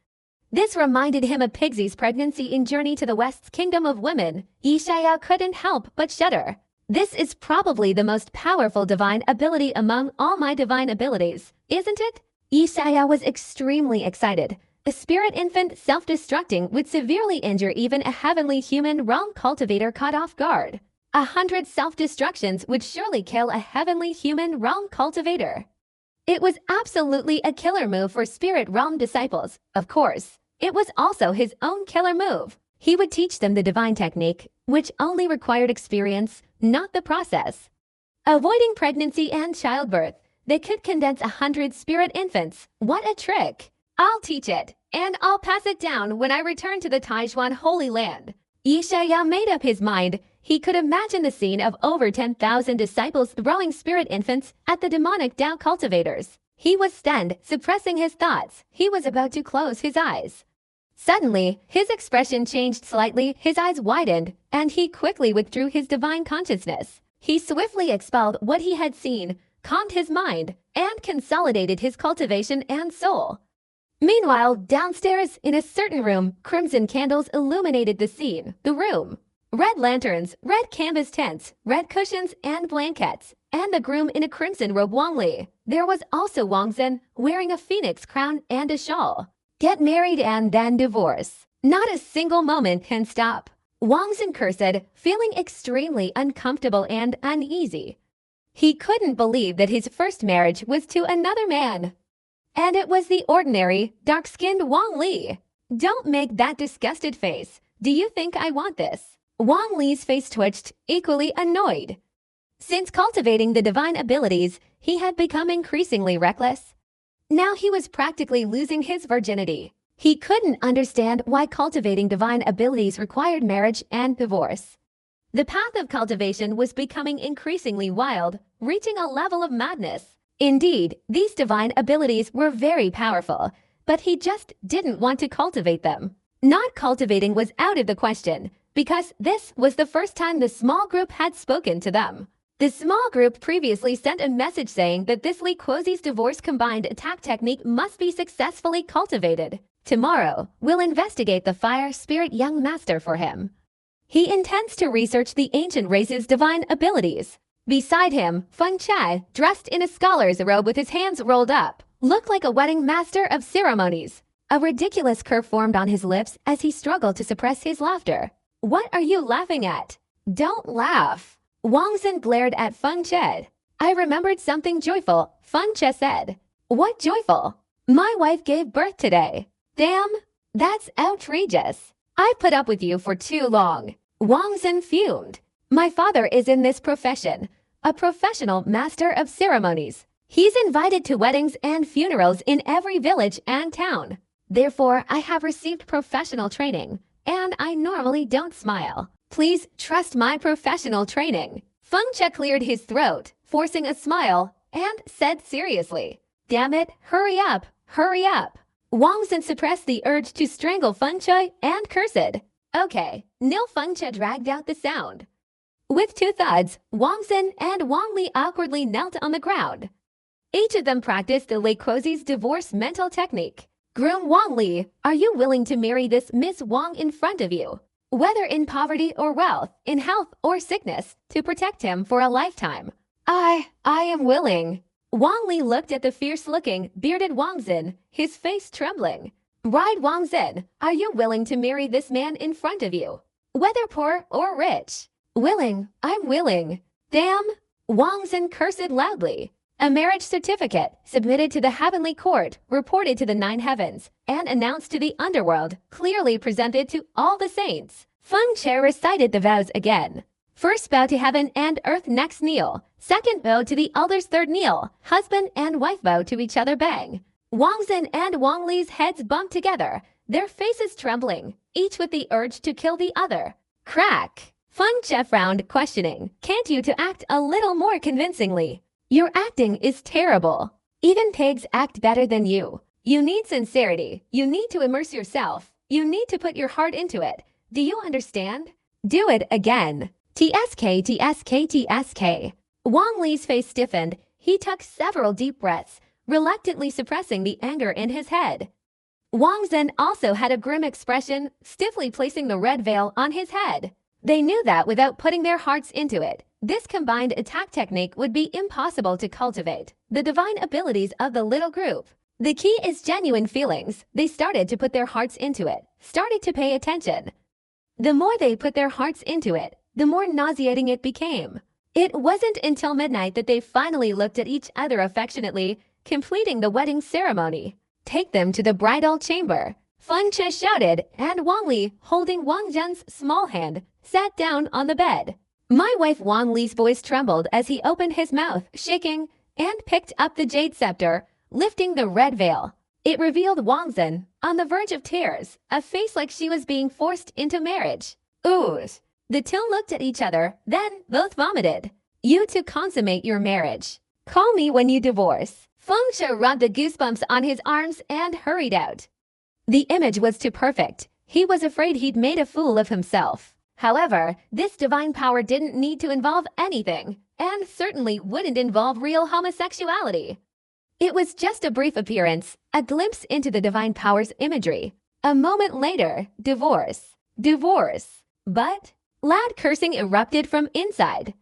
This reminded him of Pixie's pregnancy in Journey to the West's Kingdom of Women. Yi Xiaoyao couldn't help but shudder. This is probably the most powerful divine ability among all my divine abilities, isn't it? Yi Xiaoyao was extremely excited. A spirit infant self-destructing would severely injure even a heavenly human realm cultivator caught off guard. 100 self-destructions would surely kill a heavenly human realm cultivator. It was absolutely a killer move for spirit realm disciples, of course. It was also his own killer move. He would teach them the divine technique, which only required experience, not the process. Avoiding pregnancy and childbirth, they could condense 100 spirit infants. What a trick! I'll teach it, and I'll pass it down when I return to the Taishuan Holy Land. Yi Xiaoyao made up his mind. He could imagine the scene of over 10,000 disciples throwing spirit infants at the demonic Tao cultivators. He was stunned, suppressing his thoughts. He was about to close his eyes. Suddenly, his expression changed slightly, his eyes widened, and he quickly withdrew his divine consciousness. He swiftly expelled what he had seen, calmed his mind, and consolidated his cultivation and soul. Meanwhile, downstairs, in a certain room, crimson candles illuminated the scene, the room. Red lanterns, red canvas tents, red cushions and blankets, and the groom in a crimson robe Wang Li. There was also Wang Zhen wearing a phoenix crown and a shawl. Get married and then divorce. Not a single moment can stop. Wang Zhen cursed, feeling extremely uncomfortable and uneasy. He couldn't believe that his first marriage was to another man. And it was the ordinary, dark-skinned Wang Li. Don't make that disgusted face. Do you think I want this? Wang Li's face twitched, equally annoyed. Since cultivating the divine abilities, he had become increasingly reckless. Now he was practically losing his virginity. He couldn't understand why cultivating divine abilities required marriage and divorce. The path of cultivation was becoming increasingly wild, reaching a level of madness. Indeed, these divine abilities were very powerful, but he just didn't want to cultivate them. Not cultivating was out of the question, because this was the first time the small group had spoken to them. The small group previously sent a message saying that this Li Quozi's divorce combined attack technique must be successfully cultivated. Tomorrow, we'll investigate the fire spirit young master for him. He intends to research the ancient race's divine abilities. Beside him, Feng Che, dressed in a scholar's robe with his hands rolled up, looked like a wedding master of ceremonies. A ridiculous curve formed on his lips as he struggled to suppress his laughter. What are you laughing at? Don't laugh. Wang Zhen glared at Feng Che. I remembered something joyful, Feng Che said. What joyful? My wife gave birth today. Damn, that's outrageous. I put up with you for too long. Wang Zhen fumed. My father is in this profession, a professional master of ceremonies. He's invited to weddings and funerals in every village and town. Therefore, I have received professional training, and I normally don't smile. Please trust my professional training. Feng Che cleared his throat, forcing a smile, and said seriously, damn it, hurry up, hurry up. Wang Zhen suppressed the urge to strangle Feng Che and cursed. Okay, Nil Feng Che dragged out the sound. With two thuds, Wang Zhen and Wang Li awkwardly knelt on the ground. Each of them practiced the Li Quozi's divorce mental technique. Groom Wang Li, are you willing to marry this Miss Wang in front of you? Whether in poverty or wealth, in health or sickness, to protect him for a lifetime. I am willing. Wang Li looked at the fierce-looking, bearded Wang Zhen, his face trembling. Bride Wang Zhen, are you willing to marry this man in front of you? Whether poor or rich. Willing, I'm willing. Damn. Wang Zhen cursed loudly. A marriage certificate, submitted to the heavenly court, reported to the 9 heavens, and announced to the underworld, clearly presented to all the saints. Feng Che recited the vows again. First bow to heaven and earth, next kneel. Second bow to the elders, third kneel. Husband and wife bow to each other, bang. Wang Zhen and Wang Li's heads bumped together, their faces trembling, each with the urge to kill the other. Crack. Feng Che frowned, questioning, can't you to act a little more convincingly? Your acting is terrible. Even pigs act better than you. You need sincerity. You need to immerse yourself. You need to put your heart into it. Do you understand? Do it again. TSK, TSK, TSK. Wang Li's face stiffened. He took several deep breaths, reluctantly suppressing the anger in his head. Wang Zhen also had a grim expression, stiffly placing the red veil on his head. They knew that without putting their hearts into it, this combined attack technique would be impossible to cultivate. The divine abilities of the little group. The key is genuine feelings. They started to put their hearts into it, started to pay attention. The more they put their hearts into it, the more nauseating it became. It wasn't until midnight that they finally looked at each other affectionately, completing the wedding ceremony. Take them to the bridal chamber. Feng Che shouted, and Wang Li, holding Wang Zhen's small hand, sat down on the bed. My wife Wang Li's voice trembled as he opened his mouth, shaking, and picked up the jade scepter, lifting the red veil. It revealed Wang Zhen, on the verge of tears, a face like she was being forced into marriage. Ooze. The two looked at each other, then both vomited. You to consummate your marriage. Call me when you divorce. Feng Che rubbed the goosebumps on his arms and hurried out. The image was too perfect. He was afraid he'd made a fool of himself. However, this divine power didn't need to involve anything, and certainly wouldn't involve real homosexuality. It was just a brief appearance, a glimpse into the divine power's imagery. A moment later, divorce. Divorce. But loud cursing erupted from inside.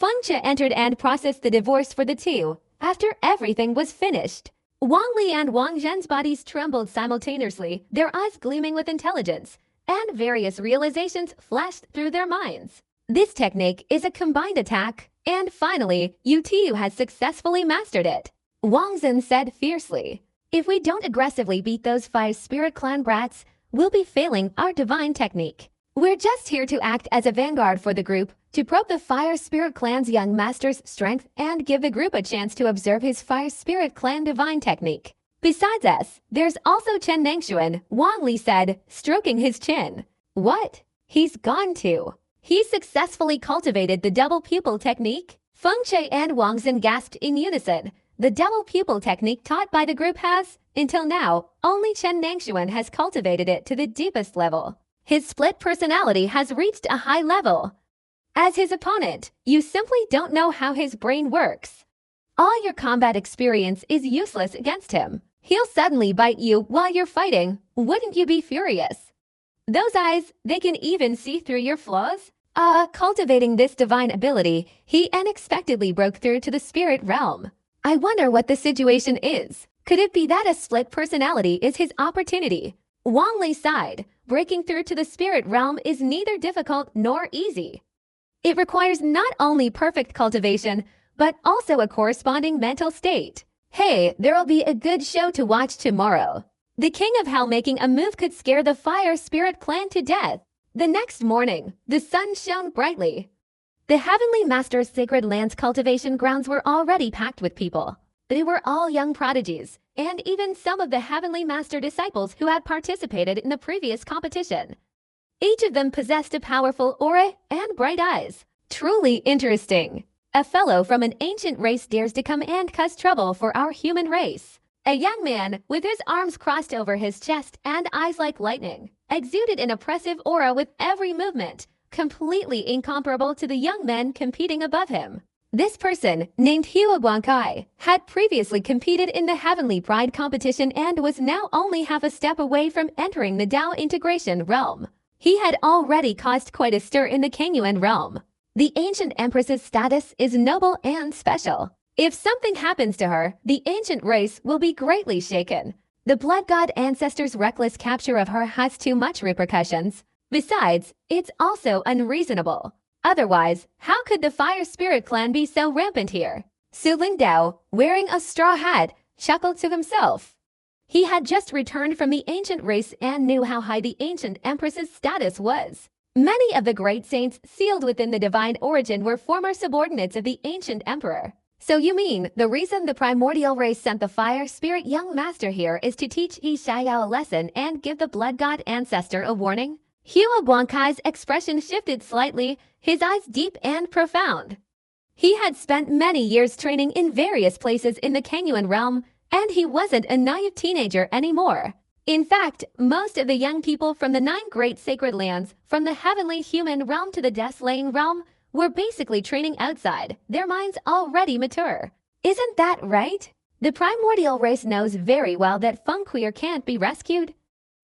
Feng Che entered and processed the divorce for the two. After everything was finished, Wang Li and Wang Zhen's bodies trembled simultaneously, their eyes gleaming with intelligence, and various realizations flashed through their minds. This technique is a combined attack, and finally, Yu has successfully mastered it. Wang Zhen said fiercely, "If we don't aggressively beat those 5 spirit clan brats, we'll be failing our divine technique. We're just here to act as a vanguard for the group, to probe the Fire Spirit Clan's young master's strength and give the group a chance to observe his Fire Spirit Clan divine technique. Besides us, there's also Chen Nangshuan," Wang Li said, stroking his chin. "What? He's gone too. He successfully cultivated the double pupil technique?" Feng Che and Wang Zhen gasped in unison. The double pupil technique taught by the group has, until now, only Chen Nangshuan has cultivated it to the deepest level. His split personality has reached a high level. As his opponent, you simply don't know how his brain works. All your combat experience is useless against him. He'll suddenly bite you while you're fighting. Wouldn't you be furious? Those eyes, they can even see through your flaws? Cultivating this divine ability, he unexpectedly broke through to the spirit realm. I wonder what the situation is. Could it be that a split personality is his opportunity? Wang Li sighed. Breaking through to the spirit realm is neither difficult nor easy. It requires not only perfect cultivation, but also a corresponding mental state. Hey, there'll be a good show to watch tomorrow. The King of Hell making a move could scare the Fire Spirit Clan to death. The next morning, the sun shone brightly. The Heavenly Master's sacred lands cultivation grounds were already packed with people. They were all young prodigies, and even some of the Heavenly Master disciples who had participated in the previous competition. Each of them possessed a powerful aura and bright eyes. Truly interesting. A fellow from an ancient race dares to come and cause trouble for our human race. A young man, with his arms crossed over his chest and eyes like lightning, exuded an oppressive aura with every movement, completely incomparable to the young men competing above him. This person, named Hua Guangkai, had previously competed in the Heavenly Pride competition and was now only half a step away from entering the Dao integration realm. He had already caused quite a stir in the Kangyuan realm. The ancient empress's status is noble and special. If something happens to her, the ancient race will be greatly shaken. The blood god ancestor's reckless capture of her has too much repercussions. Besides, it's also unreasonable. Otherwise, how could the Fire Spirit Clan be so rampant here? Su Lingdao, wearing a straw hat, chuckled to himself. He had just returned from the ancient race and knew how high the ancient empress's status was. Many of the great saints sealed within the divine origin were former subordinates of the ancient emperor. So you mean the reason the primordial race sent the Fire Spirit young master here is to teach Yi Xiao a lesson and give the blood god ancestor a warning? Hua Guangkai's expression shifted slightly, his eyes deep and profound. He had spent many years training in various places in the Kangyuan realm, and he wasn't a naive teenager anymore. In fact, most of the young people from the 9 great sacred lands, from the heavenly human realm to the death-slaying realm, were basically training outside, their minds already mature. Isn't that right? The primordial race knows very well that Feng Queer can't be rescued.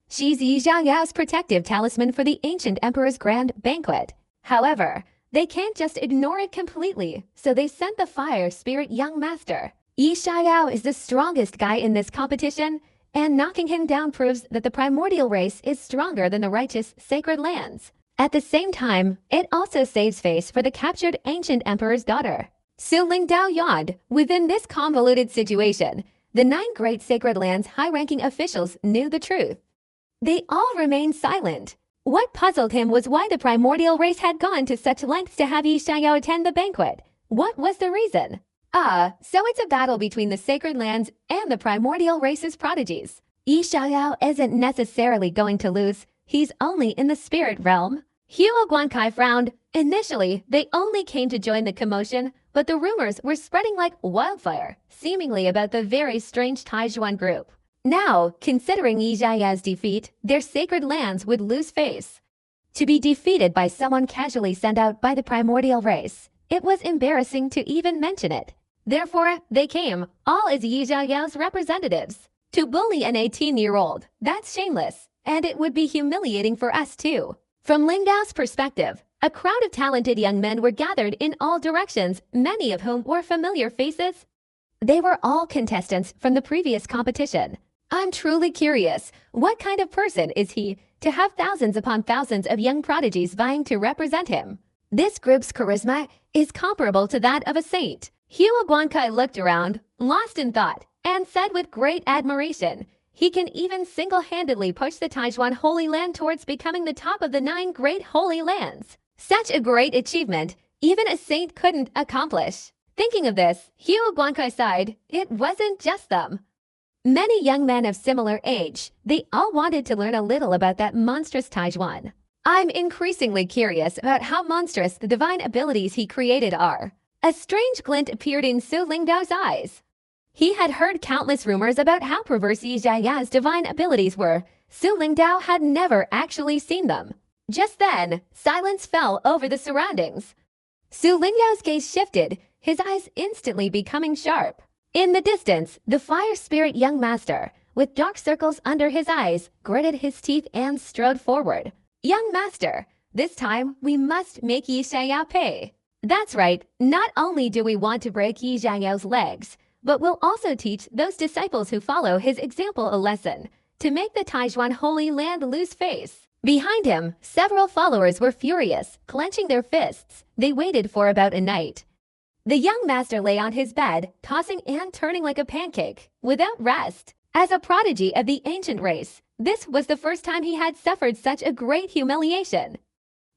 She's Yi Xiaoyao's protective talisman for the ancient emperor's grand banquet. However, they can't just ignore it completely, so they sent the Fire Spirit young master. Yi Xiaoyao is the strongest guy in this competition, and knocking him down proves that the primordial race is stronger than the righteous sacred lands. At the same time, it also saves face for the captured ancient emperor's daughter. Su Lingdao yawned. Within this convoluted situation, the 9 great sacred lands' high-ranking officials knew the truth. They all remained silent. What puzzled him was why the primordial race had gone to such lengths to have Yi Xiaoyao attend the banquet. What was the reason? So it's a battle between the sacred lands and the primordial race's prodigies. Yi Xiaoyao isn't necessarily going to lose. He's only in the spirit realm. Hua Guangkai frowned. Initially, they only came to join the commotion, but the rumors were spreading like wildfire, seemingly about the very strange Taijuan group. Now, considering Yi Xiaoyao's defeat, their sacred lands would lose face. To be defeated by someone casually sent out by the primordial race, it was embarrassing to even mention it. Therefore, they came, all as Yi Xiaoyao's representatives. To bully an 18-year-old, that's shameless, and it would be humiliating for us too. From Lingdao's perspective, A crowd of talented young men were gathered in all directions, many of whom were familiar faces. They were all contestants from the previous competition. I'm truly curious, what kind of person is he to have thousands upon thousands of young prodigies vying to represent him? This group's charisma is comparable to that of a saint. Huaguancai looked around, lost in thought, and said with great admiration, he can even single-handedly push the Taijuan Holy Land towards becoming the top of the 9 great holy lands. Such a great achievement, even a saint couldn't accomplish. Thinking of this, Huaguancai sighed. It wasn't just them. Many young men of similar age, they all wanted to learn a little about that monstrous Taijuan. I'm increasingly curious about how monstrous the divine abilities he created are. A strange glint appeared in Su Lingdao's eyes. He had heard countless rumors about how perverse Yi Xiaoyao's divine abilities were. Su Lingdao had never actually seen them. Just then, silence fell over the surroundings. Su Lingdao's gaze shifted, his eyes instantly becoming sharp. In the distance, the fire spirit young master, with dark circles under his eyes, gritted his teeth and strode forward. Young master, this time we must make Yi Xiaoyao pay. That's right, not only do we want to break Yi Xiaoyao's legs, but we'll also teach those disciples who follow his example a lesson, to make the Taijuan Holy Land lose face. Behind him, several followers were furious, clenching their fists. They waited for about a night. The young master lay on his bed, tossing and turning like a pancake, without rest. As a prodigy of the ancient race, this was the first time he had suffered such a great humiliation.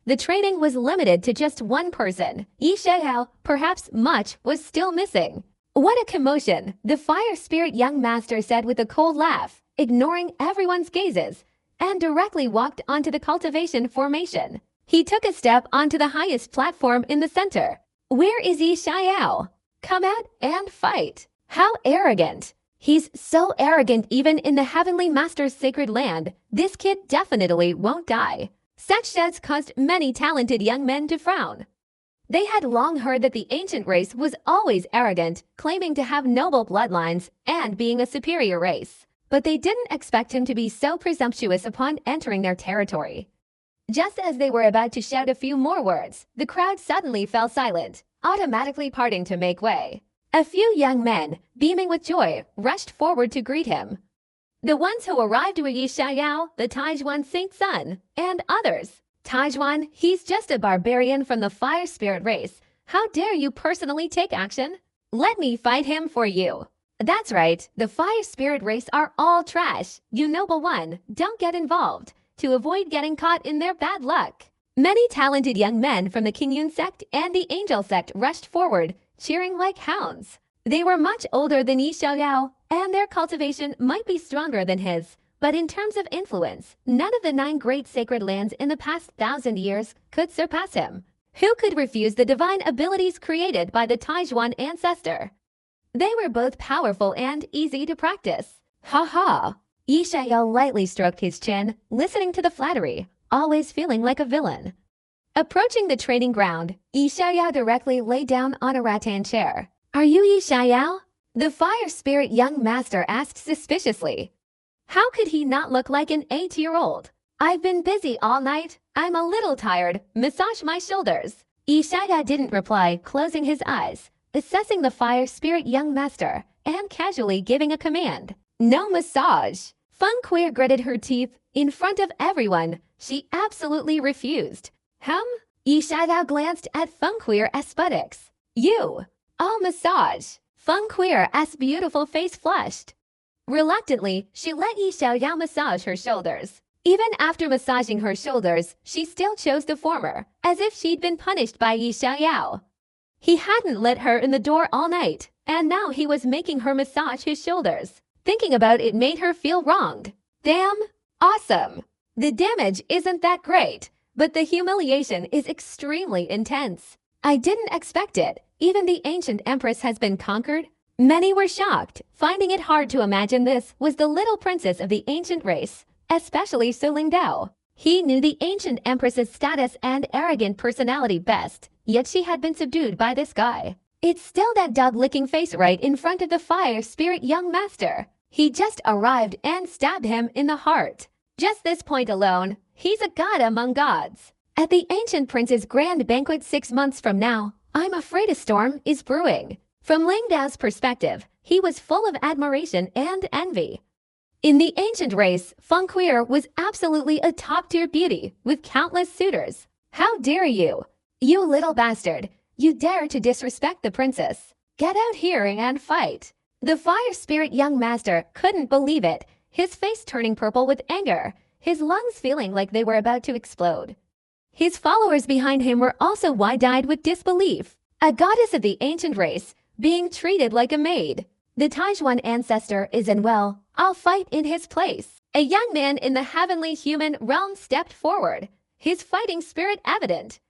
The training was limited to just one person. Yi Xiaoyao, perhaps much, was still missing. What a commotion, the fire spirit young master said with a cold laugh, ignoring everyone's gazes, and directly walked onto the cultivation formation. He took a step onto the highest platform in the center. Where is Yi Xiaoyao? Come out and fight. How arrogant. He's so arrogant even in the Heavenly Master's sacred land. This kid definitely won't die. Such shouts caused many talented young men to frown. They had long heard that the ancient race was always arrogant, claiming to have noble bloodlines and being a superior race. But they didn't expect him to be so presumptuous upon entering their territory. Just as they were about to shout a few more words, the crowd suddenly fell silent, automatically parting to make way. A few young men, beaming with joy, rushed forward to greet him. The ones who arrived were Yi Xiaoyao, the Taijuan Saint's son, and others. Taijuan, he's just a barbarian from the fire spirit race. How dare you personally take action? Let me fight him for you. That's right, the fire spirit race are all trash. You noble one, don't get involved, to avoid getting caught in their bad luck. Many talented young men from the Qingyun sect and the Angel sect rushed forward, cheering like hounds. They were much older than Yi Xiaoyao, and their cultivation might be stronger than his. But in terms of influence, none of the 9 great sacred lands in the past 1,000 years could surpass him. Who could refuse the divine abilities created by the Taijuan ancestor? They were both powerful and easy to practice. Ha ha! Yi Xiaoyao lightly stroked his chin, listening to the flattery, always feeling like a villain. Approaching the training ground, Yi Xiaoyao directly lay down on a rattan chair. Are you Yi Xiaoyao? The fire spirit young master asked suspiciously. How could he not look like an 8-year-old? I've been busy all night. I'm a little tired. Massage my shoulders. Yi Xiaoyao didn't reply, closing his eyes, assessing the fire spirit young master, and casually giving a command. No massage. Feng Queer gritted her teeth. In front of everyone, she absolutely refused. Yi Xiaoyao glanced at Feng Queer's buttocks. You. I'll massage. Feng Queer's beautiful face flushed. Reluctantly, she let Yi Xiaoyao massage her shoulders. Even after massaging her shoulders, she still chose the former, as if she'd been punished by Yi Xiaoyao. He hadn't let her in the door all night, and now he was making her massage his shoulders. Thinking about it made her feel wronged. Damn, awesome. The damage isn't that great, but the humiliation is extremely intense. I didn't expect it. Even the ancient empress has been conquered. Many were shocked, finding it hard to imagine this was the little princess of the ancient race, especially Su Lingdao. He knew the ancient empress's status and arrogant personality best, yet she had been subdued by this guy. It's still that dog-licking face right in front of the fire spirit young master. He just arrived and stabbed him in the heart. Just this point alone, he's a god among gods. At the ancient prince's grand banquet 6 months from now, I'm afraid a storm is brewing. From Ling Dao's perspective, he was full of admiration and envy. In the ancient race, Feng Queer was absolutely a top-tier beauty with countless suitors. How dare you? You little bastard! You dare to disrespect the princess! Get out here and fight! The fire spirit young master couldn't believe it, his face turning purple with anger, his lungs feeling like they were about to explode. His followers behind him were also wide-eyed with disbelief. A goddess of the ancient race, being treated like a maid. The Taijuan ancestor isn't well. I'll fight in his place. A young man in the heavenly human realm stepped forward, his fighting spirit evident.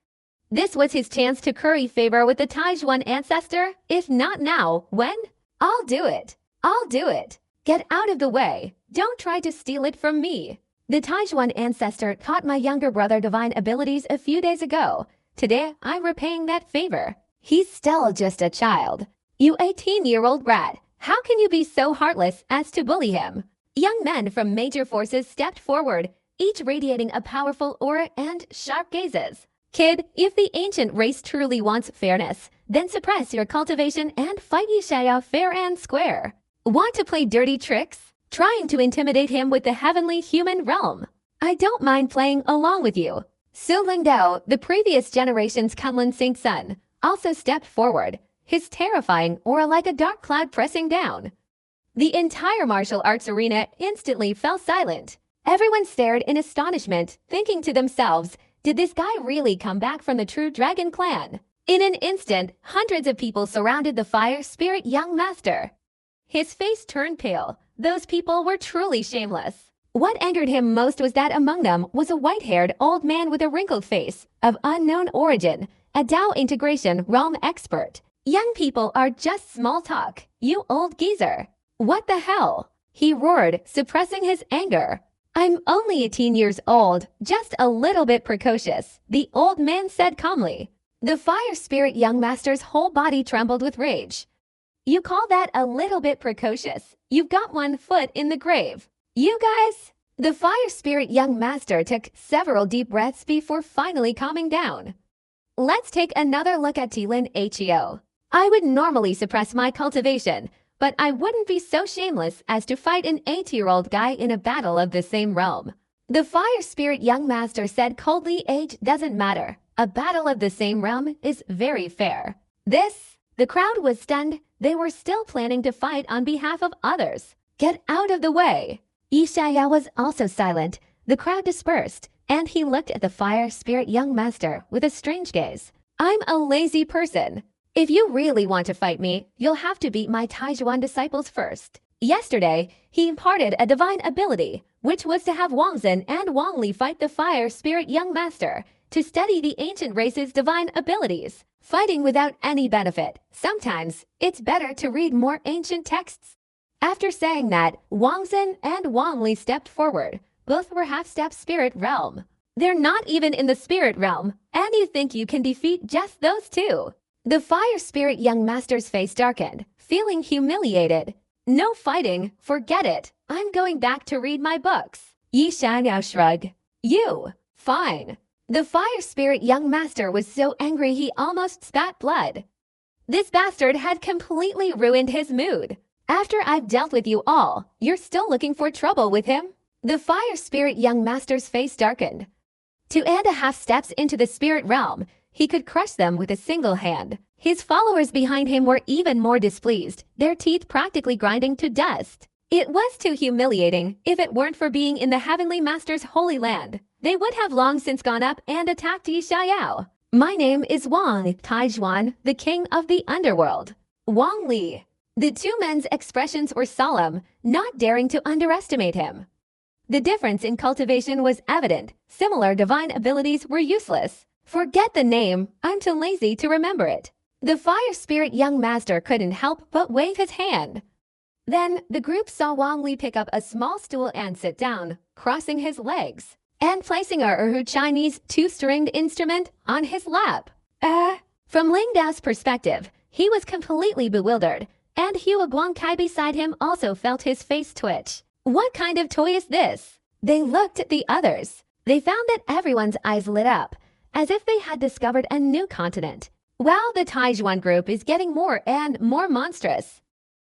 This was his chance to curry favor with the Taijuan ancestor. If not now, when? I'll do it. I'll do it. Get out of the way. Don't try to steal it from me. The Taijuan ancestor taught my younger brother divine abilities a few days ago. Today, I'm repaying that favor. He's still just a child. You 18-year-old brat. How can you be so heartless as to bully him? Young men from major forces stepped forward, each radiating a powerful aura and sharp gazes. Kid, if the ancient race truly wants fairness, then suppress your cultivation and fight Yishaya fair and square. Want to play dirty tricks? Trying to intimidate him with the heavenly human realm? I don't mind playing along with you. Su Lingdao, the previous generation's Kunlun Saint son, also stepped forward, his terrifying aura like a dark cloud pressing down. The entire martial arts arena instantly fell silent. Everyone stared in astonishment, thinking to themselves, did this guy really come back from the true dragon clan? In an instant, hundreds of people surrounded the fire spirit young master. His face turned pale. Those people were truly shameless. What angered him most was that among them was a white-haired old man with a wrinkled face, of unknown origin, a Dao integration realm expert. Young people are just small talk, you old geezer. What the hell? He roared, suppressing his anger. I'm only 18 years old, just a little bit precocious, the old man said calmly. The fire spirit young master's whole body trembled with rage. You call that a little bit precocious? You've got one foot in the grave. You guys? The fire spirit young master took several deep breaths before finally calming down. Let's take another look at Tilin Heo. I would normally suppress my cultivation, but I wouldn't be so shameless as to fight an 8-year-old guy in a battle of the same realm. The fire spirit young master said coldly, age doesn't matter. A battle of the same realm is very fair. The crowd was stunned. They were still planning to fight on behalf of others. Get out of the way. Yishaya was also silent. The crowd dispersed, and he looked at the fire spirit young master with a strange gaze. I'm a lazy person. If you really want to fight me, you'll have to beat my Taijuan disciples first. Yesterday, he imparted a divine ability, which was to have Wang Zhen and Wang Li fight the fire spirit young master to study the ancient race's divine abilities. Fighting without any benefit. Sometimes, it's better to read more ancient texts. After saying that, Wang Zhen and Wang Li stepped forward. Both were half-step spirit realm. They're not even in the spirit realm, and you think you can defeat just those two. The fire spirit young master's face darkened, feeling humiliated. No fighting, forget it. I'm going back to read my books. Yi Xiao shrugged. You, fine. The fire spirit young master was so angry he almost spat blood. This bastard had completely ruined his mood. After I've dealt with you all, you're still looking for trouble with him? The fire spirit young master's face darkened. 2.5 steps into the spirit realm, he could crush them with a single hand. His followers behind him were even more displeased, their teeth practically grinding to dust. It was too humiliating. If it weren't for being in the Heavenly Master's holy land, they would have long since gone up and attacked Yishayao. My name is Wang Taijuan, the king of the underworld. Wang Li. The two men's expressions were solemn, not daring to underestimate him. The difference in cultivation was evident. Similar divine abilities were useless. Forget the name, I'm too lazy to remember it. The fire spirit young master couldn't help but wave his hand. Then, the group saw Wang Li pick up a small stool and sit down, crossing his legs, and placing a Erhu Chinese 2-stringed instrument on his lap. From Ling Dao's perspective, he was completely bewildered, and Hua Guangkai beside him also felt his face twitch. What kind of toy is this? They looked at the others. They found that everyone's eyes lit up. as if they had discovered a new continent. Wow, the Taijuan group is getting more and more monstrous.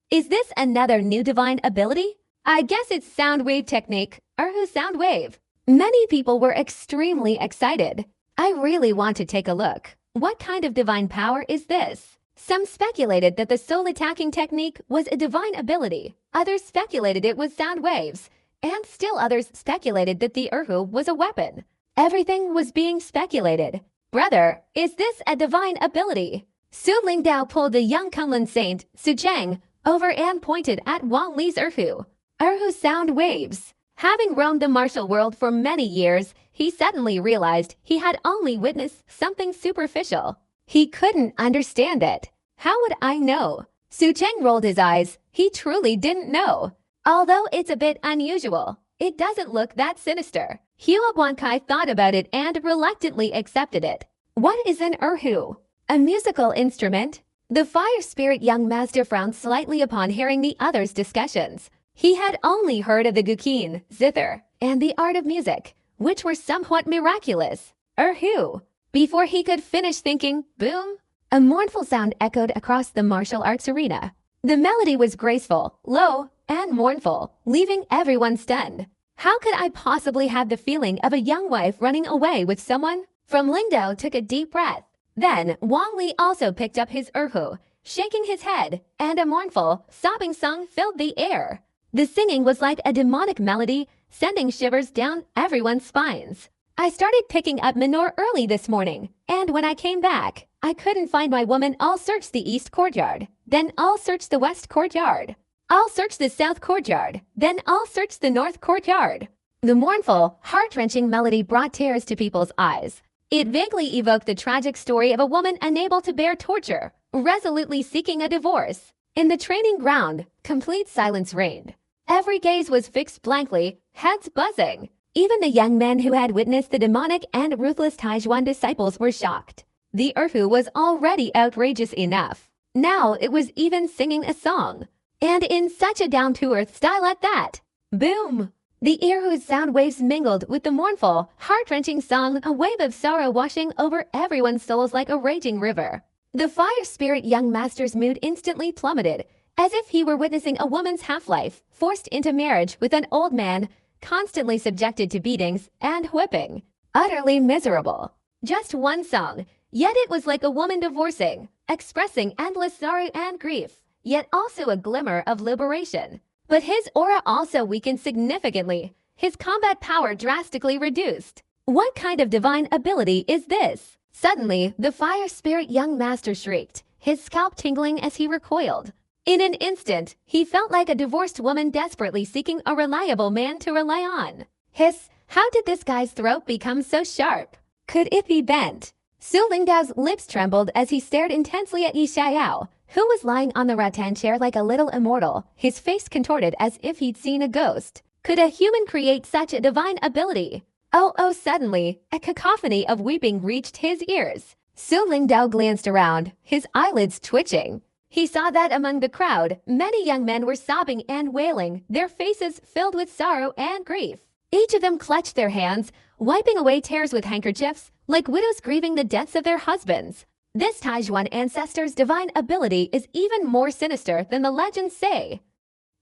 Is this another new divine ability? I guess it's sound wave technique, Erhu sound wave. Many people were extremely excited. I really want to take a look. What kind of divine power is this? Some speculated that the soul attacking technique was a divine ability. Others speculated it was sound waves. And still others speculated that the Erhu was a weapon. Everything was being speculated. Brother, is this a divine ability? Su Lingdao pulled the young Kunlun saint, Su Cheng, over and pointed at Wang Li's Erhu. Erhu sound waves. Having roamed the martial world for many years, he suddenly realized he had only witnessed something superficial. He couldn't understand it. How would I know? Su Cheng rolled his eyes. He truly didn't know. Although it's a bit unusual, it doesn't look that sinister. Hua Guankai thought about it and reluctantly accepted it. What is an Erhu? A musical instrument? The fire spirit young master frowned slightly upon hearing the others' discussions. He had only heard of the guqin, zither, and the art of music, which were somewhat miraculous. Erhu. Before he could finish thinking, boom, a mournful sound echoed across the martial arts arena. The melody was graceful, low, and mournful, leaving everyone stunned. How could I possibly have the feeling of a young wife running away with someone? From Lingdao took a deep breath. Then Wang Li also picked up his Erhu, shaking his head, and a mournful, sobbing song filled the air. The singing was like a demonic melody, sending shivers down everyone's spines. I started picking up manure early this morning, and when I came back, I couldn't find my woman. I'll search the east courtyard, then I'll search the west courtyard. I'll search the south courtyard, then I'll search the north courtyard. The mournful, heart-wrenching melody brought tears to people's eyes. It vaguely evoked the tragic story of a woman unable to bear torture, resolutely seeking a divorce. In the training ground, complete silence reigned. Every gaze was fixed blankly, heads buzzing. Even the young men who had witnessed the demonic and ruthless Taijuan disciples were shocked. The Erhu was already outrageous enough. Now it was even singing a song. And in such a down-to-earth style at that. Boom! The Erhu's sound waves mingled with the mournful, heart-wrenching song, a wave of sorrow washing over everyone's souls like a raging river. The fire spirit young master's mood instantly plummeted, as if he were witnessing a woman's half-life, forced into marriage with an old man, constantly subjected to beatings and whipping. Utterly miserable. Just one song, yet it was like a woman divorcing, expressing endless sorrow and grief, yet also a glimmer of liberation. But his aura also weakened significantly, his combat power drastically reduced. What kind of divine ability is this? Suddenly, the fire spirit young master shrieked, his scalp tingling as he recoiled. In an instant, he felt like a divorced woman desperately seeking a reliable man to rely on. Hiss, how did this guy's throat become so sharp? Could it be bent? Su Lingdao's lips trembled as he stared intensely at Yi Xiao, who was lying on the rattan chair like a little immortal, his face contorted as if he'd seen a ghost. Could a human create such a divine ability? Oh, suddenly, a cacophony of weeping reached his ears. Su Lingdao glanced around, his eyelids twitching. He saw that among the crowd, many young men were sobbing and wailing, their faces filled with sorrow and grief. Each of them clutched their hands, wiping away tears with handkerchiefs, like widows grieving the deaths of their husbands. This Taijuan ancestor's divine ability is even more sinister than the legends say.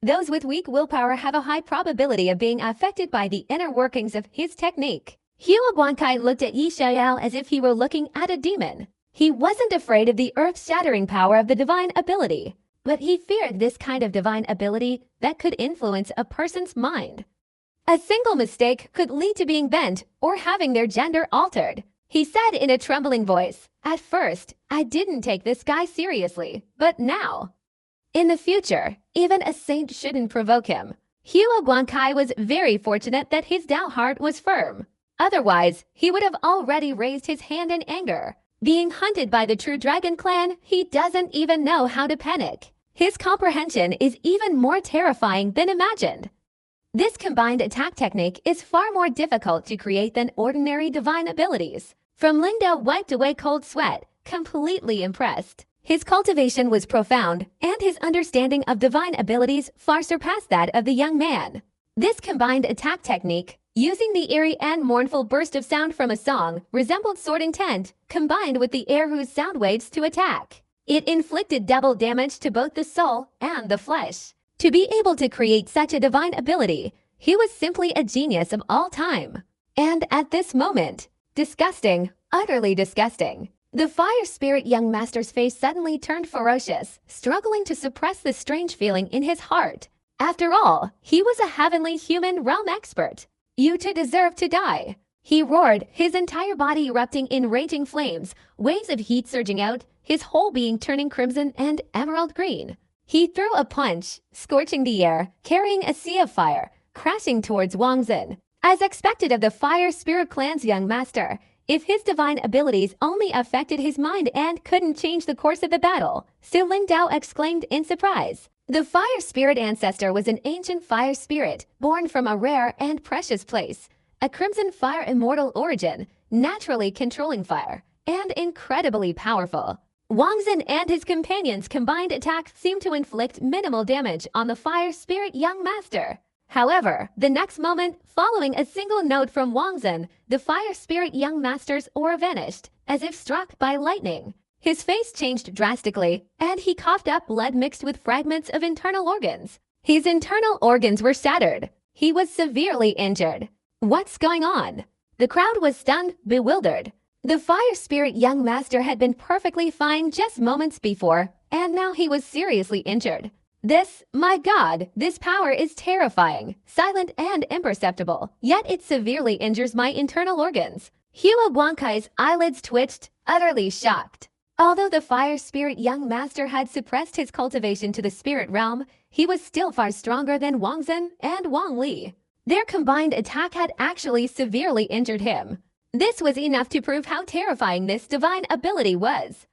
Those with weak willpower have a high probability of being affected by the inner workings of his technique. Hua Guankai looked at Yi Xiao as if he were looking at a demon. He wasn't afraid of the earth-shattering power of the divine ability, but he feared this kind of divine ability that could influence a person's mind. A single mistake could lead to being bent or having their gender altered. He said in a trembling voice, "At first, I didn't take this guy seriously, but now." In the future, even a saint shouldn't provoke him. Hua Guankai was very fortunate that his Dao heart was firm. Otherwise, he would have already raised his hand in anger. Being hunted by the True Dragon clan, he doesn't even know how to panic. His comprehension is even more terrifying than imagined. This combined attack technique is far more difficult to create than ordinary divine abilities. From Lingdao wiped away cold sweat, completely impressed. His cultivation was profound, and his understanding of divine abilities far surpassed that of the young man. This combined attack technique, using the eerie and mournful burst of sound from a song resembled sword intent, combined with the air whose sound waves to attack. It inflicted double damage to both the soul and the flesh. To be able to create such a divine ability, he was simply a genius of all time. And at this moment, disgusting, utterly disgusting. The fire spirit young master's face suddenly turned ferocious, struggling to suppress the strange feeling in his heart. After all, he was a heavenly human realm expert. You two deserve to die. He roared, his entire body erupting in raging flames, waves of heat surging out, his whole being turning crimson and emerald green. He threw a punch, scorching the air, carrying a sea of fire, crashing towards Wang Xin. As expected of the Fire Spirit Clan's young master, if his divine abilities only affected his mind and couldn't change the course of the battle, Su Lingdao exclaimed in surprise. The Fire Spirit ancestor was an ancient fire spirit, born from a rare and precious place, a crimson fire immortal origin, naturally controlling fire, and incredibly powerful. Wang Xin and his companions' combined attack seemed to inflict minimal damage on the Fire Spirit young master. However, the next moment, following a single note from Wang Xin, the Fire Spirit young master's aura vanished, as if struck by lightning. His face changed drastically, and he coughed up blood mixed with fragments of internal organs. His internal organs were shattered. He was severely injured. What's going on? The crowd was stunned, bewildered. The Fire Spirit young master had been perfectly fine just moments before, and now he was seriously injured. My God, this power is terrifying, silent and imperceptible, yet it severely injures my internal organs. Hua Guankai's eyelids twitched, utterly shocked. Although the Fire Spirit young master had suppressed his cultivation to the spirit realm, he was still far stronger than Wang Xin and Wang Li. Their combined attack had actually severely injured him. This was enough to prove how terrifying this divine ability was.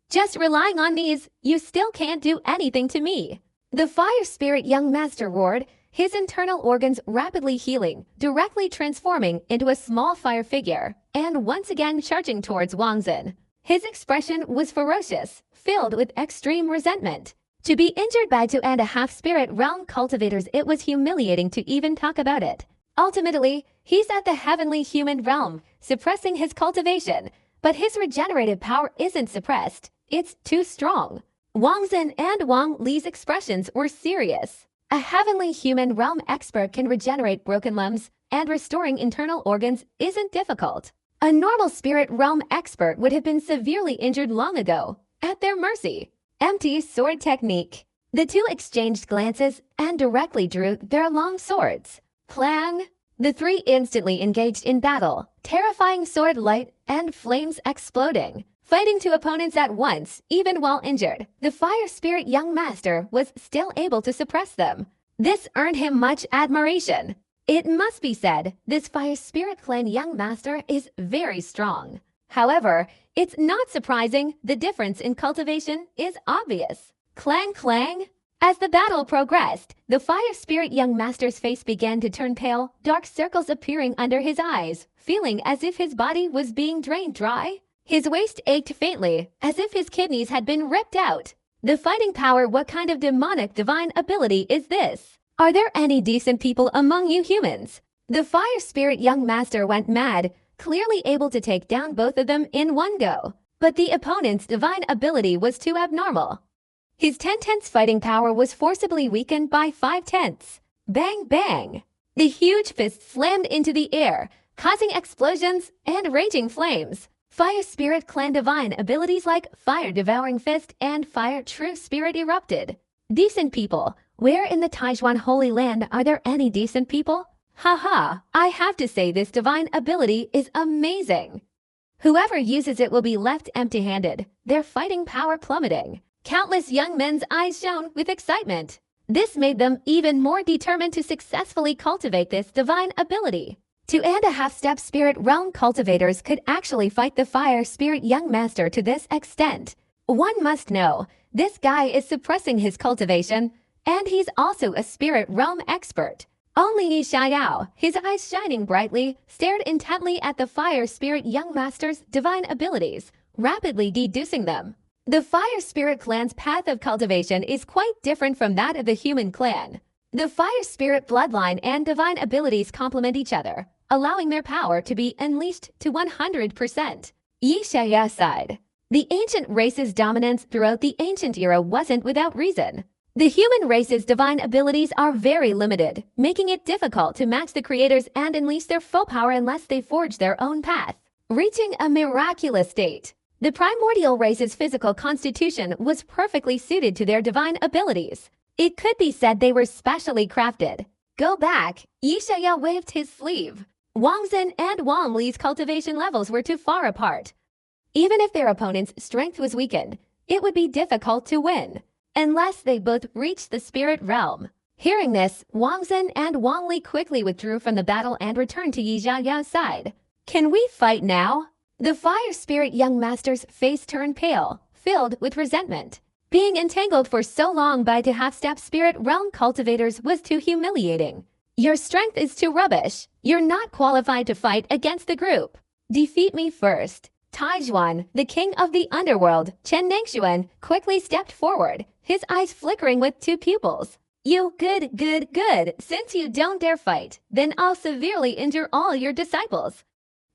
Just relying on these, you still can't do anything to me. The Fire Spirit young master roared, his internal organs rapidly healing, directly transforming into a small fire figure, and once again charging towards Wang Xin. His expression was ferocious, filled with extreme resentment. To be injured by 2.5 spirit realm cultivators, it was humiliating to even talk about it. Ultimately, he's at the heavenly human realm, suppressing his cultivation, but his regenerative power isn't suppressed. It's too strong. Wang Xin and Wang Li's expressions were serious. A heavenly human realm expert can regenerate broken limbs, and restoring internal organs isn't difficult. A normal spirit realm expert would have been severely injured long ago, at their mercy. Empty sword technique. The two exchanged glances and directly drew their long swords. Clang! The three instantly engaged in battle, terrifying sword light and flames exploding. Fighting two opponents at once, even while injured, the Fire Spirit young master was still able to suppress them. This earned him much admiration. It must be said, this Fire Spirit clan young master is very strong. However, it's not surprising, the difference in cultivation is obvious. Clang clang! As the battle progressed, the Fire Spirit young master's face began to turn pale, dark circles appearing under his eyes, feeling as if his body was being drained dry. His waist ached faintly, as if his kidneys had been ripped out. The fighting power, what kind of demonic divine ability is this? Are there any decent people among you humans? The Fire Spirit young master went mad, clearly able to take down both of them in one go. But the opponent's divine ability was too abnormal. His 10/10 fighting power was forcibly weakened by 5/10. Bang bang! The huge fist slammed into the air, causing explosions and raging flames. Fire Spirit clan divine abilities like Fire Devouring Fist and Fire True Spirit erupted. Decent people. Where in the Taijuan Holy Land are there any decent people? Haha, I have to say this divine ability is amazing. Whoever uses it will be left empty-handed, their fighting power plummeting. Countless young men's eyes shone with excitement. This made them even more determined to successfully cultivate this divine ability. 2.5 spirit realm cultivators could actually fight the Fire Spirit young master to this extent. One must know, this guy is suppressing his cultivation, and he's also a spirit realm expert. Only Yi Xiao, his eyes shining brightly, stared intently at the Fire Spirit young master's divine abilities, rapidly deducing them. The Fire Spirit clan's path of cultivation is quite different from that of the human clan. The fire spirit bloodline and divine abilities complement each other, allowing their power to be unleashed to 100%. Yishaya side. The ancient race's dominance throughout the ancient era wasn't without reason. The human race's divine abilities are very limited, making it difficult to match the creators and unleash their full power unless they forge their own path, reaching a miraculous state. The primordial race's physical constitution was perfectly suited to their divine abilities. It could be said they were specially crafted. Go back, Yishaya waved his sleeve. Wang Zhen and Wang Li's cultivation levels were too far apart. Even if their opponent's strength was weakened, it would be difficult to win, unless they both reached the spirit realm. Hearing this, Wang Zhen and Wang Li quickly withdrew from the battle and returned to Yixiao's side. Can we fight now? The fire spirit young master's face turned pale, filled with resentment. Being entangled for so long by two half-step spirit realm cultivators was too humiliating. Your strength is too rubbish. You're not qualified to fight against the group. Defeat me first. Taijuan, the king of the underworld, Chen Nangshuan, quickly stepped forward, his eyes flickering with two pupils. You good. Since you don't dare fight, then I'll severely injure all your disciples.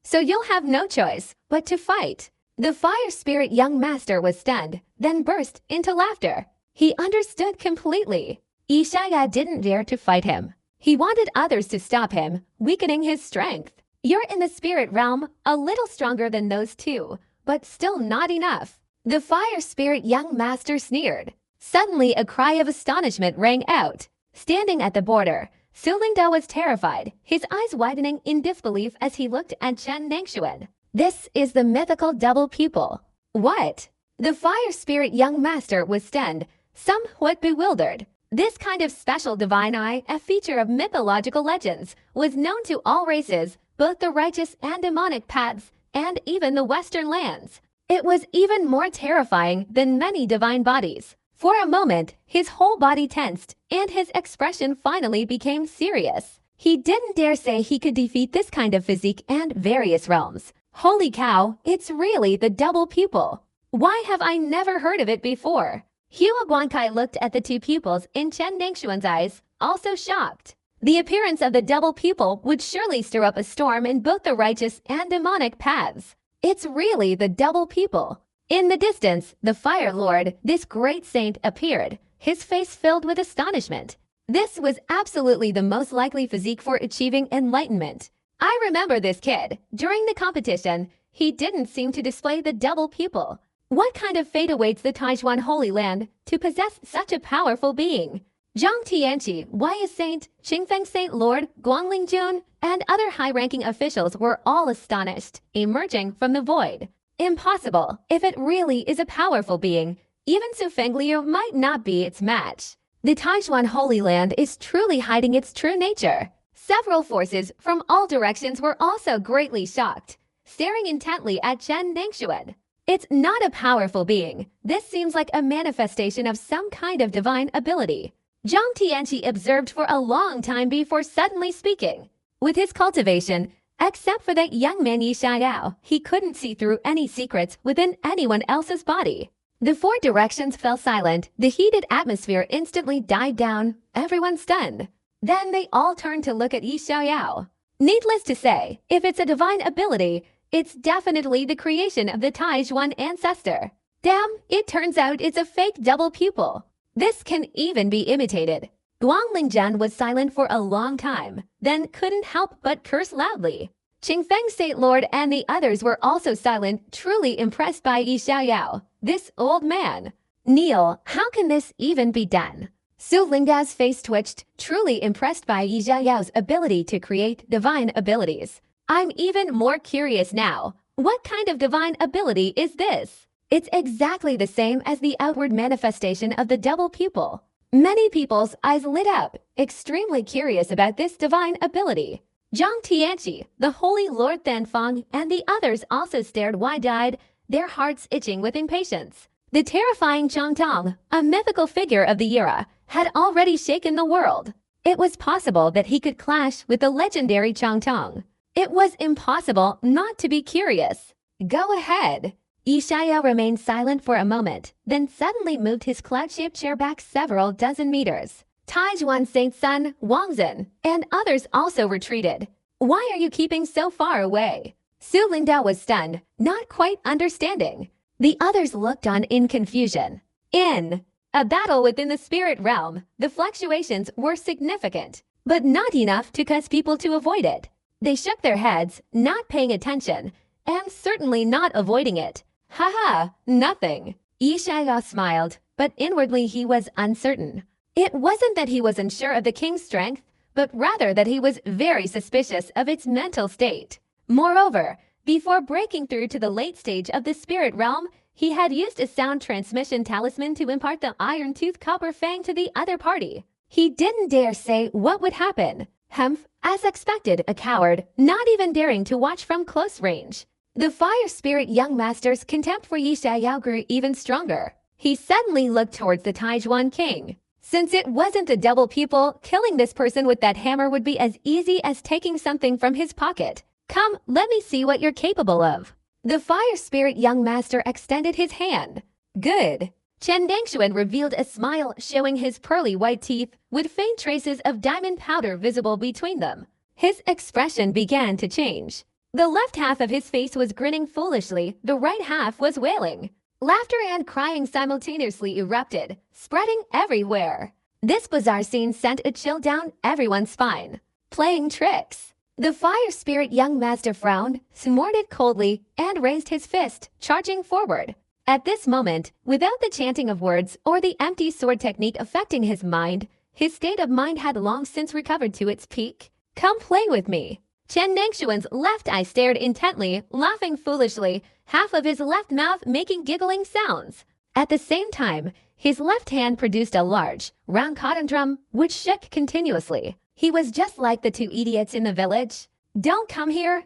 So you'll have no choice but to fight. The fire spirit young master was stunned, then burst into laughter. He understood completely. Yishaya didn't dare to fight him. He wanted others to stop him, weakening his strength. You're in the spirit realm, a little stronger than those two, but still not enough. The fire spirit young master sneered. Suddenly a cry of astonishment rang out. Standing at the border, Su Lingdao was terrified, his eyes widening in disbelief as he looked at Chen Nangshuan. This is the mythical double pupil. What? The fire spirit young master was stunned, somewhat bewildered. This kind of special divine eye, a feature of mythological legends, was known to all races, both the righteous and demonic paths, and even the Western lands. It was even more terrifying than many divine bodies. For a moment, his whole body tensed, and his expression finally became serious. He didn't dare say he could defeat this kind of physique and various realms. Holy cow, it's really the double pupil. Why have I never heard of it before? Hua Guankai looked at the two pupils in Chen Nangshuan's eyes, also shocked. The appearance of the double pupil would surely stir up a storm in both the righteous and demonic paths. It's really the double pupil. In the distance, the Fire Lord, this great saint, appeared, his face filled with astonishment. This was absolutely the most likely physique for achieving enlightenment. I remember this kid. During the competition, he didn't seem to display the double pupil. What kind of fate awaits the Taijuan Holy Land to possess such a powerful being? Zhang Tianqi, Wai Saint, Qingfeng Saint Lord, Guangling Jun, and other high-ranking officials were all astonished, emerging from the void. Impossible. If it really is a powerful being, even Su Fengliu might not be its match. The Taijuan Holy Land is truly hiding its true nature. Several forces from all directions were also greatly shocked, staring intently at Chen Nangshuan. It's not a powerful being. This seems like a manifestation of some kind of divine ability. Zhang Tianqi observed for a long time before suddenly speaking. With his cultivation, except for that young man Yixiao, he couldn't see through any secrets within anyone else's body. The four directions fell silent. The heated atmosphere instantly died down, everyone stunned. Then they all turned to look at Yixiao. Needless to say, if it's a divine ability, it's definitely the creation of the Taijuan ancestor. Damn, it turns out it's a fake double pupil. This can even be imitated. Guangling Zhan was silent for a long time, then couldn't help but curse loudly. Qingfeng State Lord and the others were also silent, truly impressed by Yixiao, this old man. Neil, how can this even be done? Su Lingdao's face twitched, truly impressed by Yixiao's ability to create divine abilities. I'm even more curious now. What kind of divine ability is this? It's exactly the same as the outward manifestation of the double pupil. Many people's eyes lit up, extremely curious about this divine ability. Zhang Tianqi, the Holy Lord Thanfang, and the others also stared wide-eyed, their hearts itching with impatience. The terrifying Changtong, a mythical figure of the era, had already shaken the world. It was possible that he could clash with the legendary Changtong. It was impossible not to be curious. Go ahead. Yixiao remained silent for a moment, then suddenly moved his cloud-shaped chair back several dozen meters. Taijuan Saint's son, Wang Zhen, and others also retreated. Why are you keeping so far away? Su Lingdao was stunned, not quite understanding. The others looked on in confusion. In a battle within the spirit realm, the fluctuations were significant, but not enough to cause people to avoid it. They shook their heads, not paying attention, and certainly not avoiding it. Haha, nothing. Yi Xiaoyao smiled, but inwardly he was uncertain. It wasn't that he was unsure of the king's strength, but rather that he was very suspicious of its mental state. Moreover, before breaking through to the late stage of the spirit realm, he had used a sound transmission talisman to impart the iron-tooth copper fang to the other party. He didn't dare say what would happen. Humph, as expected, a coward, not even daring to watch from close range. The fire spirit young master's contempt for Yi Xiaoyao grew even stronger. He suddenly looked towards the Taijuan king. Since it wasn't the double pupil, killing this person with that hammer would be as easy as taking something from his pocket. Come, let me see what you're capable of. The fire spirit young master extended his hand. Good. Chen Dangshuan revealed a smile, showing his pearly white teeth with faint traces of diamond powder visible between them. His expression began to change. The left half of his face was grinning foolishly, the right half was wailing. Laughter and crying simultaneously erupted, spreading everywhere. This bizarre scene sent a chill down everyone's spine. Playing tricks. The fire spirit young master frowned, snorted coldly, and raised his fist, charging forward. At this moment, without the chanting of words or the empty sword technique affecting his mind, his state of mind had long since recovered to its peak. Come play with me. Chen Dangshuan's left eye stared intently, laughing foolishly, half of his left mouth making giggling sounds. At the same time, his left hand produced a large, round cotton drum, which shook continuously. He was just like the two idiots in the village. Don't come here,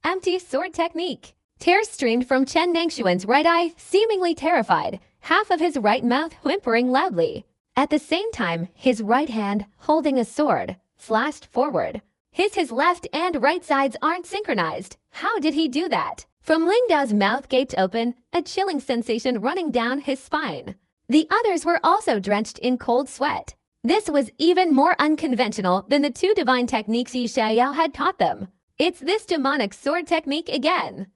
empty sword technique. Tears streamed from Chen Dangshuan's right eye, seemingly terrified, half of his right mouth whimpering loudly. At the same time, his right hand, holding a sword, flashed forward. His left and right sides aren't synchronized. How did he do that? From Lingdao's mouth gaped open, a chilling sensation running down his spine. The others were also drenched in cold sweat. This was even more unconventional than the two divine techniques Yi Xiaoyao had taught them. It's this demonic sword technique again.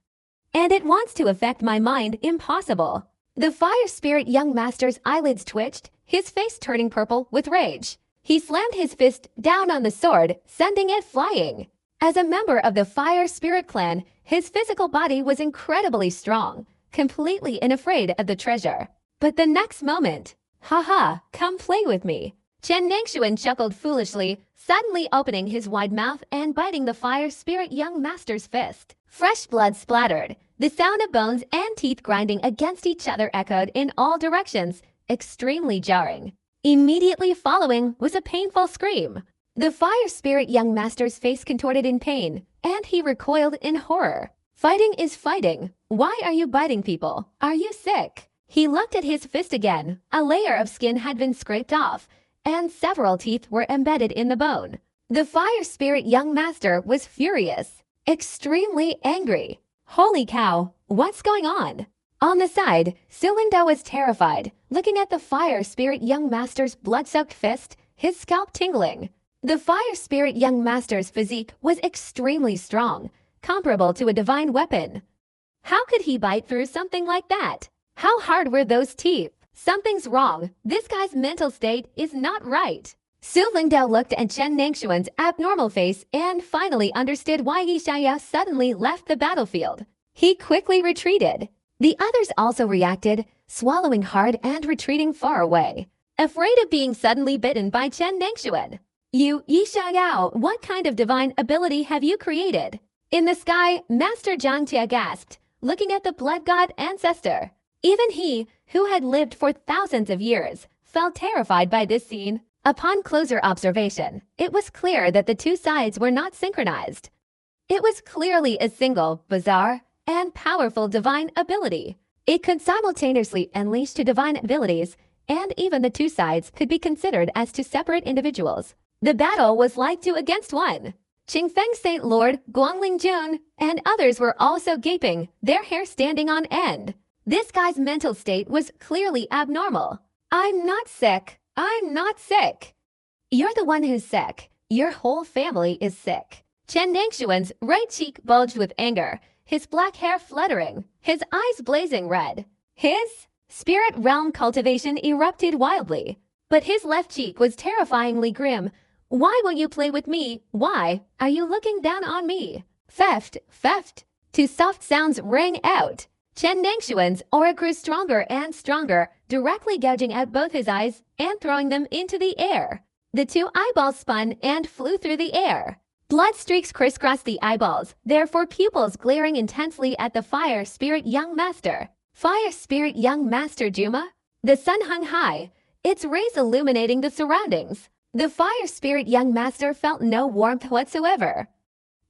And it wants to affect my mind, impossible. The fire spirit young master's eyelids twitched, his face turning purple with rage. He slammed his fist down on the sword, sending it flying. As a member of the fire spirit clan, his physical body was incredibly strong, completely unafraid of the treasure. But the next moment, haha, come play with me. Chen Dangshuan chuckled foolishly, suddenly opening his wide mouth and biting the fire spirit young master's fist. Fresh blood splattered. The sound of bones and teeth grinding against each other echoed in all directions, extremely jarring. Immediately following was a painful scream. The fire spirit young master's face contorted in pain, and he recoiled in horror. Fighting is fighting. Why are you biting people? Are you sick? He looked at his fist again. A layer of skin had been scraped off, and several teeth were embedded in the bone. The fire spirit young master was furious, extremely angry. Holy cow, what's going on? On the side, Su Lingdao was terrified, looking at the fire spirit young master's blood-soaked fist, his scalp tingling. The fire spirit young master's physique was extremely strong, comparable to a divine weapon. How could he bite through something like that? How hard were those teeth? Something's wrong. This guy's mental state is not right. Su Lingdao looked at Chen Dangshuan's abnormal face and finally understood why Yi Xiaoyao suddenly left the battlefield. He quickly retreated. The others also reacted, swallowing hard and retreating far away, afraid of being suddenly bitten by Chen Dangshuan. You, Yi Xiaoyao, what kind of divine ability have you created? In the sky, Master Zhang Jie gasped, looking at the blood god ancestor. Even he, who had lived for thousands of years, felt terrified by this scene. Upon closer observation, it was clear that the two sides were not synchronized. It was clearly a single, bizarre, and powerful divine ability. It could simultaneously unleash two divine abilities, and even the two sides could be considered as two separate individuals. The battle was like 2 against 1. Qingfeng Saint Lord, Guangling Jun, and others were also gaping, their hair standing on end. This guy's mental state was clearly abnormal. I'm not sick. I'm not sick. You're the one who's sick. Your whole family is sick. Chen Nangshuan's right cheek bulged with anger, his black hair fluttering, his eyes blazing red. His spirit realm cultivation erupted wildly, but his left cheek was terrifyingly grim. Why won't you play with me? Why are you looking down on me? Theft, theft. Two soft sounds rang out. Chen Nangshuan's aura grew stronger and stronger, directly gouging out both his eyes and throwing them into the air. The two eyeballs spun and flew through the air. Blood streaks crisscrossed the eyeballs, their four pupils glaring intensely at the Fire Spirit Young Master. Fire Spirit Young Master Juma? The sun hung high, its rays illuminating the surroundings. The Fire Spirit Young Master felt no warmth whatsoever.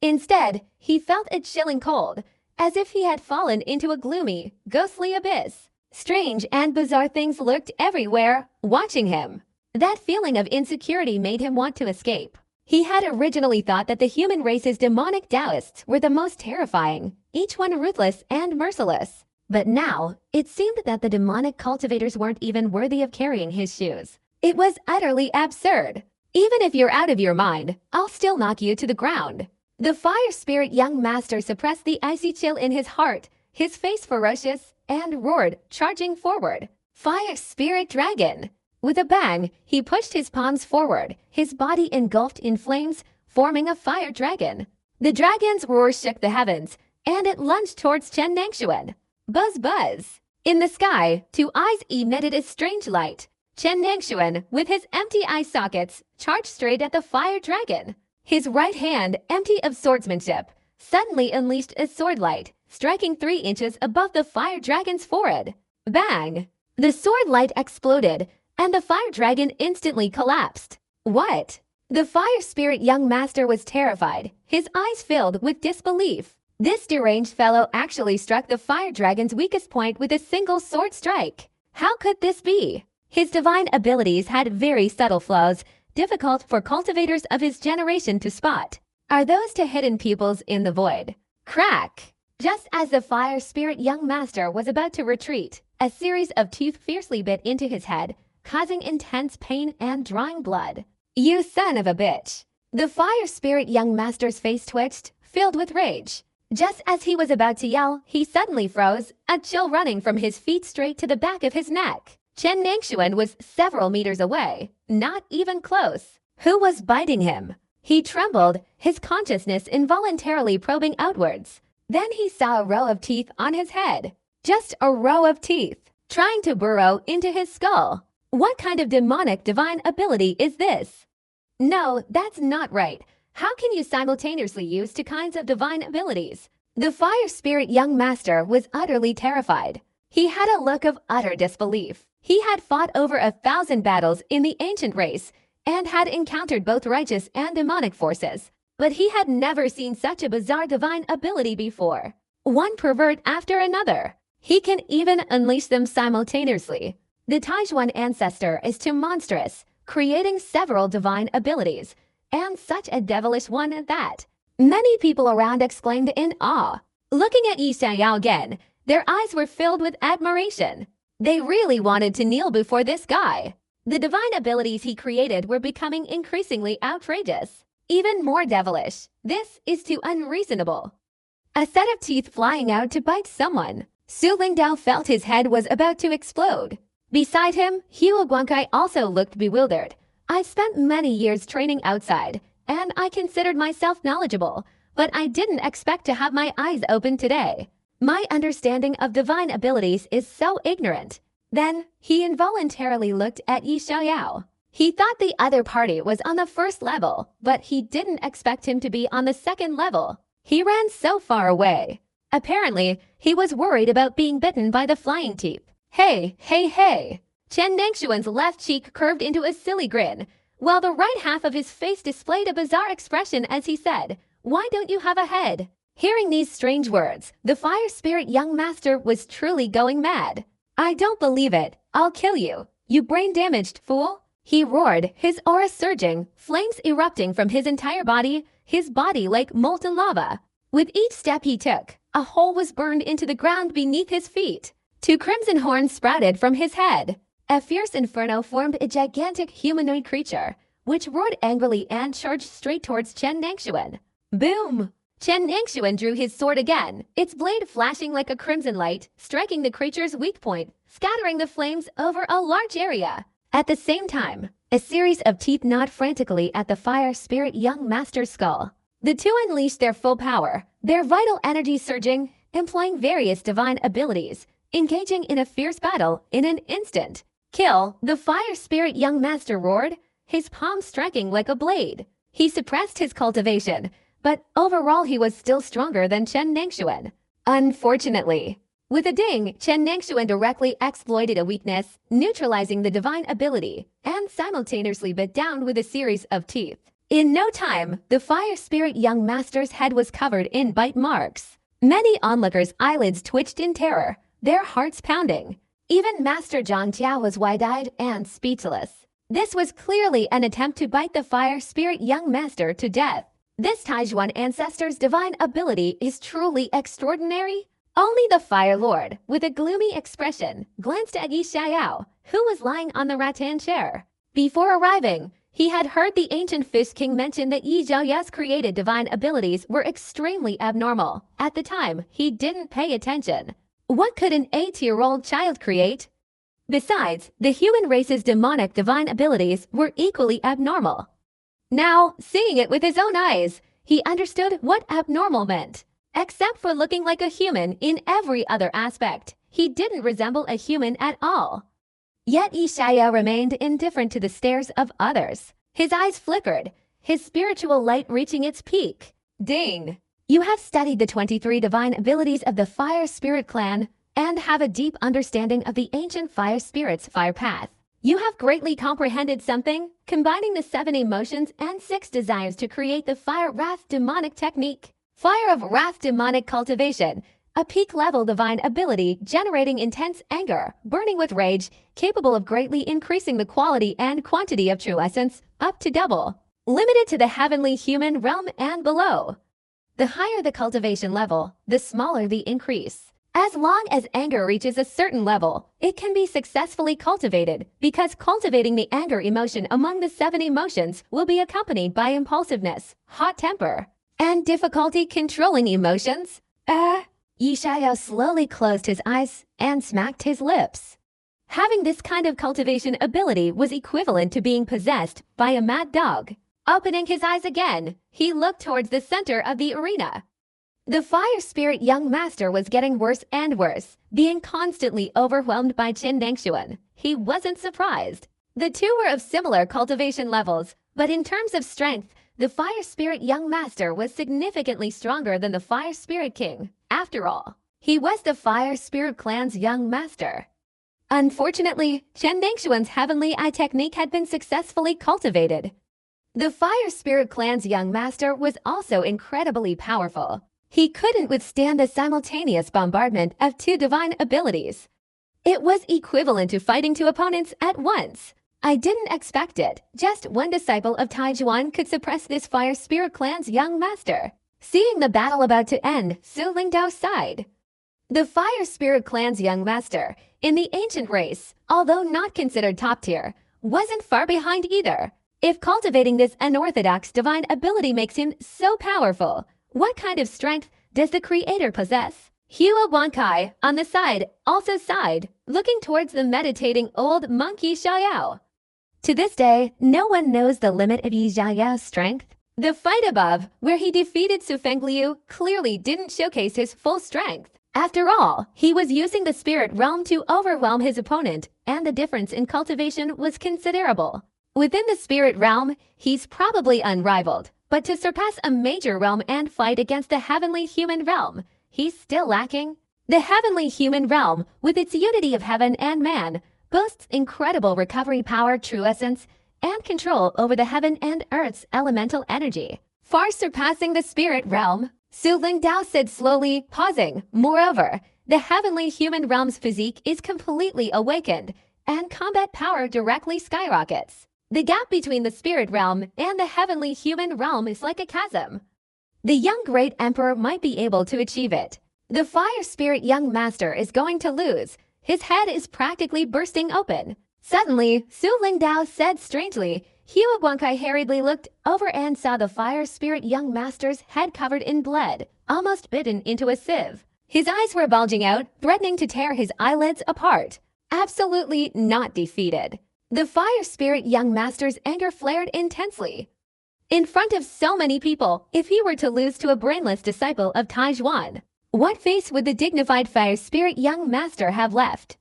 Instead, he felt a chilling cold, as if he had fallen into a gloomy, ghostly abyss. Strange and bizarre things lurked everywhere, watching him. That feeling of insecurity made him want to escape. He had originally thought that the human race's demonic Taoists were the most terrifying, each one ruthless and merciless. But now, it seemed that the demonic cultivators weren't even worthy of carrying his shoes. It was utterly absurd. Even if you're out of your mind, I'll still knock you to the ground. The Fire Spirit Young Master suppressed the icy chill in his heart, his face ferocious, and roared, charging forward. Fire Spirit Dragon! With a bang, he pushed his palms forward, his body engulfed in flames, forming a fire dragon. The dragon's roar shook the heavens, and it lunged towards Chen Nangshuan. Buzz buzz! In the sky, two eyes emitted a strange light. Chen Nangshuan, with his empty eye sockets, charged straight at the fire dragon. His right hand, empty of swordsmanship, suddenly unleashed a sword light, striking 3 inches above the fire dragon's forehead. Bang! The sword light exploded, and the fire dragon instantly collapsed. What? The Fire Spirit Young Master was terrified, his eyes filled with disbelief. This deranged fellow actually struck the fire dragon's weakest point with a single sword strike. How could this be? His divine abilities had very subtle flaws, difficult for cultivators of his generation to spot. Are those two hidden pupils in the void? Crack! Just as the Fire Spirit Young Master was about to retreat, a series of teeth fiercely bit into his head, causing intense pain and drawing blood. You son of a bitch! The Fire Spirit Young Master's face twitched, filled with rage. Just as he was about to yell, he suddenly froze, a chill running from his feet straight to the back of his neck. Chen Nangshuan was several meters away, not even close. Who was biting him? He trembled, his consciousness involuntarily probing outwards. Then he saw a row of teeth on his head. Just a row of teeth, trying to burrow into his skull. What kind of demonic divine ability is this? No, that's not right. How can you simultaneously use two kinds of divine abilities? The Fire Spirit Young Master was utterly terrified. He had a look of utter disbelief. He had fought over 1,000 battles in the ancient race and had encountered both righteous and demonic forces, but he had never seen such a bizarre divine ability before. One pervert after another. He can even unleash them simultaneously. The Taijuan ancestor is too monstrous, creating several divine abilities, and such a devilish one at that. Many people around exclaimed in awe. Looking at Yi Xiaoyao again, their eyes were filled with admiration. They really wanted to kneel before this guy. The divine abilities he created were becoming increasingly outrageous, even more devilish. This is too unreasonable. A set of teeth flying out to bite someone. Su Lingdao felt his head was about to explode. Beside him, Hua Guangkai also looked bewildered. I spent many years training outside, and I considered myself knowledgeable, but I didn't expect to have my eyes open today. My understanding of divine abilities is so ignorant. Then, he involuntarily looked at Yi Xiaoyao. He thought the other party was on the first level, but he didn't expect him to be on the second level. He ran so far away. Apparently, he was worried about being bitten by the flying teeth. Hey, hey, hey! Chen Nangshuan's left cheek curved into a silly grin, while the right half of his face displayed a bizarre expression as he said, "Why don't you have a head?" Hearing these strange words, the Fire Spirit Young Master was truly going mad. I don't believe it. I'll kill you, you brain-damaged fool! He roared, his aura surging, flames erupting from his entire body, his body like molten lava. With each step he took, a hole was burned into the ground beneath his feet. 2 crimson horns sprouted from his head. A fierce inferno formed a gigantic humanoid creature, which roared angrily and charged straight towards Chen Nangshuan. Boom! Chen Nangshuan drew his sword again, its blade flashing like a crimson light, striking the creature's weak point, scattering the flames over a large area. At the same time, a series of teeth gnawed frantically at the fire spirit young master's skull. The two unleashed their full power, their vital energy surging, employing various divine abilities, engaging in a fierce battle in an instant. Kill, the fire spirit young master roared, his palm striking like a blade. He suppressed his cultivation, but overall he was still stronger than Chen Nangshuan. Unfortunately, with a ding, Chen Nangshuan directly exploited a weakness, neutralizing the divine ability, and simultaneously bit down with a series of teeth. In no time, the fire spirit young master's head was covered in bite marks. Many onlookers' eyelids twitched in terror, their hearts pounding. Even Master Zhang Jiao was wide-eyed and speechless. This was clearly an attempt to bite the fire spirit young master to death. This Taijuan ancestor's divine ability is truly extraordinary. Only the Fire Lord, with a gloomy expression, glanced at Yi Xiao, who was lying on the rattan chair. Before arriving, he had heard the ancient Fish King mention that Yi Xiaoya's created divine abilities were extremely abnormal. At the time, he didn't pay attention. What could an 8-year-old child create? Besides, the human race's demonic divine abilities were equally abnormal. Now, seeing it with his own eyes, he understood what abnormal meant. Except for looking like a human in every other aspect, he didn't resemble a human at all. Yet Yi Xiao remained indifferent to the stares of others. His eyes flickered, his spiritual light reaching its peak. Ding! You have studied the 23 divine abilities of the Fire Spirit clan and have a deep understanding of the ancient Fire Spirit's fire path. You have greatly comprehended something, combining the 7 emotions and 6 desires to create the Fire Wrath demonic technique. Fire of Wrath demonic cultivation, a peak-level divine ability generating intense anger, burning with rage, capable of greatly increasing the quality and quantity of true essence up to double. Limited to the heavenly human realm and below. The higher the cultivation level, the smaller the increase. As long as anger reaches a certain level, it can be successfully cultivated, because cultivating the anger emotion among the 7 emotions will be accompanied by impulsiveness, hot temper, and difficulty controlling emotions. Yi Xiao slowly closed his eyes and smacked his lips. Having this kind of cultivation ability was equivalent to being possessed by a mad dog. Opening his eyes again, he looked towards the center of the arena. The fire spirit young master was getting worse and worse, being constantly overwhelmed by Chen Nangshuan. He wasn't surprised. The two were of similar cultivation levels, but in terms of strength, the fire spirit young master was significantly stronger than the fire spirit king. After all, he was the fire spirit clan's young master. Unfortunately, Chen Nangshuan's heavenly eye technique had been successfully cultivated. The fire spirit clan's young master was also incredibly powerful. He couldn't withstand the simultaneous bombardment of 2 divine abilities. It was equivalent to fighting 2 opponents at once. I didn't expect it. Just one disciple of Taijuan could suppress this fire spirit clan's young master. Seeing the battle about to end, Su Lingdao sighed. The fire spirit clan's young master, in the ancient race, although not considered top tier, wasn't far behind either. If cultivating this unorthodox divine ability makes him so powerful, what kind of strength does the creator possess? Hua Wankai, on the side, also sighed, looking towards the meditating old monkey Xiao. To this day, no one knows the limit of Yi Xiaoyao's strength. The fight above, where he defeated Su Fengliu, clearly didn't showcase his full strength. After all, he was using the spirit realm to overwhelm his opponent, and the difference in cultivation was considerable. Within the spirit realm, he's probably unrivaled, but to surpass a major realm and fight against the heavenly human realm, he's still lacking. The heavenly human realm, with its unity of heaven and man, boasts incredible recovery power, true essence, and control over the heaven and earth's elemental energy, far surpassing the spirit realm. Su Lingdao said slowly, pausing. Moreover, the heavenly human realm's physique is completely awakened, and combat power directly skyrockets. The gap between the spirit realm and the heavenly human realm is like a chasm. The young great emperor might be able to achieve it. The fire spirit young master is going to lose. His head is practically bursting open. Suddenly, Su Lingdao said strangely. Hua Guangkai hurriedly looked over and saw the fire spirit young master's head covered in blood, almost bitten into a sieve. His eyes were bulging out, threatening to tear his eyelids apart. Absolutely not defeated. The fire spirit young master's anger flared intensely. In front of so many people, if he were to lose to a brainless disciple of Taijuan, what face would the dignified fire spirit young master have left?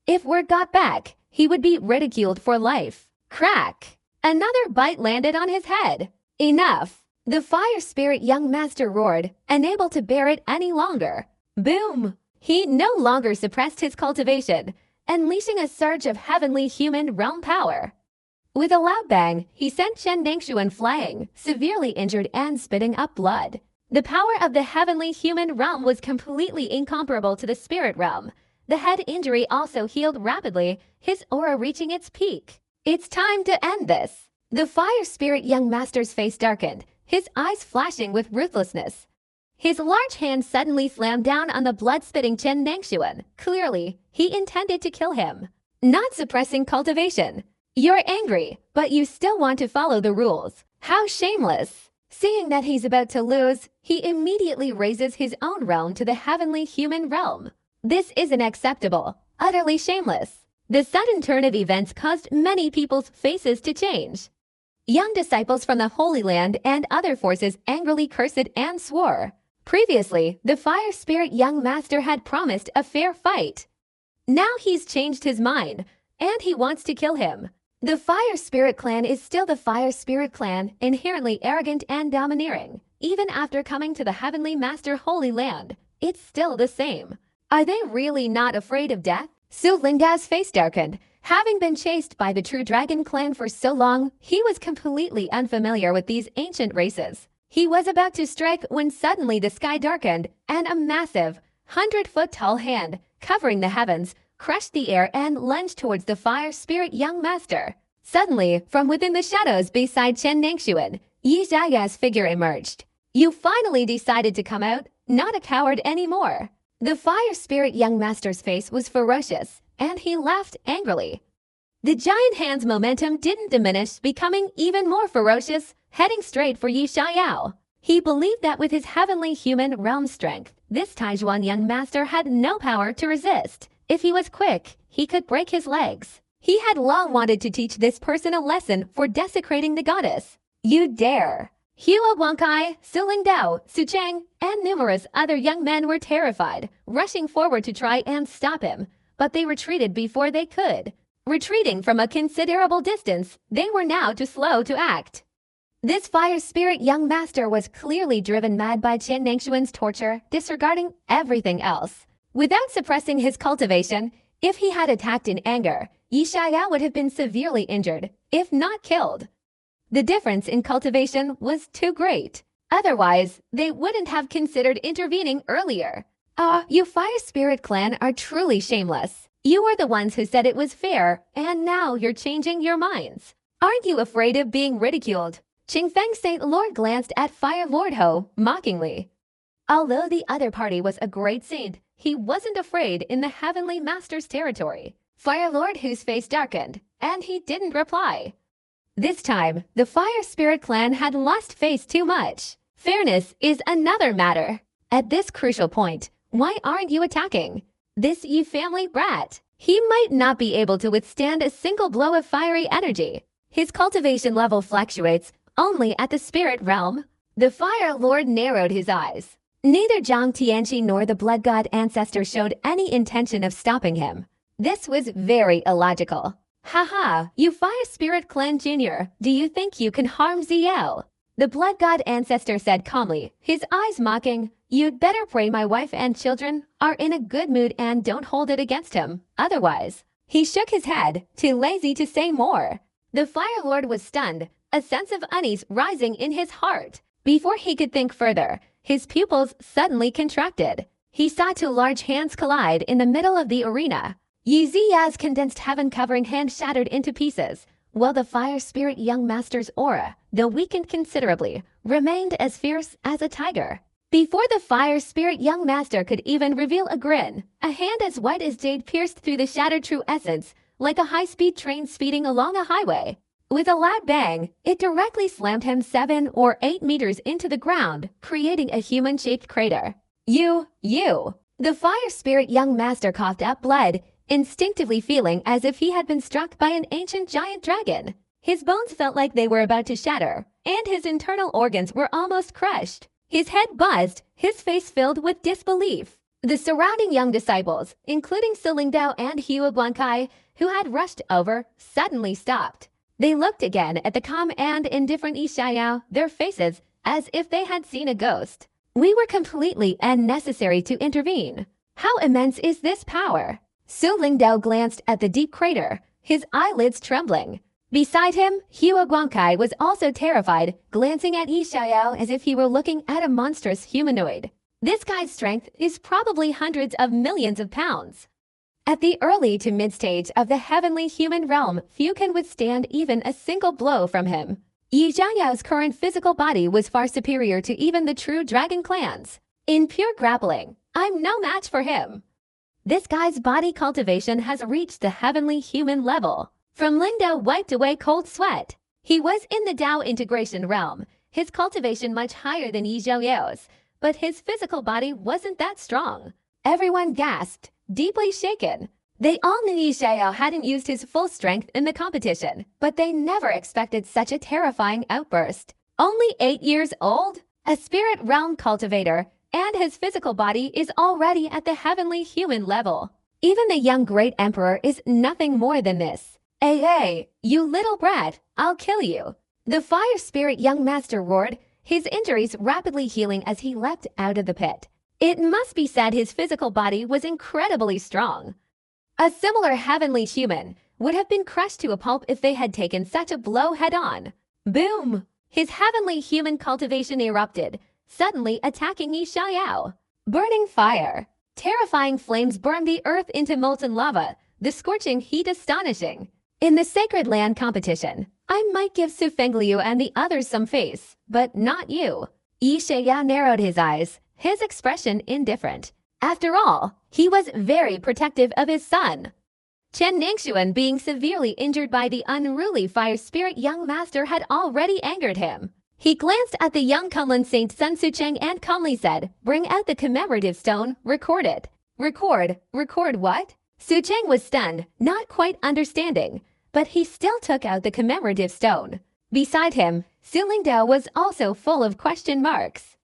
If word got back, he would be ridiculed for life. Crack! Another bite landed on his head. Enough! The fire spirit young master roared, unable to bear it any longer. Boom! He no longer suppressed his cultivation, unleashing a surge of heavenly human realm power. With a loud bang, he sent Chen Dangshuan flying, severely injured and spitting up blood. The power of the heavenly human realm was completely incomparable to the spirit realm. The head injury also healed rapidly, his aura reaching its peak. It's time to end this. The fire spirit young master's face darkened, his eyes flashing with ruthlessness. His large hand suddenly slammed down on the blood-spitting Chen Dangshuan. Clearly, he intended to kill him. Not suppressing cultivation. You're angry, but you still want to follow the rules. How shameless! Seeing that he's about to lose, he immediately raises his own realm to the heavenly human realm. This isn't acceptable. Utterly shameless. The sudden turn of events caused many people's faces to change. Young disciples from the Holy Land and other forces angrily cursed and swore. Previously, the fire spirit young master had promised a fair fight. Now he's changed his mind, and he wants to kill him. The fire spirit clan is still the fire spirit clan, inherently arrogant and domineering. Even after coming to the heavenly master Holy Land, it's still the same. Are they really not afraid of death? Su Lingdao's face darkened. Having been chased by the True Dragon clan for so long, he was completely unfamiliar with these ancient races. He was about to strike when suddenly the sky darkened, and a massive, 100-foot-tall hand, covering the heavens, crushed the air and lunged towards the fire spirit young master. Suddenly, from within the shadows beside Chen Dangshuan, Yi Xiaoya's figure emerged. You finally decided to come out, not a coward anymore. The fire spirit young master's face was ferocious, and he laughed angrily. The giant hand's momentum didn't diminish, becoming even more ferocious, heading straight for Yi Xiaoyao. He believed that with his heavenly human realm strength, this Taijuan young master had no power to resist. If he was quick, he could break his legs. He had long wanted to teach this person a lesson for desecrating the goddess. You dare! Hua Guangkai, Su Lingdao, Su Cheng, and numerous other young men were terrified, rushing forward to try and stop him, but they retreated before they could. Retreating from a considerable distance, they were now too slow to act. This fire spirit young master was clearly driven mad by Chen Dangshuan's torture, disregarding everything else. Without suppressing his cultivation, if he had attacked in anger, Yi Xiaoyao would have been severely injured, if not killed. The difference in cultivation was too great. Otherwise, they wouldn't have considered intervening earlier. You fire spirit clan are truly shameless. You were the ones who said it was fair, and now you're changing your minds. Aren't you afraid of being ridiculed? Qingfeng Saint Lord glanced at Fire Lord Ho, mockingly. Although the other party was a great saint, he wasn't afraid in the Heavenly Master's territory. Fire Lord Ho's face darkened, and he didn't reply. This time, the Fire Spirit clan had lost face too much. Fairness is another matter. At this crucial point, why aren't you attacking? This Yi family brat. He might not be able to withstand a single blow of fiery energy. His cultivation level fluctuates only at the spirit realm. The Fire Lord narrowed his eyes. Neither Zhang Tianqi nor the Blood God ancestor showed any intention of stopping him. This was very illogical. Haha, you Fire Spirit Clan Jr., do you think you can harm Ziao? The Blood God ancestor said calmly, his eyes mocking. You'd better pray my wife and children are in a good mood and don't hold it against him, otherwise. He shook his head, too lazy to say more. The Fire Lord was stunned, a sense of unease rising in his heart. Before he could think further, his pupils suddenly contracted. He saw two large hands collide in the middle of the arena. Yi Ziya's condensed heaven-covering hand shattered into pieces, while the Fire Spirit young master's aura, though weakened considerably, remained as fierce as a tiger. Before the Fire Spirit young master could even reveal a grin, a hand as white as jade pierced through the shattered true essence, like a high-speed train speeding along a highway. With a loud bang, it directly slammed him 7 or 8 meters into the ground, creating a human-shaped crater. You. The fire spirit young master coughed up blood, instinctively feeling as if he had been struck by an ancient giant dragon. His bones felt like they were about to shatter, and his internal organs were almost crushed. His head buzzed, his face filled with disbelief. The surrounding young disciples, including Su Lingdao and Hua Guangkai, who had rushed over, suddenly stopped. They looked again at the calm and indifferent Yi Xiaoyao, their faces as if they had seen a ghost. We were completely unnecessary to intervene. How immense is this power? Su Lingdao glanced at the deep crater, his eyelids trembling. Beside him, Hua Guangkai was also terrified, glancing at Yi Xiaoyao as if he were looking at a monstrous humanoid. This guy's strength is probably hundreds of millions of pounds. At the early to mid-stage of the heavenly human realm, few can withstand even a single blow from him. Yi Xiaoyao's current physical body was far superior to even the true dragon clans. In pure grappling, I'm no match for him. This guy's body cultivation has reached the heavenly human level. From Lingdao wiped away cold sweat. He was in the Dao integration realm, his cultivation much higher than Yi Xiaoyao's, but his physical body wasn't that strong. Everyone gasped, deeply shaken. They all knew Yi Xiaoyao hadn't used his full strength in the competition, but they never expected such a terrifying outburst. Only 8 years old? A spirit realm cultivator, and his physical body is already at the heavenly human level. Even the young great emperor is nothing more than this. Hey, you little brat, I'll kill you. The fire spirit young master roared, his injuries rapidly healing as he leapt out of the pit. It must be said his physical body was incredibly strong. A similar heavenly human would have been crushed to a pulp if they had taken such a blow head-on. Boom! His heavenly human cultivation erupted, suddenly attacking Yi Xiaoyao. Burning fire. Terrifying flames burned the earth into molten lava, the scorching heat astonishing. In the Sacred Land competition, I might give Su Fengliu and the others some face, but not you. Yi Xiaoyao narrowed his eyes, his expression indifferent. After all, he was very protective of his son. Chen Ningxuan being severely injured by the unruly fire spirit young master had already angered him. He glanced at the young Kunlun Saint Sun Sucheng and calmly said, "Bring out the commemorative stone, record it." Record what? Sucheng was stunned, not quite understanding, but he still took out the commemorative stone. Beside him, Su Lingdao was also full of question marks.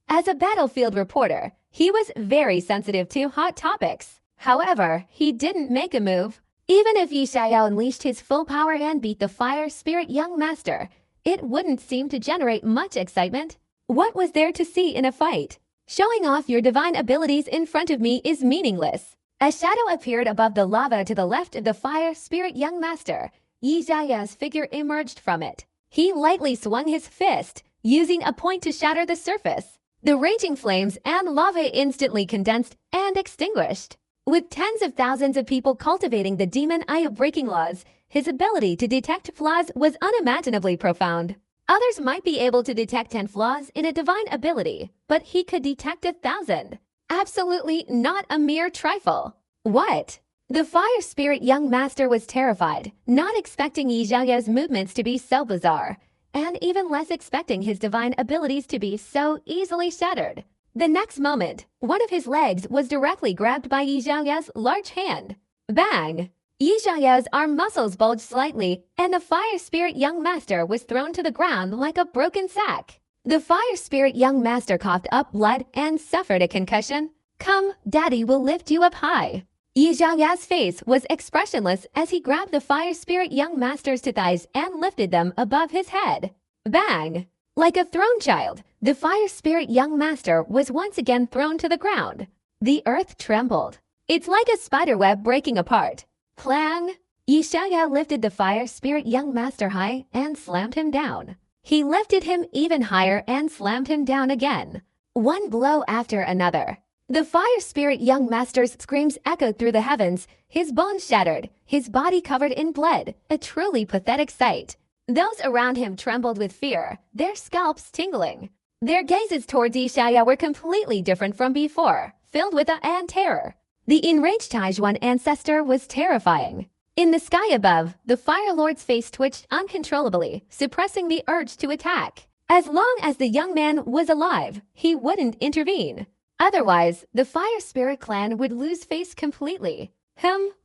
As a battlefield reporter, he was very sensitive to hot topics. However, he didn't make a move. Even if Yi Xiaoyao unleashed his full power and beat the fire spirit young master, it wouldn't seem to generate much excitement. What was there to see in a fight? Showing off your divine abilities in front of me is meaningless. A shadow appeared above the lava to the left of the fire spirit young master. Yi Xiaoyao's figure emerged from it. He lightly swung his fist, using a point to shatter the surface. The raging flames and lava instantly condensed and extinguished. With tens of thousands of people cultivating the demon eye of breaking laws, his ability to detect flaws was unimaginably profound. Others might be able to detect 10 flaws in a divine ability, but he could detect 1,000. Absolutely not a mere trifle. What? The fire spirit young master was terrified, not expecting Yi Xiaoyao's movements to be so bizarre, and even less expecting his divine abilities to be so easily shattered. The next moment, one of his legs was directly grabbed by Yi Xiaoyao's large hand. Bang! Yi Xiaoyao's arm muscles bulged slightly, and the fire spirit young master was thrown to the ground like a broken sack. The fire spirit young master coughed up blood and suffered a concussion. Come, daddy will lift you up high. Yi Xiaoyao's face was expressionless as he grabbed the fire spirit young master's two thighs and lifted them above his head. Bang! Like a thrown child, the fire spirit young master was once again thrown to the ground. The earth trembled. It's like a spider web breaking apart. Clang! Yi Xiaoyao lifted the fire spirit young master high and slammed him down. He lifted him even higher and slammed him down again. One blow after another. The fire spirit young master's screams echoed through the heavens, his bones shattered, his body covered in blood, a truly pathetic sight. Those around him trembled with fear, their scalps tingling. Their gazes towards Yi Xiaoyao were completely different from before, filled with awe and terror. The enraged Taijuan ancestor was terrifying. In the sky above, the Fire Lord's face twitched uncontrollably, suppressing the urge to attack. As long as the young man was alive, he wouldn't intervene. Otherwise, the Fire Spirit clan would lose face completely.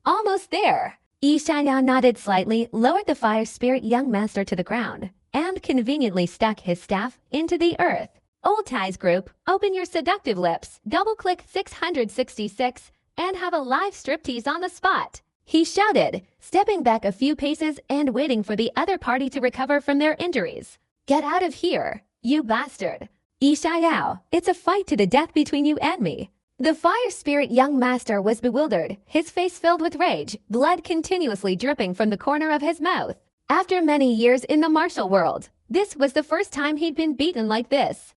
Almost there. Yi Xianyao nodded slightly, lowered the Fire Spirit young master to the ground, and conveniently stuck his staff into the earth. Old Ties group, open your seductive lips, double-click 666, and have a live striptease on the spot. He shouted, stepping back a few paces and waiting for the other party to recover from their injuries. Get out of here, you bastard. Yi Xianyao, it's a fight to the death between you and me. The Fire Spirit young master was bewildered, his face filled with rage, blood continuously dripping from the corner of his mouth. After many years in the martial world, this was the first time he'd been beaten like this.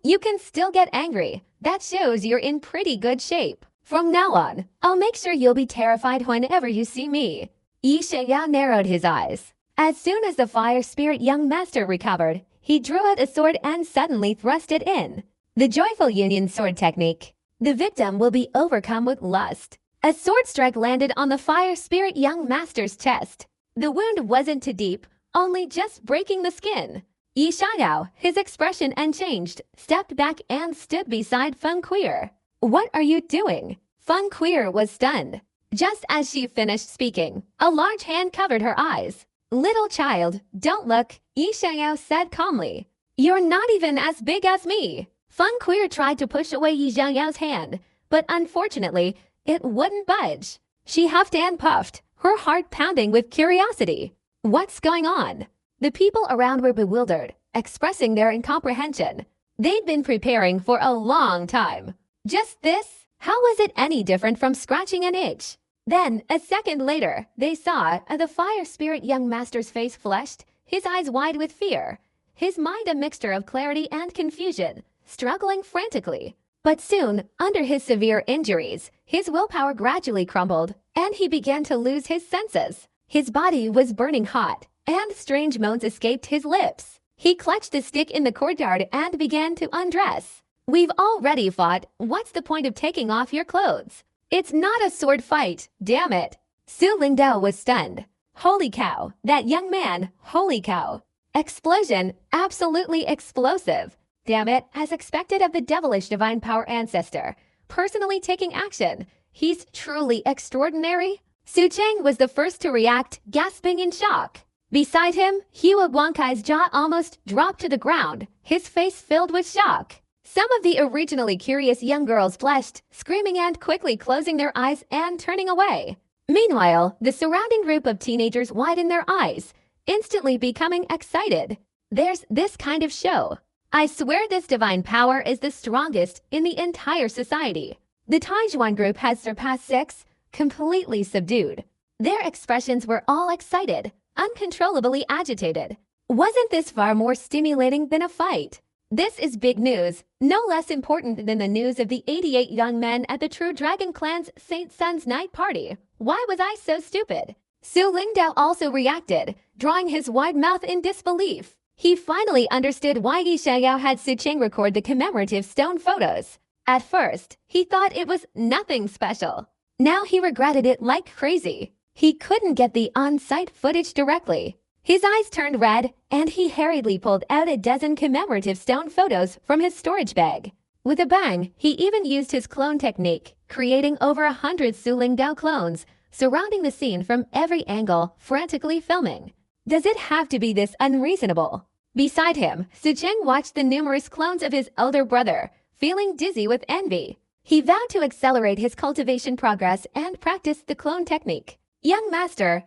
You can still get angry. That shows you're in pretty good shape. From now on, I'll make sure you'll be terrified whenever you see me. Yi Xianyao narrowed his eyes. As soon as the Fire Spirit young master recovered, he drew out a sword and suddenly thrust it in. The Joyful Union sword technique. The victim will be overcome with lust. A sword strike landed on the Fire Spirit young master's chest. The wound wasn't too deep, only just breaking the skin. Yi Xianyao, his expression unchanged, stepped back and stood beside Feng Queer. What are you doing? Feng Queer was stunned. Just as she finished speaking, a large hand covered her eyes. Little child, don't look, Yi Xianyao said calmly. You're not even as big as me. Feng Queer tried to push away Yi Xianyao's hand, but unfortunately, it wouldn't budge. She huffed and puffed, her heart pounding with curiosity. What's going on? The people around were bewildered, expressing their incomprehension. They'd been preparing for a long time. Just this? How was it any different from scratching an itch? Then, a second later, they saw the Fire Spirit young master's face flushed, his eyes wide with fear, his mind a mixture of clarity and confusion, struggling frantically. But soon, under his severe injuries, his willpower gradually crumbled, and he began to lose his senses. His body was burning hot, and strange moans escaped his lips. He clutched the stick in the courtyard and began to undress. We've already fought. What's the point of taking off your clothes? It's not a sword fight, damn it. Su Lingdao was stunned. Holy cow, that young man, holy cow. Explosion, absolutely explosive. Damn it, as expected of the devilish divine power ancestor. Personally taking action. He's truly extraordinary. Su Cheng was the first to react, gasping in shock. Beside him, Hua Guangkai's jaw almost dropped to the ground, his face filled with shock. Some of the originally curious young girls flushed, screaming and quickly closing their eyes and turning away. Meanwhile, the surrounding group of teenagers widened their eyes, instantly becoming excited. There's this kind of show. I swear this divine power is the strongest in the entire society. The Taijuan group has surpassed 6, completely subdued. Their expressions were all excited, uncontrollably agitated. Wasn't this far more stimulating than a fight? This is big news, no less important than the news of the 88 young men at the True Dragon Clan's Saint Sun's night party. Why was I so stupid? Su Lingdao also reacted, drawing his wide mouth in disbelief. He finally understood why Yi Xianyao had Su Cheng record the commemorative stone photos. At first, he thought it was nothing special. Now he regretted it like crazy. He couldn't get the on-site footage directly. His eyes turned red, and he hurriedly pulled out a dozen commemorative stone photos from his storage bag. With a bang, he even used his clone technique, creating over 100 Su Lingdao clones, surrounding the scene from every angle, frantically filming. Does it have to be this unreasonable? Beside him, Su Cheng watched the numerous clones of his elder brother, feeling dizzy with envy. He vowed to accelerate his cultivation progress and practice the clone technique. Young master,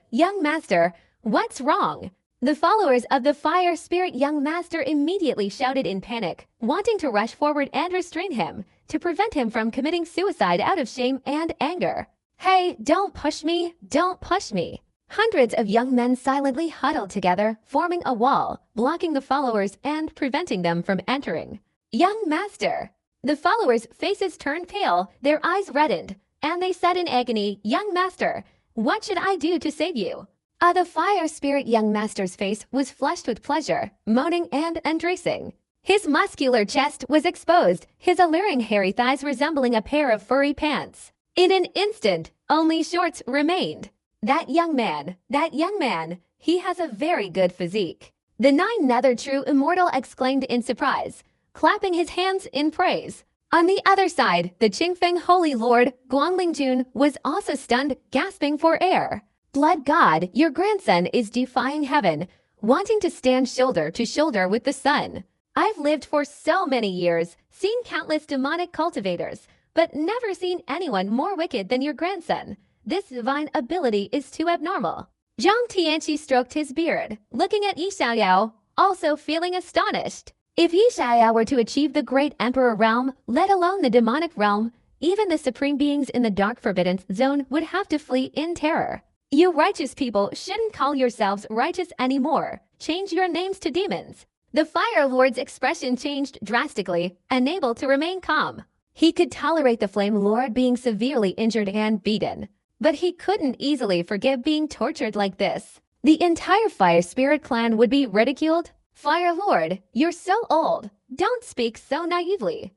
what's wrong? The followers of the Fire Spirit young master immediately shouted in panic, wanting to rush forward and restrain him, to prevent him from committing suicide out of shame and anger. Hey, don't push me, don't push me. Hundreds of young men silently huddled together, forming a wall, blocking the followers and preventing them from entering. Young master! The followers' faces turned pale, their eyes reddened, and they said in agony, Young master, what should I do to save you? The Fire Spirit young master's face was flushed with pleasure, moaning and undressing. His muscular chest was exposed, his alluring hairy thighs resembling a pair of furry pants. In an instant, only shorts remained. That young man, he has a very good physique. The nine nether true immortal exclaimed in surprise, clapping his hands in praise. On the other side, the Qingfeng Holy Lord, Guanglingjun, was also stunned, gasping for air. Blood God, your grandson is defying heaven, wanting to stand shoulder to shoulder with the sun. I've lived for so many years, seen countless demonic cultivators, but never seen anyone more wicked than your grandson. This divine ability is too abnormal. Zhang Tianqi stroked his beard, looking at Yi Xiaoyao, also feeling astonished. If Yi Xiaoyao were to achieve the great emperor realm, let alone the demonic realm, even the supreme beings in the dark forbidden zone would have to flee in terror. You righteous people shouldn't call yourselves righteous anymore. Change your names to demons. The Fire Lord's expression changed drastically, unable to remain calm. He could tolerate the Flame Lord being severely injured and beaten, but he couldn't easily forgive being tortured like this. The entire Fire Spirit clan would be ridiculed. Fire Lord, you're so old. Don't speak so naively.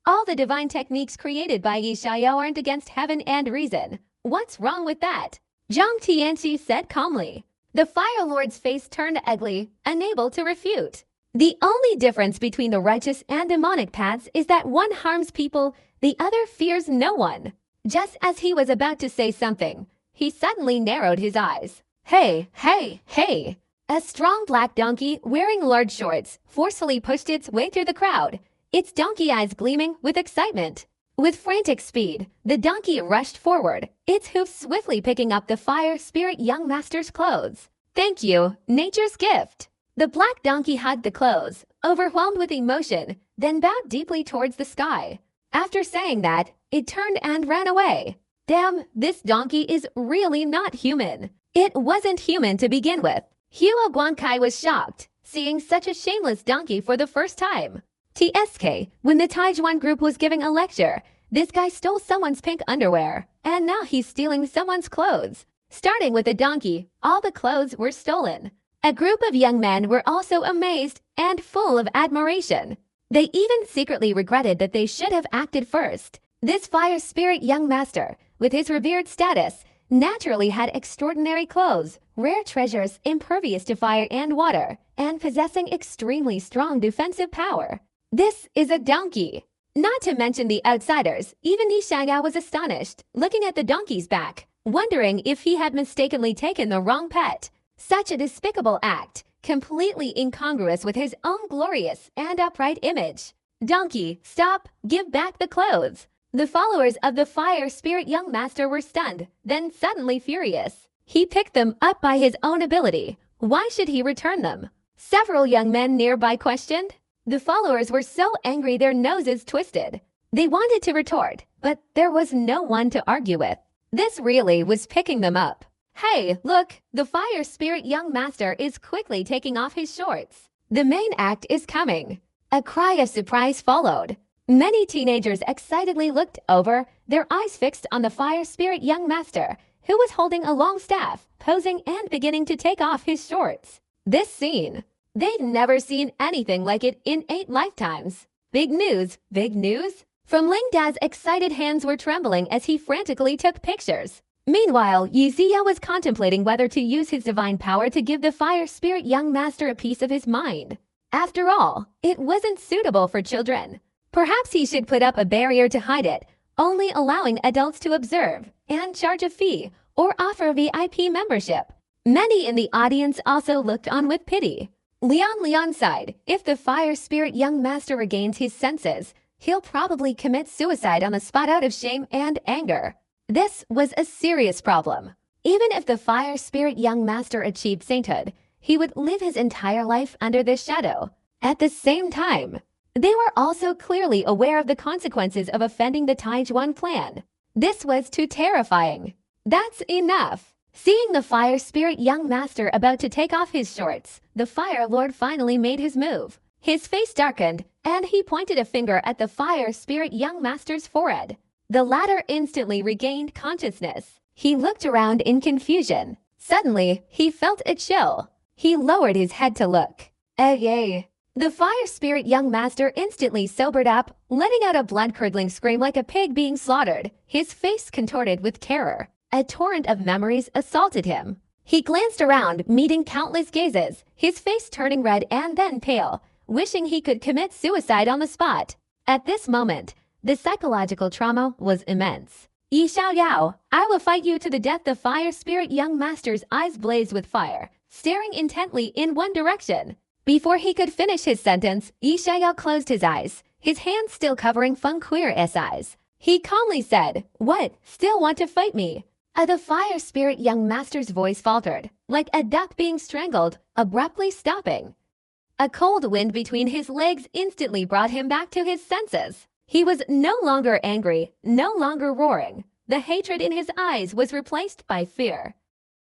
All the divine techniques created by Yi Xiaoyao aren't against heaven and reason. What's wrong with that? Zhang Tianqi said calmly. The Fire Lord's face turned ugly, unable to refute. The only difference between the righteous and demonic paths is that one harms people, the other fears no one. Just as he was about to say something, he suddenly narrowed his eyes. Hey! A strong black donkey wearing large shorts forcefully pushed its way through the crowd, its donkey eyes gleaming with excitement. With frantic speed, the donkey rushed forward, its hoofs swiftly picking up the Fire Spirit young master's clothes. Thank you, nature's gift. The black donkey hugged the clothes, overwhelmed with emotion, then bowed deeply towards the sky. After saying that, it turned and ran away. Damn, this donkey is really not human. It wasn't human to begin with. Huo Guangkai was shocked, seeing such a shameless donkey for the first time. TSK, when the Taijuan group was giving a lecture, this guy stole someone's pink underwear, and now he's stealing someone's clothes. Starting with the donkey, all the clothes were stolen. A group of young men were also amazed and full of admiration. They even secretly regretted that they should have acted first. This Fire Spirit young master, with his revered status, naturally had extraordinary clothes, rare treasures impervious to fire and water, and possessing extremely strong defensive power. This is a donkey. Not to mention the outsiders, even Yi Xiaoyao was astonished, looking at the donkey's back, wondering if he had mistakenly taken the wrong pet. Such a despicable act, completely incongruous with his own glorious and upright image. Donkey, stop, give back the clothes. The followers of the Fire Spirit young master were stunned, then suddenly furious. He picked them up by his own ability. Why should he return them? Several young men nearby questioned. The followers were so angry their noses twisted. They wanted to retort, but there was no one to argue with. This really was picking them up. Hey, look, the Fire Spirit young master is quickly taking off his shorts. The main act is coming. A cry of surprise followed. Many teenagers excitedly looked over, their eyes fixed on the Fire Spirit young master, who was holding a long staff, posing and beginning to take off his shorts. This scene, they'd never seen anything like it in 8 lifetimes. Big news, big news. From Ling Da's excited hands were trembling as he frantically took pictures. Meanwhile, Yi Ziya was contemplating whether to use his divine power to give the Fire Spirit young master a piece of his mind. After all, it wasn't suitable for children. Perhaps he should put up a barrier to hide it, only allowing adults to observe, and charge a fee, or offer a VIP membership. Many in the audience also looked on with pity. Leon sighed. If the Fire Spirit young master regains his senses, he'll probably commit suicide on the spot out of shame and anger. This was a serious problem. Even if the Fire Spirit young master achieved sainthood, he would live his entire life under this shadow. At the same time, they were also clearly aware of the consequences of offending the Taijuan clan. This was too terrifying. That's enough. Seeing the Fire Spirit young master about to take off his shorts, the Fire Lord finally made his move. His face darkened, and he pointed a finger at the Fire Spirit young master's forehead. The latter instantly regained consciousness. He looked around in confusion. Suddenly, he felt a chill. He lowered his head to look. Yay! The Fire Spirit young master instantly sobered up, letting out a blood-curdling scream like a pig being slaughtered, his face contorted with terror. A torrent of memories assaulted him. He glanced around, meeting countless gazes, his face turning red and then pale, wishing he could commit suicide on the spot. At this moment, the psychological trauma was immense. Yi Xiaoyao, I will fight you to the death. The fire spirit young master's eyes blazed with fire, staring intently in one direction. Before he could finish his sentence, Yi Xiaoyao closed his eyes, his hands still covering Feng Quir's eyes. He calmly said, "What, still want to fight me?" The fire spirit young master's voice faltered, like a duck being strangled, abruptly stopping. A cold wind between his legs instantly brought him back to his senses. He was no longer angry, no longer roaring. The hatred in his eyes was replaced by fear.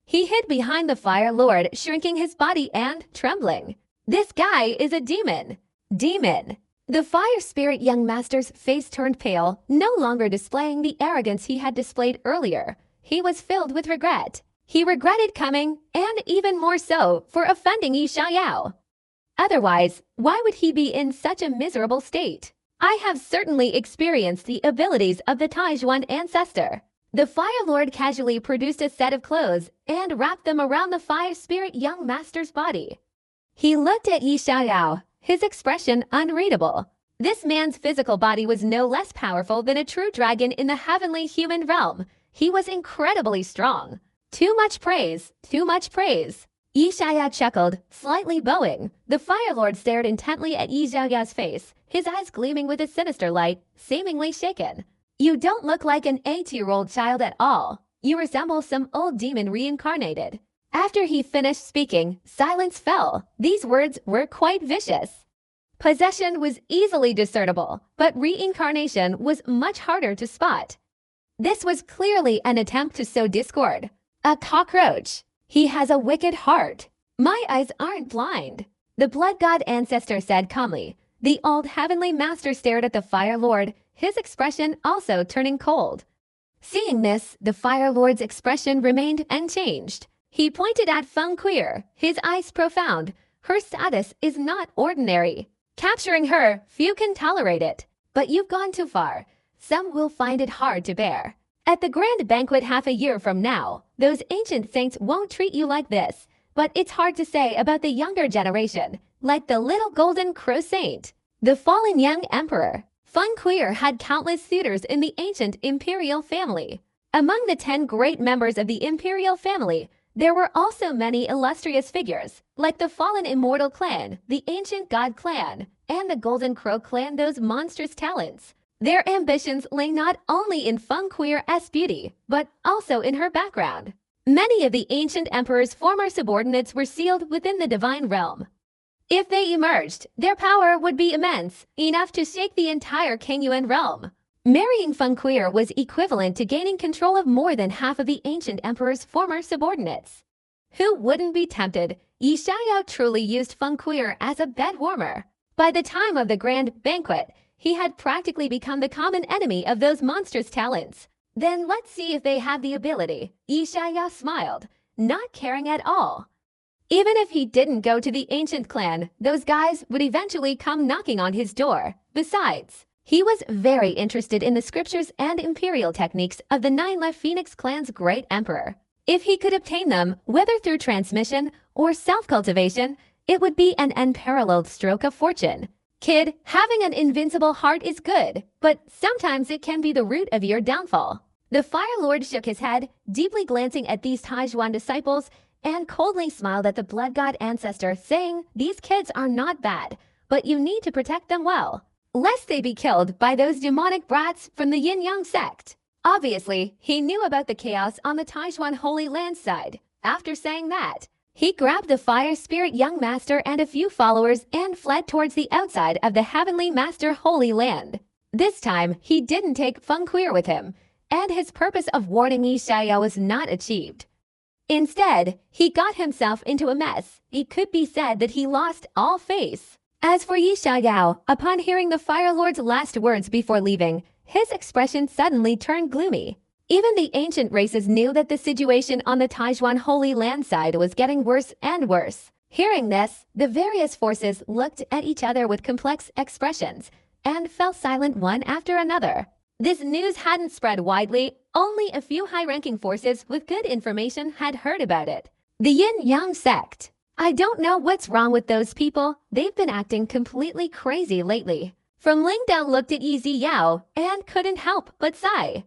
He hid behind the Fire Lord, shrinking his body and trembling. This guy is a demon. Demon. The fire spirit young master's face turned pale, no longer displaying the arrogance he had displayed earlier. He was filled with regret. He regretted coming, and even more so, for offending Yi Xiaoyao. Otherwise, why would he be in such a miserable state? I have certainly experienced the abilities of the Taijuan ancestor. The Fire Lord casually produced a set of clothes and wrapped them around the fire spirit young master's body. He looked at Yi Xiaoyao, his expression unreadable. This man's physical body was no less powerful than a true dragon in the heavenly human realm. He was incredibly strong. Too much praise, too much praise. Yi Xiaoyao chuckled, slightly bowing. The Fire Lord stared intently at Yi Xiaoyao's face, his eyes gleaming with a sinister light, seemingly shaken. You don't look like an 8-year-old child at all. You resemble some old demon reincarnated. After he finished speaking, silence fell. These words were quite vicious. Possession was easily discernible, but reincarnation was much harder to spot. This was clearly an attempt to sow discord. A cockroach. He has a wicked heart. My eyes aren't blind. The blood god ancestor said calmly. The old heavenly master stared at the Fire Lord, his expression also turning cold. Seeing this, the Fire Lord's expression remained unchanged. He pointed at Feng Quir, his eyes profound. Her status is not ordinary. Capturing her, few can tolerate it. But you've gone too far. Some will find it hard to bear. At the grand banquet half a year from now, those ancient saints won't treat you like this. But it's hard to say about the younger generation, like the little golden crow saint. The fallen young emperor. Feng Quir had countless suitors in the ancient imperial family. Among the 10 great members of the imperial family, there were also many illustrious figures, like the fallen immortal clan, the ancient god clan, and the golden crow clan. Those monstrous talents. Their ambitions lay not only in Feng Quir's beauty, but also in her background. Many of the ancient emperor's former subordinates were sealed within the divine realm. If they emerged, their power would be immense, enough to shake the entire Kingyuan realm. Marrying Feng Quir was equivalent to gaining control of more than half of the ancient emperor's former subordinates. Who wouldn't be tempted? Yi Xiaoyao truly used Feng Quir as a bed warmer. By the time of the grand banquet, he had practically become the common enemy of those monstrous talents. Then let's see if they have the ability. Yi Xiaoyao smiled, not caring at all. Even if he didn't go to the ancient clan, those guys would eventually come knocking on his door. Besides, he was very interested in the scriptures and imperial techniques of the 9 left Phoenix clan's great emperor. If he could obtain them, whether through transmission or self-cultivation, it would be an unparalleled stroke of fortune. Kid, having an invincible heart is good, but sometimes it can be the root of your downfall. The Fire Lord shook his head, deeply glancing at these Taijuan disciples, and coldly smiled at the blood god ancestor, saying, these kids are not bad, but you need to protect them well, lest they be killed by those demonic brats from the Yin-Yang sect. Obviously, he knew about the chaos on the Taijuan Holy Land side. After saying that, he grabbed the fire spirit young master and a few followers and fled towards the outside of the heavenly master Holy Land. This time, he didn't take Feng Quir with him, and his purpose of warning Yi Xiaoyao was not achieved. Instead, he got himself into a mess. It could be said that he lost all face. As for Yi Xiaoyao, upon hearing the Fire Lord's last words before leaving, his expression suddenly turned gloomy. Even the ancient races knew that the situation on the Taijuan Holy Land side was getting worse and worse. Hearing this, the various forces looked at each other with complex expressions and fell silent one after another. This news hadn't spread widely, only a few high-ranking forces with good information had heard about it. The Yin-Yang sect. I don't know what's wrong with those people, they've been acting completely crazy lately. From Ling Dao looked at Yi Yao and couldn't help but sigh.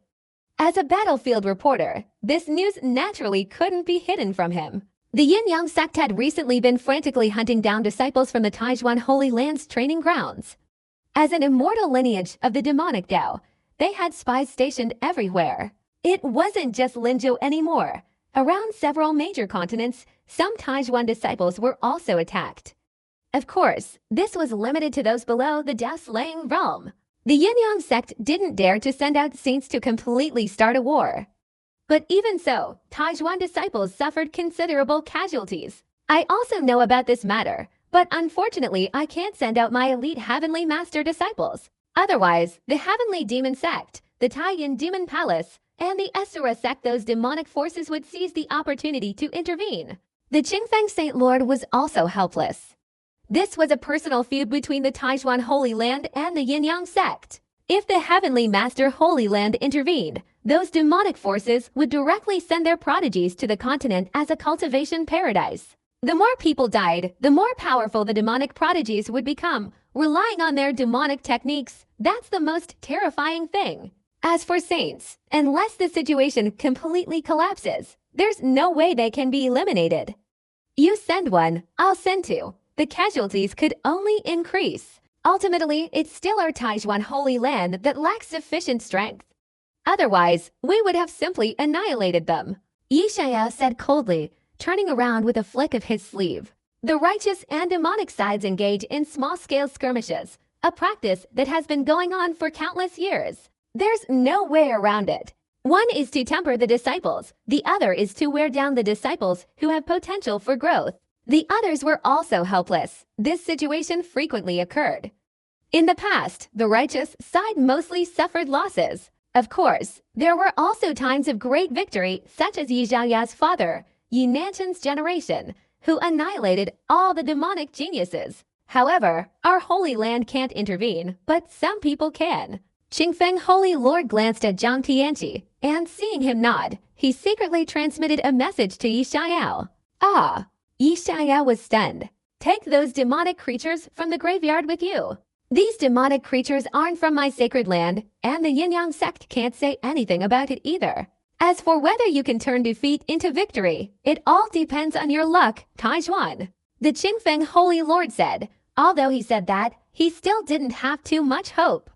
As a battlefield reporter, this news naturally couldn't be hidden from him. The Yin-Yang sect had recently been frantically hunting down disciples from the Taijuan Holy Land's training grounds. As an immortal lineage of the demonic Dao, they had spies stationed everywhere. It wasn't just Linzhou anymore. Around several major continents, some Taijuan disciples were also attacked. Of course, this was limited to those below the Dao-slaying realm. The Yin-Yang sect didn't dare to send out saints to completely start a war. But even so, Taijuan disciples suffered considerable casualties. I also know about this matter, but unfortunately I can't send out my elite Heavenly Master disciples. Otherwise, the Heavenly Demon sect, the Taiyan Demon Palace, and the Esura sect, those demonic forces would seize the opportunity to intervene. The Qingfeng Saint Lord was also helpless. This was a personal feud between the Taijuan Holy Land and the Yin-Yang sect. If the Heavenly Master Holy Land intervened, those demonic forces would directly send their prodigies to the continent as a cultivation paradise. The more people died, the more powerful the demonic prodigies would become, relying on their demonic techniques. That's the most terrifying thing. As for saints, unless the situation completely collapses, there's no way they can be eliminated. You send one, I'll send two. The casualties could only increase. Ultimately, it's still our Taijuan Holy Land that lacks sufficient strength. Otherwise, we would have simply annihilated them. Yi Xiao said coldly, turning around with a flick of his sleeve. The righteous and demonic sides engage in small-scale skirmishes, a practice that has been going on for countless years. There's no way around it. One is to temper the disciples, the other is to wear down the disciples who have potential for growth. The others were also helpless. This situation frequently occurred. In the past, the righteous side mostly suffered losses. Of course, there were also times of great victory, such as Yi Zhaoya's father, Yi Nanchen's generation, who annihilated all the demonic geniuses. However, our Holy Land can't intervene, but some people can. Qingfeng Holy Lord glanced at Zhang Tianqi, and seeing him nod, he secretly transmitted a message to Yi Xiao. Ah! Yi Xiao was stunned. Take those demonic creatures from the graveyard with you. These demonic creatures aren't from my sacred land, and the Yin-Yang sect can't say anything about it either. As for whether you can turn defeat into victory, it all depends on your luck, Taijuan. The Qingfeng Holy Lord said. Although he said that, he still didn't have too much hope.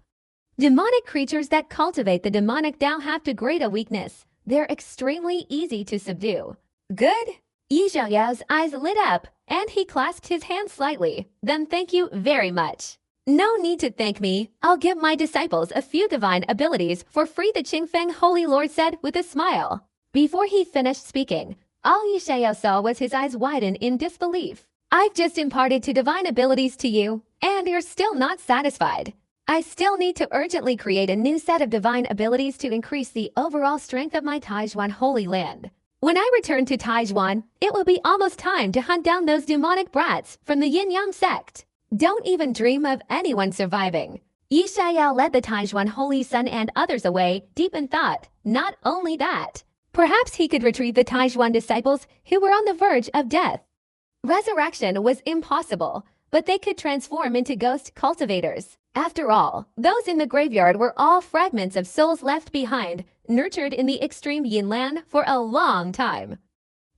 Demonic creatures that cultivate the demonic Dao have to grade a weakness. They're extremely easy to subdue. Good? Yi Zhaoyao's eyes lit up, and he clasped his hands slightly. Then thank you very much. No need to thank me. I'll give my disciples a few divine abilities for free, the Qingfeng Holy Lord said with a smile. Before he finished speaking, all Yi Xiao saw was his eyes widen in disbelief. I've just imparted two divine abilities to you, and you're still not satisfied. I still need to urgently create a new set of divine abilities to increase the overall strength of my Taijuan Holy Land. When I return to Taijuan, it will be almost time to hunt down those demonic brats from the Yin-Yang sect. Don't even dream of anyone surviving. Yi Xiao led the Taijuan Holy Sun and others away, deep in thought. Not only that, perhaps he could retrieve the Taijuan disciples who were on the verge of death. Resurrection was impossible, but they could transform into ghost cultivators. After all, those in the graveyard were all fragments of souls left behind, nurtured in the extreme Yinland for a long time.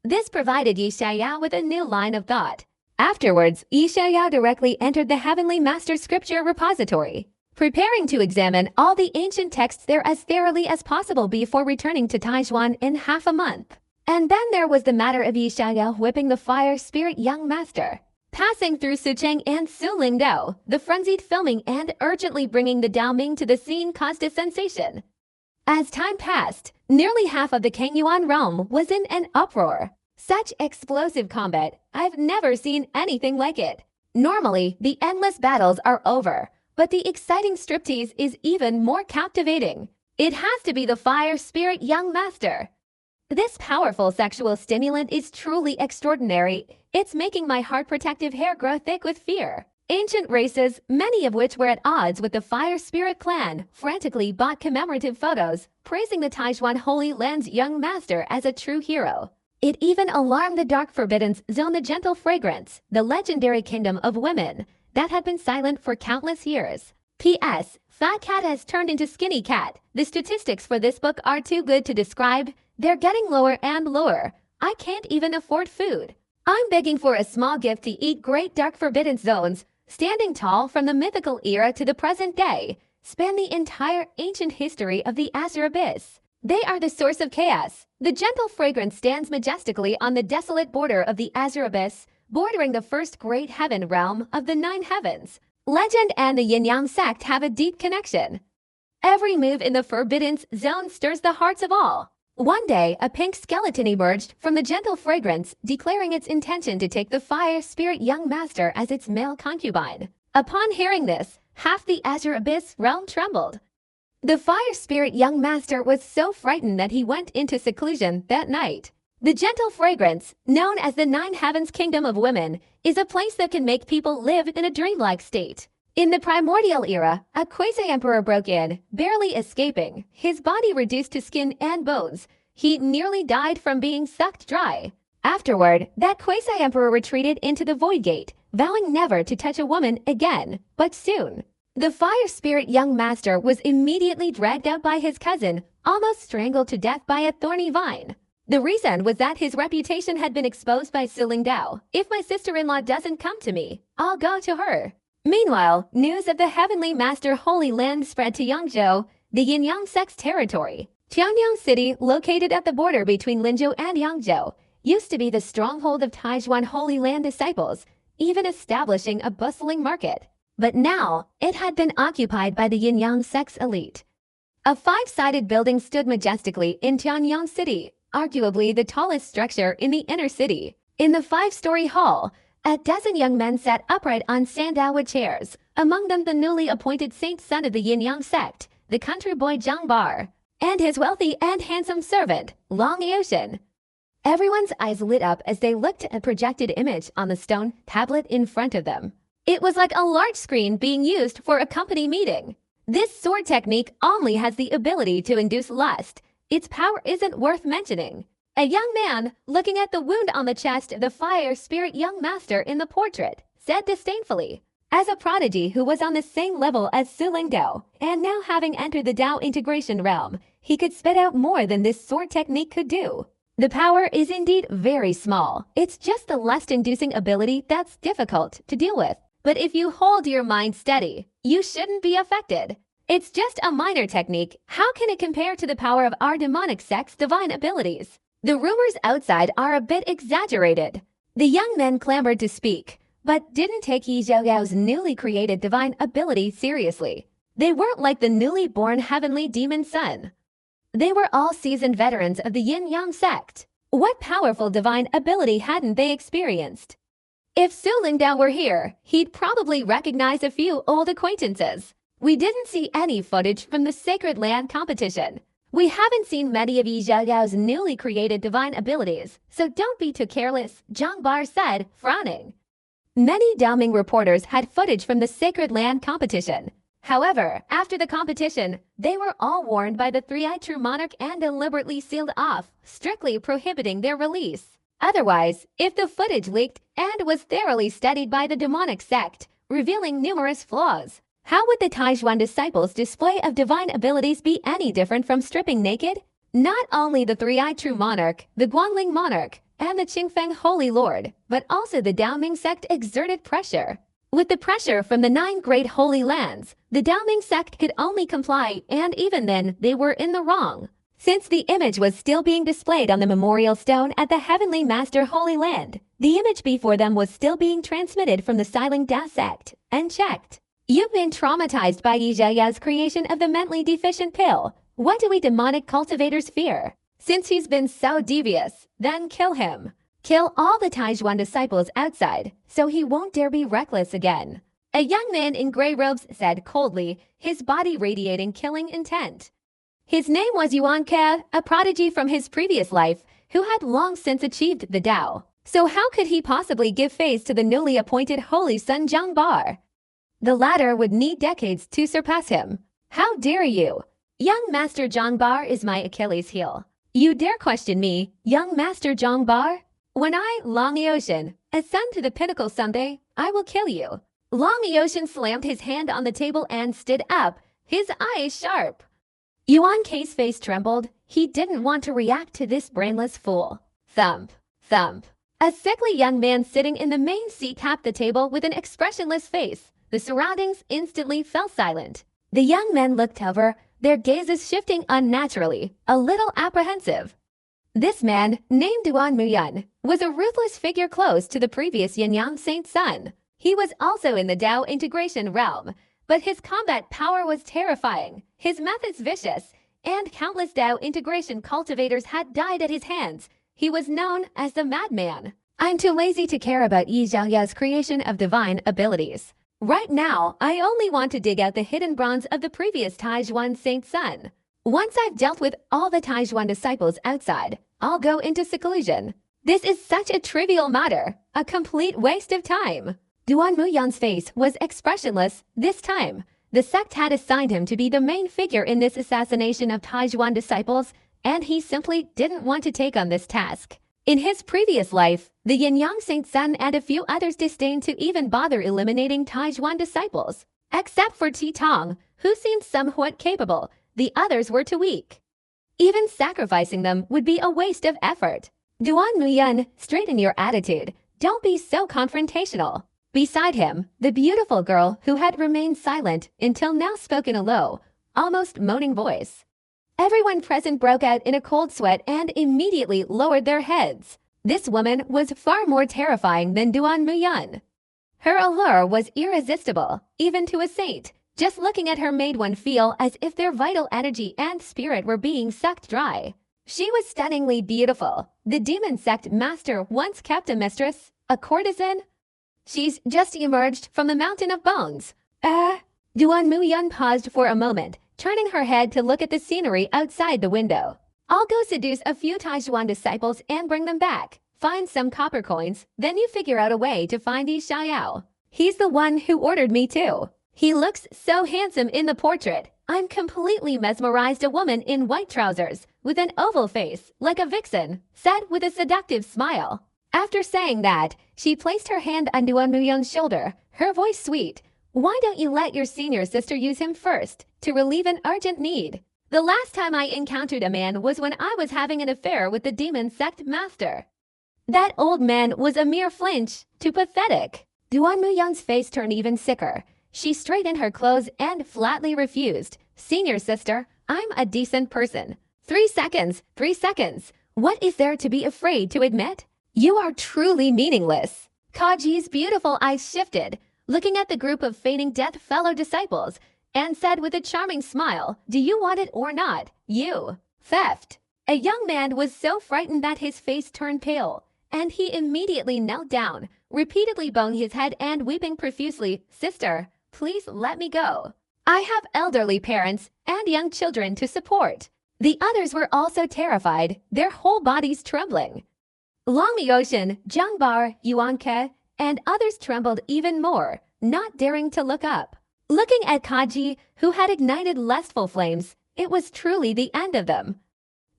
This provided Yi Xiao with a new line of thought. Afterwards, Yi Xiao directly entered the Heavenly Master Scripture Repository, preparing to examine all the ancient texts there as thoroughly as possible before returning to Taijuan in half a month. And then there was the matter of Yi Xiao whipping the fire spirit young master. Passing through Su Cheng and Su Lingdao, the frenzied filming and urgently bringing the Dao Ming to the scene caused a sensation. As time passed, nearly half of the Kangyuan realm was in an uproar. Such explosive combat, I've never seen anything like it. Normally, the endless battles are over, but the exciting striptease is even more captivating. It has to be the fire spirit young master. This powerful sexual stimulant is truly extraordinary. It's making my heart protective hair grow thick with fear. Ancient races, many of which were at odds with the Fire Spirit clan, frantically bought commemorative photos, praising the Taijuan Holy Land's young master as a true hero. It even alarmed the Dark Forbidden Zone, the Gentle Fragrance, the legendary kingdom of women, that had been silent for countless years. P.S. Fat Cat has turned into Skinny Cat. The statistics for this book are too good to describe. They're getting lower and lower. I can't even afford food. I'm begging for a small gift to eat great Dark Forbidden Zones, standing tall from the mythical era to the present day, span the entire ancient history of the Azure Abyss. They are the source of chaos. The Gentle Fragrance stands majestically on the desolate border of the Azure Abyss, bordering the first great heaven realm of the 9 heavens. Legend and the Yin-Yang sect have a deep connection. Every move in the Forbidden Zone stirs the hearts of all. One day, a pink skeleton emerged from the Gentle Fragrance, declaring its intention to take the Fire Spirit young master as its male concubine. Upon hearing this, half the Azure Abyss realm trembled. The Fire Spirit young master was so frightened that he went into seclusion that night. The Gentle Fragrance, known as the 9 Heavens Kingdom of Women, is a place that can make people live in a dreamlike state. In the primordial era, a quasi-emperor broke in, barely escaping, his body reduced to skin and bones. He nearly died from being sucked dry. Afterward, that quasi-emperor retreated into the Void Gate, vowing never to touch a woman again, but soon. The Fire Spirit young master was immediately dragged out by his cousin, almost strangled to death by a thorny vine. The reason was that his reputation had been exposed by Siling Dao. If my sister-in-law doesn't come to me, I'll go to her. Meanwhile, news of the Heavenly Master Holy Land spread to Yangzhou, the Yin-Yang sect's territory. Tianyang City, located at the border between Linzhou and Yangzhou, used to be the stronghold of Taijuan Holy Land disciples, even establishing a bustling market. But now, it had been occupied by the Yin-Yang sect's elite. A 5-sided building stood majestically in Tianyang City, arguably the tallest structure in the inner city. In the 5-story hall, a dozen young men sat upright on sandalwood chairs, among them the newly appointed saint son of the Yin-Yang sect, the country boy Zhang Bar, and his wealthy and handsome servant, Long Ocean. Everyone's eyes lit up as they looked at a projected image on the stone tablet in front of them. It was like a large screen being used for a company meeting. This sword technique only has the ability to induce lust. Its power isn't worth mentioning. A young man, looking at the wound on the chest of the Fire Spirit young master in the portrait, said disdainfully. As a prodigy who was on the same level as Siling Dao, and now having entered the Dao integration realm, he could spit out more than this sword technique could do. The power is indeed very small. It's just the lust-inducing ability that's difficult to deal with. But if you hold your mind steady, you shouldn't be affected. It's just a minor technique. How can it compare to the power of our demonic sect's divine abilities? The rumors outside are a bit exaggerated. The young men clamored to speak, but didn't take Yi Zhouyao's newly created divine ability seriously. They weren't like the newly born heavenly demon son. They were all seasoned veterans of the Yin-Yang sect. What powerful divine ability hadn't they experienced? If Su Lingdao were here, he'd probably recognize a few old acquaintances. We didn't see any footage from the Sacred Land competition. We haven't seen many of Yi Zhouyao's newly created divine abilities, so don't be too careless, Zhang Bar said, frowning. Many Daoming reporters had footage from the Sacred Land competition. However, after the competition, they were all warned by the Three-Eyed True Monarch and deliberately sealed off, strictly prohibiting their release. Otherwise, if the footage leaked and was thoroughly studied by the demonic sect, revealing numerous flaws, how would the Taijuan disciples' display of divine abilities be any different from stripping naked? Not only the Three-Eyed True Monarch, the Guangling Monarch, and the Qingfeng Holy Lord, but also the Daoming sect exerted pressure. With the pressure from the 9 great holy lands, the Daoming sect could only comply, and even then, they were in the wrong. Since the image was still being displayed on the memorial stone at the Heavenly Master Holy Land, the image before them was still being transmitted from the Siling Dao sect, unchecked. You've been traumatized by Yi Zhouyao's creation of the mentally deficient pill. What do we demonic cultivators fear? Since he's been so devious, then kill him. Kill all the Taijuan disciples outside, so he won't dare be reckless again. A young man in gray robes said coldly, his body radiating killing intent. His name was Yuan Ke, a prodigy from his previous life, who had long since achieved the Dao. So how could he possibly give face to the newly appointed Holy Sun Zhangbar? The latter would need decades to surpass him. How dare you? Young Master Zhangbar is my Achilles heel. You dare question me, young Master Zhangbar? When I, Long Ocean, ascend to the pinnacle someday, I will kill you. Long Ocean slammed his hand on the table and stood up, his eyes sharp. Yuan K's face trembled. He didn't want to react to this brainless fool. Thump, thump. A sickly young man sitting in the main seat tapped the table with an expressionless face. The surroundings instantly fell silent. The young men looked over, their gazes shifting unnaturally, a little apprehensive. This man, named Duan Muyun, was a ruthless figure close to the previous Yin-Yang Saint Sun. He was also in the Dao integration realm, but his combat power was terrifying, his methods vicious, and countless Dao integration cultivators had died at his hands. He was known as the Madman. I'm too lazy to care about Yi Zhaoya's creation of divine abilities. Right now, I only want to dig out the hidden bronze of the previous Taizhuan Saint Sun. Once I've dealt with all the Taizhuan disciples outside, I'll go into seclusion. This is such a trivial matter, a complete waste of time. Duan Muyun's face was expressionless this time. The sect had assigned him to be the main figure in this assassination of Taizhuan disciples, and he simply didn't want to take on this task. In his previous life, the Yin-Yang Saint Sun and a few others disdained to even bother eliminating Taizhuan disciples. Except for Ti Tong, who seemed somewhat capable, the others were too weak. Even sacrificing them would be a waste of effort. Duan Muyun, straighten your attitude. Don't be so confrontational. Beside him, the beautiful girl who had remained silent until now spoke in a low, almost moaning voice. Everyone present broke out in a cold sweat and immediately lowered their heads. This woman was far more terrifying than Duan Muyun. Her allure was irresistible, even to a saint. Just looking at her made one feel as if their vital energy and spirit were being sucked dry. She was stunningly beautiful. The demon sect master once kept a mistress, a courtesan. She's just emerged from the mountain of bones. Duan Muyun paused for a moment, turning her head to look at the scenery outside the window. I'll go seduce a few Taizhuan disciples and bring them back. Find some copper coins, then you figure out a way to find Yi Xiaoyao. He's the one who ordered me too. He looks so handsome in the portrait. I'm completely mesmerized. A woman in white trousers, with an oval face, like a vixen, said with a seductive smile. After saying that, she placed her hand on Duan Muyun's shoulder, her voice sweet. Why don't you let your senior sister use him first, to relieve an urgent need? The last time I encountered a man was when I was having an affair with the demon sect master. That old man was a mere flinch, too pathetic. Duan Muyun's face turned even sicker. She straightened her clothes and flatly refused. Senior sister, I'm a decent person. 3 seconds, 3 seconds. What is there to be afraid to admit? You are truly meaningless. Kaji's beautiful eyes shifted, looking at the group of feigning death fellow disciples, and said with a charming smile, do you want it or not? You. Theft. A young man was so frightened that his face turned pale, and he immediately knelt down, repeatedly bowing his head and weeping profusely. Sister, please let me go. I have elderly parents and young children to support. The others were also terrified, their whole bodies trembling. Long Ocean, Zhangbar, Yuanke, and others trembled even more, not daring to look up. Looking at Kaji, who had ignited lustful flames, it was truly the end of them.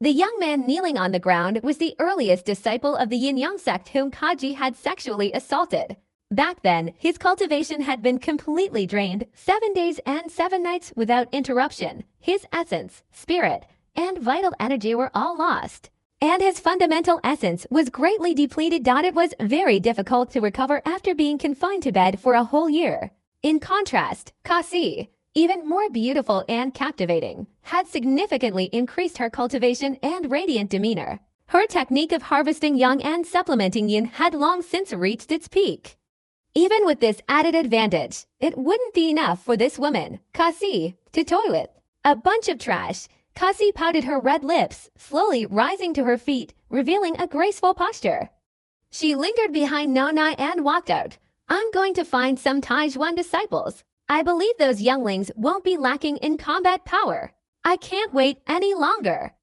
The young man kneeling on the ground was the earliest disciple of the Yin-Yang sect whom Kaji had sexually assaulted. Back then, his cultivation had been completely drained, 7 days and 7 nights without interruption. His essence, spirit, and vital energy were all lost. And his fundamental essence was greatly depleted. It was very difficult to recover after being confined to bed for a whole year. In contrast, Kasi, even more beautiful and captivating, had significantly increased her cultivation and radiant demeanor. Her technique of harvesting yang and supplementing yin had long since reached its peak. Even with this added advantage, it wouldn't be enough for this woman, Kasi, to toy with. A bunch of trash. Kasi pouted her red lips, slowly rising to her feet, revealing a graceful posture. She lingered behind Nonai and walked out. I'm going to find some Taizhuan disciples. I believe those younglings won't be lacking in combat power. I can't wait any longer.